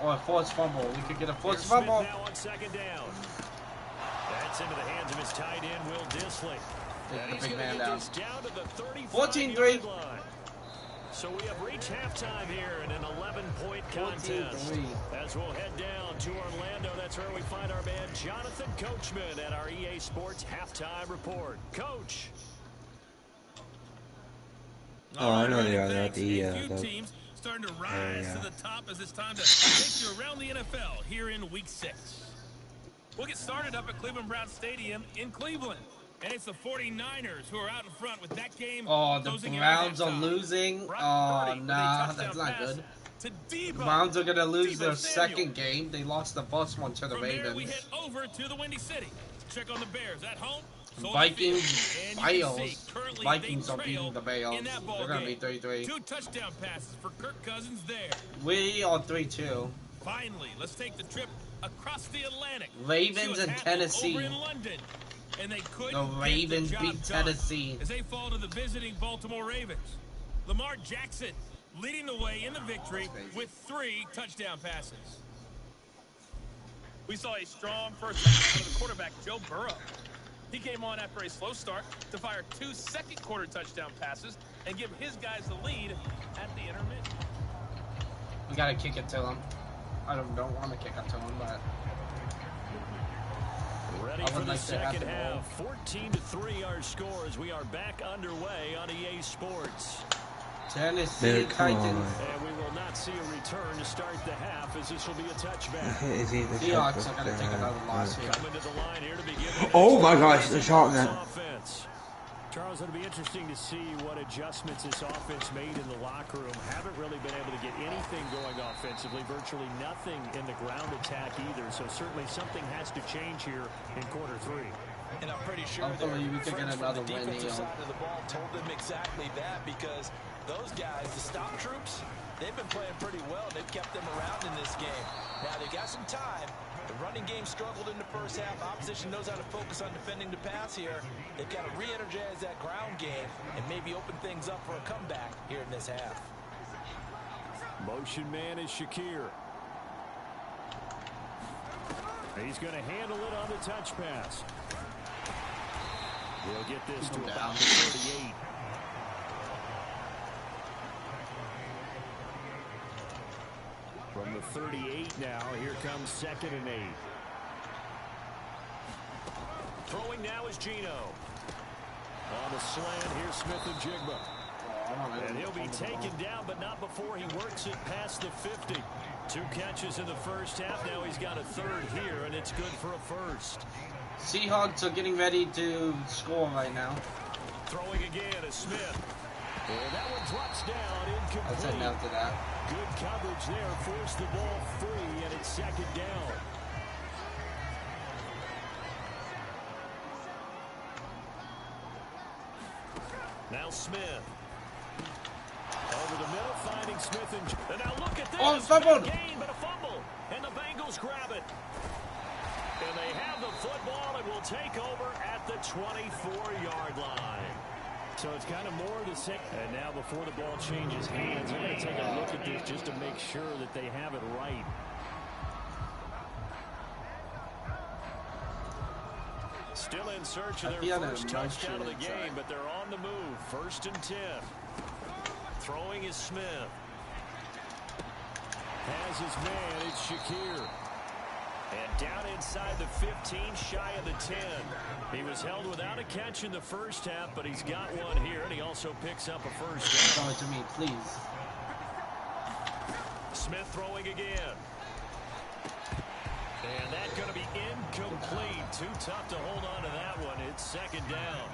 Or a forced fumble. We could get a forced fumble. Now on 2nd down. That's into the hands of his tight end, Will Dissly. Take the big man down. Down to the 14-3. So we have reached halftime here in an 11-point contest. As we'll head down to Orlando, that's where we find our man Jonathan Coachman at our EA Sports Halftime Report. Coach. Oh, I know they are. They're at the teams starting to rise to the top as it's time to take you around the NFL here in Week 6. We'll get started up at Cleveland Browns Stadium in Cleveland. And it's the 49ers who are out in front with that game. Oh, the Browns are losing. Oh, nah, that's not good. The Browns are going to lose their second game. They lost the first one to the Ravens. There we head over to the Windy City. Check on the Bears at home. Vikings, Bills. Vikings are beating the Bills. They're going to be 3-3. 2 touchdown passes for Kirk Cousins there. We are 3-2. Finally, let's take the trip across the Atlantic. Ravens and Tennessee. Over in London. and they couldn't The Ravens get the job beat done Tennessee as they fall to the visiting Baltimore Ravens. Lamar Jackson leading the way in the victory with 3 touchdown passes. We saw a strong first half out of the quarterback, Joe Burrow. He came on after a slow start to fire 2 second-quarter touchdown passes and give his guys the lead at the intermission. We gotta kick it to him. I don't want to kick it to him, but ready for the second half. 14-3 our score as we are back underway on EA Sports. Tennessee Titans. And we will not see a return to start the half as this will be a touchback. Seahawks are going to take another loss here. Coming to the line here to begin. Oh my gosh, the shot man. Charles, it'll be interesting to see what adjustments this offense made in the locker room. Haven't really been able to get anything going offensively. Virtually nothing in the ground attack either. So certainly something has to change here in quarter 3. And I'm pretty sure we could get another win. Defensive side of the ball told them exactly that, because those guys, the stop troops, they've been playing pretty well. They've kept them around in this game. Now they got some time. The running game struggled in the first half. Opposition knows how to focus on defending the pass here. They've got to re-energize that ground game and maybe open things up for a comeback here in this half. Motion man is Shakir. He's going to handle it on the touch pass. He'll get this to about the 38. From the 38 now, here comes 2nd and 8. Throwing now is Geno. On the slant, here's Smith and Jigba. And he'll be taken down, but not before he works it past the 50. 2 catches in the first half. Now he's got a 3rd here, and it's good for a first. Seahawks are getting ready to score right now. Throwing again is Smith. And that one drops down, incomplete. I said no to that. Good coverage there, forced the ball free, and it's 2nd down. Now Smith. Over the middle, finding Smith and now look at this. Oh, fumbled. Gain, but a fumble, and the Bengals grab it. And they have the football and will take over at the 24-yard line. So it's kind of more the same. And now before the ball changes hands, they're going to take a look at this just to make sure that they have it right. Still in search of their first touchdown of the game, but they're on the move. 1st and 10. Throwing is Smith. Has his man, it's Shakir. And down inside the 15, shy of the 10. He was held without a catch in the first half, but he's got one here, and he also picks up a first down. Throw it to me, please. Smith throwing again. And that's going to be incomplete. Too tough to hold on to that one. It's 2nd down.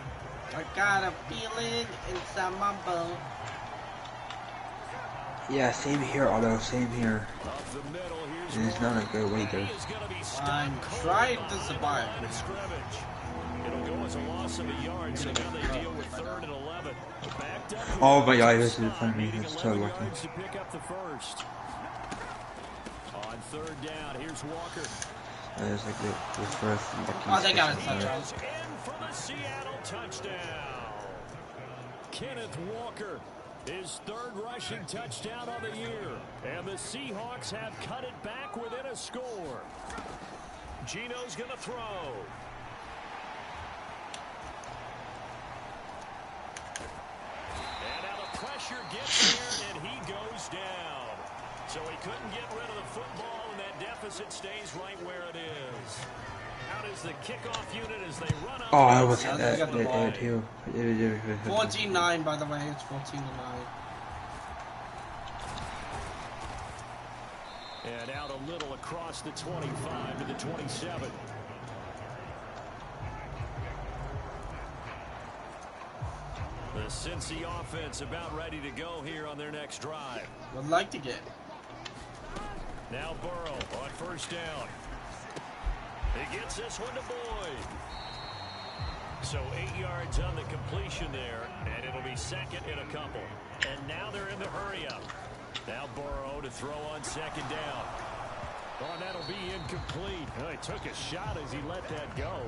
I got a feeling inside my bone. Yeah, same here, Otto. Same here. Up the middle, it's not a good way, though. I'm trying to survive. It'll go as a loss of a yard, so now they deal with 3rd and 11. Oh my God, this is funny. It's so lucky. To pick up the first. On 3rd down, here's Walker. That is like the first lucky. Oh, they got a touchdown. In for the Seattle touchdown. Kenneth Walker. His 3rd rushing touchdown of the year. And the Seahawks have cut it back within a score. Geno's going to throw. And now the pressure gets there, and he goes down. So he couldn't get rid of the football, and that deficit stays right where it is. Out is the kickoff unit as they run up. Oh, I was that too. 14-9, by the way. It's 14-9. And out a little across the 25 to the 27. The Cincy offense about ready to go here on their next drive. Would like to get. Now Burrow on 1st down. He gets this one to Boyd. So 8 yards on the completion there, and it'll be 2nd and a couple. And now they're in the hurry up. Now Burrow to throw on 2nd down. Oh, that'll be incomplete. Oh, he took a shot as he let that go.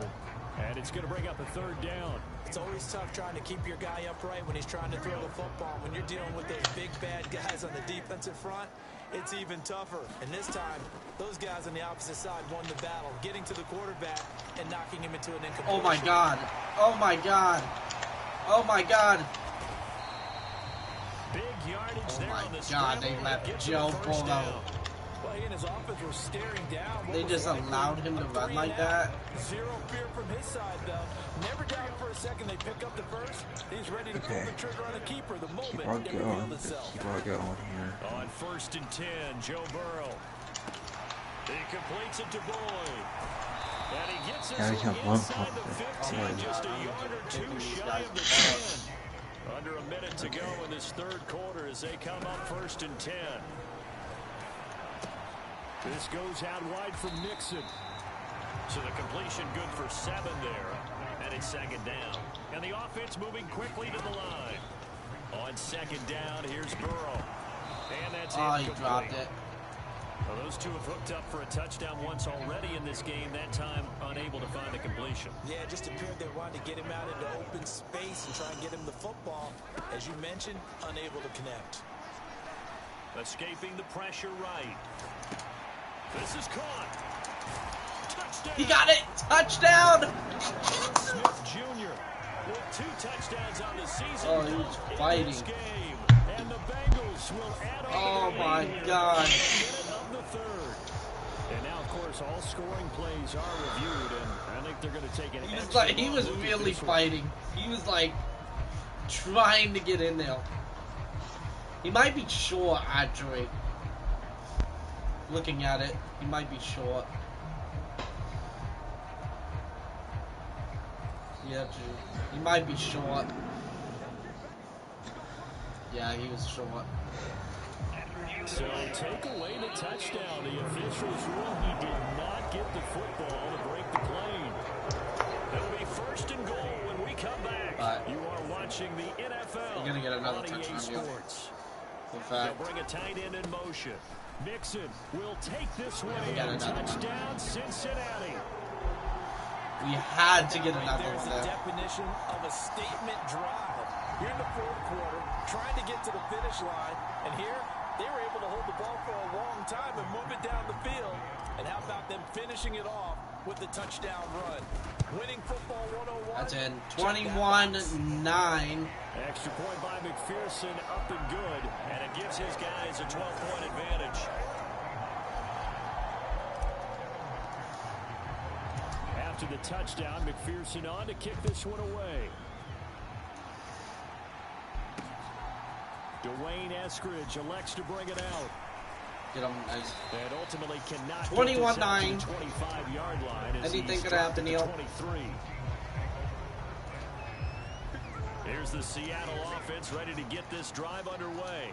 And it's going to bring up a third down. It's always tough trying to keep your guy upright when he's trying to throw the football. When you're dealing with those big, bad guys on the defensive front, it's even tougher. And this time, those guys on the opposite side won the battle, getting to the quarterback and knocking him into an incompletion. Oh, my God. Oh, my God. Oh, my God. Big yardage there on the God, they left Joe Burrow. Well, he and his offense were staring down. They just allowed him to run like that. Zero fear from his side, though. Never doubted for a second they pick up the first. He's ready to pull the trigger on a keeper the moment it revealed itself. Keep our going here. On 1st and 10, Joe Burrow. He completes it to Boyd. And he gets us inside the 15, just a yard or two shy of the 10. Under a minute to go in this third quarter as they come up 1st and 10. This goes out wide from Nixon. So the completion good for 7 there. And it's 2nd down. And the offense moving quickly to the line. On 2nd down, here's Burrow. And that's he dropped it. Well, those two have hooked up for a touchdown once already in this game, that time unable to find the completion. Yeah, it just appeared they wanted to get him out into open space and try and get him the football. As you mentioned, unable to connect. Escaping the pressure right. This is caught. Touchdown. He got it. Touchdown. Smith Jr. with 2 touchdowns on the season. Oh, he was fighting. In this game. And the Bengals will add on. Oh, my God. Of the third. And now, of course, all scoring plays are reviewed, and I think they're going to take an extra. He was really fighting. He was like trying to get in there. He might be short, actually. Looking at it, he might be short. Yeah, he might be short. Yeah, he was short. So take away the touchdown. The officials rule he did not get the football to break the plane. It'll be 1st and goal when we come back. You are watching the NFL. You're gonna get another on EA touchdown. Sports. In fact, they'll bring a tight end in motion. Mixon will take this one in. Touchdown, Cincinnati. We had to get another There's one the there. definition of a statement drive. Here in the 4th quarter, trying to get to the finish line, and here they were able to hold the ball for a long time and move it down the field. And how about them finishing it off with the touchdown run? Winning football 101. That's in 21-9. Extra point by McPherson, up and good, and it gives his guys a 12-point advantage. After the touchdown, McPherson on to kick this one away. Dwayne Eskridge elects to bring it out. Get him nice. And ultimately cannot 21-9. 25-yard line. Anything could happen, Neil. 23. Here's the Seattle offense ready to get this drive underway.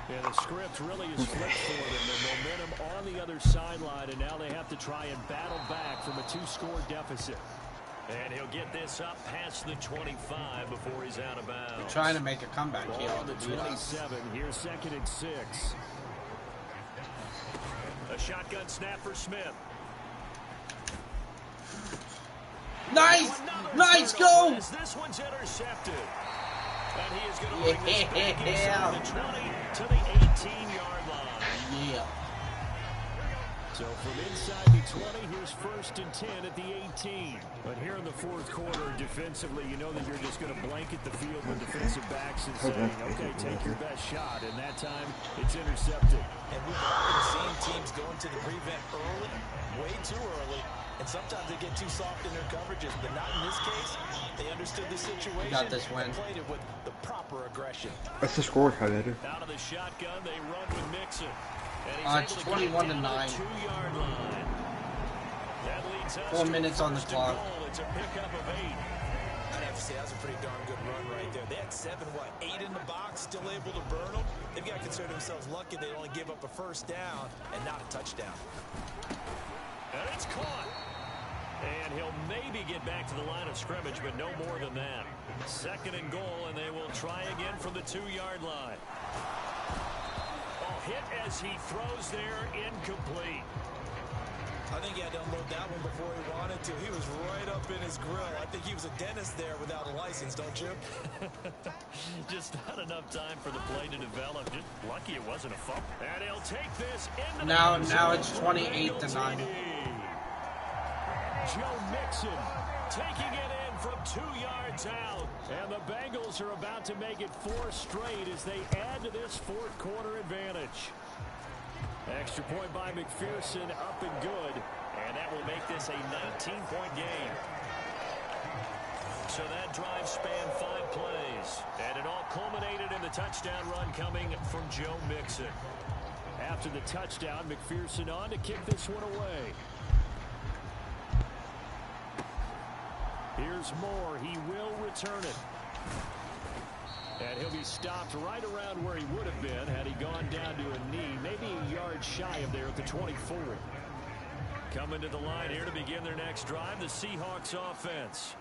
And the script really is flipped for them. The momentum on the other sideline, and now they have to try and battle back from a 2-score deficit. And he'll get this up past the 25 before he's out of bounds. They're trying to make a comeback here. On the 27, here's 2nd and 6. A shotgun snap for Smith. Nice! Nice, go! This one's intercepted. And he is going to bring this back inside the 20 to the 18-yard line. Yeah. So from inside the 20, here's 1st and 10 at the 18. But here in the 4th quarter, defensively, you know that you're just going to blanket the field with defensive backs and saying, okay, take your best shot. And that time, it's intercepted. And we've been seeing teams go into the prevent early, way too early. And sometimes they get too soft in their coverages, but not in this case. They understood the situation got this win. and played it with the proper aggression. What's the score, Tyler? Out of the shotgun, they run with Mixon. It's 21-9. 2-yard line. That leads us 4 minutes on the clock. It's a pickup of 8. I'd have to say that's a pretty darn good run right there. They had 8 in the box, still able to burn them. They've got to consider themselves lucky they only give up a 1st down and not a touchdown. And it's caught. And he'll maybe get back to the line of scrimmage, but no more than that. 2nd and goal, and they will try again from the 2-yard line. Hit as he throws there, incomplete. I think he had to unload that one before he wanted to. He was right up in his grill. I think he was a dentist there without a license, don't you? Just not enough time for the play to develop. Just lucky it wasn't a fumble. And he'll take this into now it's 28-9. Joe Mixon taking it in from 2 yards out. And the Bengals are about to make it 4 straight as they add to this fourth quarter advantage. Extra point by McPherson, up and good. And that will make this a 19-point game. So that drive spanned 5 plays. And it all culminated in the touchdown run coming from Joe Mixon. After the touchdown, McPherson on to kick this one away. Here's Moore. He will return it. And he'll be stopped right around where he would have been had he gone down to a knee, maybe a yard shy of there at the 24. Coming to the line here to begin their next drive, the Seahawks offense.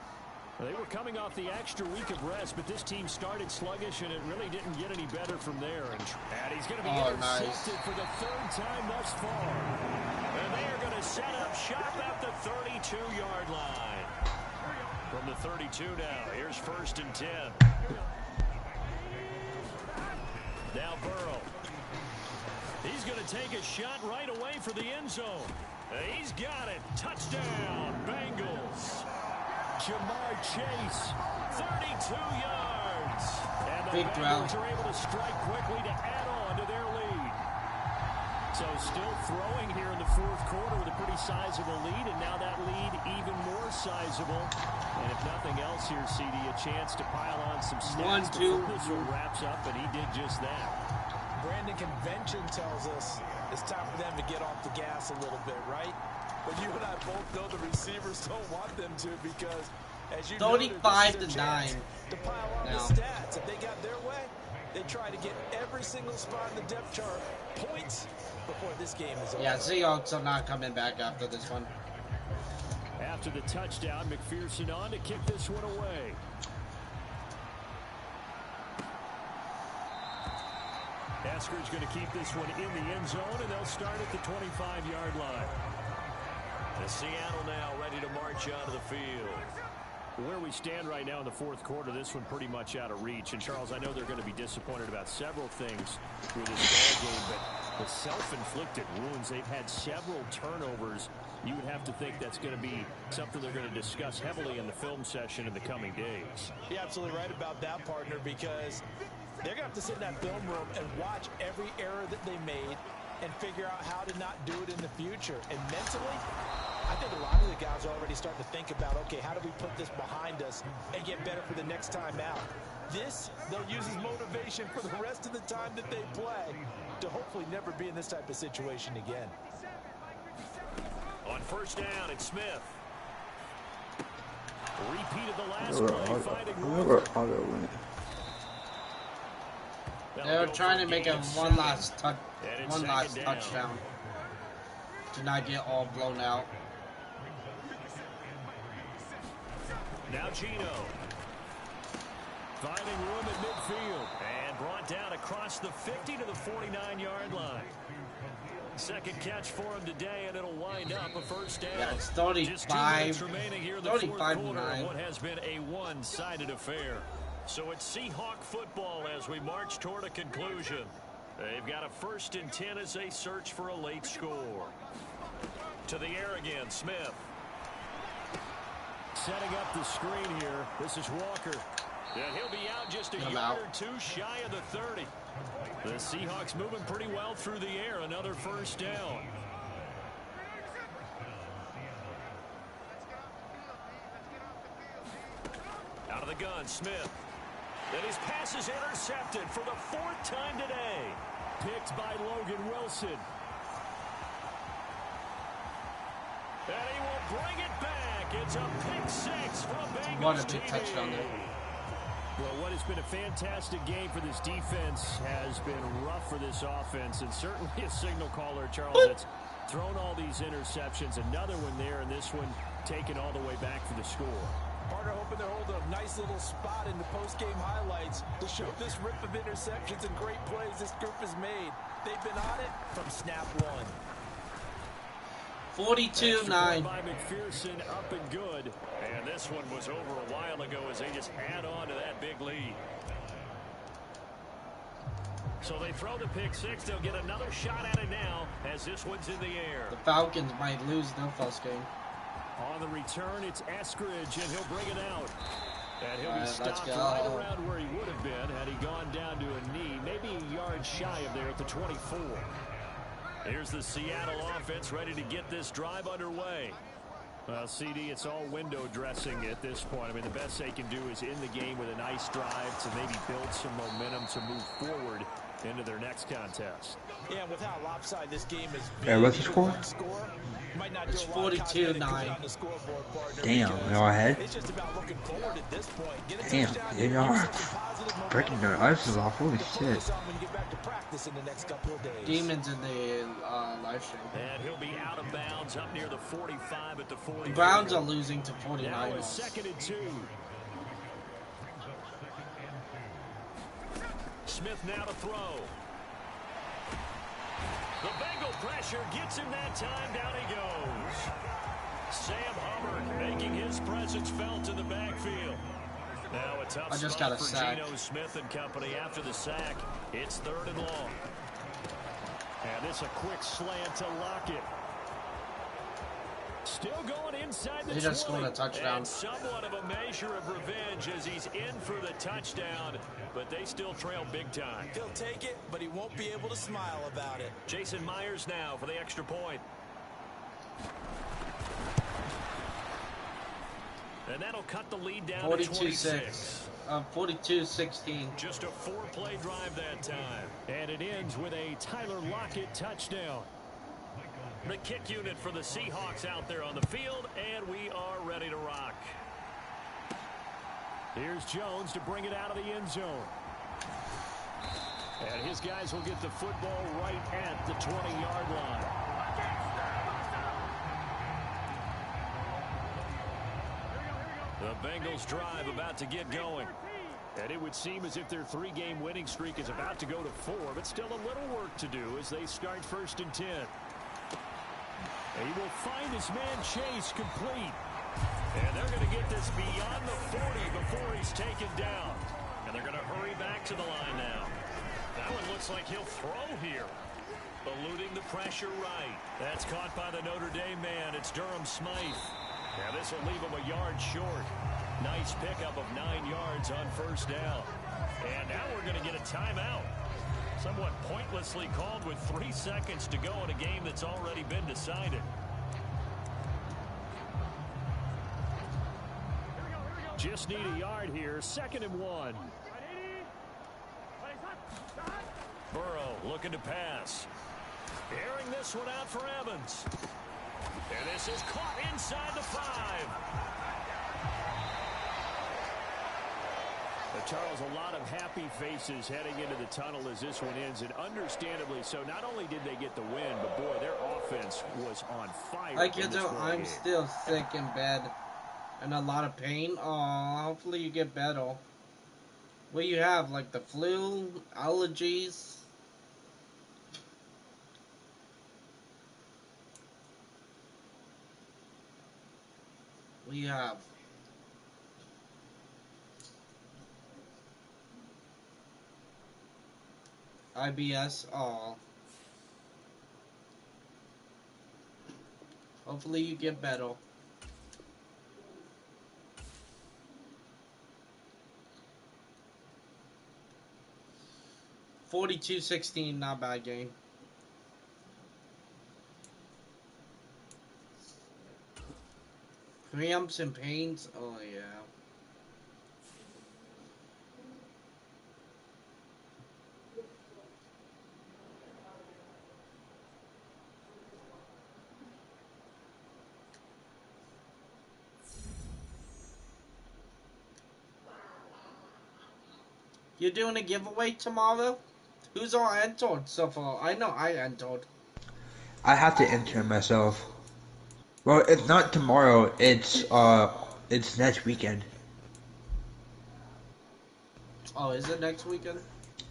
They were coming off the extra week of rest, but this team started sluggish, and it really didn't get any better from there. And he's going to be intercepted for the 3rd time thus far. And they are going to set up shop at the 32-yard line. From the 32 now, here's 1st and 10. Now Burrow. He's going to take a shot right away for the end zone. He's got it. Touchdown, Bengals. Jamar Chase, 32 yards. And the Bengals are able to strike quickly to add on to their lead. So still throwing here in the fourth quarter with a pretty sizable lead, and now that lead even more sizable. And if nothing else here, CD, a chance to pile on some stats before this one wraps up, and he did just that. Brandon, convention tells us it's time for them to get off the gas a little bit, right? But you and I both know the receivers don't want them to because, as you know, 35-9 to pile on the stats. If they got their way, they try to get every single spot in the depth chart points before this game is over. Yeah, Seahawks are not coming back after this one. After the touchdown, McPherson on to kick this one away. Esker's going to keep this one in the end zone, and they'll start at the 25-yard line. And Seattle now ready to march onto the field. Where we stand right now in the fourth quarter, this one pretty much out of reach. And, Charles, I know they're going to be disappointed about several things with this ball game, but the self-inflicted wounds, they've had several turnovers. You would have to think that's going to be something they're going to discuss heavily in the film session in the coming days. You're absolutely right about that, partner, because they're going to have to sit in that film room and watch every error that they made and figure out how to not do it in the future. And mentally, I think a lot of the guys are already starting to think about, okay, how do we put this behind us and get better for the next time out? This, they'll use as motivation for the rest of the time that they play to hopefully never be in this type of situation again. On 1st down, it's Smith. Repeated the last play, finding Walker. They're trying to make a one last touchdown to not get all blown out. Now Gino finding room at midfield and brought down across the 50 to the 49-yard line. Second catch for him today, and it'll wind up a 1st down. Yeah, it's 35. Just 2 minutes remaining here in the fourth quarter of what has been a one-sided affair. So it's Seahawk football as we march toward a conclusion. They've got a 1st and 10 as they search for a late score. To the air again, Smith. Setting up the screen here. This is Walker. And he'll be out just a yard or 2 shy of the 30. The Seahawks moving pretty well through the air. Another 1st down. Out of the gun, Smith. And his pass is intercepted for the 4th time today. Picked by Logan Wilson. And he will bring it back. It's a pick 6 from Bengals. What a big touchdown there. Well, what has been a fantastic game for this defense has been rough for this offense, and certainly a signal caller, Charles, that's thrown all these interceptions. Another one there, and this one taken all the way back for the score. Partner hoping to hold a nice little spot in the post-game highlights to show this rip of interceptions and great plays this group has made. They've been on it from snap one. 42-9. By McPherson, up and good. And this one was over a while ago as they just add on to that big lead. So they throw the pick six. They'll get another shot at it now as this one's in the air. The Falcons might lose their first game. On the return, it's Eskridge, and he'll bring it out. And he'll be stopped right around where he would have been had he gone down to a knee, maybe a yard shy of there at the 24. Here's the Seattle offense ready to get this drive underway. Well, CD, it's all window dressing at this point. I mean, the best they can do is in the game with a nice drive to maybe build some momentum to move forward into their next contest. Yeah, with how lopsided this game is. Yeah, what's the score? It's 42-9. Damn, y'all ahead? It's just about looking forward at this point. Damn, they are breaking their ices off. Holy shit. Demons in the live stream. And he'll be out of bounds up near the 45 at the 40. The Browns are losing to 49. Now it's 2nd and 2. Smith now to throw. The Bengal pressure gets him that time. Down he goes. Sam Hubbard making his presence felt in the backfield. Now a tough spot for Geno Smith and company after the sack. It's 3rd and long. And this a quick slant to Lockett. Still going inside the 20. He just scored a touchdown. And somewhat of a measure of revenge as he's in for the touchdown, but they still trail big time. He'll take it, but he won't be able to smile about it. Jason Myers now for the extra point. And that'll cut the lead down to 26. 42-16. Just a 4-play drive that time. And it ends with a Tyler Lockett touchdown. The kick unit for the Seahawks out there on the field, and we are ready to rock. Here's Jones to bring it out of the end zone. And his guys will get the football right at the 20-yard line. The Bengals drive about to get going. And it would seem as if their 3-game winning streak is about to go to 4, but still a little work to do as they start 1st and 10. He will find his man Chase complete. And they're going to get this beyond the 40 before he's taken down. And they're going to hurry back to the line now. That one looks like he'll throw here. Eluding the pressure right. That's caught by the Notre Dame man. It's Durham Smythe. Now this will leave him a yard short. Nice pickup of 9 yards on 1st down. And now we're going to get a timeout. Somewhat pointlessly called with 3 seconds to go in a game that's already been decided. Just need a yard here. 2nd and 1. Burrow looking to pass. Airing this one out for Evans. And this is caught inside the 5. Charles, a lot of happy faces heading into the tunnel as this one ends, and understandably so. Not only did they get the win, but boy, their offense was on fire. Like you know, I'm still sick in bed and a lot of pain. Oh, hopefully you get better. What do you have, like the flu, allergies? What do you have? IBS, oh. Hopefully you get better. $42-16, not bad game. Cramps and pains, oh yeah. You're doing a giveaway tomorrow? Who's all entered so far? I know I entered. I have to enter myself. Well, it's not tomorrow. It's next weekend. Oh, is it next weekend?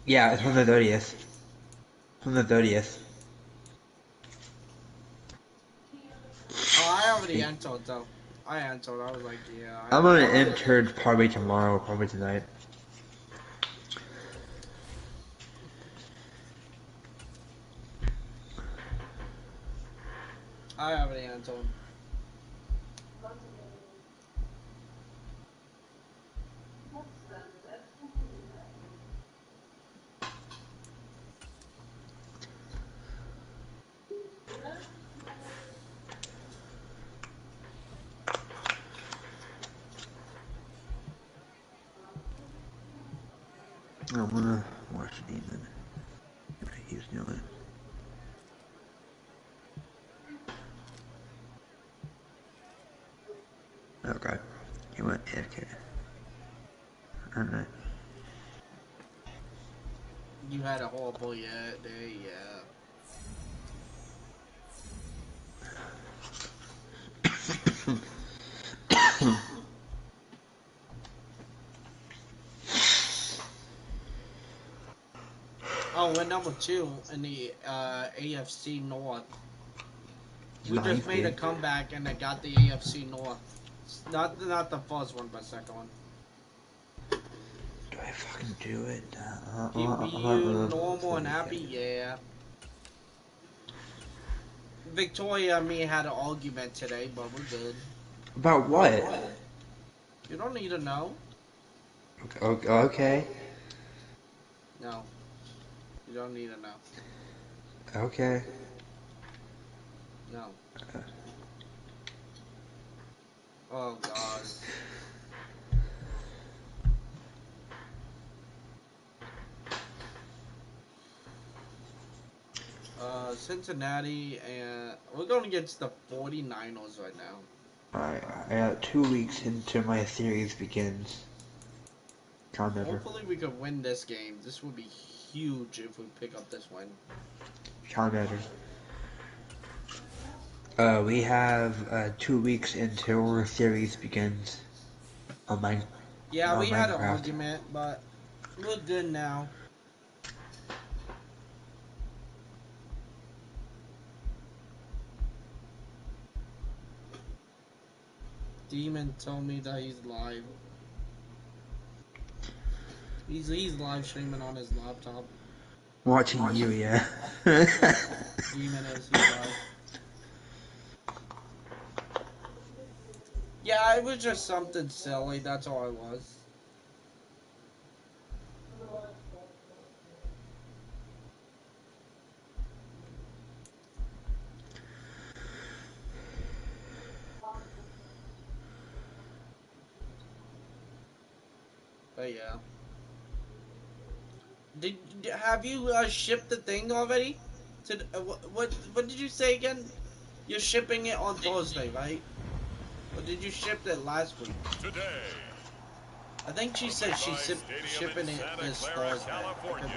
Yeah, it's from the 30th. From the 30th. already entered though. I entered. I was like, yeah. I'm gonna enter probably tomorrow, probably tonight. I already entered. I'm gonna watch the demon. See what he's doing. Okay. He went AFK. Alright. You had a horrible day, yeah. Oh, we're number 2 in the AFC North. We just made a comeback and they got the AFC North. Not the first one, but second one. Do I fucking do it? Keep you normal and happy? Yeah. Victoria and me had an argument today, but we're good. About what? You don't need to know. Okay. No. You don't need to know. Okay. No. Oh, God. Cincinnati, and we're going against the 49ers right now. Alright, I got 2 weeks into my series begins. Hopefully we could win this game. This would be huge if we pick up this win. Counter. We have 2 weeks until our series begins. On my Yeah, we had an Minecraft. argument, but we're good now. Demon told me that he's live. He's live streaming on his laptop. Watching you, yeah. Demon is live. Yeah, it was just something silly, that's all it was. But yeah. Have you shipped the thing already? To what did you say again? You're shipping it on Thursday, right? Or did you ship it last week? Today. I think she said she's shipping it this Thursday. California.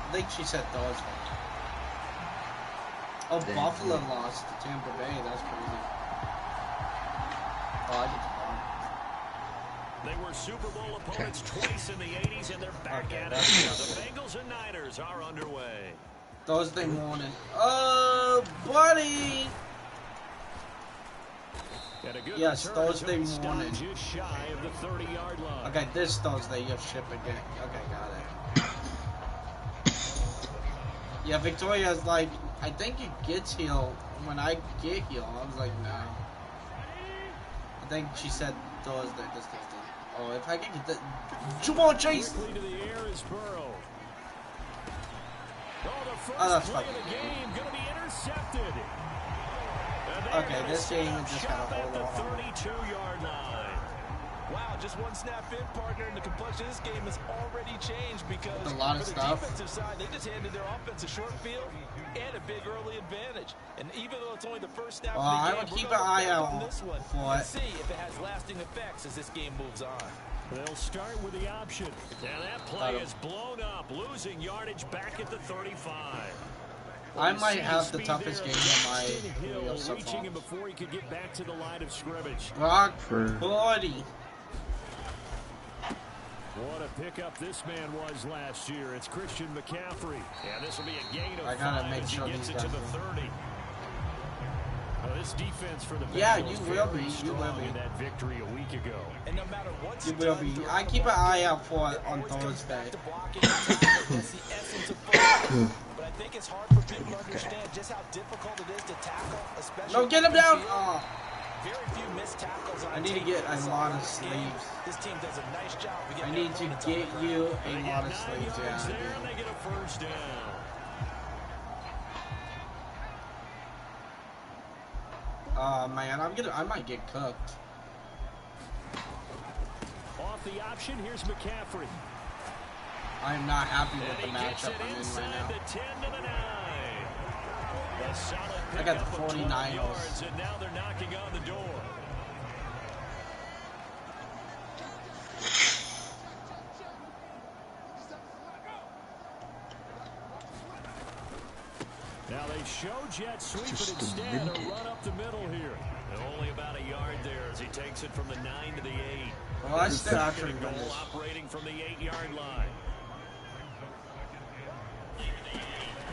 I think she said Thursday. Oh, Buffalo lost to Tampa Bay. That's crazy. Oh, I get the ball. They were Super Bowl opponents twice in the 80s, and they're back at it. The Bengals and Niners are underway. Thursday morning. Oh, buddy! Yes, Thursday morning. Just shy of the 30-yard line. Okay, this Thursday you're shipping it. Okay, got it. Yeah, Victoria's like, I think it gets here when I get here. I was like, no. I think she said Thursday, this Thursday. Oh, if I can get that. Come on, Chase! Quickly to the air is Burrow. Oh, that's fucking good. Game going to be intercepted. Okay, this game is just got a whole lot. 32-yard line. Wow, just one snap in, partner, and the complexion of this game has already changed because a lot of for the stuff. defensive side, they just handed their offense a short field and a big early advantage. And even though it's only the first snap of the I game, would keep an eye out on this one for and it. see if it has lasting effects as this game moves on. They'll start with the option. And that play is blown up, losing yardage back at the 35. I might have the toughest game in my video so reaching far. him before he could get back to the line of scrimmage. Rock for 40. What a pickup this man was last year. It's Christian McCaffrey. And this will be a gain of I gotta 5 make as sure he gets these it to guys the 30. This defense for the yeah, you will be. You will be. In that victory a week ago. And no matter what you will be. I keep an eye out for it on Thursday. But I think it's hard for people to understand just how difficult it is to tackle, especially. No, get him down. Oh. Very few missed tackles. I need to get a lot of sleeves. This team does a nice job. I need to get you a lot of sleeves. Yeah. They get a first down. Man, I might get cooked. Off the option, here's McCaffrey. I am not happy with the matchup I'm in right now. I got the 49ers. And now they're knocking on the door. Now they show jet sweep, but instead a run up the middle here. And only about a yard there as he takes it from the 9 to the 8. Well, I still actually goal operating from the 8-yard line.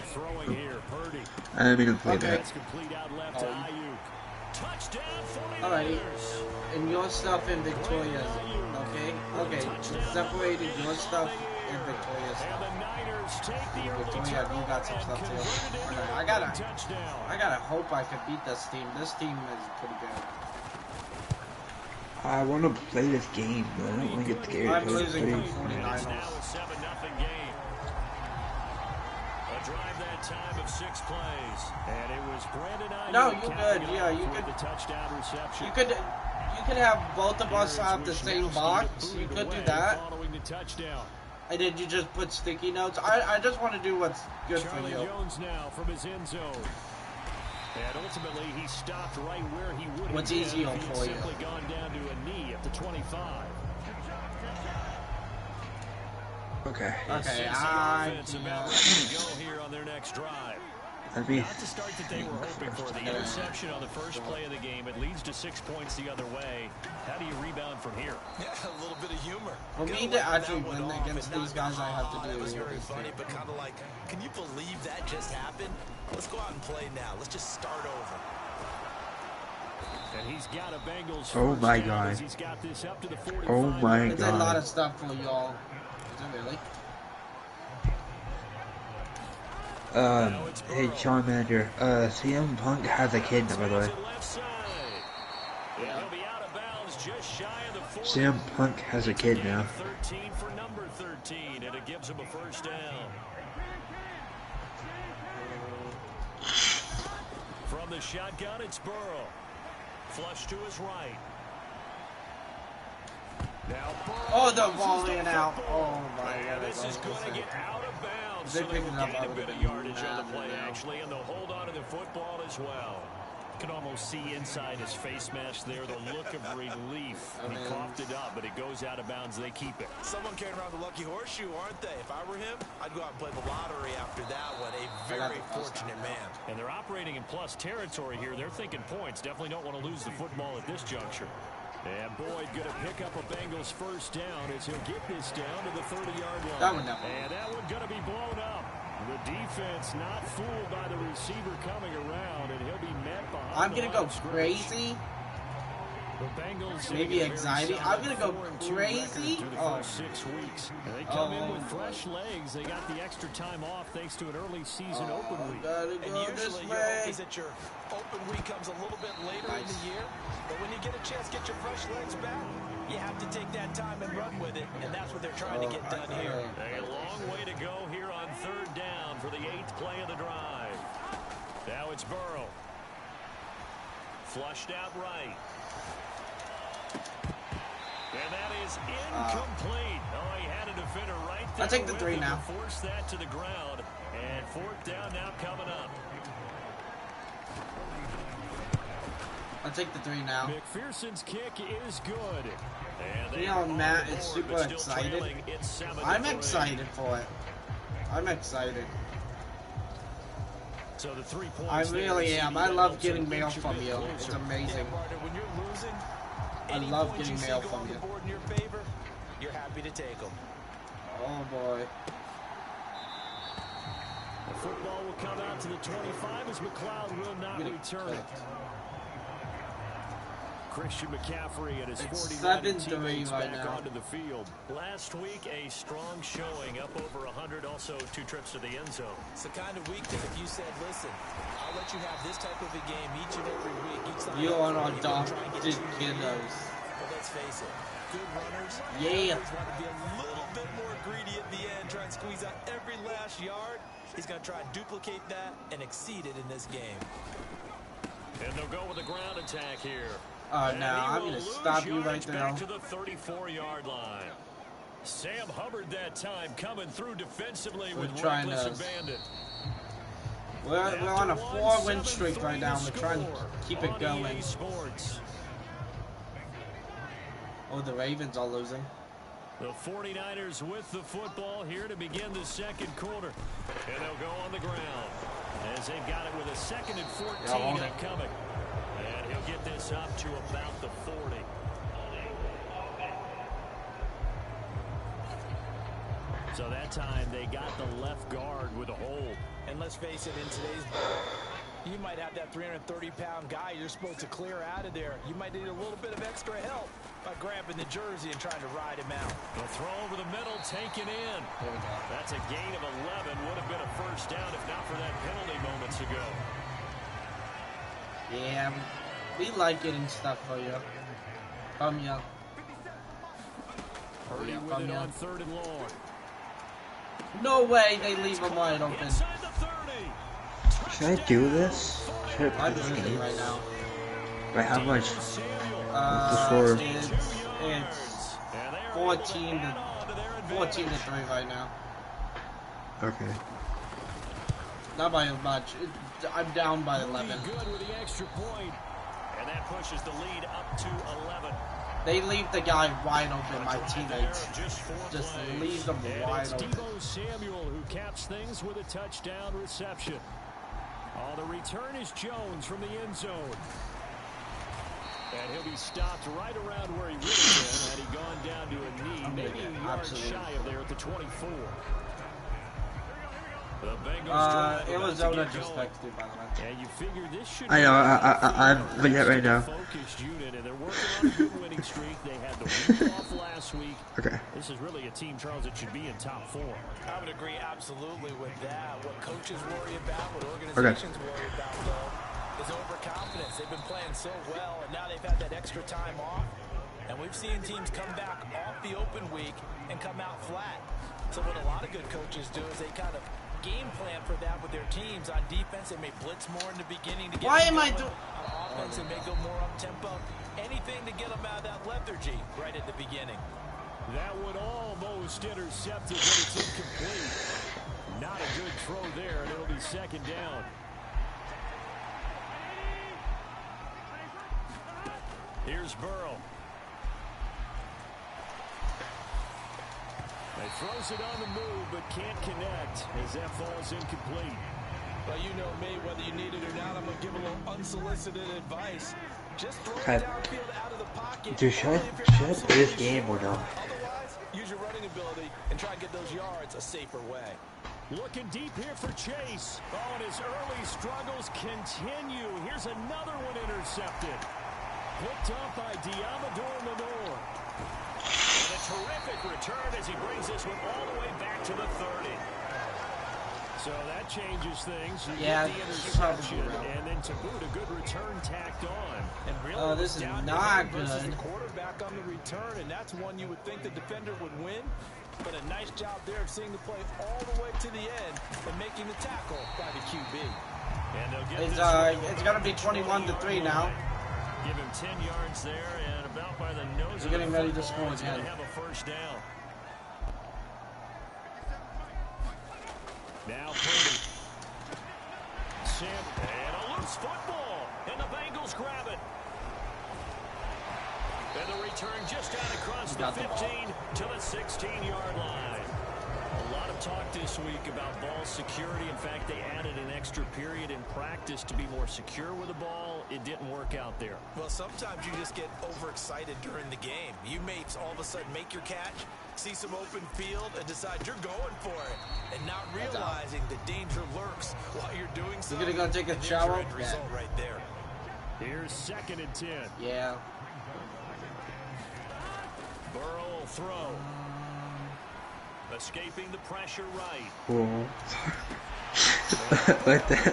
Throwing here, Purdy. I didn't mean to play that. That's complete out left to Ayuk. Touchdown, 49ers. Alrighty. And your stuff in Victoria's. Okay? Okay. Separated your stuff in Victoria's. And the Niners take the Victoria, you got some stuff too. Okay, I gotta hope I can beat this team. This team is pretty good. I want to play this game, but I don't want to get scared. I'm losing from 49ers. Now a 7-0 game. A drive that time of 6 plays. And it was Brandon Ayuk. No, you're good. Yeah, you could. The touchdown reception. You could have both of us have the same box. You could do that. Following the touchdown. And then you just put sticky notes. I just want to do what's good for you. Jones now from his end zone. And ultimately, he stopped right where he would have what's easier for you? Simply gone down to a knee at the 25. Okay. Okay, About ready to go here on their next drive. That'd be Not the start that they were hoping for. The interception on the first play of the game. It leads to 6 points the other way. How do you rebound from here? Yeah, a little bit of humor. For me to actually win against these guys, I have to do it. Was very funny, but kind of like, can you believe that just happened? Let's go out and play now. Let's just start over. And he's got a Bengals. Oh my God. He's got this up to the 45. Oh my God. There's a lot of stuff for y'all. Is it really? Hey, Sean Manager, CM Punk has a kid now, by the way. CM Punk has a kid now. 13 for number 13, and it gives him a first down. From the shotgun, it's Burrow. Flush to his right. Now oh, the ball ran out. Oh my God. This is going to get out of bounds. They so they picked it up. gain a bit of yardage on the play, actually, and they'll hold on to the football as well. You can almost see inside his face mask there the look of relief. He coughed it up, but it goes out of bounds. They keep it. Someone carrying around the lucky horseshoe, aren't they? If I were him, I'd go out and play the lottery after that one. A very fortunate man. And they're operating in plus territory here. They're thinking points. Definitely don't want to lose the football at this juncture. And Boyd going to pick up a Bengals first down as he'll get this down to the 30-yard line. That one never. And that one going to be blown up. The defense not fooled by the receiver coming around, and he'll be met behind. I'm going to go crazy. The Bengals maybe anxiety. I'm going to go crazy. Oh. 6 weeks. And they come in with fresh legs. They got the extra time off thanks to an early season open week. And usually your hope is that your open week comes a little bit later in the year. But when you get a chance to get your fresh legs back, you have to take that time and run with it. And that's what they're trying to get done here. A long way to go here on 3rd down for the 8th play of the drive. Now it's Burrow. Flushed out right. And that is incomplete. Oh, he had a defender right there. I'll take the 3 now. Force that to the ground. And 4th down now coming up. I'll take the 3 now. McPherson's kick is good. And you know, Matt is super excited. I'm excited for it. I'm excited. So the 3 points. I really am. I love getting mail from you. It's amazing. When you're losing, I love getting mail from you. In your favor, you're happy to take them. Oh boy. The football will come out to the 25 as McLeod will not return it. Christian McCaffrey and his 49 teammates back onto the field. Last week, a strong showing, up over 100, also 2 trips to the end zone. It's the kind of week that if you said, listen, I'll let you have this type of a game each and every week. You are on adopted kiddos. But let's face it, good runners want to be a little bit more greedy at the end, try and squeeze out every last yard. He's going to try and duplicate that and exceed it in this game. And they'll go with a ground attack here. Now I'm going to stop you right there. Back to the 34-yard line. Sam Hubbard that time coming through defensively with reckless abandon. We're on a 4-win streak right now. We're trying to keep it going. Oh, the Ravens are losing. The 49ers with the football here to begin the second quarter. And they'll go on the ground as they've got it with a 2nd and 14 upcoming. And he'll get this up to about the 40. So that time they got the left guard with a hold. And let's face it, in today's ball, you might have that 330-pound guy you're supposed to clear out of there. You might need a little bit of extra help by grabbing the jersey and trying to ride him out. The throw over the middle, taken in. That's a gain of 11. Would have been a first down if not for that penalty moments ago. Yeah, we like getting stuff for you. From you. Purdy with it on 3rd and long. No way they leave him wide open. Inside the 30. Should I do this? Should I I'm play this losing game? right now. By how much? It's 14 to 3 right now. Okay. Not by much. I'm down by 11. Good with the extra point. And that pushes the lead up to 11. They leave the guy wide open, my teammates. Just leave them wide open. Deebo Samuel who caps things with a touchdown reception. The return is Jones from the end zone. And he'll be stopped right around where he would have been had he gone down to a knee, maybe a yard shy of there at the 24. The Bengals Arizona just texted, by the way. Yeah, you figure this should I know, I'm looking at right now. Focused unit, and they're working on a good winning streak. They had the week off last week. Okay. This is really a team, Charles, that should be in top 4. I would agree absolutely with that. What coaches worry about, what organizations worry about, though, is overconfidence. They've been playing so well, and now they've had that extra time off. And we've seen teams come back off the open week and come out flat. So what a lot of good coaches do is they kind of game plan for that with their teams. On defense, they may blitz more in the beginning to get Why am I doing? On offense, they may go more up-tempo. Anything to get them out of that lethargy right at the beginning. That would almost intercepted, but it's incomplete. Not a good throw there, and it'll be 2nd down. Here's Burrow. He throws it on the move, but can't connect as that falls incomplete. Well, you know me, whether you need it or not, I'm going to give a little unsolicited advice. Just throw it downfield out of the pocket. Dude, should I play this game or not? Otherwise, use your running ability and try and get those yards a safer way. Looking deep here for Chase. Oh, and his early struggles continue. Here's another one intercepted. Picked up by Diamador Lenore. And a terrific return as he brings this one all the way back to the 30. So that changes things. You get the interception, and then to boot, a good return tacked on. And really, this is not good. The quarterback on the return, and that's one you would think the defender would win. But a nice job there of seeing the play all the way to the end and making the tackle by the QB. And they'll get it's going to be 21-3 now. Give him 10 yards there, and about by the nose We're getting ready to score he's again. going to have a first down. Now Purdy. And a loose football, and the Bengals grab it. And the return just out across the 15 to the 16-yard line. A lot of talk this week about ball security. In fact, they added an extra period in practice to be more secure with the ball. It didn't work out there. Well, sometimes you just get overexcited during the game. You may all of a sudden make your catch, see some open field, and decide you're going for it, and not realizing the danger lurks while you're doing so. You're going to go take a shower? Result right there. Here's 2nd and 10. Yeah. Burrow will throw. Escaping the pressure right. Cool. Like that.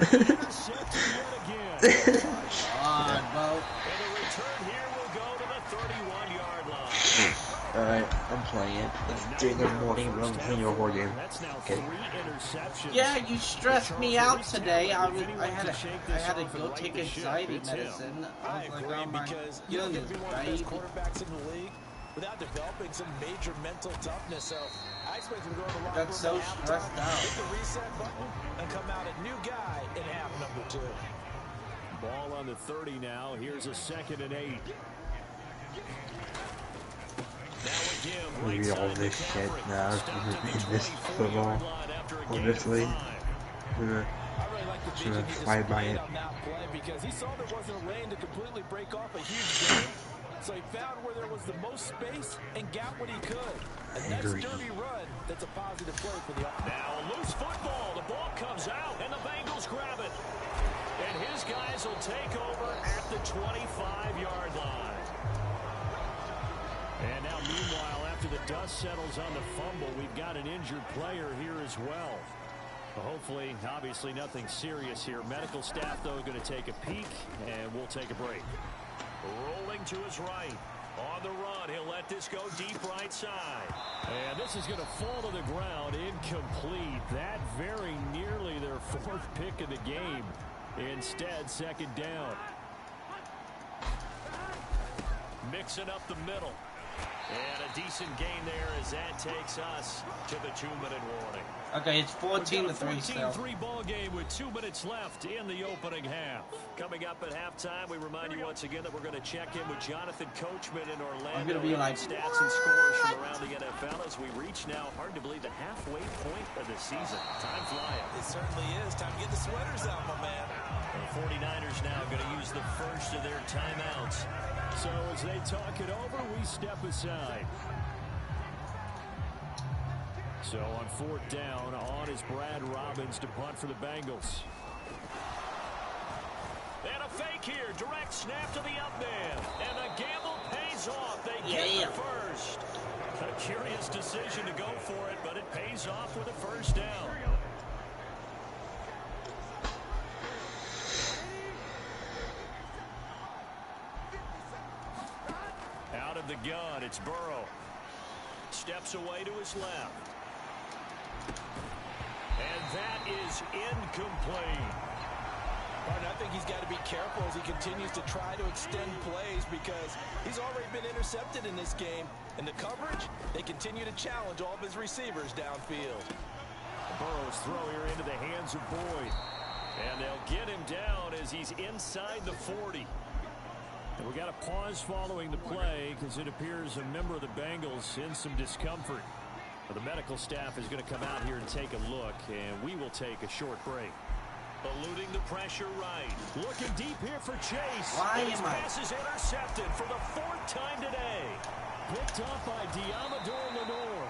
God, bro. And the return here will go to the 31-yard line. Alright, I'm playing it. It's 3 in the morning, but I'm playing your horror game. Okay. Yeah, you stressed me out today. I had to go take anxiety medicine. I was like, oh my because you don't get to be one of the best baby. quarterbacks in the league without developing some major mental toughness. So I expect him to go to the locker room Got so at halftime, stressed out. hit the reset button, and come out a new guy in half number 2. Ball on the 30 now. Here's a 2nd and 8. Maybe all this shit now in this football, honestly. Should have fly by it. Because he saw there wasn't a lane to completely break off a huge game. So he found where there was the most space and got what he could. A nice dirty run that's a positive play for the offense. Now a loose football. The ball comes out and the Bengals grab it. And his guys will take over at the 25-yard line. And now meanwhile, after the dust settles on the fumble, we've got an injured player here as well. Hopefully, obviously nothing serious here. Medical staff, though, going to take a peek, and we'll take a break. Rolling to his right. On the run, he'll let this go deep right side. And this is going to fall to the ground, incomplete. That very nearly their 4th pick of the game. Instead, 2nd down. Mixing up the middle. And a decent gain there as that takes us to the 2-minute warning. Okay, it's 14-3 still. 14-3 ball game with 2 minutes left in the opening half. Coming up at halftime, we remind you once again that we're going to check in with Jonathan Coachman in Orlando. I'm going to be like, stats and scores from around the NFL as we reach now, hard to believe, the halfway point of the season. Time flying. It certainly is. Time to get the sweaters out, my man. The 49ers now going to use the first of their timeouts. So as they talk it over, we step aside. So on 4th down, on is Brad Robbins to punt for the Bengals. And a fake here. Direct snap to the up man. And the gamble pays off. They get the first. A curious decision to go for it, but it pays off with a 1st down. Out of the gun, it's Burrow. Steps away to his left. And that is incomplete. Martin, I think he's got to be careful as he continues to try to extend plays because he's already been intercepted in this game. And the coverage, they continue to challenge all of his receivers downfield. Burrow's throw here into the hands of Boyd. And they'll get him down as he's inside the 40. And we got a pause following the play because it appears a member of the Bengals in some discomfort. The medical staff is going to come out here and take a look, and we will take a short break. Eluding the pressure right. Looking deep here for Chase. Why his am I? pass is intercepted for the 4th time today. Picked up by Diamador Lenore.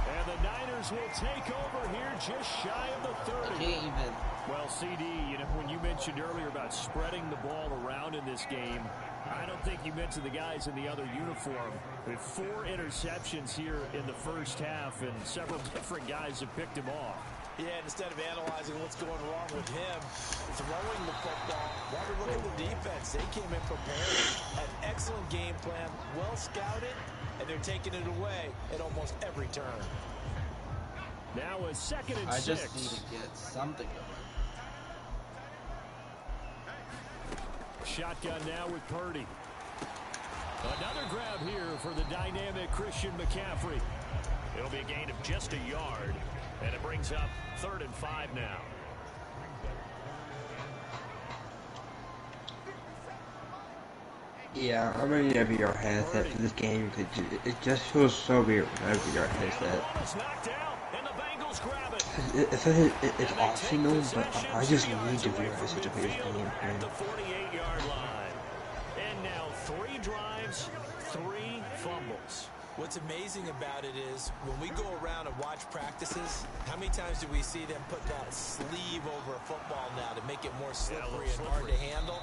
And the Niners will take over here just shy of the 30. Can't even. Well, CD, you know, when you mentioned earlier about spreading the ball around in this game, I don't think you mentioned the guys in the other uniform. With 4 interceptions here in the first half, and several different guys have picked him off. Yeah, instead of analyzing what's going wrong with him, throwing the football, while we look at the defense, they came in prepared, an excellent game plan, well scouted, and they're taking it away at almost every turn. Now a 2nd and 6. I just need to get something going. Shotgun now with Purdy. Another grab here for the dynamic Christian McCaffrey. It'll be a gain of just a yard, and it brings up 3rd and 5 now. Yeah, I'm ready to VR headset for this game because it just feels so weird when I VR headset. It's optional, but I just need to VR headset to play this game. At the 48-yard line. And now 3 drives, 3 fumbles. What's amazing about it is when we go around and watch practices, how many times do we see them put that sleeve over a football now to make it more slippery and hard to handle?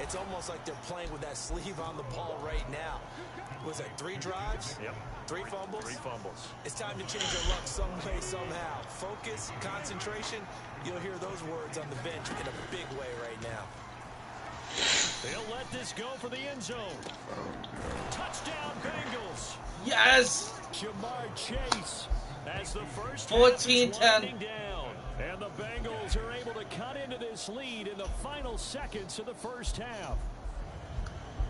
It's almost like they're playing with that sleeve on the ball right now. Was that 3 drives? Yep. 3 fumbles? 3 fumbles. It's time to change their luck some way, somehow. Focus, concentration, you'll hear those words on the bench in a big way right now. They'll let this go for the end zone. Touchdown, Bengals. Yes! Jamar Chase as the first 14-10. down. And the Bengals are able to cut into this lead in the final seconds of the first half.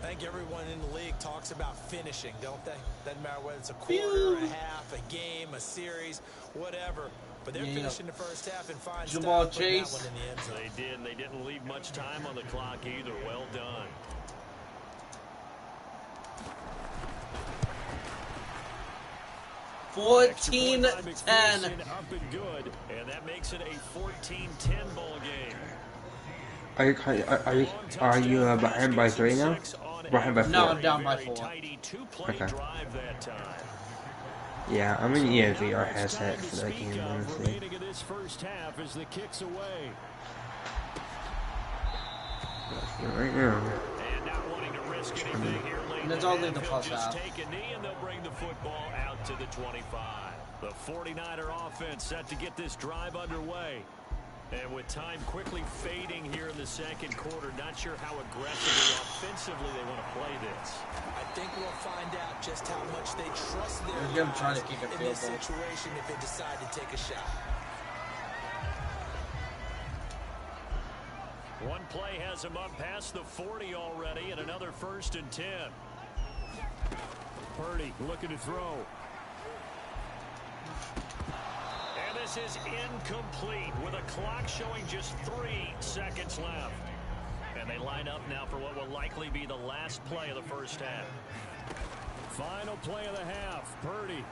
I think everyone in the league talks about finishing, don't they? Doesn't matter whether it's a quarter, a half, a game, a series, whatever. But they're finishing the first half and fine style, putting that one in the end zone. They did, and they didn't leave much time on the clock either. Well done. $14-10. Up and good, and that makes it a 14-10 ball game. Are you behind by 3 now? Behind by 4? No, I'm down by 4. Okay. Yeah, I'm in the VR headset for that game, honestly. This first half as the kicks away. Right now. And not wanting to risk anything here late. And it's only the plus just half. take a knee and they'll bring the football out to the 25. The 49er offense set to get this drive underway. And with time quickly fading here in the second quarter, not sure how aggressively, offensively they want to play this. I think we'll find out just how much they trust their guys to kick a in field this goal. situation if they decide to take a shot. One play has him up past the 40 already, and another 1st and 10. Purdy looking to throw. And this is incomplete with a clock showing just 3 seconds left. And they line up now for what will likely be the last play of the first half. Final play of the half. Purdy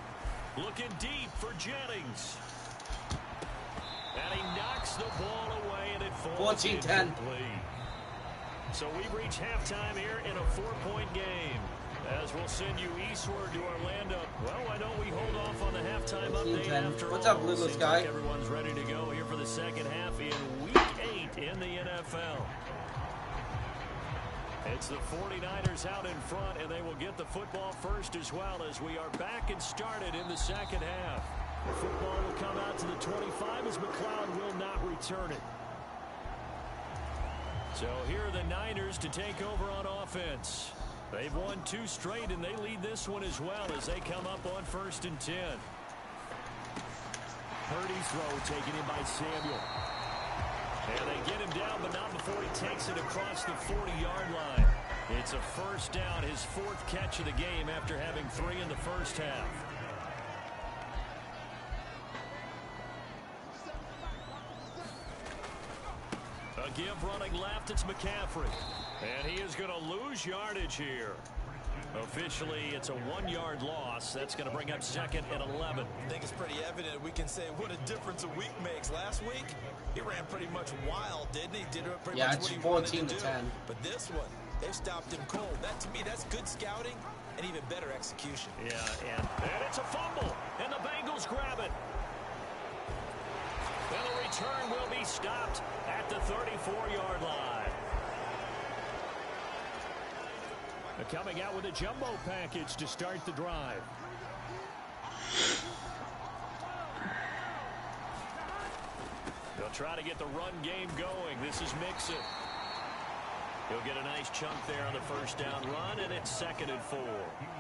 looking deep for Jennings. And he knocks the ball away, and it falls 14-10. incomplete. So we've reached halftime here in a 4-point game. As we'll send you eastward to Orlando. Well, why don't we hold off on the halftime update after What's all? up, Lulu Seems Sky? like everyone's ready to go here for the second half in Week 8 in the NFL. It's the 49ers out in front, and they will get the football first as well as we are back and started in the second half. The football will come out to the 25 as McLeod will not return it. So here are the Niners to take over on offense. They've won 2 straight, and they lead this one as well as they come up on 1st and 10. Purdy's throw taken in by Samuel. And they get him down, but not before he takes it across the 40-yard line. It's a first down, his 4th catch of the game after having 3 in the first half. A give running left, it's McCaffrey. And he is going to lose yardage here. Officially, it's a 1-yard loss. That's going to bring up 2nd and 11. I think it's pretty evident we can say what a difference a week makes. Last week, he ran pretty much wild, didn't he? Did pretty much what he wanted to do. It's 14-10. But this one, they've stopped him cold. That, to me, that's good scouting and even better execution. Yeah, and it's a fumble, and the Bengals grab it. And the return will be stopped at the 34-yard line. They're coming out with a jumbo package to start the drive. They'll try to get the run game going. This is Mixon. He'll get a nice chunk there on the first down run, and it's 2nd and 4.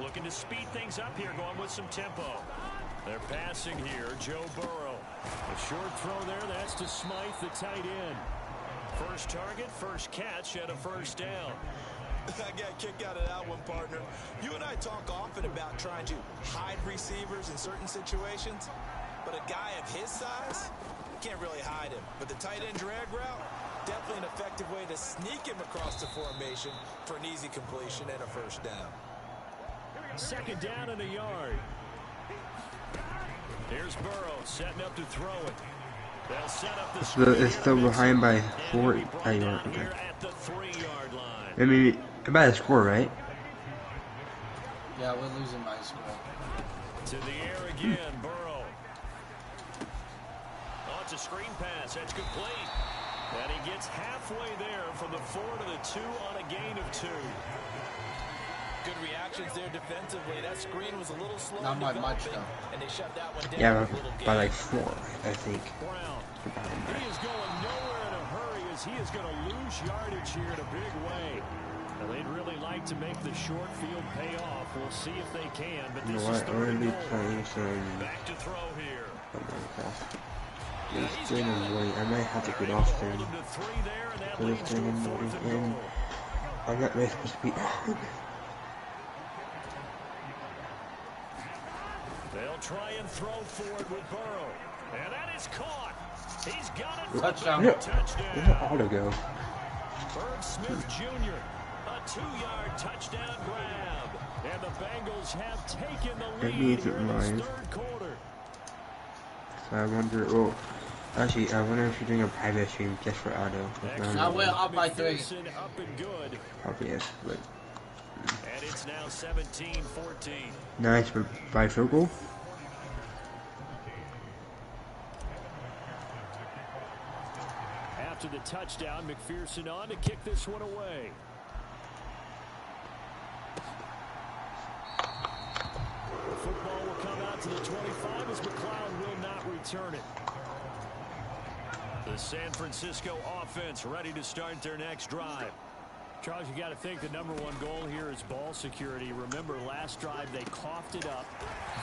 Looking to speed things up here, going with some tempo. They're passing here, Joe Burrow. A short throw there, that's to Smythe, the tight end. First target, first catch, and a first down. I got a kick out of that one, partner. You and I talk often about trying to hide receivers in certain situations, but a guy of his size, you can't really hide him. But the tight end drag route, definitely an effective way to sneak him across the formation for an easy completion and a first down. 2nd down and a yard. Here's Burrow setting up to throw it. They'll set up the It's still behind by 4. Okay. At the 3-yard line. I mean, by a score, right? Yeah, we're losing by a score. To the air again, Burrow. Oh, it's a screen pass. That's complete. And he It's halfway there from the 4 to the 2 on a gain of 2. Good reactions there defensively. That screen was a little slow. Not by much, though. And they shut that one down. Yeah, by like 4, I think. Brown. He is going nowhere in a hurry as he is going to lose yardage here in a big way. Now, they'd really like to make the short field pay off. We'll see if they can, but this is third and goal. Back to throw here. He's doing him late. I might have to get off soon. He's doing him late. I'm not really supposed to be. They'll try and throw forward with Burrow. And that is caught. He's got it. Touchdown. Where'd the auto go? Bird Smith Jr. A 2-yard touchdown grab. And the Bengals have taken the lead here in this third quarter. So I wonder, oh, actually, I wonder if you're doing a private stream just for auto. I will, up by 3. Up and good. Probably is, but. And it's now 17-14. Nice, but by field goal? After the touchdown, McPherson on to kick this one away. The football will come out to the 25 as McLeod will not return it. The San Francisco offense ready to start their next drive. Charles, you got to think the #1 goal here is ball security. Remember, last drive they coughed it up,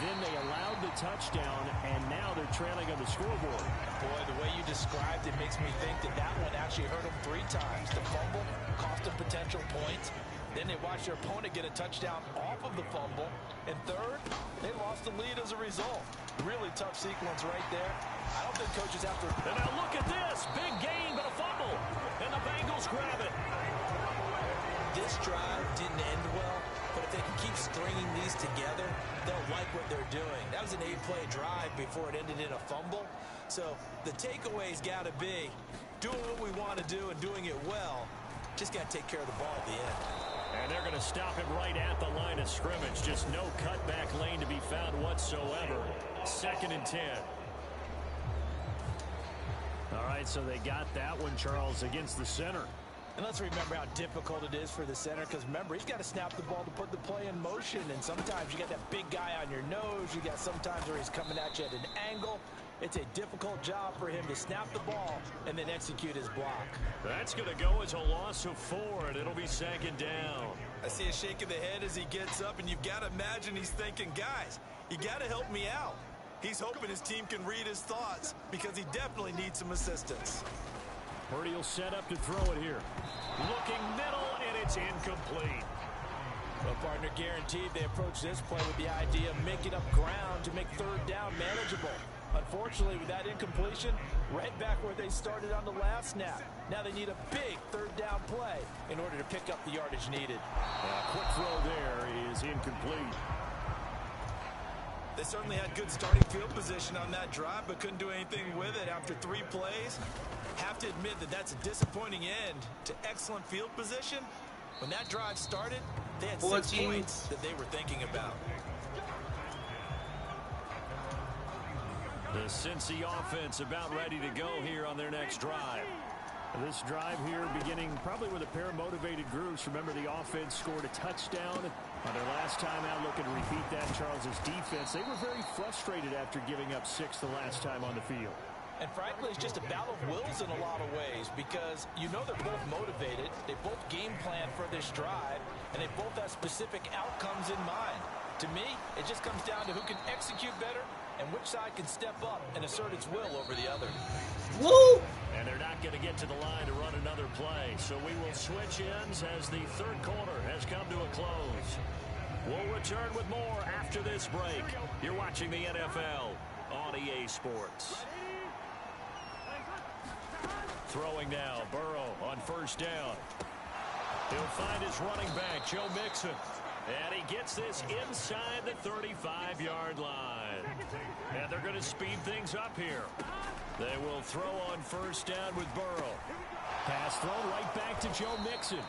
then they allowed the touchdown, and now they're trailing on the scoreboard. Boy, the way you described it makes me think that that one actually hurt them 3 times. The fumble cost them potential points. Then they watched their opponent get a touchdown off of the fumble. And third, they lost the lead as a result. Really tough sequence right there. I don't think coaches have to... And now look at this. Big gain, but a fumble. And the Bengals grab it. This drive didn't end well, but if they can keep stringing these together, they'll like what they're doing. That was an 8-play drive before it ended in a fumble. So the takeaway's got to be doing what we want to do and doing it well. Just got to take care of the ball at the end. And they're going to stop it right at the line of scrimmage. Just no cutback lane to be found whatsoever. 2nd and 10. All right, so they got that one, Charles, against the center. And let's remember how difficult it is for the center, because remember, he's got to snap the ball to put the play in motion, and sometimes you got that big guy on your nose. You got sometimes where he's coming at you at an angle. It's a difficult job for him to snap the ball and then execute his block. That's going to go as a loss of 4, and it'll be 2nd down. I see a shake of the head as he gets up, and you've got to imagine he's thinking, guys, you got to help me out. He's hoping his team can read his thoughts because he definitely needs some assistance. Purdy will set up to throw it here. Looking middle, and it's incomplete. Well, partner, guaranteed they approach this play with the idea of making up ground to make 3rd down manageable. Unfortunately, with that incompletion, right back where they started on the last snap. Now they need a big 3rd down play in order to pick up the yardage needed. Quick throw there is incomplete. They certainly had good starting field position on that drive, but couldn't do anything with it after 3 plays. Have to admit that that's a disappointing end to excellent field position. When that drive started, they had 6 points that they were thinking about. The Cincy offense about ready to go here on their next drive. This drive here beginning probably with a pair of motivated groups. Remember, the offense scored a touchdown on their last time out. Looking to repeat that. Charles's defense, they were very frustrated after giving up 6 the last time on the field. And frankly, it's just a battle of wills in a lot of ways, because you know they're both motivated, they both game plan for this drive, and they both have specific outcomes in mind. To me, it just comes down to who can execute better and which side can step up and assert its will over the other. Woo! And they're not going to get to the line to run another play, so we will switch ends as the third quarter has come to a close. We'll return with more after this break. You're watching the NFL on EA Sports. Throwing now, Burrow on 1st down. He'll find his running back, Joe Mixon. And he gets this inside the 35-yard line. And they're going to speed things up here. They will throw on 1st down with Burrow. Pass thrown right back to Joe Mixon.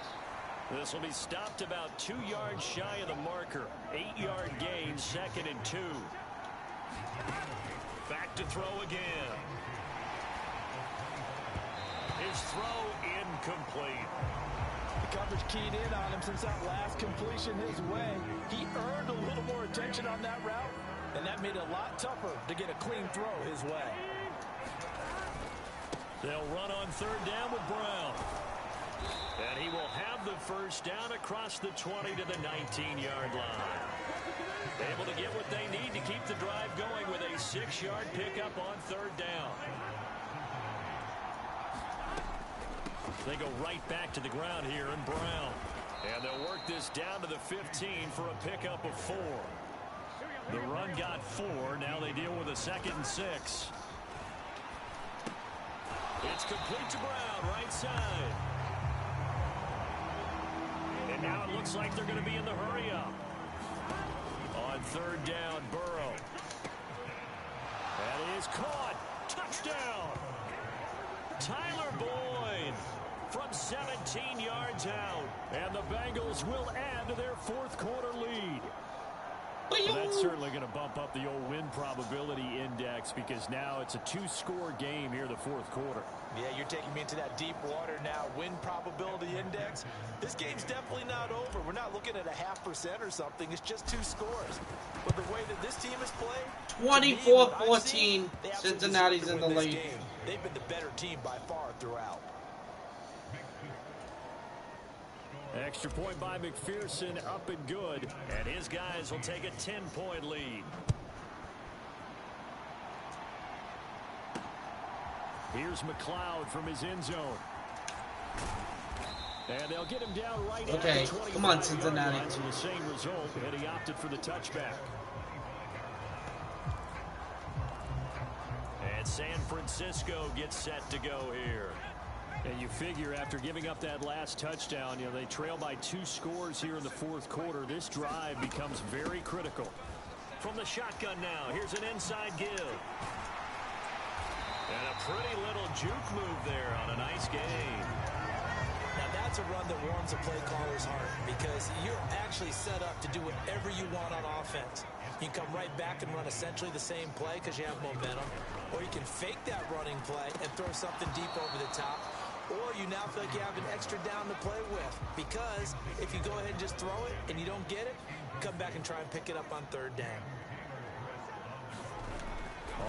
This will be stopped about 2 yards shy of the marker. 8-yard gain, 2nd and 2. Back to throw again. His throw incomplete. The coverage keyed in on him since that last completion his way. He earned a little more attention on that route, and that made it a lot tougher to get a clean throw his way. They'll run on third down with Brown. And he will have the first down across the 20 to the 19-yard line. Able to get what they need to keep the drive going with a 6-yard pickup on third down. They go right back to the ground here in Brown. And they'll work this down to the 15 for a pickup of 4. The run got 4. Now they deal with a 2nd and 6. It's complete to Brown, right side. And now it looks like they're going to be in the hurry up. On third down, Burrow. That is caught. Touchdown. Tyler Boyd from 17 yards out. And the Bengals will add to their 4th quarter lead. Well, that's certainly going to bump up the old win probability index because now it's a 2-score game here the 4th quarter. Yeah, you're taking me into that deep water now. Win probability index. This game's definitely not over. We're not looking at a 0.5% or something. It's just 2 scores. But the way that this team has played, 24-14, Cincinnati's in the lead. They've been the better team by far throughout. Extra point by McPherson, up and good. And his guys will take a 10-point lead. Here's McLeod from his end zone. And they'll get him down right at the 25 come on, Cincinnati. So the same result, and he opted for the touchback. And San Francisco gets set to go here. And you figure after giving up that last touchdown, you know, they trail by 2 scores here in the 4th quarter. This drive becomes very critical. From the shotgun now, here's an inside give. And a pretty little juke move there on a nice game. Now that's a run that warms a play caller's heart because you're actually set up to do whatever you want on offense. You can come right back and run essentially the same play because you have momentum, or you can fake that running play and throw something deep over the top, or you now feel like you have an extra down to play with because if you go ahead and just throw it and you don't get it, come back and try and pick it up on third down.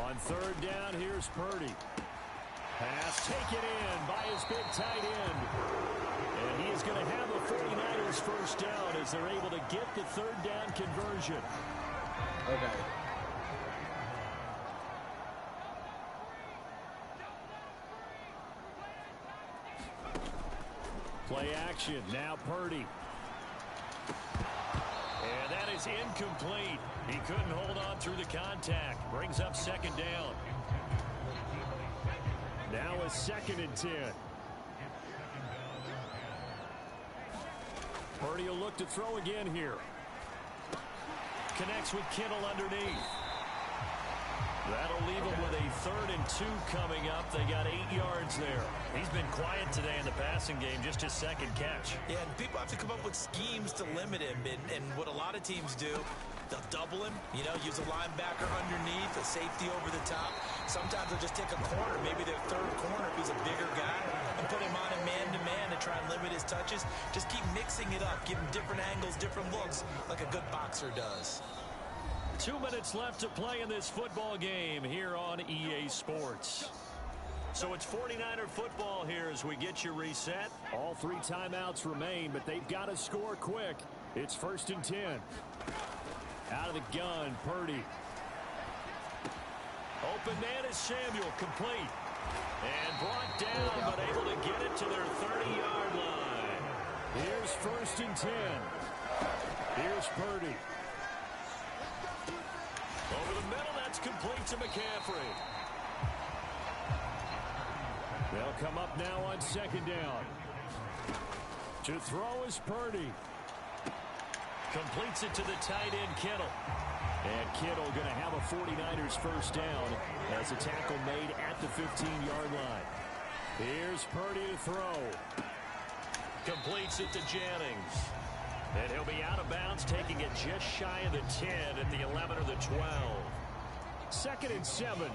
On third down, here's Purdy. Pass taken in by his big tight end. And he is going to have the 49ers first down as they're able to get the third down conversion. Okay. Play action. Now Purdy. And that is incomplete. He couldn't hold on through the contact. Brings up 2nd down. Now a 2nd and 10. Purdy will look to throw again here. Connects with Kittle underneath. That'll leave him with a 3rd and 2 coming up. They got 8 yards there. He's been quiet today in the passing game, just his 2nd catch. Yeah, and people have to come up with schemes to limit him. And what a lot of teams do, they'll double him, you know, use a linebacker underneath, a safety over the top. Sometimes they'll just take a corner, maybe their 3rd corner if he's a bigger guy, and put him on a man-to-man to try and limit his touches. Just keep mixing it up, give him different angles, different looks, like a good boxer does. 2 minutes left to play in this football game here on EA Sports. So it's 49er football here as we get you reset. All 3 timeouts remain, but they've got to score quick. It's 1st and 10. Out of the gun, Purdy. Open man is Samuel, complete. And brought down, but able to get it to their 30-yard line. Here's 1st and 10. Here's Purdy. Over the middle, that's complete to McCaffrey. They'll come up now on 2nd down. To throw is Purdy. Completes it to the tight end, Kittle. And Kittle going to have a 49ers first down as a tackle made at the 15-yard line. Here's Purdy to throw. Completes it to Jennings. And he'll be out of bounds, taking it just shy of the 10 at the 11 or the 12. 2nd and 7.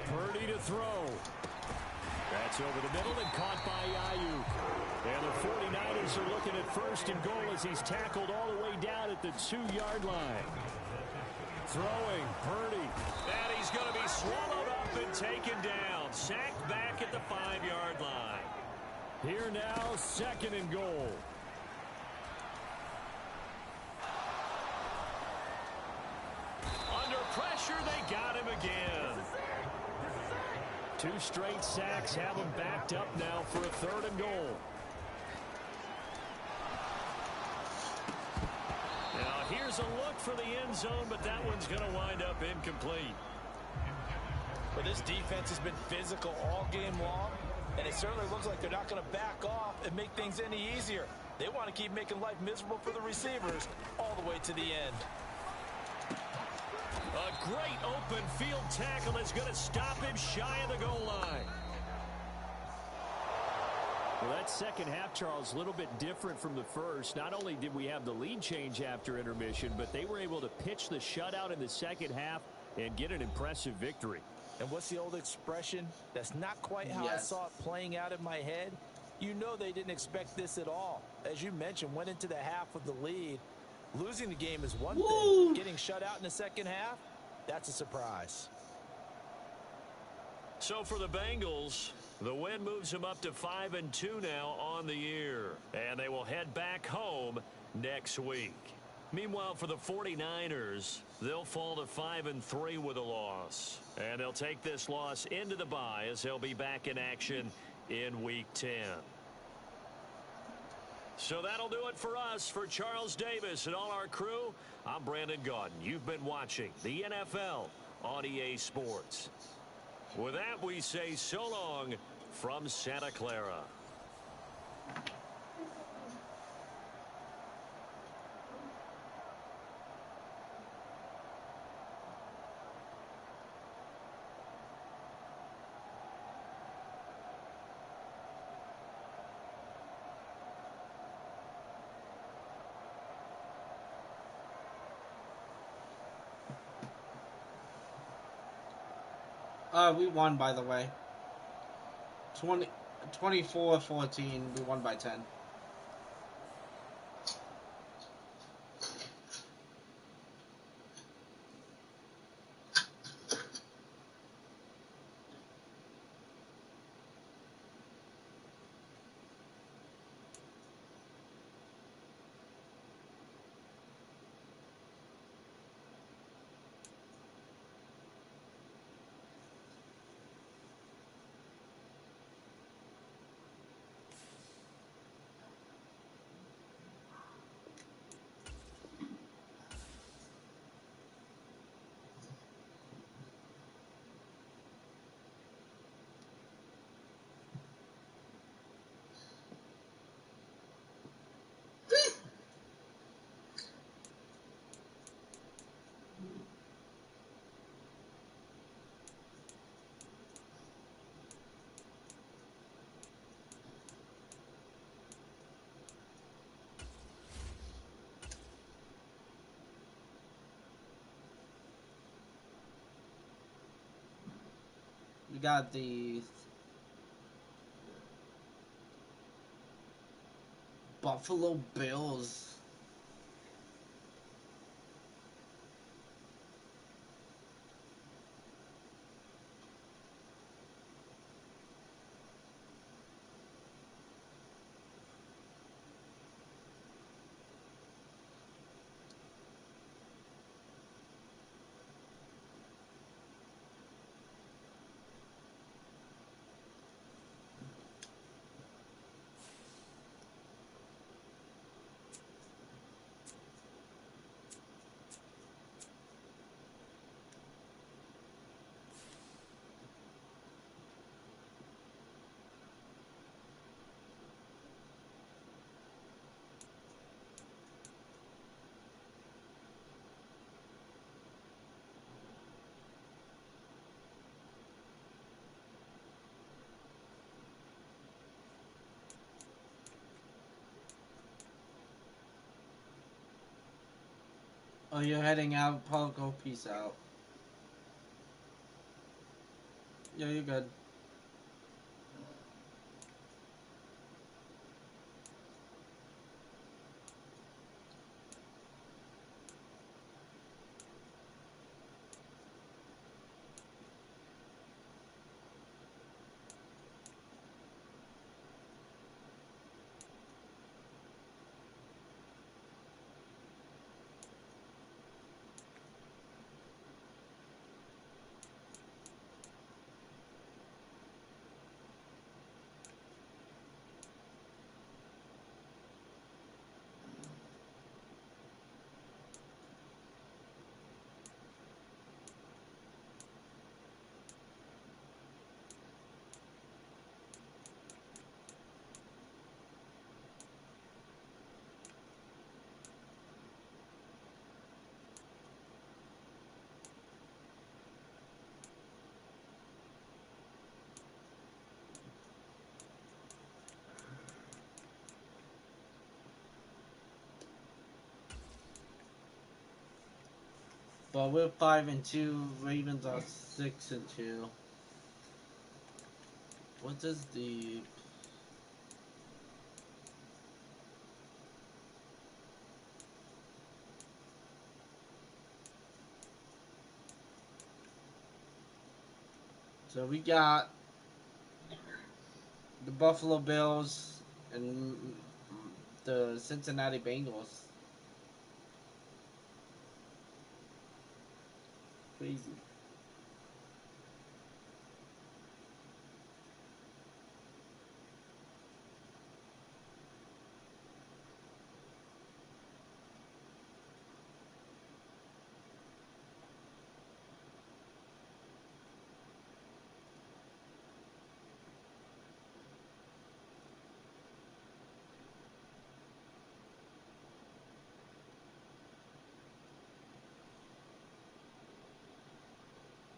Purdy ready to throw. That's over the middle and caught by Ayuk. And the 49ers are looking at first and goal as he's tackled all the way down at the 2-yard line. Throwing, Purdy. And he's going to be swallowed up and taken down. Sacked back at the 5-yard line. Here now, second and goal. Under pressure, they got him again. 2 straight sacks have him backed up now for a third and goal. Now here's a look for the end zone, but that one's going to wind up incomplete. But this defense has been physical all game long, and it certainly looks like they're not going to back off and make things any easier. They want to keep making life miserable for the receivers all the way to the end. A great open field tackle is going to stop him shy of the goal line. Well, that second half, Charles, a little bit different from the first. Not only did we have the lead change after intermission, but they were able to pitch the shutout in the second half and get an impressive victory. And what's the old expression? That's not quite how I saw it playing out in my head. You know they didn't expect this at all. As you mentioned, went into the half with the lead. Losing the game is one thing. Getting shut out in the second half, that's a surprise. So for the Bengals, the win moves them up to 5-2 now on the year. And they will head back home next week. Meanwhile, for the 49ers, they'll fall to 5-3 with a loss. And they'll take this loss into the bye as they'll be back in action in Week 10. So that'll do it for us. For Charles Davis and all our crew, I'm Brandon Gaudin. You've been watching the NFL on EA Sports. With that, we say so long from Santa Clara. We won, by the way. 24-14. We won by 10. We got the Buffalo Bills. Oh, you're heading out, Paul. Go, peace out. Yeah, you're good. But we're 5-2. Ravens are 6-2. What does the... So we got the Buffalo Bills and the Cincinnati Bengals. Crazy.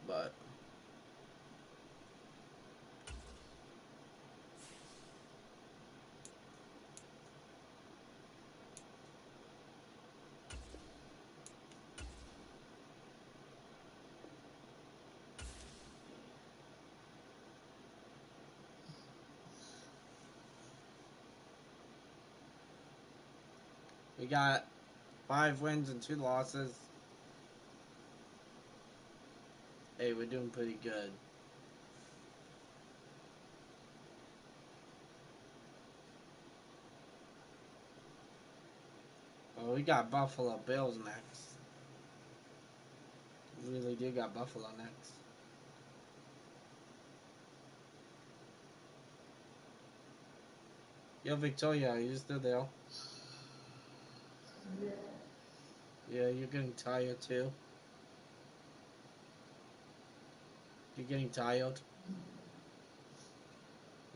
But we got 5 wins and 2 losses. Hey, we're doing pretty good. Oh, we got Buffalo Bills next. We really do got Buffalo next. Yo, Victoria, are you still there? Yeah, you're getting tired too. You're getting tired?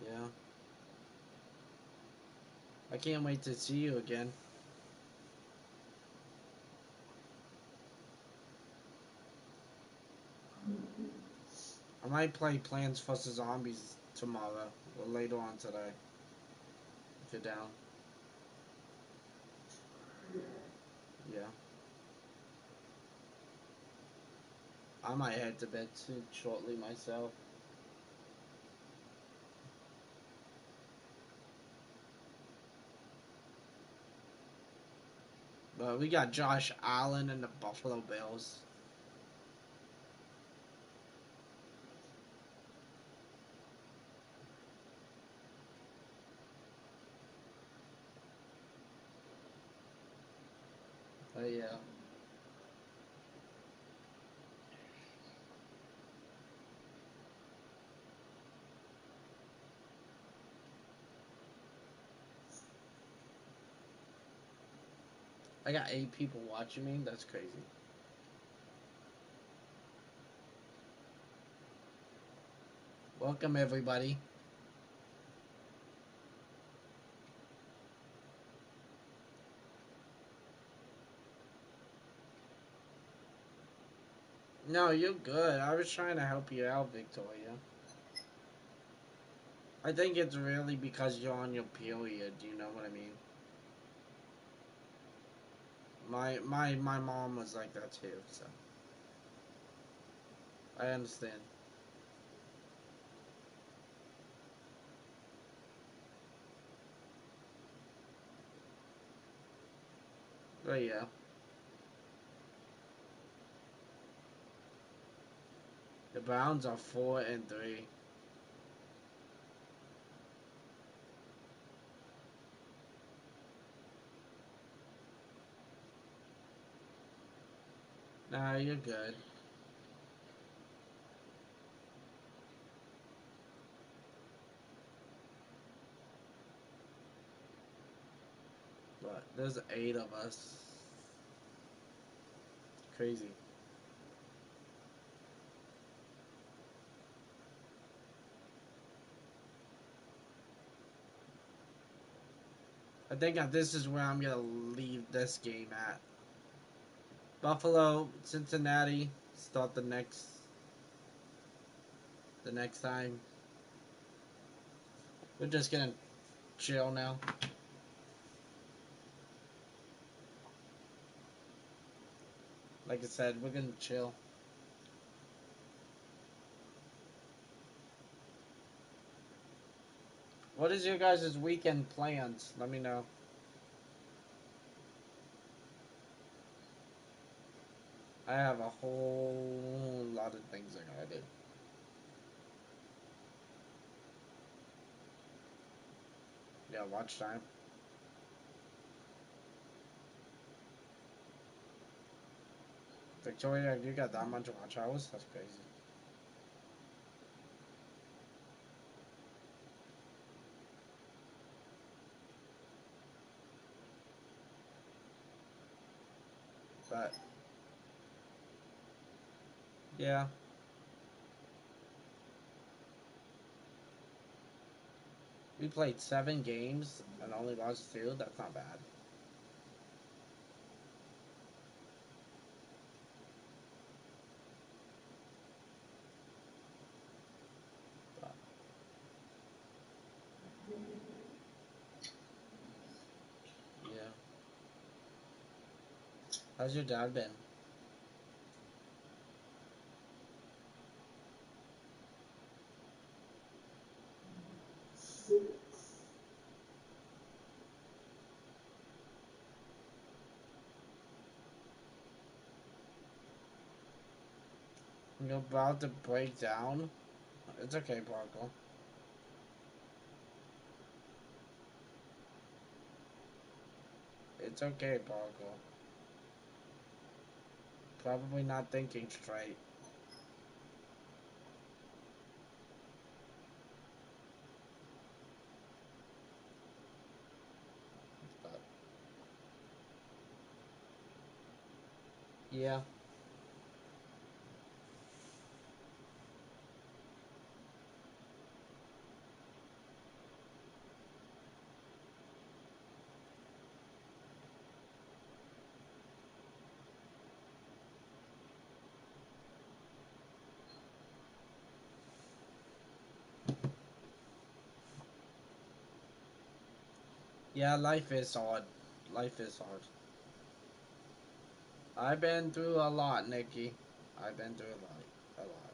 Yeah. I can't wait to see you again. I might play Plants vs. Zombies tomorrow or later on today. If you're down. Yeah. I might head to bed soon, shortly myself. But we got Josh Allen and the Buffalo Bills. But yeah. I got 8 people watching me. That's crazy. Welcome, everybody. No, you're good. I was trying to help you out, Victoria. I think it's really because you're on your period. You know what I mean? My mom was like that too, so I understand. But yeah. The Browns are 4-3. Nah, you're good. But there's 8 of us. Crazy. I think this is where I'm gonna leave this game at. Buffalo, Cincinnati, start the next time. We're just gonna chill now. Like I said, we're gonna chill. What is your guys' weekend plans? Let me know. I have a whole lot of things I gotta do. Yeah, watch time. Victoria, you got that much watch hours? That's crazy. But yeah. We played 7 games and only lost 2. That's not bad. But, yeah. How's your dad been? You're about to break down? It's okay, Parker. It's okay, Parker. Probably not thinking straight. But, yeah. Yeah, life is hard. Life is hard. I've been through a lot, Nikki. I've been through a lot. A lot.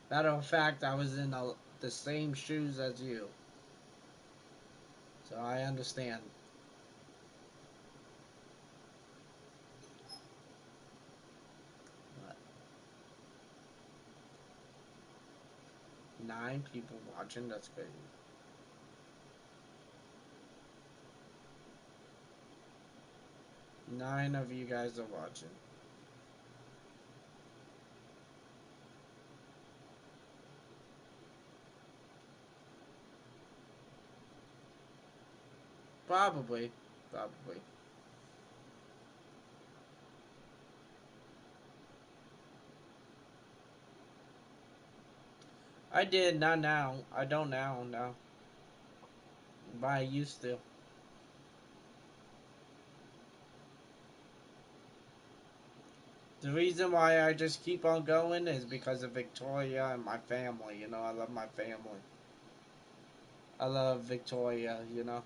Matter of fact, I was in the same shoes as you. So I understand. But 9 people watching, that's crazy. 9 of you guys are watching. Probably. Probably. I did, not now. I don't now, no. But I used to. The reason why I just keep on going is because of Victoria and my family. You know, I love my family. I love Victoria, you know.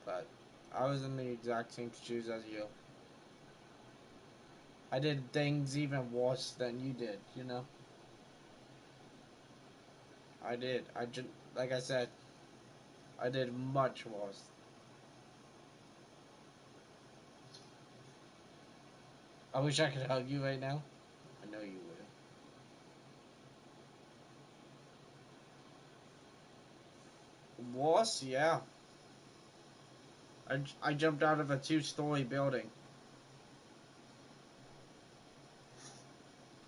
But I was in the exact same shoes as you. I did things even worse than you did, you know. I did. Like I said, I did much worse. I wish I could hug you right now. I know you would. Worse? Yeah. I jumped out of a 2-story building.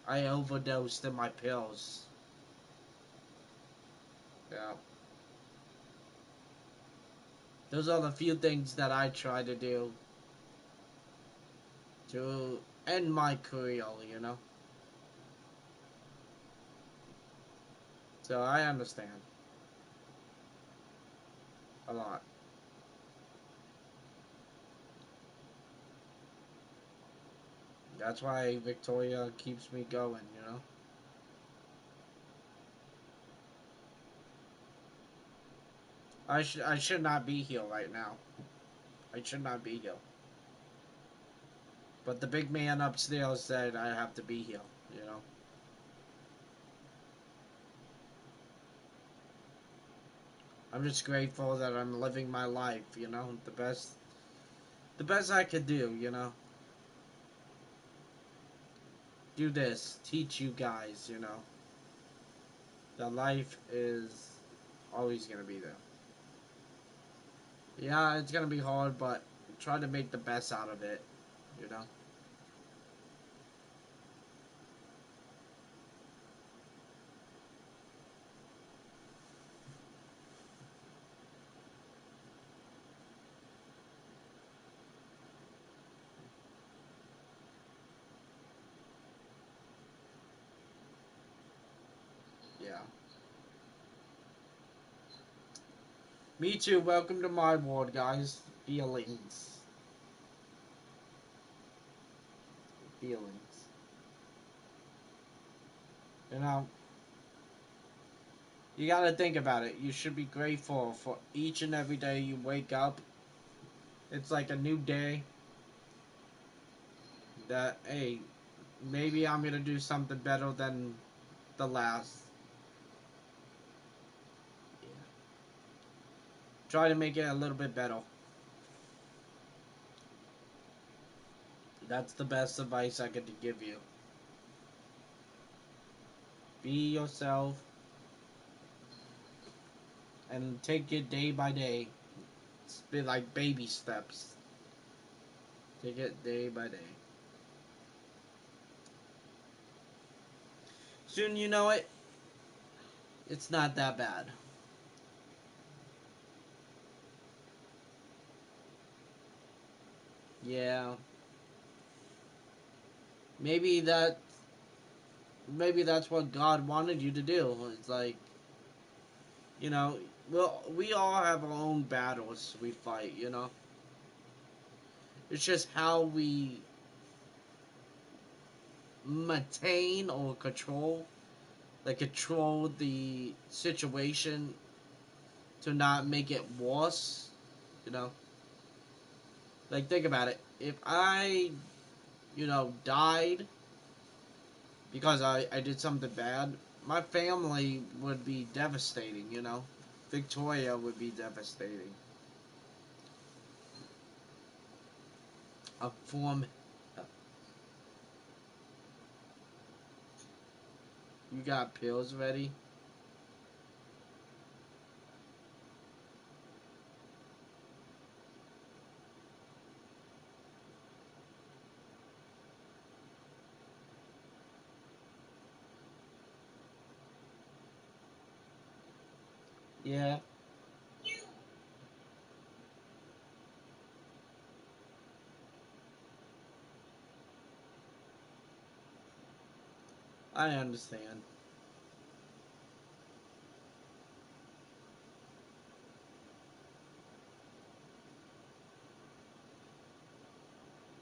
I overdosed in my pills. Yeah. Those are the few things that I try to do to end my career, you know? So I understand. A lot. That's why Victoria keeps me going, you know? I should not be here right now. I should not be here. But the big man upstairs said I have to be here, you know? I'm just grateful that I'm living my life, you know? The best I could do, you know? Do this, teach you guys, you know? That life is always gonna be there. Yeah, it's gonna be hard, but try to make the best out of it, you know? Yeah. Me too, welcome to my world, guys. Feelings. Feelings. You know, you gotta think about it. You should be grateful for each and every day you wake up. It's like a new day. That, hey, maybe I'm gonna do something better than the last. Yeah. Try to make it a little bit better. That's the best advice I could give you. Be yourself and take it day by day. It's been like baby steps. Take it day by day. Soon you know it, it's not that bad. Yeah. Maybe that maybe that's what God wanted you to do. It's like, you know, well, we all have our own battles we fight, you know. It's just how we maintain or control the situation to not make it worse, you know. Like, think about it. If I, you know, died because I did something bad, my family would be devastating, you know. Victoria would be devastating. A form. You got pills ready? Yeah, I understand.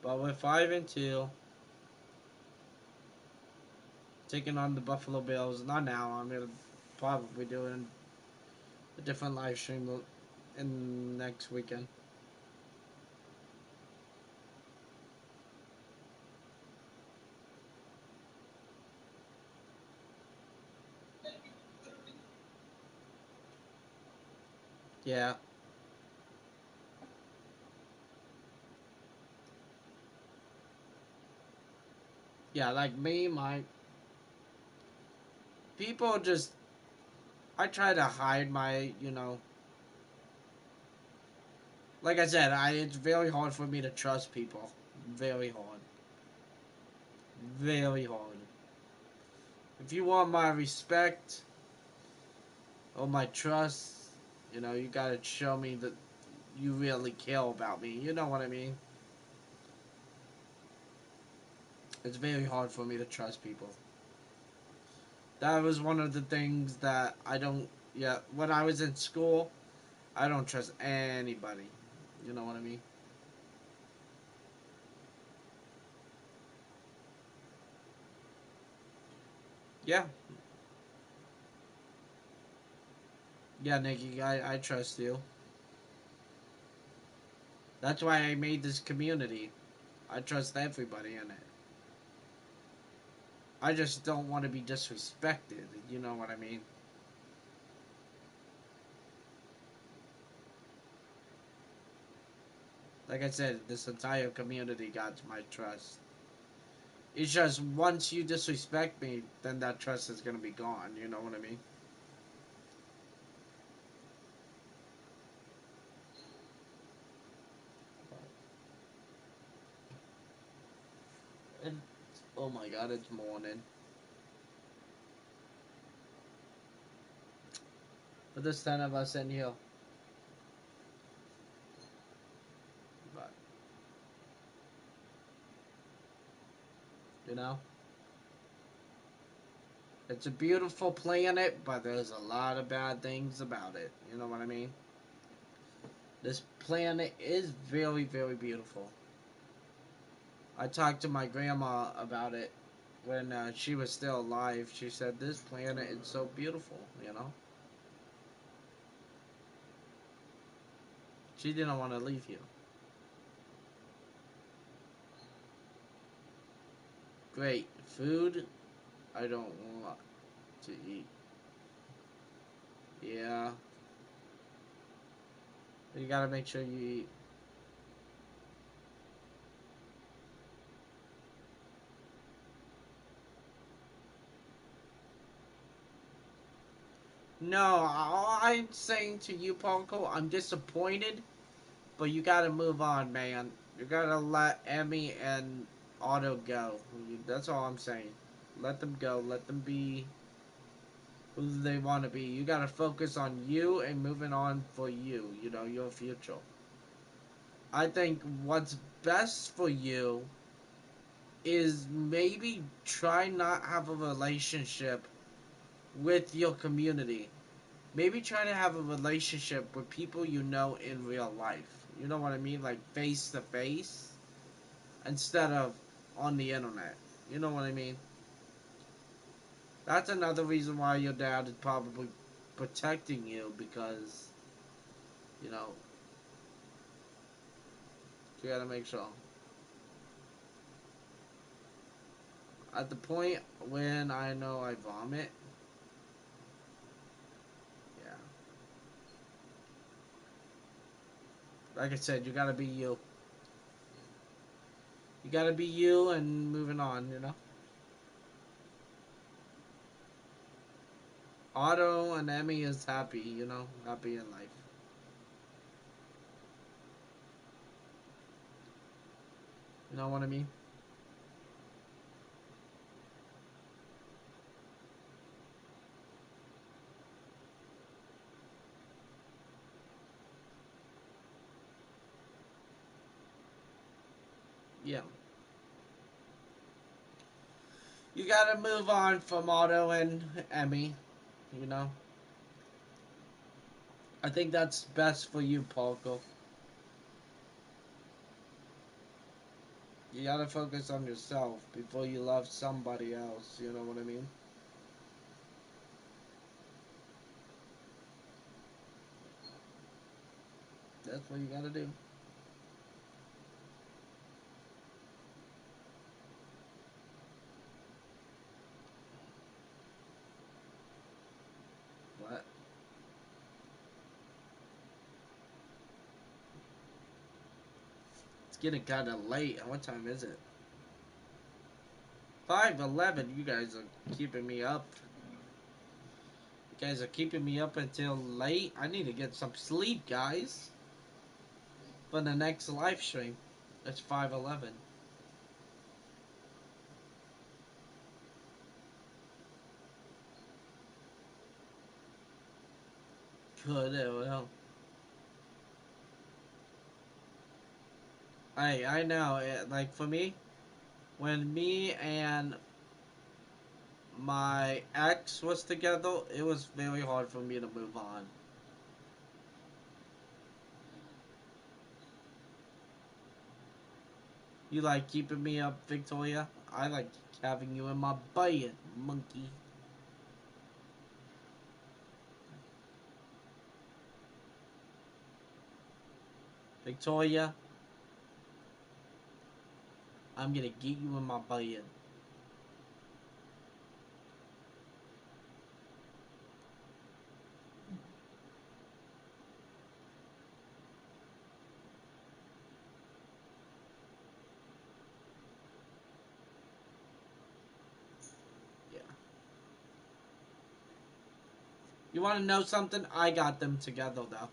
But with 5-2, taking on the Buffalo Bills, not now. I'm gonna probably doing a different live stream in next weekend. Yeah. Yeah, like me, my people just, I try to hide my, like I said, it's very hard for me to trust people. Very hard. Very hard. If you want my respect or my trust, you gotta show me that you really care about me. You know what I mean? It's very hard for me to trust people. That was one of the things that I don't, yeah, when I was in school, I don't trust anybody. You know what I mean? Yeah. Yeah, Nikki, I trust you. That's why I made this community. I trust everybody in it. I just don't want to be disrespected. You know what I mean? Like I said, this entire community got my trust. It's just once you disrespect me, then that trust is gonna be gone. You know what I mean? And oh my God, it's morning. But there's 10 of us in here. But you know, it's a beautiful planet, but there's a lot of bad things about it. You know what I mean? This planet is very, very beautiful. I talked to my grandma about it when she was still alive. She said, this planet is so beautiful, you know? She didn't want to leave you. Great. Food, I don't want to eat. Yeah. You gotta make sure you eat. No, all I'm saying to you, Paco, I'm disappointed, but you gotta move on, man. You gotta let Emmy and Otto go. That's all I'm saying. Let them go. Let them be who they want to be. You gotta focus on you and moving on for you. Your future. I think what's best for you is maybe try not have a relationship with your community. Maybe try to have a relationship with people you know in real life. You know what I mean? Like face to face instead of on the internet. You know what I mean? That's another reason why your dad is probably protecting you because, you know, you gotta make sure. At the point when I know I vomit, yeah. Like I said, you gotta be you. You gotta be you and moving on. Otto and Emmy is happy, happy in life. You know what I mean? Yeah. You gotta move on from Otto and Emmy. I think that's best for you, Paco. You gotta focus on yourself before you love somebody else. You know what I mean? That's what you gotta do. What? getting kind of late. What time is it? 5:11. You guys are keeping me up. You guys are keeping me up until late. I need to get some sleep, guys. For the next live stream. It's 5:11. Good, well. Hey, I know. Like, for me, when me and my ex was together, it was very hard for me to move on. You like keeping me up, Victoria? I like having you in my bed, monkey. Victoria, I'm gonna get you in my bed. Yeah. You wanna know something? I got them together, though.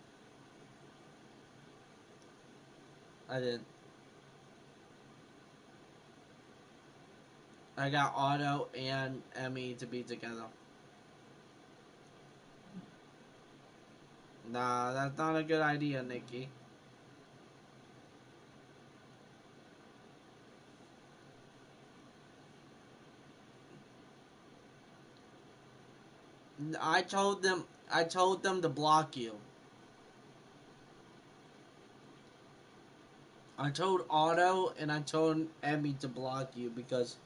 I did. I got Otto and Emmy to be together. Nah, that's not a good idea, Nikki. I told them to block you. I told Otto and I told Emmy to block you because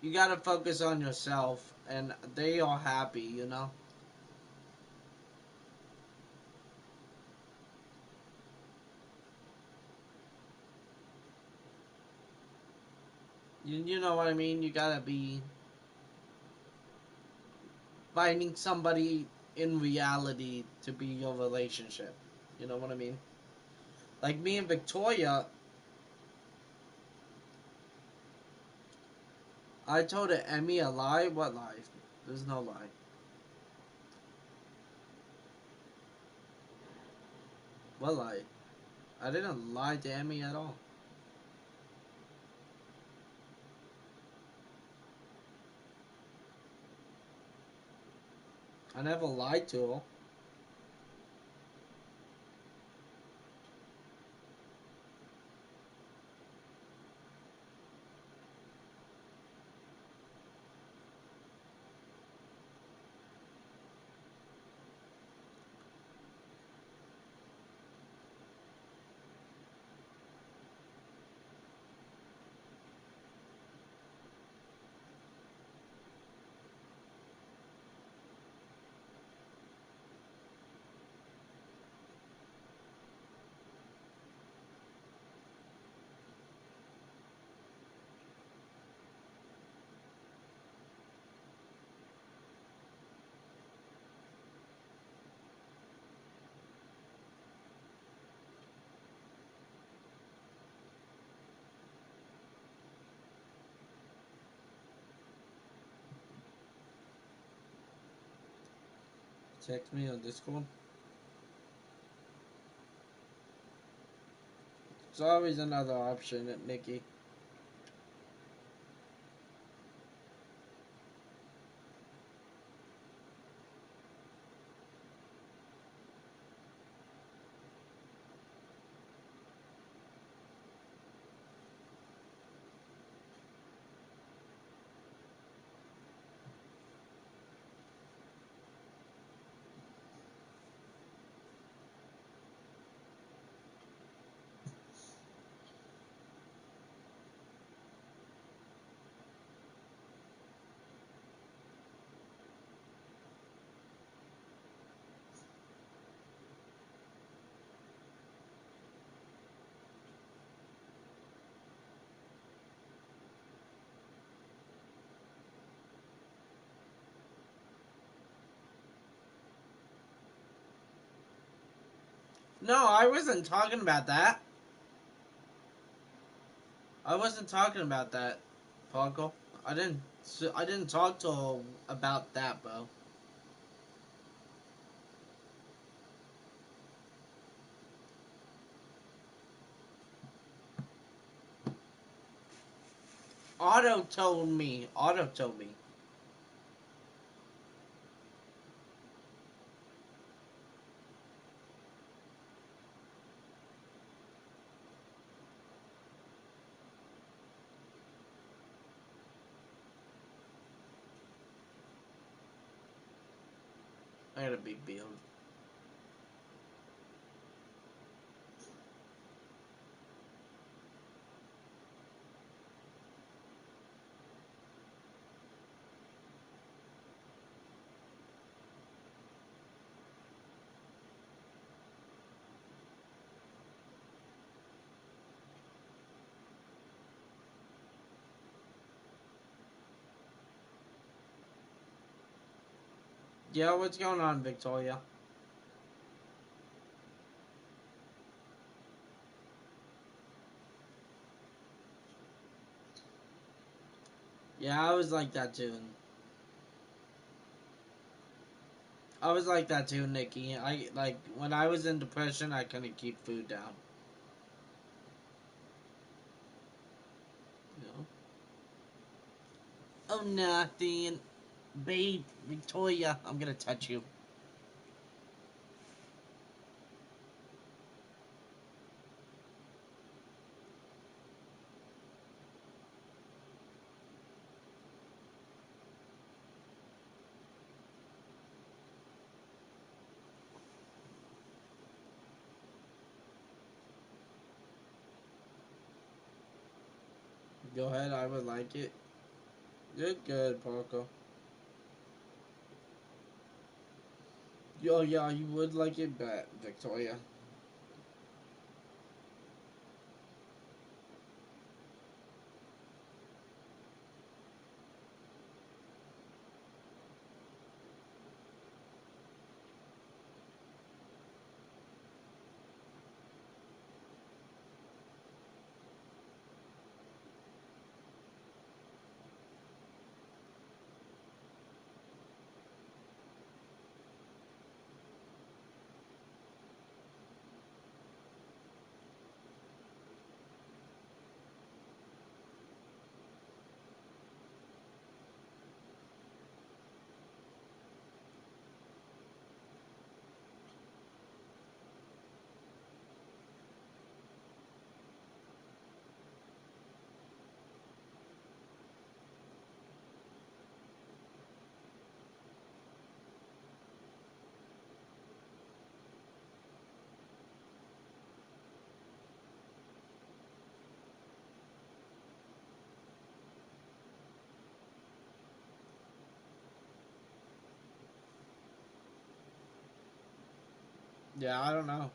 you gotta focus on yourself and they are happy, you know? You know what I mean? You gotta be finding somebody in reality to be your relationship. You know what I mean? Like me and Victoria, I told Emmy a lie. What lie? There's no lie. What lie? I didn't lie to Emmy at all. I never lied to her. Text me on Discord. It's always another option, Nikki. No, I wasn't talking about that. I wasn't talking about that, Paco. I didn't talk to him about that, bro. Otto told me. Otto told me. I got a big build. Yeah, what's going on, Victoria? Yeah, I was like that too. I was like that too, Nikki. I like when I was in depression, I couldn't keep food down. You know? Oh, nothing, babe, Victoria. I'm gonna touch you. Go ahead, I would like it. Good, Paco. Yo, yeah, you would like it, bet, Victoria. Yeah, I don't know.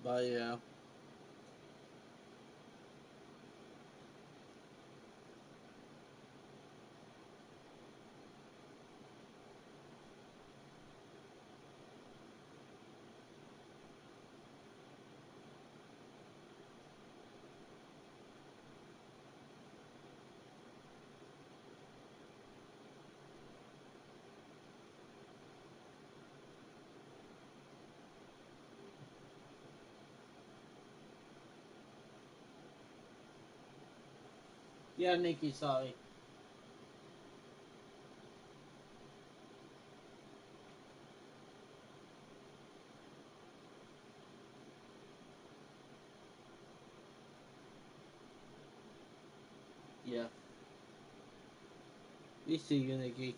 But yeah. Yeah, Nikki, sorry. Yeah. We see you, Nikki.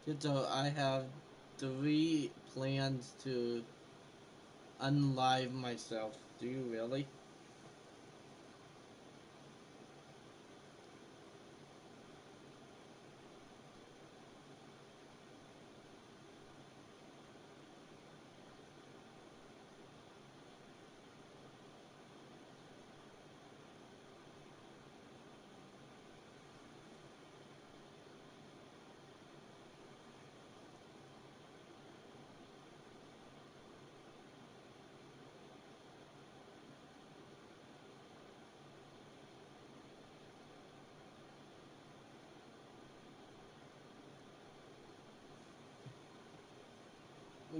So I have 3 plans to unlive myself. Do you really?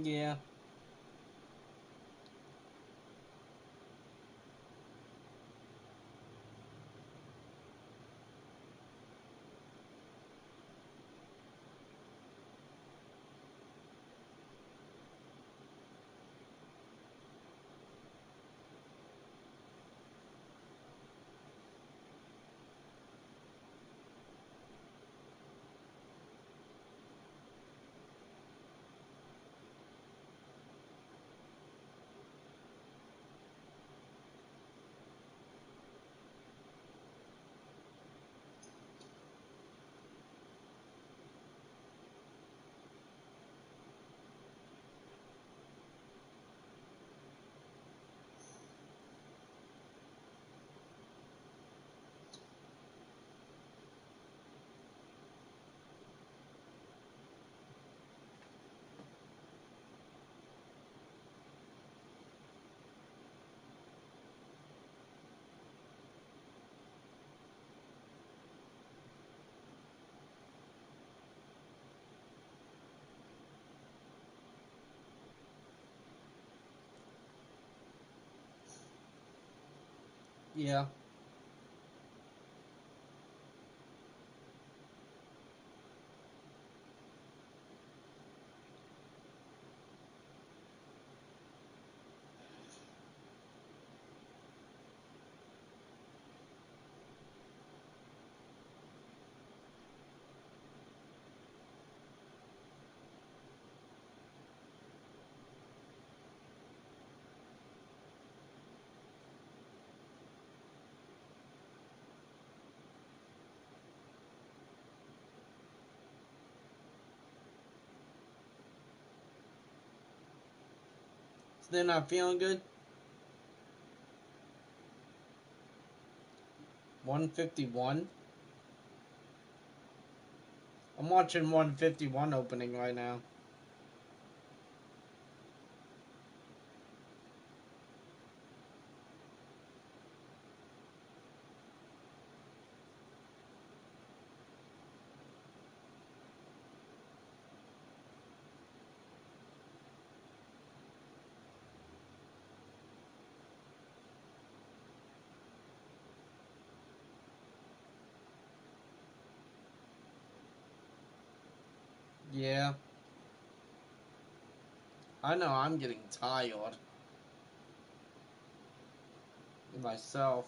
Yeah. Yeah. So they're not feeling good? 151? I'm watching 151 opening right now. Yeah. I know I'm getting tired. Myself.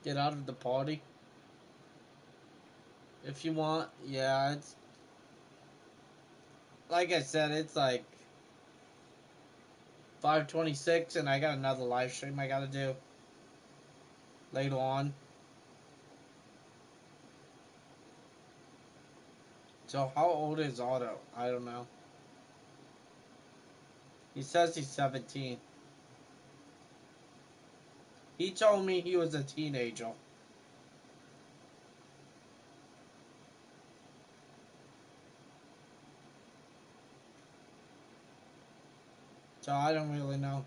Get out of the party. If you want, yeah, it's like I said, it's like 5:26 and I got another live stream I gotta do later on. So how old is Otto? I don't know. He says he's 17. He told me he was a teenager. So I don't really know.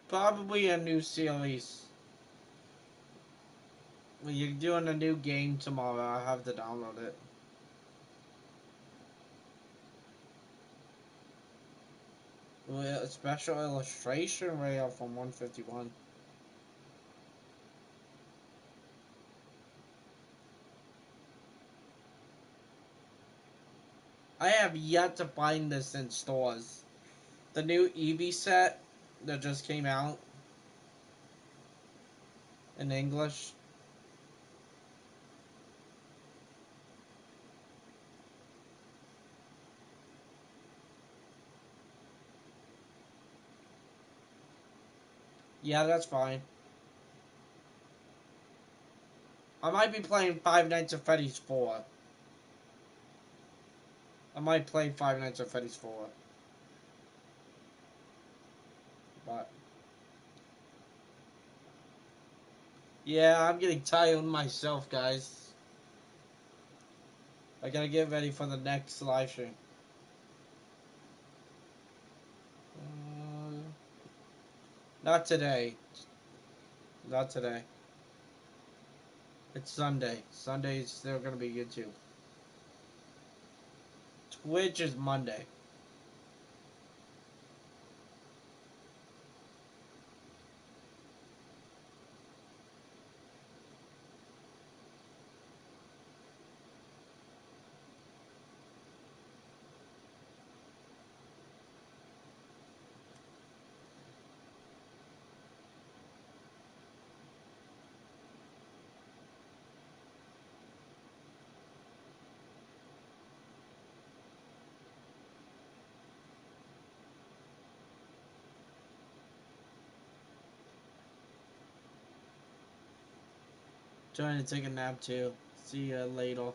Probably a new series. When you're doing a new game tomorrow, I have to download it. With a special illustration rail from 151. I have yet to find this in stores. The new Eevee set that just came out in English. Yeah, that's fine. I might be playing Five Nights at Freddy's 4. I might play Five Nights at Freddy's 4. But yeah, I'm getting tired myself, guys. I gotta get ready for the next live stream. Not today. Not today. It's Sunday. Sunday's still gonna be YouTube. Twitch is Monday. Trying to take a nap too. See you later.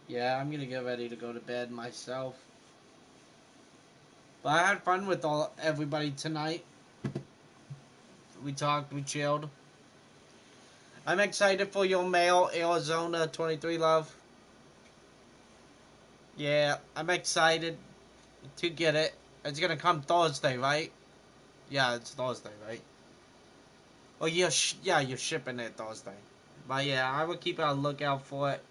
Yeah, I'm gonna get ready to go to bed myself. But I had fun with everybody tonight. We talked, we chilled. I'm excited for your mail, Arizona 23 love. Yeah, I'm excited to get it. It's gonna come Thursday, right? Yeah, it's Thursday, right? Oh, yeah, you're shipping it Thursday. But yeah, I will keep a lookout for it.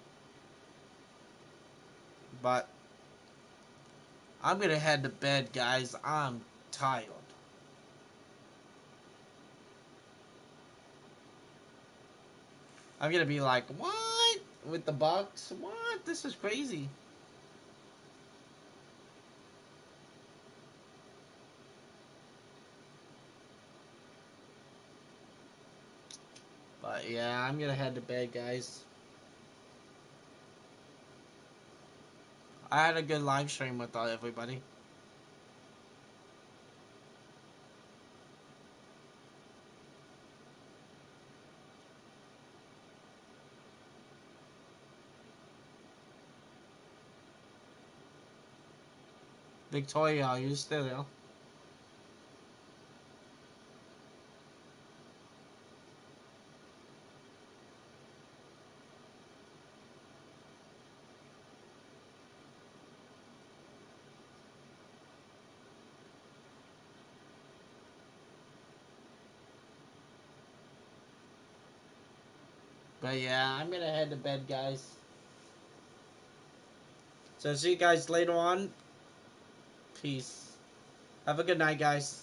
But I'm gonna head to bed, guys. I'm tired. I'm gonna be like, what? With the Bucks? What? This is crazy. But yeah, I'm gonna head to bed, guys. I had a good live stream with everybody. Victoria, are you still there? But yeah, I'm gonna head to bed, guys. So see you guys later on. Peace. Have a good night, guys.